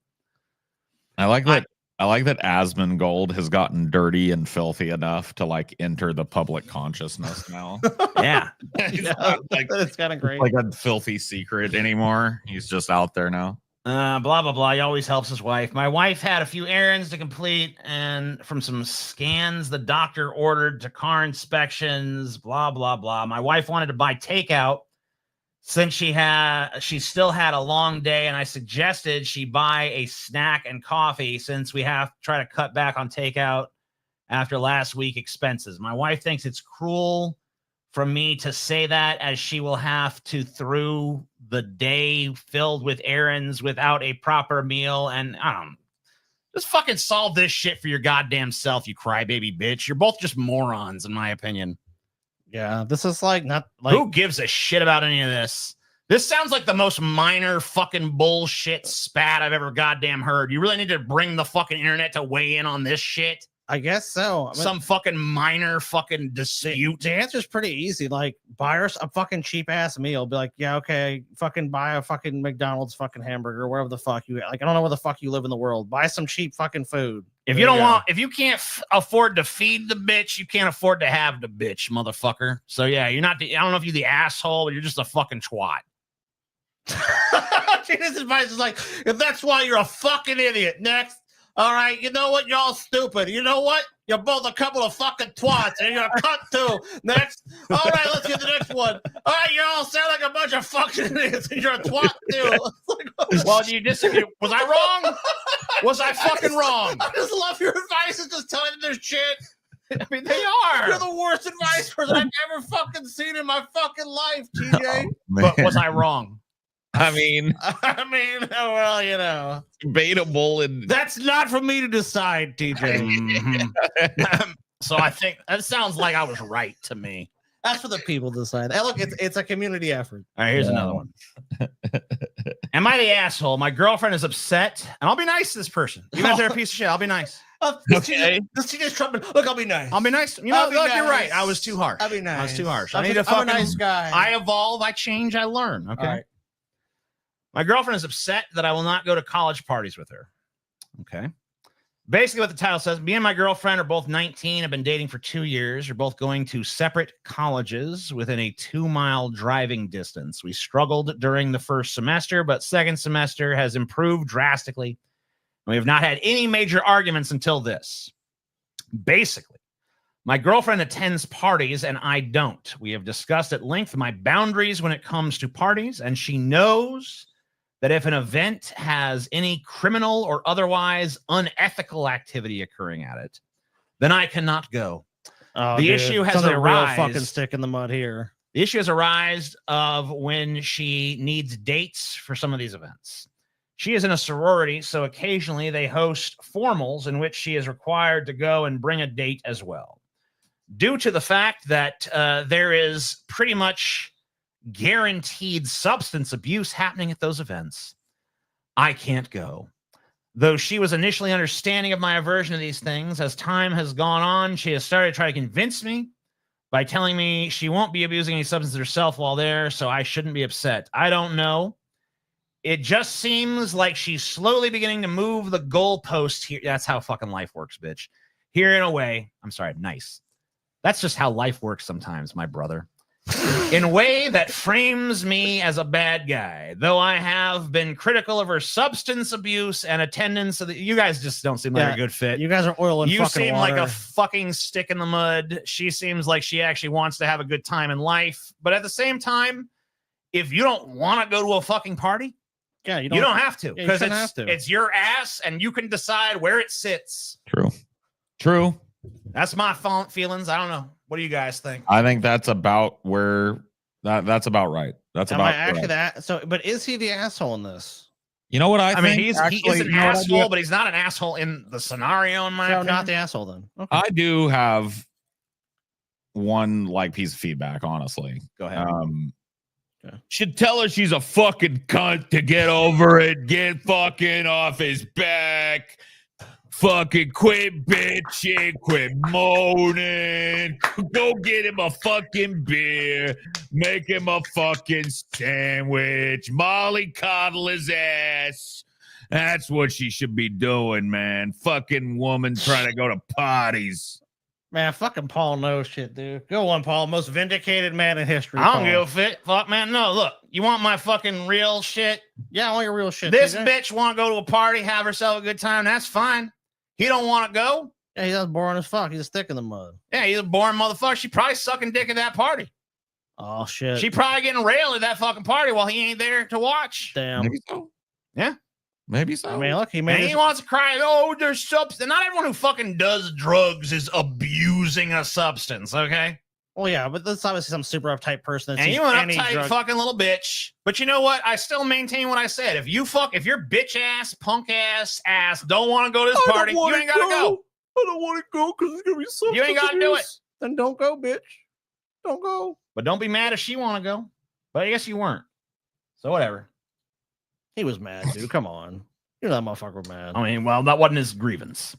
I like that Asmongold has gotten dirty and filthy enough to like enter the public consciousness now. Yeah. It's kind of great. Like a filthy secret anymore. He's just out there now. Blah, blah, blah. He always helps his wife. My wife had a few errands to complete, and from some scans the doctor ordered to car inspections, blah, blah, blah. My wife wanted to buy takeout since she still had a long day, and I suggested she buy a snack and coffee since we have to try to cut back on takeout after last week expenses. My wife thinks it's cruel for me to say that, as she will have to through the day filled with errands without a proper meal. And just fucking solve this shit for your goddamn self, you crybaby bitch. You're both just morons, in my opinion. Yeah, this is like not like, who gives a shit about any of this? This sounds like the most minor fucking bullshit spat I've ever goddamn heard. You really need to bring the fucking internet to weigh in on this shit. I guess so. I mean, some fucking minor fucking dispute. The answer's pretty easy. Like, buy her a fucking cheap ass meal. Be like, yeah, okay, fucking buy a fucking McDonald's fucking hamburger, wherever the fuck you like. I don't know where the fuck you live in the world. Buy some cheap fucking food. If you don't want, if you can't afford to feed the bitch, you can't afford to have the bitch, motherfucker. So yeah, you're not. I don't know if you're the asshole, but you're just a fucking twat. This advice is like, if that's why you're a fucking idiot. Next. All right, you know what? You're all stupid. You know what? You're both a couple of fucking twats, and you're a cunt too. Next. All right, let's get the next one. All right, you all sound like a bunch of fucking idiots, and you're a twat too. Well, do you disagree? Was I wrong? Was I fucking wrong? I just love your advice and just telling them there's shit. I mean, they are. You're the worst advice person I've ever fucking seen in my fucking life, TJ. But was I wrong? I mean, well, you know, debatable, and that's not for me to decide, TJ. So I think that sounds like I was right to me. That's for the people to decide. Hey, look, it's a community effort. All right, here's another one. Am I the asshole? My girlfriend is upset, and I'll be nice to this person. You guys are a piece of shit. I'll be nice. Okay. This just Trump. Look, I'll be nice. I'll be nice. You know, look, you're right. I was too harsh. I'll be nice. I was too harsh. I'm I need to I'm a nice guy. I evolve. I change. I learn. Okay. All right. My girlfriend is upset that I will not go to college parties with her. Okay. Basically, what the title says, me and my girlfriend are both 19, have been dating for 2 years. We're both going to separate colleges within a 2-mile driving distance. We struggled during the first semester, but second semester has improved drastically. We have not had any major arguments until this. Basically, my girlfriend attends parties and I don't. We have discussed at length my boundaries when it comes to parties, and she knows that if an event has any criminal or otherwise unethical activity occurring at it, then I cannot go. Oh, the dude. issue has Sounds like a real fucking arisen. stick in the mud here. The issue has arisen of when she needs dates for some of these events. She is in a sorority, so occasionally they host formals in which she is required to go and bring a date as well. Due to the fact that there is pretty much guaranteed substance abuse happening at those events, I can't go. Though she was initially understanding of my aversion to these things, as time has gone on, she has started to try to convince me by telling me she won't be abusing any substances herself while there, so I shouldn't be upset. I don't know. It just seems like she's slowly beginning to move the goalpost here. That's how fucking life works, bitch. Here in a way, I'm sorry, nice. That's just how life works sometimes, my brother. In a way that frames me as a bad guy, though I have been critical of her substance abuse and attendance. You guys just don't seem like a good fit. You guys are oil and You fucking seem water. like a fucking stick in the mud. She seems like she actually wants to have a good time in life. But at the same time, if you don't want to go to a fucking party, yeah, you don't have to. Yeah, you Because shouldn't have to. it's your ass and you can decide where it sits. True. That's my feelings. I don't know. What do you guys think? I think that's about where that's about right. That's Am about I actually right. that? So, but is he the asshole in this? You know what I mean, think? he is Actually, an you know what I do? asshole, but he's not an asshole in the scenario, in my So, opinion. not the asshole then. Okay. I do have one piece of feedback, honestly. Go ahead. Should tell her she's a fucking cunt to get over it. Get fucking off his back. Fucking quit bitching, quit moaning. Go get him a fucking beer. Make him a fucking sandwich. Molly coddle his ass. That's what she should be doing, man. Fucking woman trying to go to parties. Man, fucking Paul knows shit, dude. Go on, Paul. Most vindicated man in history. I don't Paul. give a fit. Fuck, man. No, look. You want my fucking real shit? Yeah, I want your real shit. This TJ. bitch want to go to a party, have herself a good time. That's fine. He don't want to go. Yeah, he's boring as fuck. He's a stick in the mud. Yeah, he's a boring motherfucker. She probably sucking dick at that party. Oh shit. She probably getting railed at that fucking party while he ain't there to watch. Damn. Maybe so. Yeah. Maybe so. I mean, look, he And made he wants to cry. Oh, there's substance. Not everyone who fucking does drugs is abusing a substance. Okay. Well, yeah, but that's obviously some super uptight person. That And sees you an any uptight drug- fucking little bitch. But you know what? I still maintain what I said. If your bitch ass, punk ass don't want to go to this party, you ain't gotta go. I don't want to go because it's gonna be so. You ain't gotta do it. Then don't go, bitch. Don't go. But don't be mad if she want to go. But I guess you weren't. So whatever. He was mad, dude. Come on. You know that motherfucker mad. I mean, well, that wasn't his grievance.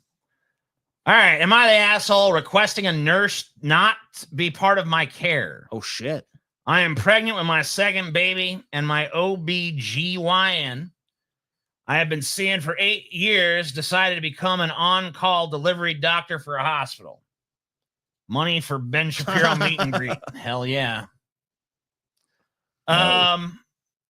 All right. Am I the asshole requesting a nurse not be part of my care? Oh, shit. I am pregnant with my second baby and my OBGYN I have been seeing for 8 years decided to become an on-call delivery doctor for a hospital. Money for Ben Shapiro meet and greet. Hell yeah.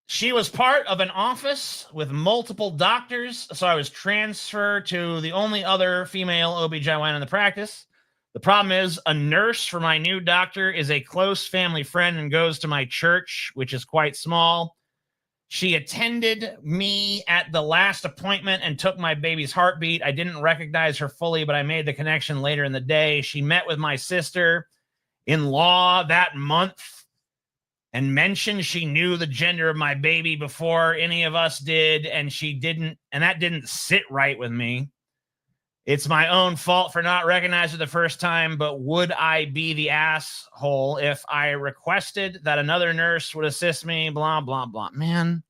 She was part of an office with multiple doctors, so I was transferred to the only other female OBGYN in the practice. The problem is a nurse for my new doctor is a close family friend and goes to my church, which is quite small. She attended me at the last appointment and took my baby's heartbeat. I didn't recognize her fully, but I made the connection later in the day. She met with my sister-in-law that month and mentioned she knew the gender of my baby before any of us did, and that didn't sit right with me. It's my own fault for not recognizing it the first time, but would I be the asshole if I requested that another nurse would assist me? Blah, blah, blah. Man.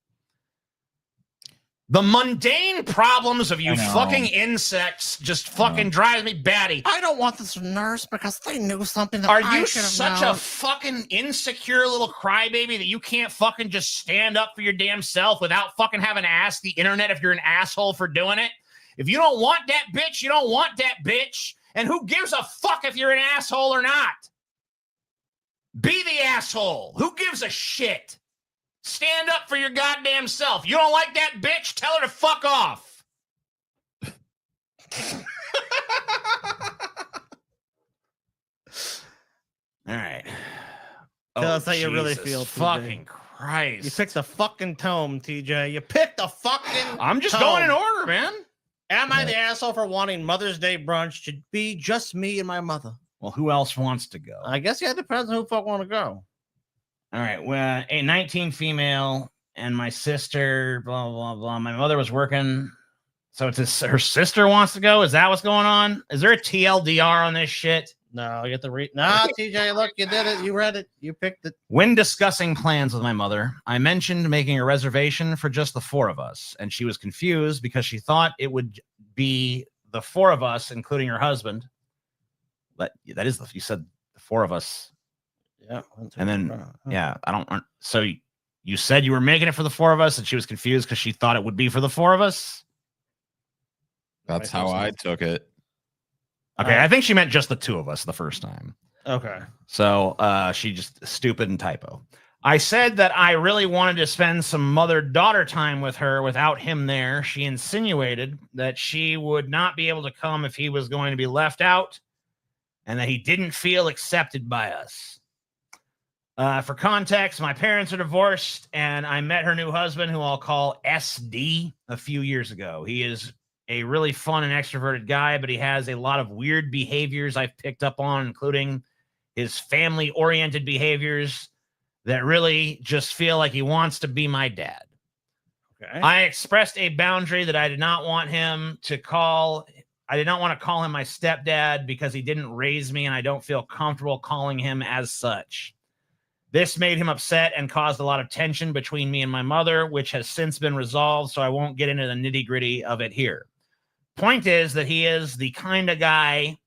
The mundane problems of you fucking insects just fucking drives me batty. I don't want this nurse because they knew something that Are I you should have such known. a fucking insecure little crybaby that you can't fucking just stand up for your damn self without fucking having to ask the internet if you're an asshole for doing it? If you don't want that bitch, you don't want that bitch. And who gives a fuck if you're an asshole or not? Be the asshole. Who gives a shit? Stand up for your goddamn self. You don't like that bitch? Tell her to fuck off. All right. Tell us how you really Jesus feel. Fucking Christ. You picked the fucking tome, TJ. You picked the fucking I'm just tome. going in order, man. Am I the asshole for wanting Mother's Day brunch to be just me and my mother? Well, who else wants to go? I guess it depends on who fuck want to go. All right. Well, a 19 female and my sister, blah, blah, blah. My mother was working. So it's her sister wants to go. Is that what's going on? Is there a TLDR on this shit? No, I get the read. Nah, TJ, look, you did it. You read it. You picked it. When discussing plans with my mother, I mentioned making a reservation for just the four of us, and she was confused because she thought it would be the four of us, including her husband. That is you said the four of us. Yeah. And then, yeah, I don't. So you said you were making it for the four of us, and she was confused because she thought it would be for the four of us. That's how I took it. Okay, I think she meant just the two of us the first time. Okay. So she just stupid and typo. I said that I really wanted to spend some mother-daughter time with her without him there. She insinuated that she would not be able to come if he was going to be left out and that he didn't feel accepted by us. For context, my parents are divorced and I met her new husband, who I'll call SD, a few years ago. He is a really fun and extroverted guy, but he has a lot of weird behaviors I've picked up on, including his family-oriented behaviors that really just feel like he wants to be my dad. Okay. I expressed a boundary that I did not want him to call. I did not want to call him my stepdad because he didn't raise me, and I don't feel comfortable calling him as such. This made him upset and caused a lot of tension between me and my mother, which has since been resolved, so I won't get into the nitty-gritty of it here. Point is that he is the kind of guy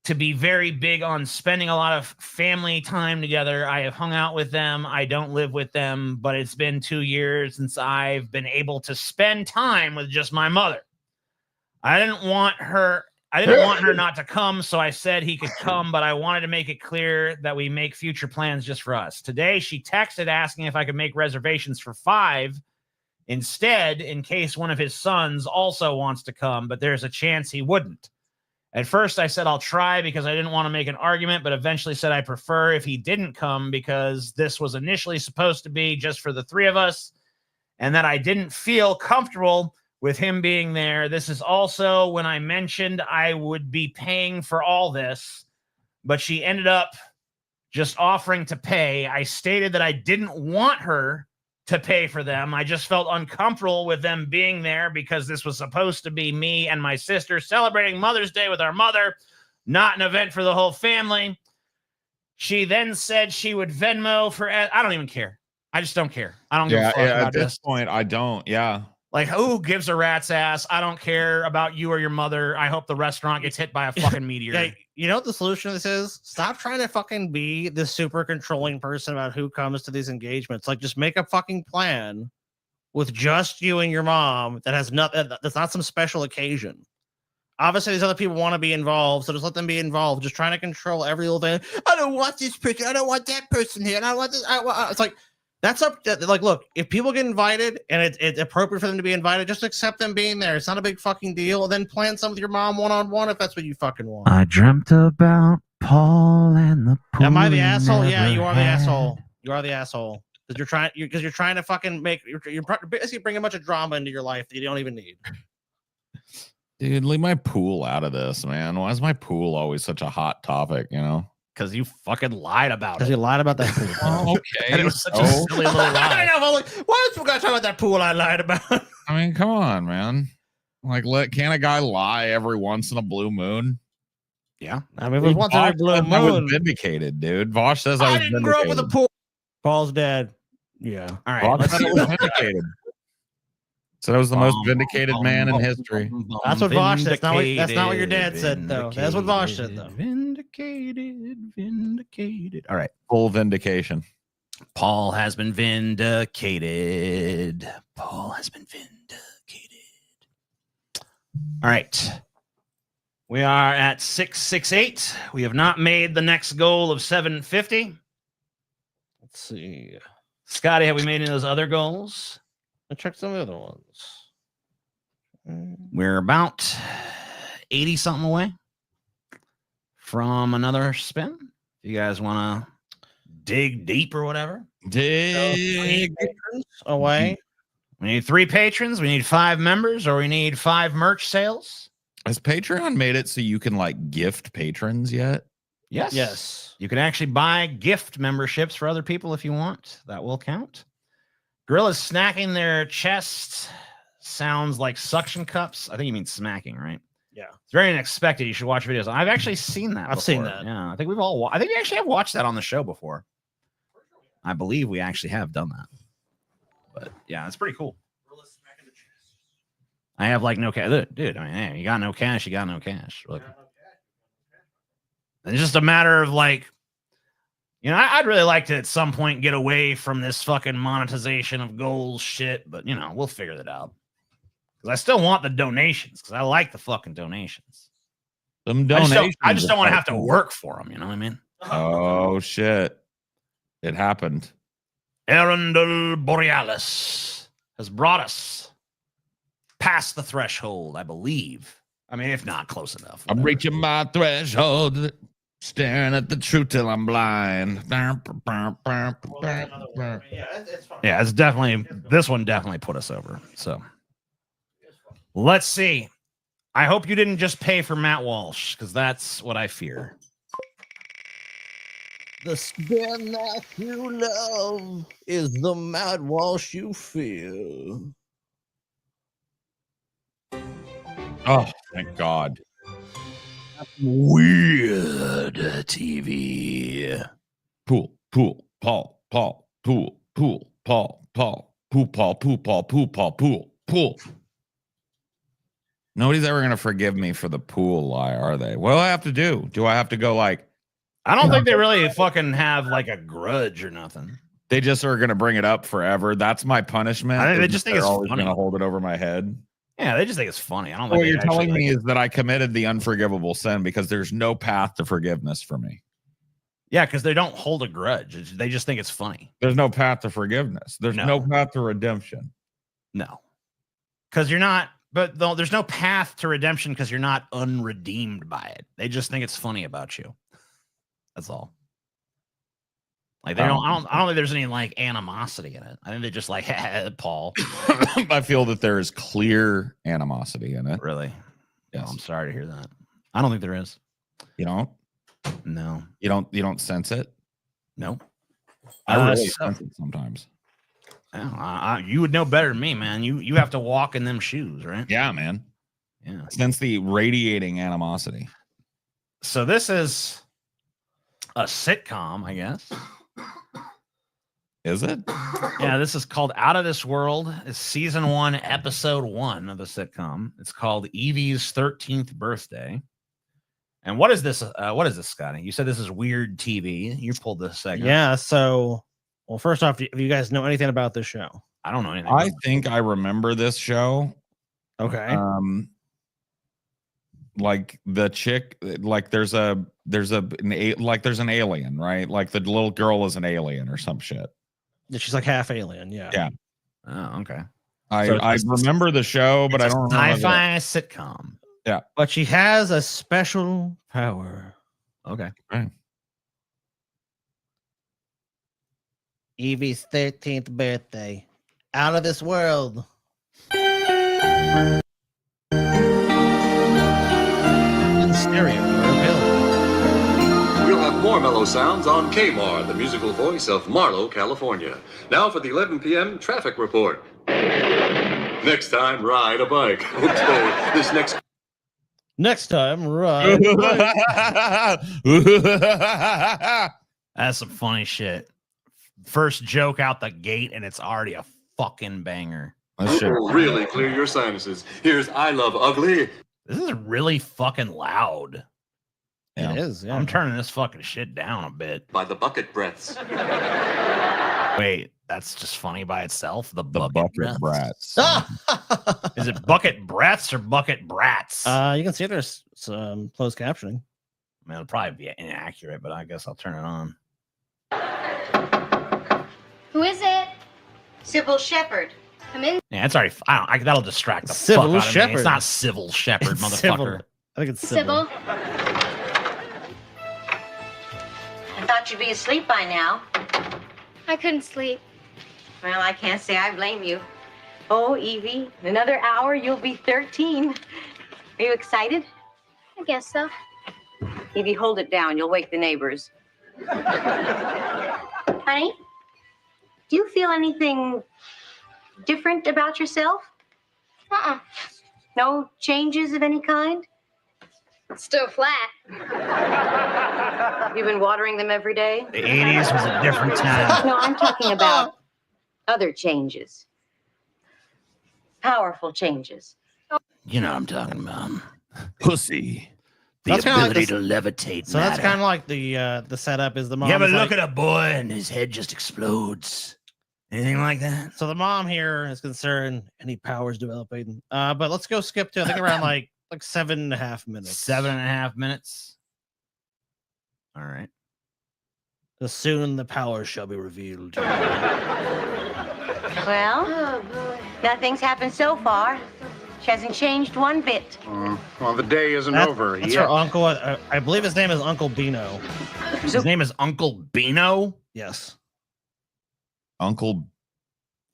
to be very big on spending a lot of family time together. I have hung out with them. I don't live with them, but it's been 2 years since I've been able to spend time with just my mother. I didn't want her not to come, so I said he could come, but I wanted to make it clear that we make future plans just for us. Today, she texted asking if I could make reservations for 5 instead, in case one of his sons also wants to come, but there's a chance he wouldn't. At first, I said I'll try because I didn't want to make an argument, but eventually said I prefer if he didn't come because this was initially supposed to be just for the 3 of us, and that I didn't feel comfortable with him being there. This is also when I mentioned I would be paying for all this, but she ended up just offering to pay. I stated that I didn't want her to pay for them. I just felt uncomfortable with them being there because this was supposed to be me and my sister celebrating Mother's Day with our mother, not an event for the whole family. She then said she would Venmo for, I don't even care. I just don't care. I don't give a fuck about at this point, I don't. Yeah. Like, who gives a rat's ass? I don't care about you or your mother. I hope the restaurant gets hit by a fucking meteor. Yeah, you know what the solution to this is? Stop trying to fucking be the super controlling person about who comes to these engagements. Like, just make a fucking plan with just you and your mom that has nothing. That's not some special occasion. Obviously, these other people want to be involved, so just let them be involved. Just trying to control every little thing. I don't want this person. I don't want that person here. And I want this. It's like, that's up. Like, look, if people get invited and it's appropriate for them to be invited, just accept them being there. It's not a big fucking deal. Then plan some with your mom one-on-one if that's what you fucking want. I dreamt about Paul and the pool. Am I the asshole? Yeah, you are the asshole. You are the asshole because you're trying to fucking make you're basically bringing a bunch of drama into your life that you don't even need. Dude, leave my pool out of this, man. Why is my pool always such a hot topic? You know. Because you fucking lied about it. Because you lied about that pool. Oh, okay. And it was such a silly little lie. I know, but like, why is we gotta talk about that pool I lied about? I mean, come on, man. Like, can't a guy lie every once in a blue moon? Yeah. I mean, if it was once every blue I moon. was vindicated, dude. Vosh says I I was didn't vindicated. grow up with a pool. Paul's dad. Yeah. All right. Vosh Let's said see. I was vindicated. So I was the most vindicated man in history. That's what Vosh said. That's not what your dad said, though. That's what Vosh said, though. Vindicated. All right. Full vindication. Paul has been vindicated. Paul has been vindicated. All right. We are at 668. We have not made the next goal of 750. Let's see. Scotty, have we made any of those other goals? Let's check some of the other ones. We're about 80 something away from another spin. If you guys want to dig deep or whatever, dig away. We need 3 patrons. We need 5 members, or we need 5 merch sales. Has Patreon made it so you can like gift patrons yet? Yes. Yes. You can actually buy gift memberships for other people if you want. That will count. Gorillas snacking their chest sounds like suction cups. I think you mean smacking, right? Yeah. It's very unexpected. You should watch videos. I've actually seen that. I've seen before. that. Yeah. I think we've all, I think we actually have watched that on the show before. I believe we actually have done that. But yeah, it's pretty cool. I have like no cash. Dude, I mean, hey, you got no cash, you got no cash. Look. It's just a matter of like, you know, I'd really like to at some point get away from this fucking monetization of goals shit, but you know, we'll figure that out. Because I still want the donations, because I like the fucking donations. Some donations. I just don't want to have to work for them, you know what I mean? Oh, shit. It happened. Arundel Borealis has brought us past the threshold, I believe. I mean, if not, close enough. I'm reaching my threshold, staring at the truth till I'm blind. Yeah, it's definitely, this one definitely put us over. So let's see. I hope you didn't just pay for Matt Walsh, because that's what I fear. The spin that you love is the Matt Walsh you feel. Oh, thank God. Weird TV. Pool, Paul, Paul, Paul, Paul, pool. Nobody's ever going to forgive me for the pool lie, are they? What do I have to do? Do I have to go like... I don't think they really fucking have like a grudge or nothing. They just are going to bring it up forever. That's my punishment. I think they just think it's always funny. going to hold it over my head. Yeah, they just think it's funny. I don't think What you're actually telling me like is that I committed the unforgivable sin because there's no path to forgiveness for me. Yeah, because they don't hold a grudge. They just think it's funny. There's no path to forgiveness. There's no path to redemption. No. Because you're not, but there's no path to redemption because you're not unredeemed by it. They just think it's funny about you. That's all. Like they don't. I don't think there's any like animosity in it. I think they just like Paul. I feel that there is clear animosity in it. Really? Yes. Oh, I'm sorry to hear that. I don't think there is. You don't? No. You don't sense it? No. I really sense it sometimes. You would know better than me, man. You have to walk in them shoes, right? Yeah, man. Yeah. Sense the radiating animosity. So this is a sitcom, I guess. Is it? Yeah, this is called Out of This World. It's season 1, episode 1 of the sitcom. It's called Evie's 13th birthday. And what is this? What is this, Scotty? You said this is weird TV. You pulled this segment. Yeah. So, well, first off, if you guys know anything about this show, I don't know anything. I think I remember this show. Okay. Like the chick, like there's an alien, right? Like the little girl is an alien or some shit. She's like half alien. Yeah. Yeah. Oh, okay. I remember the show, but I don't remember. Sci-fi sitcom. Yeah. But she has a special power. Okay. Right. Evie's 13th birthday. Out of this world. In stereo. We'll have more mellow sounds on Kmart, the musical voice of Marlow, California. Now for the 11 p.m. traffic report. Next time, ride a bike. Okay, this Next time, right? That's some funny shit. First joke out the gate, and it's already a fucking banger. really clear your sinuses. Here's I Love Ugly. This is really fucking loud. It is. Yeah. I'm turning this fucking shit down a bit. By the bucket breaths. Wait, that's just funny by itself. The bucket brats. Is it bucket brats or bucket brats? You can see there's some closed captioning. I mean, it'll probably be inaccurate, but I guess I'll turn it on. Who is it? Sybil Shepherd. Come in. Yeah, it's already. That'll distract the Civil fuck out of me. Shepherd. It's not civil shepherd, It's motherfucker. Sybil. I think it's Sybil. I thought you'd be asleep by now. I couldn't sleep. Well, I can't say I blame you. Oh, Evie, in another hour you'll be 13. Are you excited? I guess so. Evie, hold it down. You'll wake the neighbors. Honey, do you feel anything different about yourself? Uh-uh. No changes of any kind? It's still flat. You've been watering them every day? The 80s was a different time. No, I'm talking about other changes. Powerful changes. You know what I'm talking about. Pussy. The That's kinda like ability this- to levitate. So that's matter. kind of like the setup is the mom. You ever is look like- at a boy and his head just explodes? Anything like that? So the mom here is concerned any powers developing. But let's go skip to I think around like 7.5 minutes. 7.5 minutes. All right. Soon the powers shall be revealed. Well, Oh, boy. nothing's happened so far. She hasn't changed one bit. Well, the day isn't over That's yet. her uncle. I believe his name is Uncle Bino. His name is Uncle Bino? Yes, Uncle.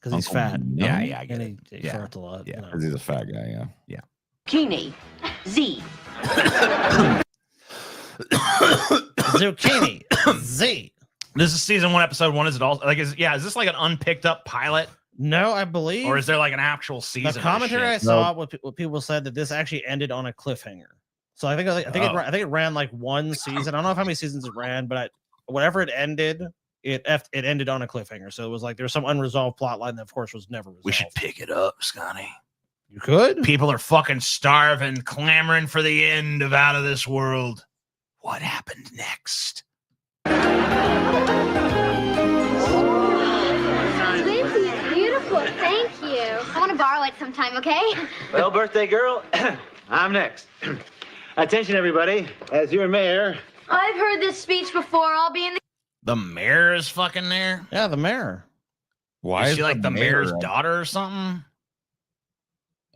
because he's Uncle fat. Bino? Yeah, I get And he farts a lot. Yeah, you know. because he's a fat guy. Yeah. Keeney. Z. Zucchini. Z. This is season 1, episode 1. Is it all like? Is this like an unpicked up pilot, No, I believe. or is there like an actual season? the of commentary I shit? saw? What people said that this actually ended on a cliffhanger. So I think it ran like one season. I don't know how many seasons it ran, but whatever it ended, it ended on a cliffhanger. So it was like there's some unresolved plot line that, of course, was never resolved. We should pick it up, Scotty. You could. People are fucking starving, clamoring for the end of Out of This World. What happened next? Lindsay is beautiful. Thank you. I want to borrow it sometime, okay? Well, birthday girl, I'm next. Attention, everybody. As your mayor, I've heard this speech before. I'll be in the The mayor is fucking there. Yeah, the mayor. Why is is she like the mayor mayor's daughter or something?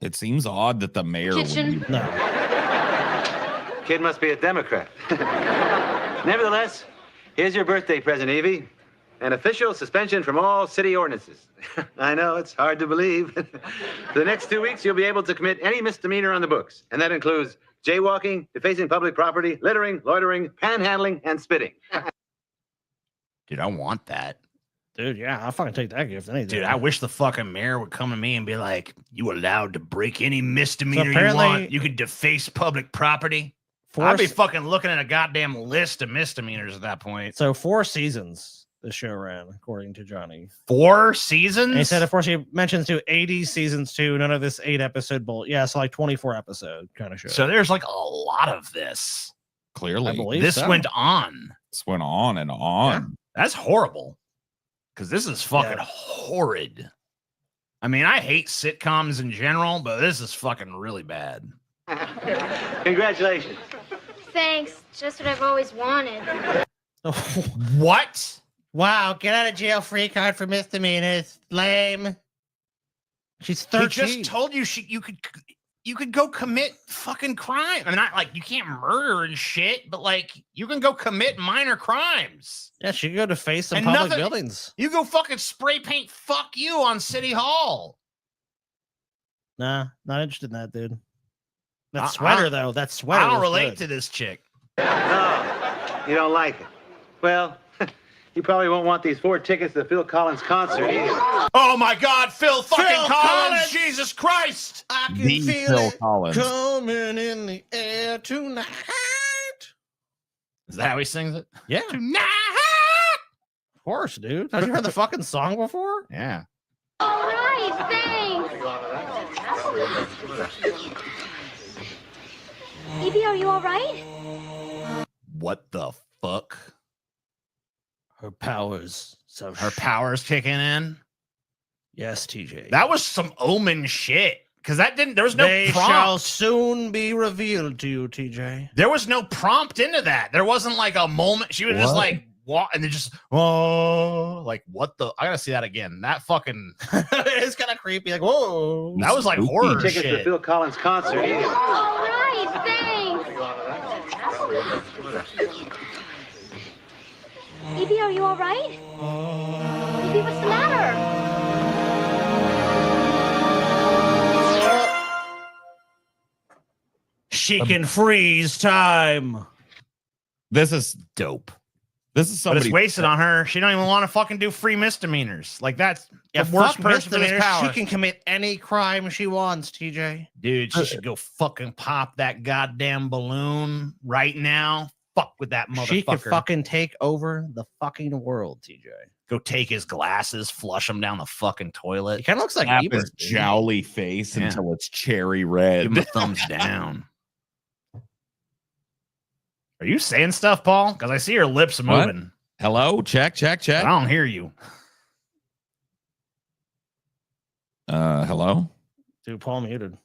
It seems odd that the mayor kitchen. would be. No. kid must be a Democrat. Nevertheless, here's your birthday present, Evie. An official suspension from all city ordinances. I know, it's hard to believe. For the next 2 weeks, you'll be able to commit any misdemeanor on the books. And that includes jaywalking, defacing public property, littering, loitering, panhandling, and spitting. Dude, I want that. Dude, yeah, I'll fucking take that gift. Anything. Dude, I wish the fucking mayor would come to me and be like, you allowed to break any misdemeanor you apparently- want. You could deface public property. I'd be fucking looking at a goddamn list of misdemeanors at that point. So 4 seasons the show ran, according to Johnny. 4 seasons? And he said, of course, he mentions to 80 seasons too. None of this 8-episode bull. Yeah, so like 24 episode kind of show. So there's like a lot of this. Clearly, I believe This so. went on. This went on and on. That's horrible. Because this is fucking horrid. I mean, I hate sitcoms in general, but this is fucking really bad. Congratulations. Thanks. Just what I've always wanted. What? Wow, get out of jail free card for misdemeanors. Lame. She's 13. He just told you you could go commit fucking crime. I mean, not like you can't murder and shit, but like you can go commit minor crimes. Yeah, she could go to face some And public nothing- buildings. You go fucking spray paint fuck you on City Hall. Nah, not interested in that, dude. That I- sweater, I- though. That sweater. I don't was relate good. to this chick. No, you don't like it. Well, You probably won't want these 4 tickets to the Phil Collins concert either. Oh my God, Phil fucking Phil Collins! Collins! Jesus Christ! I can The feel Phil it Collins. coming in the air tonight. Is that how he sings it? Yeah. Tonight. Of course, dude. Have you heard the fucking song before? Yeah. All right, thanks. Evie, are you all right? What the fuck? Her powers. So Her powers kicking in. Yes, TJ. That was some Omen shit. Because that didn't. There was no They prompt. shall soon be revealed to you, TJ. There was no prompt into that. There wasn't like a moment. She was just What? like walk, and then just like what the? I gotta see that again. That fucking. It's kind of creepy. Like, whoa. That was like horror Tickets to the shit. Phil Collins concert either. All right, thanks. Evie, are you all right? Evie, what's the matter? She can freeze time. This is dope. This is But somebody it's wasted on her. She don't even want to fucking do free misdemeanors. Like that's Yeah, the worst fuck person for this misdemeanors. power. She can commit any crime she wants, TJ. Dude, she should go fucking pop that goddamn balloon right now. Fuck with that motherfucker. She could fucking take over the fucking world, TJ. Go take his glasses, flush them down the fucking toilet. He kind of looks like slap Ebert, his dude. jowly face Yeah. until it's cherry red. Give him a thumbs down. Are you saying stuff, Paul? Because I see your lips What? moving. Hello? Check. I don't hear you. Hello? Dude, Paul muted.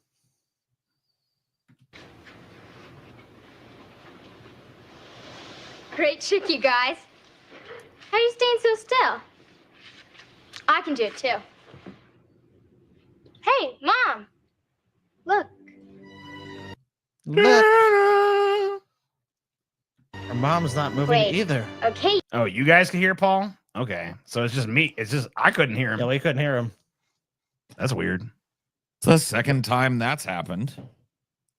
Great trick, you guys. How are you staying so still? I can do it too. Hey, Mom. Look. Look. Her mom's not moving Wait. either. Okay. Oh, you guys can hear Paul? Okay. So it's just me. It's just I couldn't hear him. Yeah, we couldn't hear him. That's weird. It's the second time that's happened.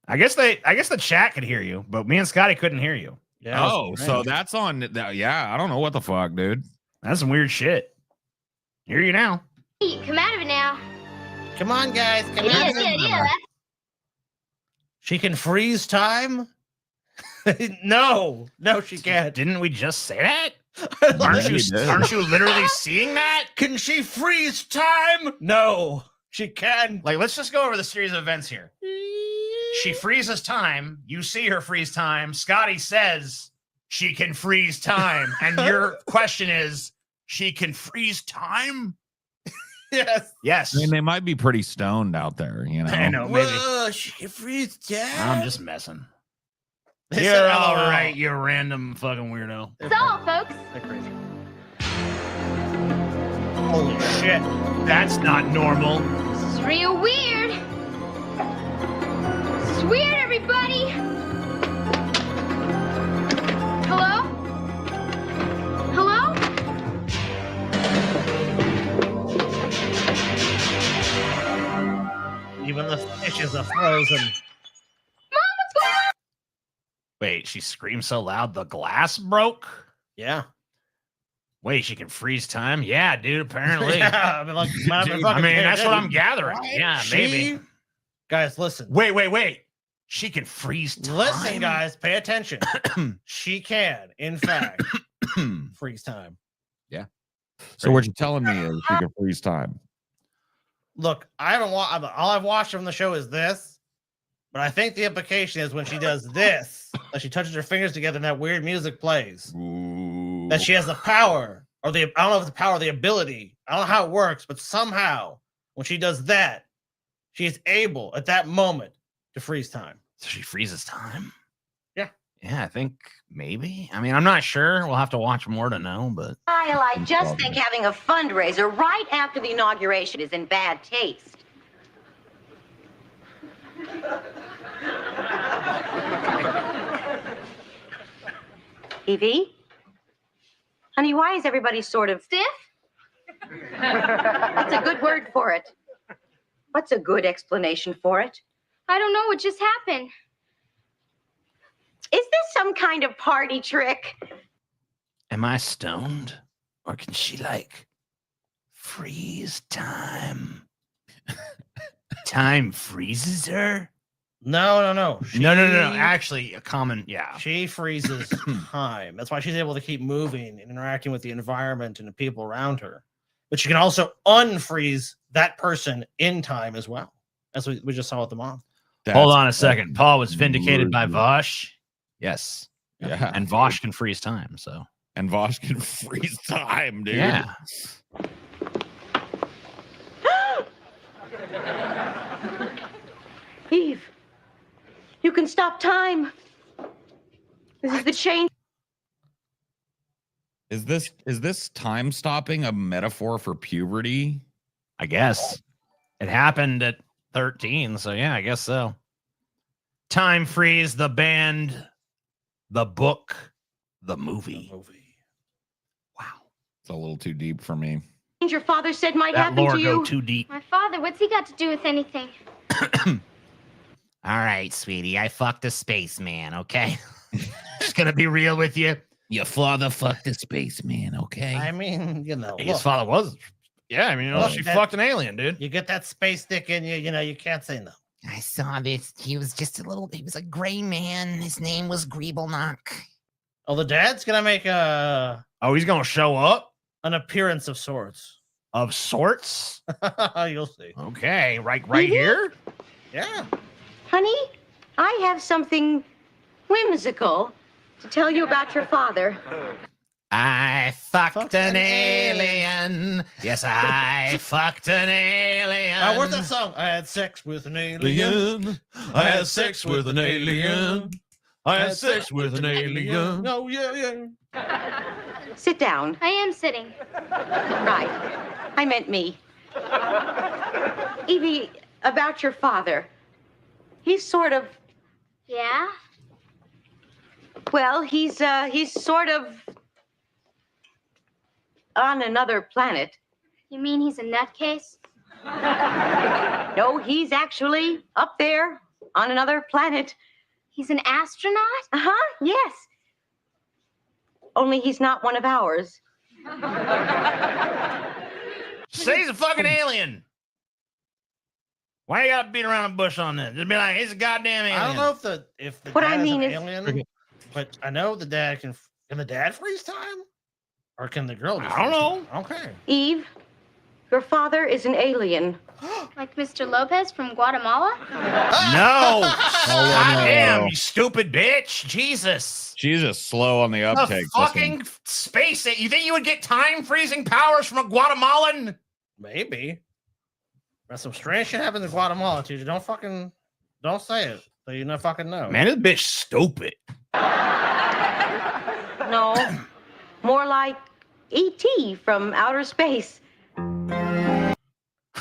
I guess the chat could hear you, but me and Scotty couldn't hear you. Yeah. Oh, so that's on that. Yeah, I don't know what the fuck, dude. That's some weird shit. Hear you now. Hey, come out of it now. Come on, guys. Come Yeah, on. yeah. She can freeze time? No, she can't. Didn't we just say that? Yeah, you did. Aren't you literally seeing that? Can she freeze time? No, she can. Like, let's just go over the series of events here. She freezes time. You see her freeze time. Scotty says she can freeze time. And your question is, she can freeze time? Yes. Yes. I mean, they might be pretty stoned out there, you know. I know, maybe. Whoa, she can freeze time. I'm just messing. They You're said all LOL. right, you random fucking weirdo. That's all, folks. They're crazy. Holy shit. That's not normal. This is real weird. This is weird, everybody. Hello? Hello? Even the fishes are frozen. Wait, she screamed so loud the glass broke? Yeah. Wait, she can freeze time? Yeah, dude, apparently. Yeah, I mean, like, Dude, I mean, that's what I'm gathering. Yeah, maybe. Guys, listen. Wait. She can freeze time. Listen, guys, pay attention. She can, in fact, freeze time. Yeah. So what you're telling me is you can freeze time. Look, I haven't watched. All I've watched from the show is this, but I think the implication is when she does this, like she touches her fingers together and that weird music plays, that she has the power, or the I don't know if it's the power or the ability. I don't know how it works, but somehow when she does that, she is able at that moment to freeze time. So she freezes time? Yeah. Yeah, I think maybe. I mean, I'm not sure. We'll have to watch more to know, but Kyle, I just think having a fundraiser right after the inauguration is in bad taste. Evie? Honey, why is everybody sort of Stiff? That's a good word for it. What's a good explanation for it? I don't know what just happened. Is this some kind of party trick? am I stoned? Or can she like freeze time? Time freezes her? No. No. Actually, a common, yeah. She freezes time. That's why she's able to keep moving and interacting with the environment and the people around her. But she can also unfreeze that person in time as well. As we just saw with the mom. Hold on a second. Paul was vindicated by Vosh. Yes. Yeah. And Vosh can freeze time. So. And Vosh can freeze time, dude. Yeah. Eve, you can stop time. This is the change. Is this time stopping a metaphor for puberty? I guess. It happened at 13, so yeah, I guess so. Time freeze, the band, the book, the movie. It's a little too deep for me. Your father said might That happen lore to go you. too deep. My father, what's he got to do with anything? All right, sweetie, I fucked a spaceman, okay? Just gonna be real with you. Your father fucked a spaceman, okay? I mean, His father was. Yeah, I mean, she fucked an alien, dude. You get that space dick in you, you can't say no. I saw this. He was a gray man. His name was Greebleknock. Oh, the dad's gonna make he's gonna show up? An appearance of sorts. Of sorts? You'll see. Okay, right here? Yeah. Honey, I have something whimsical to tell you about your father. I fucked an alien. Yes, I fucked an alien. Where's that song? I had sex with an alien. I had sex with an alien. I had sex with an alien. Oh, yeah. Sit down. I am sitting. Right. I meant me. Evie, about your father. He's sort of, Yeah? well, he's sort of on another planet. You mean he's a nutcase? No, he's actually up there on another planet. He's an astronaut? Uh-huh, yes. Only he's not one of ours. Say he's a fucking alien. Why you gotta beat around the bush on this? Just be like, he's a goddamn alien. I don't know if the What dad I mean is is- an alien, but I know the dad can the dad freeze time? Or can the girl just I don't freeze know. time? Okay. Eve, your father is an alien. Like Mr. Lopez from Guatemala? No. God damn, you stupid bitch. Jesus. Jesus, slow on the uptake. The fucking space. You think you would get time freezing powers from a Guatemalan? Maybe. That's some strange shit happens in Guatemala, teacher. Don't say it. So you not fucking know. Man, this bitch stupid. No, more like E.T. from outer space.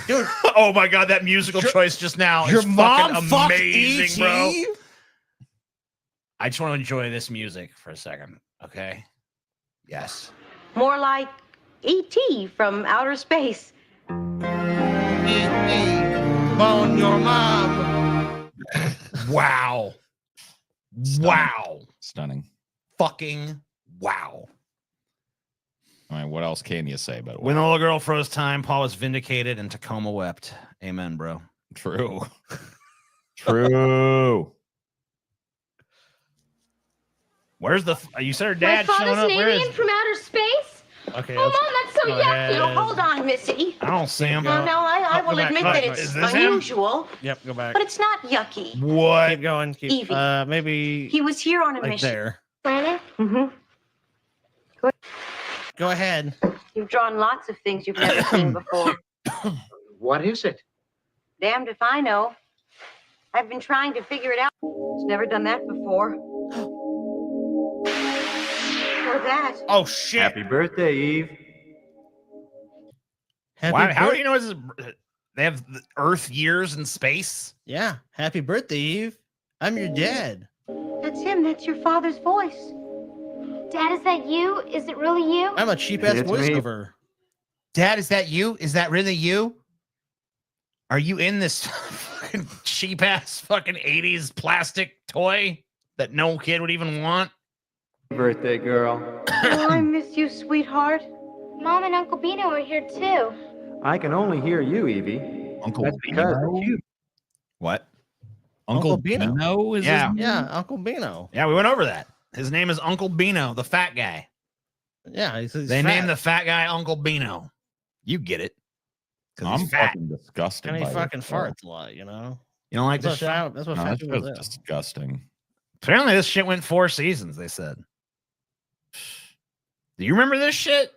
Dude, oh my god, that musical choice just now your is mom fucking fucked amazing, bro. E.T.? I just want to enjoy this music for a second, okay? Yes. More like E.T. from outer space. Bone your mom. Wow. Wow. Stunning. Fucking wow. I mean, what else can you say about it? When the little girl froze time, Paul was vindicated and Tacoma wept. Amen, bro. True. True. Where's the? You said her My dad showing father's up. an Where alien is? from outer space? Okay. Oh, Mom, that's so go yucky. ahead. Oh, hold on, Missy. I don't see him. No, I Go will back, admit go that back. it's Is this him? unusual, Yep, go back. but it's not yucky. What? Keep going. Keep. Evie. Maybe He was here on a like mission. there. Planet? Mm-hmm. Go ahead. You've drawn lots of things you've never seen before. What is it? Damned if I know. I've been trying to figure it out. It's never done that before. Or that. Oh shit! Happy birthday, Eve. Why, how do you know this is, they have the Earth years in space? Yeah. Happy birthday, Eve. I'm your dad. That's him. That's your father's voice. Dad, is that you? Is it really you? I'm a cheap ass It's me. voiceover. Dad, is that you? Is that really you? Are you in this fucking cheap ass fucking 80s plastic toy that no kid would even want? Birthday girl. Oh, I miss you, sweetheart. Mom and Uncle Bino are here too. I can only hear you, Evie. Uncle That's because the Bino? cube. What? Uncle Bino. Bino is Yeah. his name? Yeah, Uncle Bino. Yeah, we went over that. His name is Uncle Bino, the fat guy. Yeah, he's They fat. named the fat guy Uncle Bino. You get it. 'Cause I'm he's fat. fucking disgusted. And he by fucking this, farts a lot, you know. You don't like this That's shit? what, that's what No, fat that people show's do. disgusting. Apparently, this shit went 4 seasons. They said. Do you remember this shit?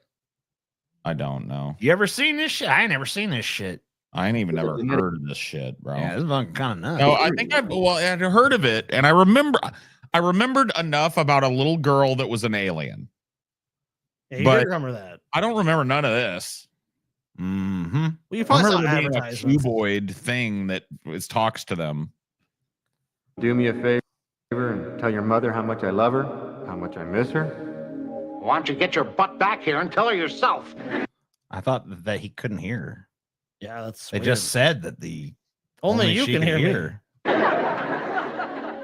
I don't know. You ever seen this shit? I ain't never seen this shit. I ain't even never heard of this shit, bro. Yeah, this is kind of nuts. No, I think I'd heard of it, and I remembered enough about a little girl that was an alien. Yeah, you but did remember that. I don't remember none of this. Mm-hmm. Well, you I probably saw remember there being a advertisements. cuboid thing that talks to them. Do me a favor and tell your mother how much I love her, how much I miss her. Why don't you get your butt back here and tell her yourself? I thought that he couldn't hear her. Yeah, that's They weird. just said that the Only you she can could hear me.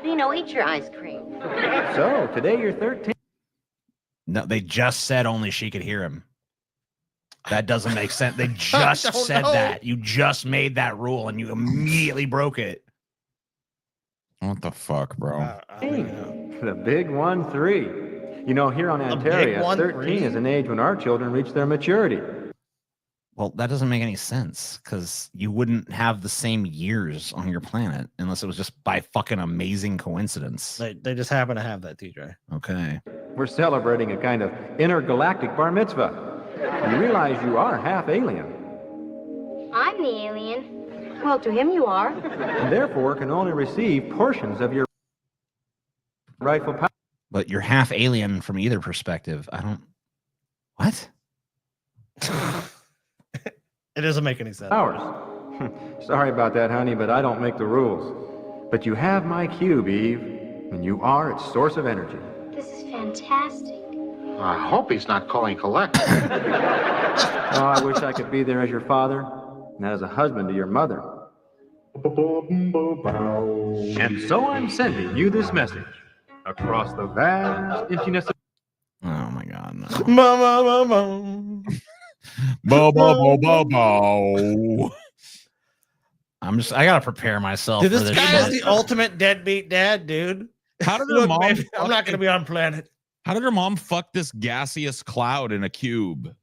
Bino, eat your ice cream. So, today you're 13. No, they just said only she could hear him. That doesn't make sense. They just don't said know. that. You just made that rule and you immediately broke it. What the fuck, bro? The big 1-3. You know, here on The big Antares, 1-3? 13 is an age when our children reach their maturity. Well, that doesn't make any sense because you wouldn't have the same years on your planet unless it was just by fucking amazing coincidence. They just happen to have that, TJ. Okay. We're celebrating a kind of intergalactic bar mitzvah. You realize you are half alien, I'm the alien. Well, to him you are. and therefore can only receive portions of your rightful power. But you're half alien from either perspective. I don't. What? It doesn't make any sense. Powers. Sorry about that, honey, but I don't make the rules. But you have my cube, Eve, and you are its source of energy. This is fantastic. I hope he's not calling collect. Oh, I wish I could be there as your father and as a husband to your mother. And so I'm sending you this message across the vast emptiness of... Oh my God. No. Mama. Bo bo bo bo bo. I gotta prepare myself Dude, for this this guy shit. is the ultimate deadbeat dad, dude. How did her Look, mom? baby, I'm not gonna be on planet. How did her mom fuck this gaseous cloud in a cube?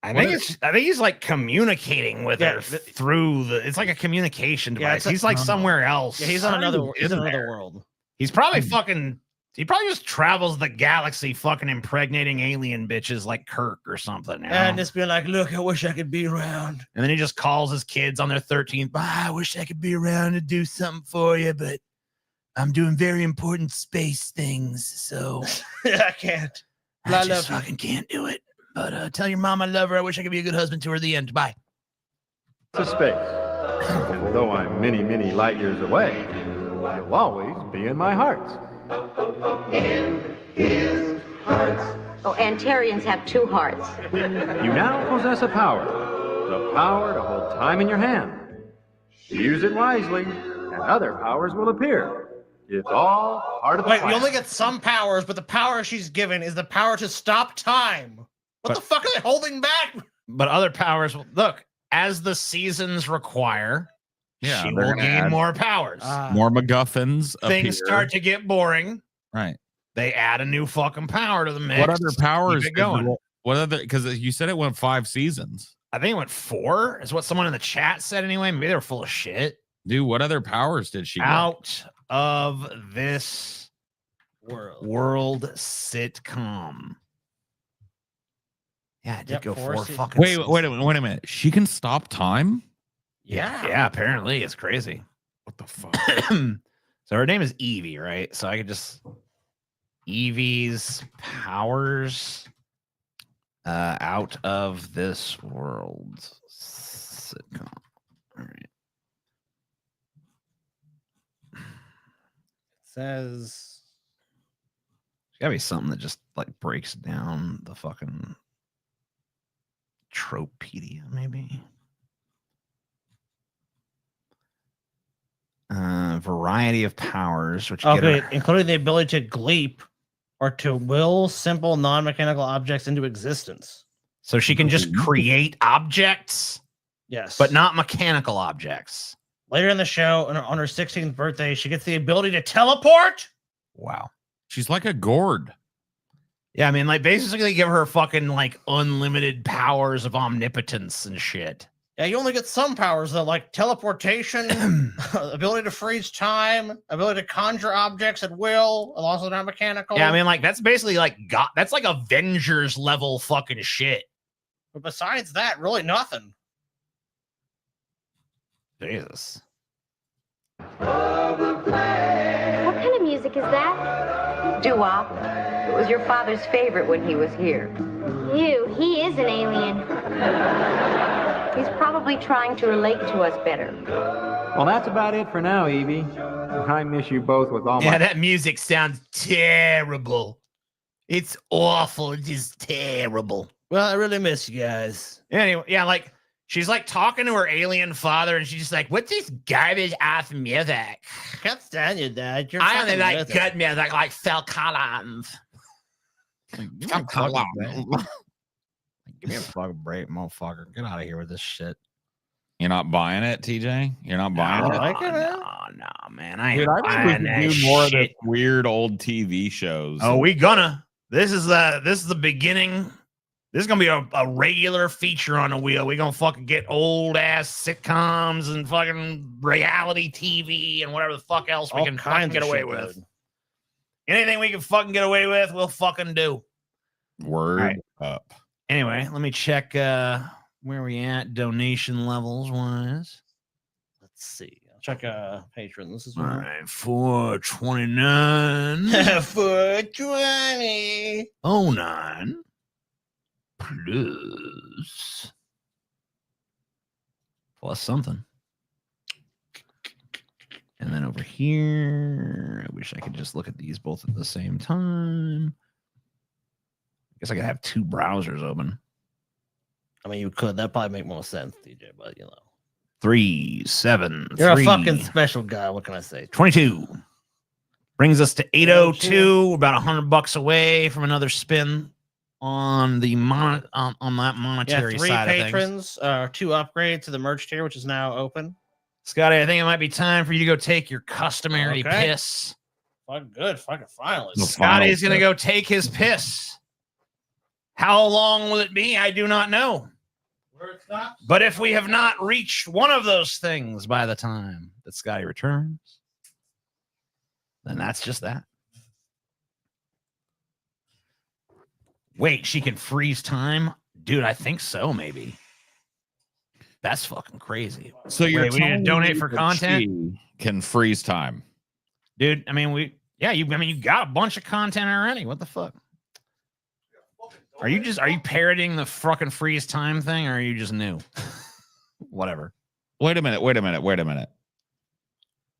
I think he's like communicating with her through the. It's like a communication device. it's he's like somewhere else. Yeah, he's on another. He's in there. another world. He's probably fucking. He probably just travels the galaxy, fucking impregnating alien bitches like Kirk or something. You know? And just being like, look, I wish I could be around. And then he just calls his kids on their 13th. I wish I could be around to do something for you, but I'm doing very important space things, so I can't. I just fucking can't do it. But tell your mom I love her. I wish I could be a good husband to her at the end. Bye. to space. And though I'm many, many light years away, you'll always be in my heart. Oh, Antarians have 2 hearts. You now possess a power. The power to hold time in your hand. Use it wisely, and other powers will appear. It's all part of the Wait, plan. you only get some powers, but the power she's given is the power to stop time. What the fuck are they holding back? But other powers, look, as the seasons require, Yeah, she they're will gonna gain add more powers. More MacGuffins. Things appear. start to get boring. Right. They add a new fucking power to the mix. What other powers? Keep it going. What other? Because you said it went 5 seasons. I think it went 4, is what someone in the chat said anyway. Maybe they're full of shit. Dude, what other powers did she get? Out of this world sitcom. Yeah, it did go 4 fucking Wait seasons. a minute. She can stop time? Yeah, apparently it's crazy. What the fuck? So her name is Evie, right? So I could just Evie's powers out of this world sitcom. All right. It says There's gotta be something that just like breaks down the fucking Tropedia, maybe. Variety of powers, which get okay, her- including the ability to gleep or to will simple non-mechanical objects into existence. So she can just create objects, Yes. but not mechanical objects. Later in the show, on her 16th birthday, she gets the ability to teleport. Wow. She's like a gourd. Yeah, I mean, like, basically give her fucking, like, unlimited powers of omnipotence and shit. Yeah, you only get some powers, though, like teleportation, ability to freeze time, ability to conjure objects at will, also not mechanical. Yeah, I mean, like, that's basically, like, God, that's like Avengers level fucking shit. But besides that, really nothing. Jesus. What kind of music is that? Doo-wop. It was your father's favorite when he was here. Ew, he is an alien. He's probably trying to relate to us better. Well, that's about it for now, Evie. I miss you both with all my... Yeah, that music sounds terrible. It's awful. It's just terrible. Well, I really miss you guys. Anyway, yeah, like, she's, like, talking to her alien father, and she's just like, what's this garbage ass music? Can't stand you, Dad. You're I only fucking like with it. good music like Phil Collins. Phil Collins. Give me a fucking break, motherfucker. Get out of here with this shit. You're not buying it, TJ? You're not buying it? No, man. I Dude, ain't I buying think we that could do more of shit. this weird old TV shows. Oh, we gonna. This is the beginning. This is gonna be a regular feature on the wheel. We gonna fucking get old ass sitcoms and fucking reality TV and whatever the fuck else we All can kinds fucking get of away shit, with. dude. Anything we can fucking get away with, we'll fucking do. Word All right. up. Anyway, let me check where we at donation levels wise. Let's see. I'll check patrons. This is All right, 429. 420. 09 plus something. And then over here, I wish I could just look at these both at the same time. I guess I could have two browsers open. I mean, you could. That'd probably make more sense, DJ, but you know. 3, 7, You're 3, a fucking special guy. What can I say? 22. Brings us to 802, about $100 away from another spin on the on that monetary Yeah, 3 side of things. patrons, 2 upgrades to the merch tier, which is now open. Scotty, I think it might be time for you to go take your customary Okay. piss. Fucking good. Fucking finally. Scotty's going to go take his piss. How long will it be? I do not know. But if we have not reached one of those things by the time that Scotty returns, then that's just that. Wait, she can freeze time? Dude, I think so, maybe. That's fucking crazy. So you're we need to telling donate me for that content? she can freeze time. Dude, I mean, you got a bunch of content already. What the fuck? Are you parroting the fucking freeze time thing, or are you just new? Whatever. Wait a minute. Are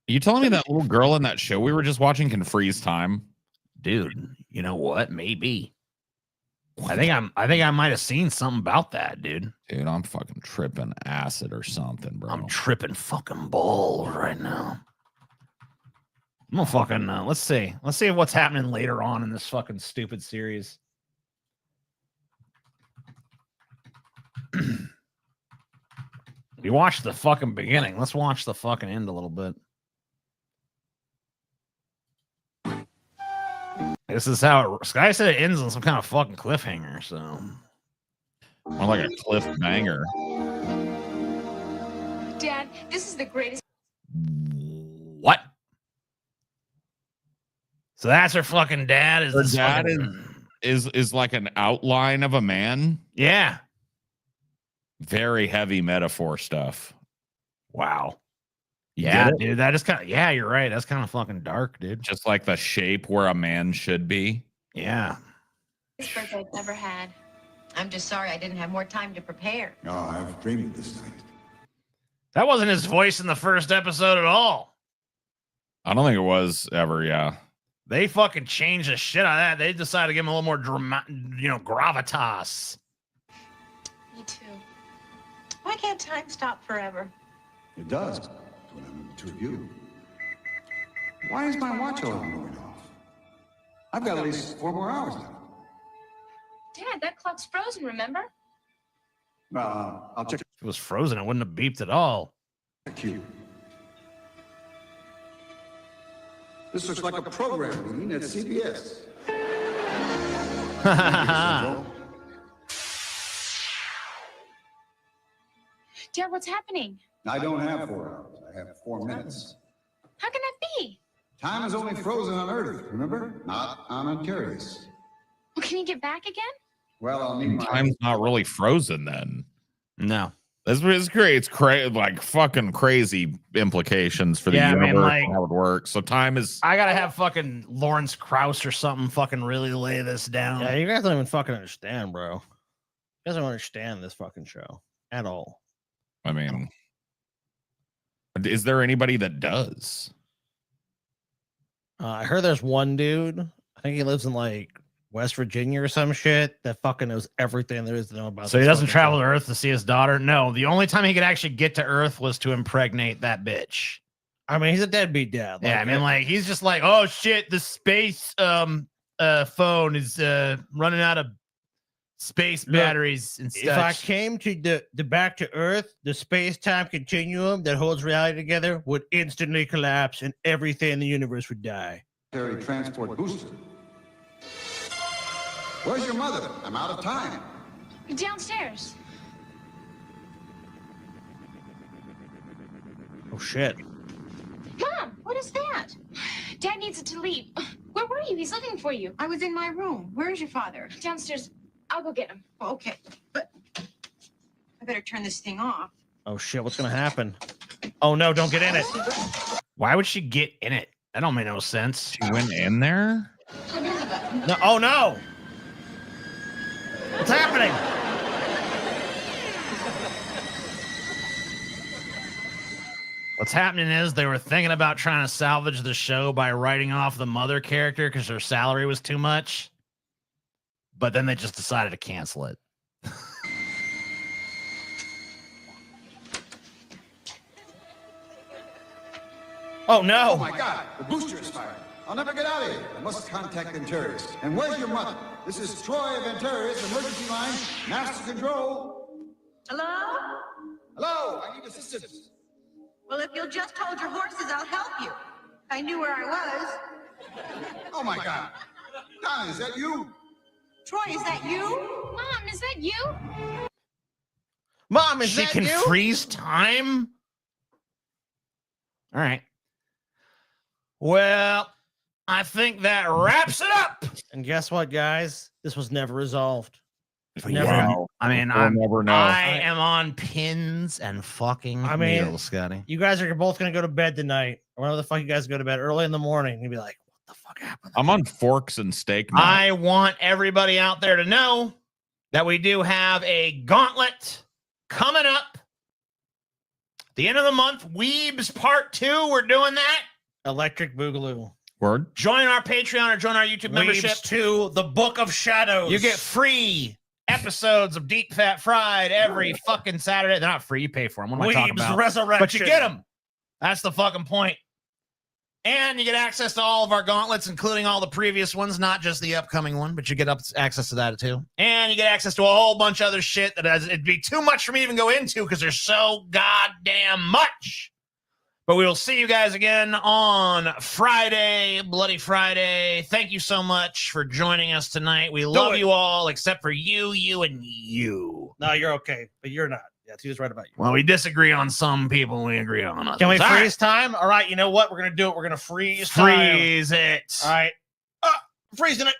you telling me that little girl in that show we were just watching can freeze time? Dude, you know what? Maybe. I think I might have seen something about that, dude. Dude, I'm fucking tripping acid or something, bro. I'm tripping fucking balls right now. I'm gonna fucking let's see what's happening later on in this fucking stupid series. We watched the fucking beginning. Let's watch the fucking end a little bit. This is how Sky said it ends on some kind of fucking cliffhanger, so more like a cliffbanger. Dad, this is the greatest. What? So that's her fucking dad. Is Her this dad fucking... is like an outline of a man. Yeah. Very heavy metaphor stuff. Wow. You Yeah, get it? dude. That is kind of you're right. That's kind of fucking dark, dude. Just like the shape where a man should be. Yeah. birthday I've ever had. I'm just sorry I didn't have more time to prepare. Oh, I've dreamed this night. That wasn't his voice in the first episode at all. I don't think it was ever, yeah. They fucking changed the shit out of that. They decided to give him a little more gravitas. Me too. Why can't time stop forever? It does when I'm with the two of you. Why is my watch alarm going off? I've got at least 4 more hours left. Dad, that clock's frozen, remember? I'll check. If it was frozen, it wouldn't have beeped at all. You. This looks like a program meeting at CBS. Dad, what's happening? I don't have 4 hours. I have 4 minutes. How can that be? Time is only frozen on Earth, remember? Not on Ontario's. Well, can you get back again? Well, I'll need my... Time's not really frozen then. No. This is great. It's like fucking crazy implications for the universe and how it works. So time is. I gotta have fucking Lawrence Krauss or something fucking really lay this down. Yeah, you guys don't even fucking understand, bro. You guys don't understand this fucking show at all. I mean, is there anybody that does? I heard there's one dude. I think he lives in like West Virginia or some shit that fucking knows everything there is to know about. So he doesn't travel to Earth to see his daughter? No, the only time he could actually get to Earth was to impregnate that bitch. I mean, he's a deadbeat dad. Yeah, I mean, like, he's just like, oh shit, the space phone is running out of space batteries and stuff. If I came to the back to Earth, the space-time continuum that holds reality together would instantly collapse and everything in the universe would die. Transport booster. Where's your mother? I'm out of time. Downstairs. Oh shit. Mom, what is that? Dad needs it to leave. Where were you? He's looking for you. I was in my room. Where is your father? Downstairs. I'll go get him. Oh, okay, but I better turn this thing off. Oh shit, what's gonna happen? Oh no, don't get in it. Why would she get in it? That don't make no sense. She went in there? No, oh no! What's happening? What's happening is they were thinking about trying to salvage the show by writing off the mother character because her salary was too much. But then they just decided to cancel it. Oh no! Oh my God, the booster is firing. I'll never get out of here. I must contact Antares. And where's your mother? This is Troy of Antares, emergency line, master control. Hello? Hello, I need assistance. Well, if you'll just hold your horses, I'll help you. I knew where I was. Oh my God. Donna, is that you? Troy, is that you? Mom, is that you? Mom, is she that can you? freeze time? All right. Well, I think that wraps it up. And guess what, guys? This was never resolved. Never. Wow. I mean, We'll never know. I am on pins and fucking needles, Scotty. You guys are both gonna go to bed tonight. Or whenever the fuck you guys go to bed early in the morning. You'll be like, what the fuck happened? I'm on forks and steak now. I want everybody out there to know that we do have a gauntlet coming up. The end of the month, Weebs Part 2. We're doing that. Electric Boogaloo. Word. Join our Patreon or join our YouTube membership. Weebs 2, The Book of Shadows. You get free episodes of Deep Fat Fried every fucking Saturday. They're not free. You pay for them. What am I talking Weebs about? Resurrection. But you get them. That's the fucking point. And you get access to all of our gauntlets, including all the previous ones, not just the upcoming one, but you get access to that too. And you get access to a whole bunch of other shit that it'd be too much for me to even go into because there's so goddamn much. But we will see you guys again on Friday, Bloody Friday. Thank you so much for joining us tonight. We love you all, except for you, and you. No, you're okay, but you're not. Yeah, he was right about you. Well, we disagree on some people, and we agree on others. Can we All freeze time? All right, you know what? We're going to do it. We're going to freeze time. Freeze it. All right. Freezing it.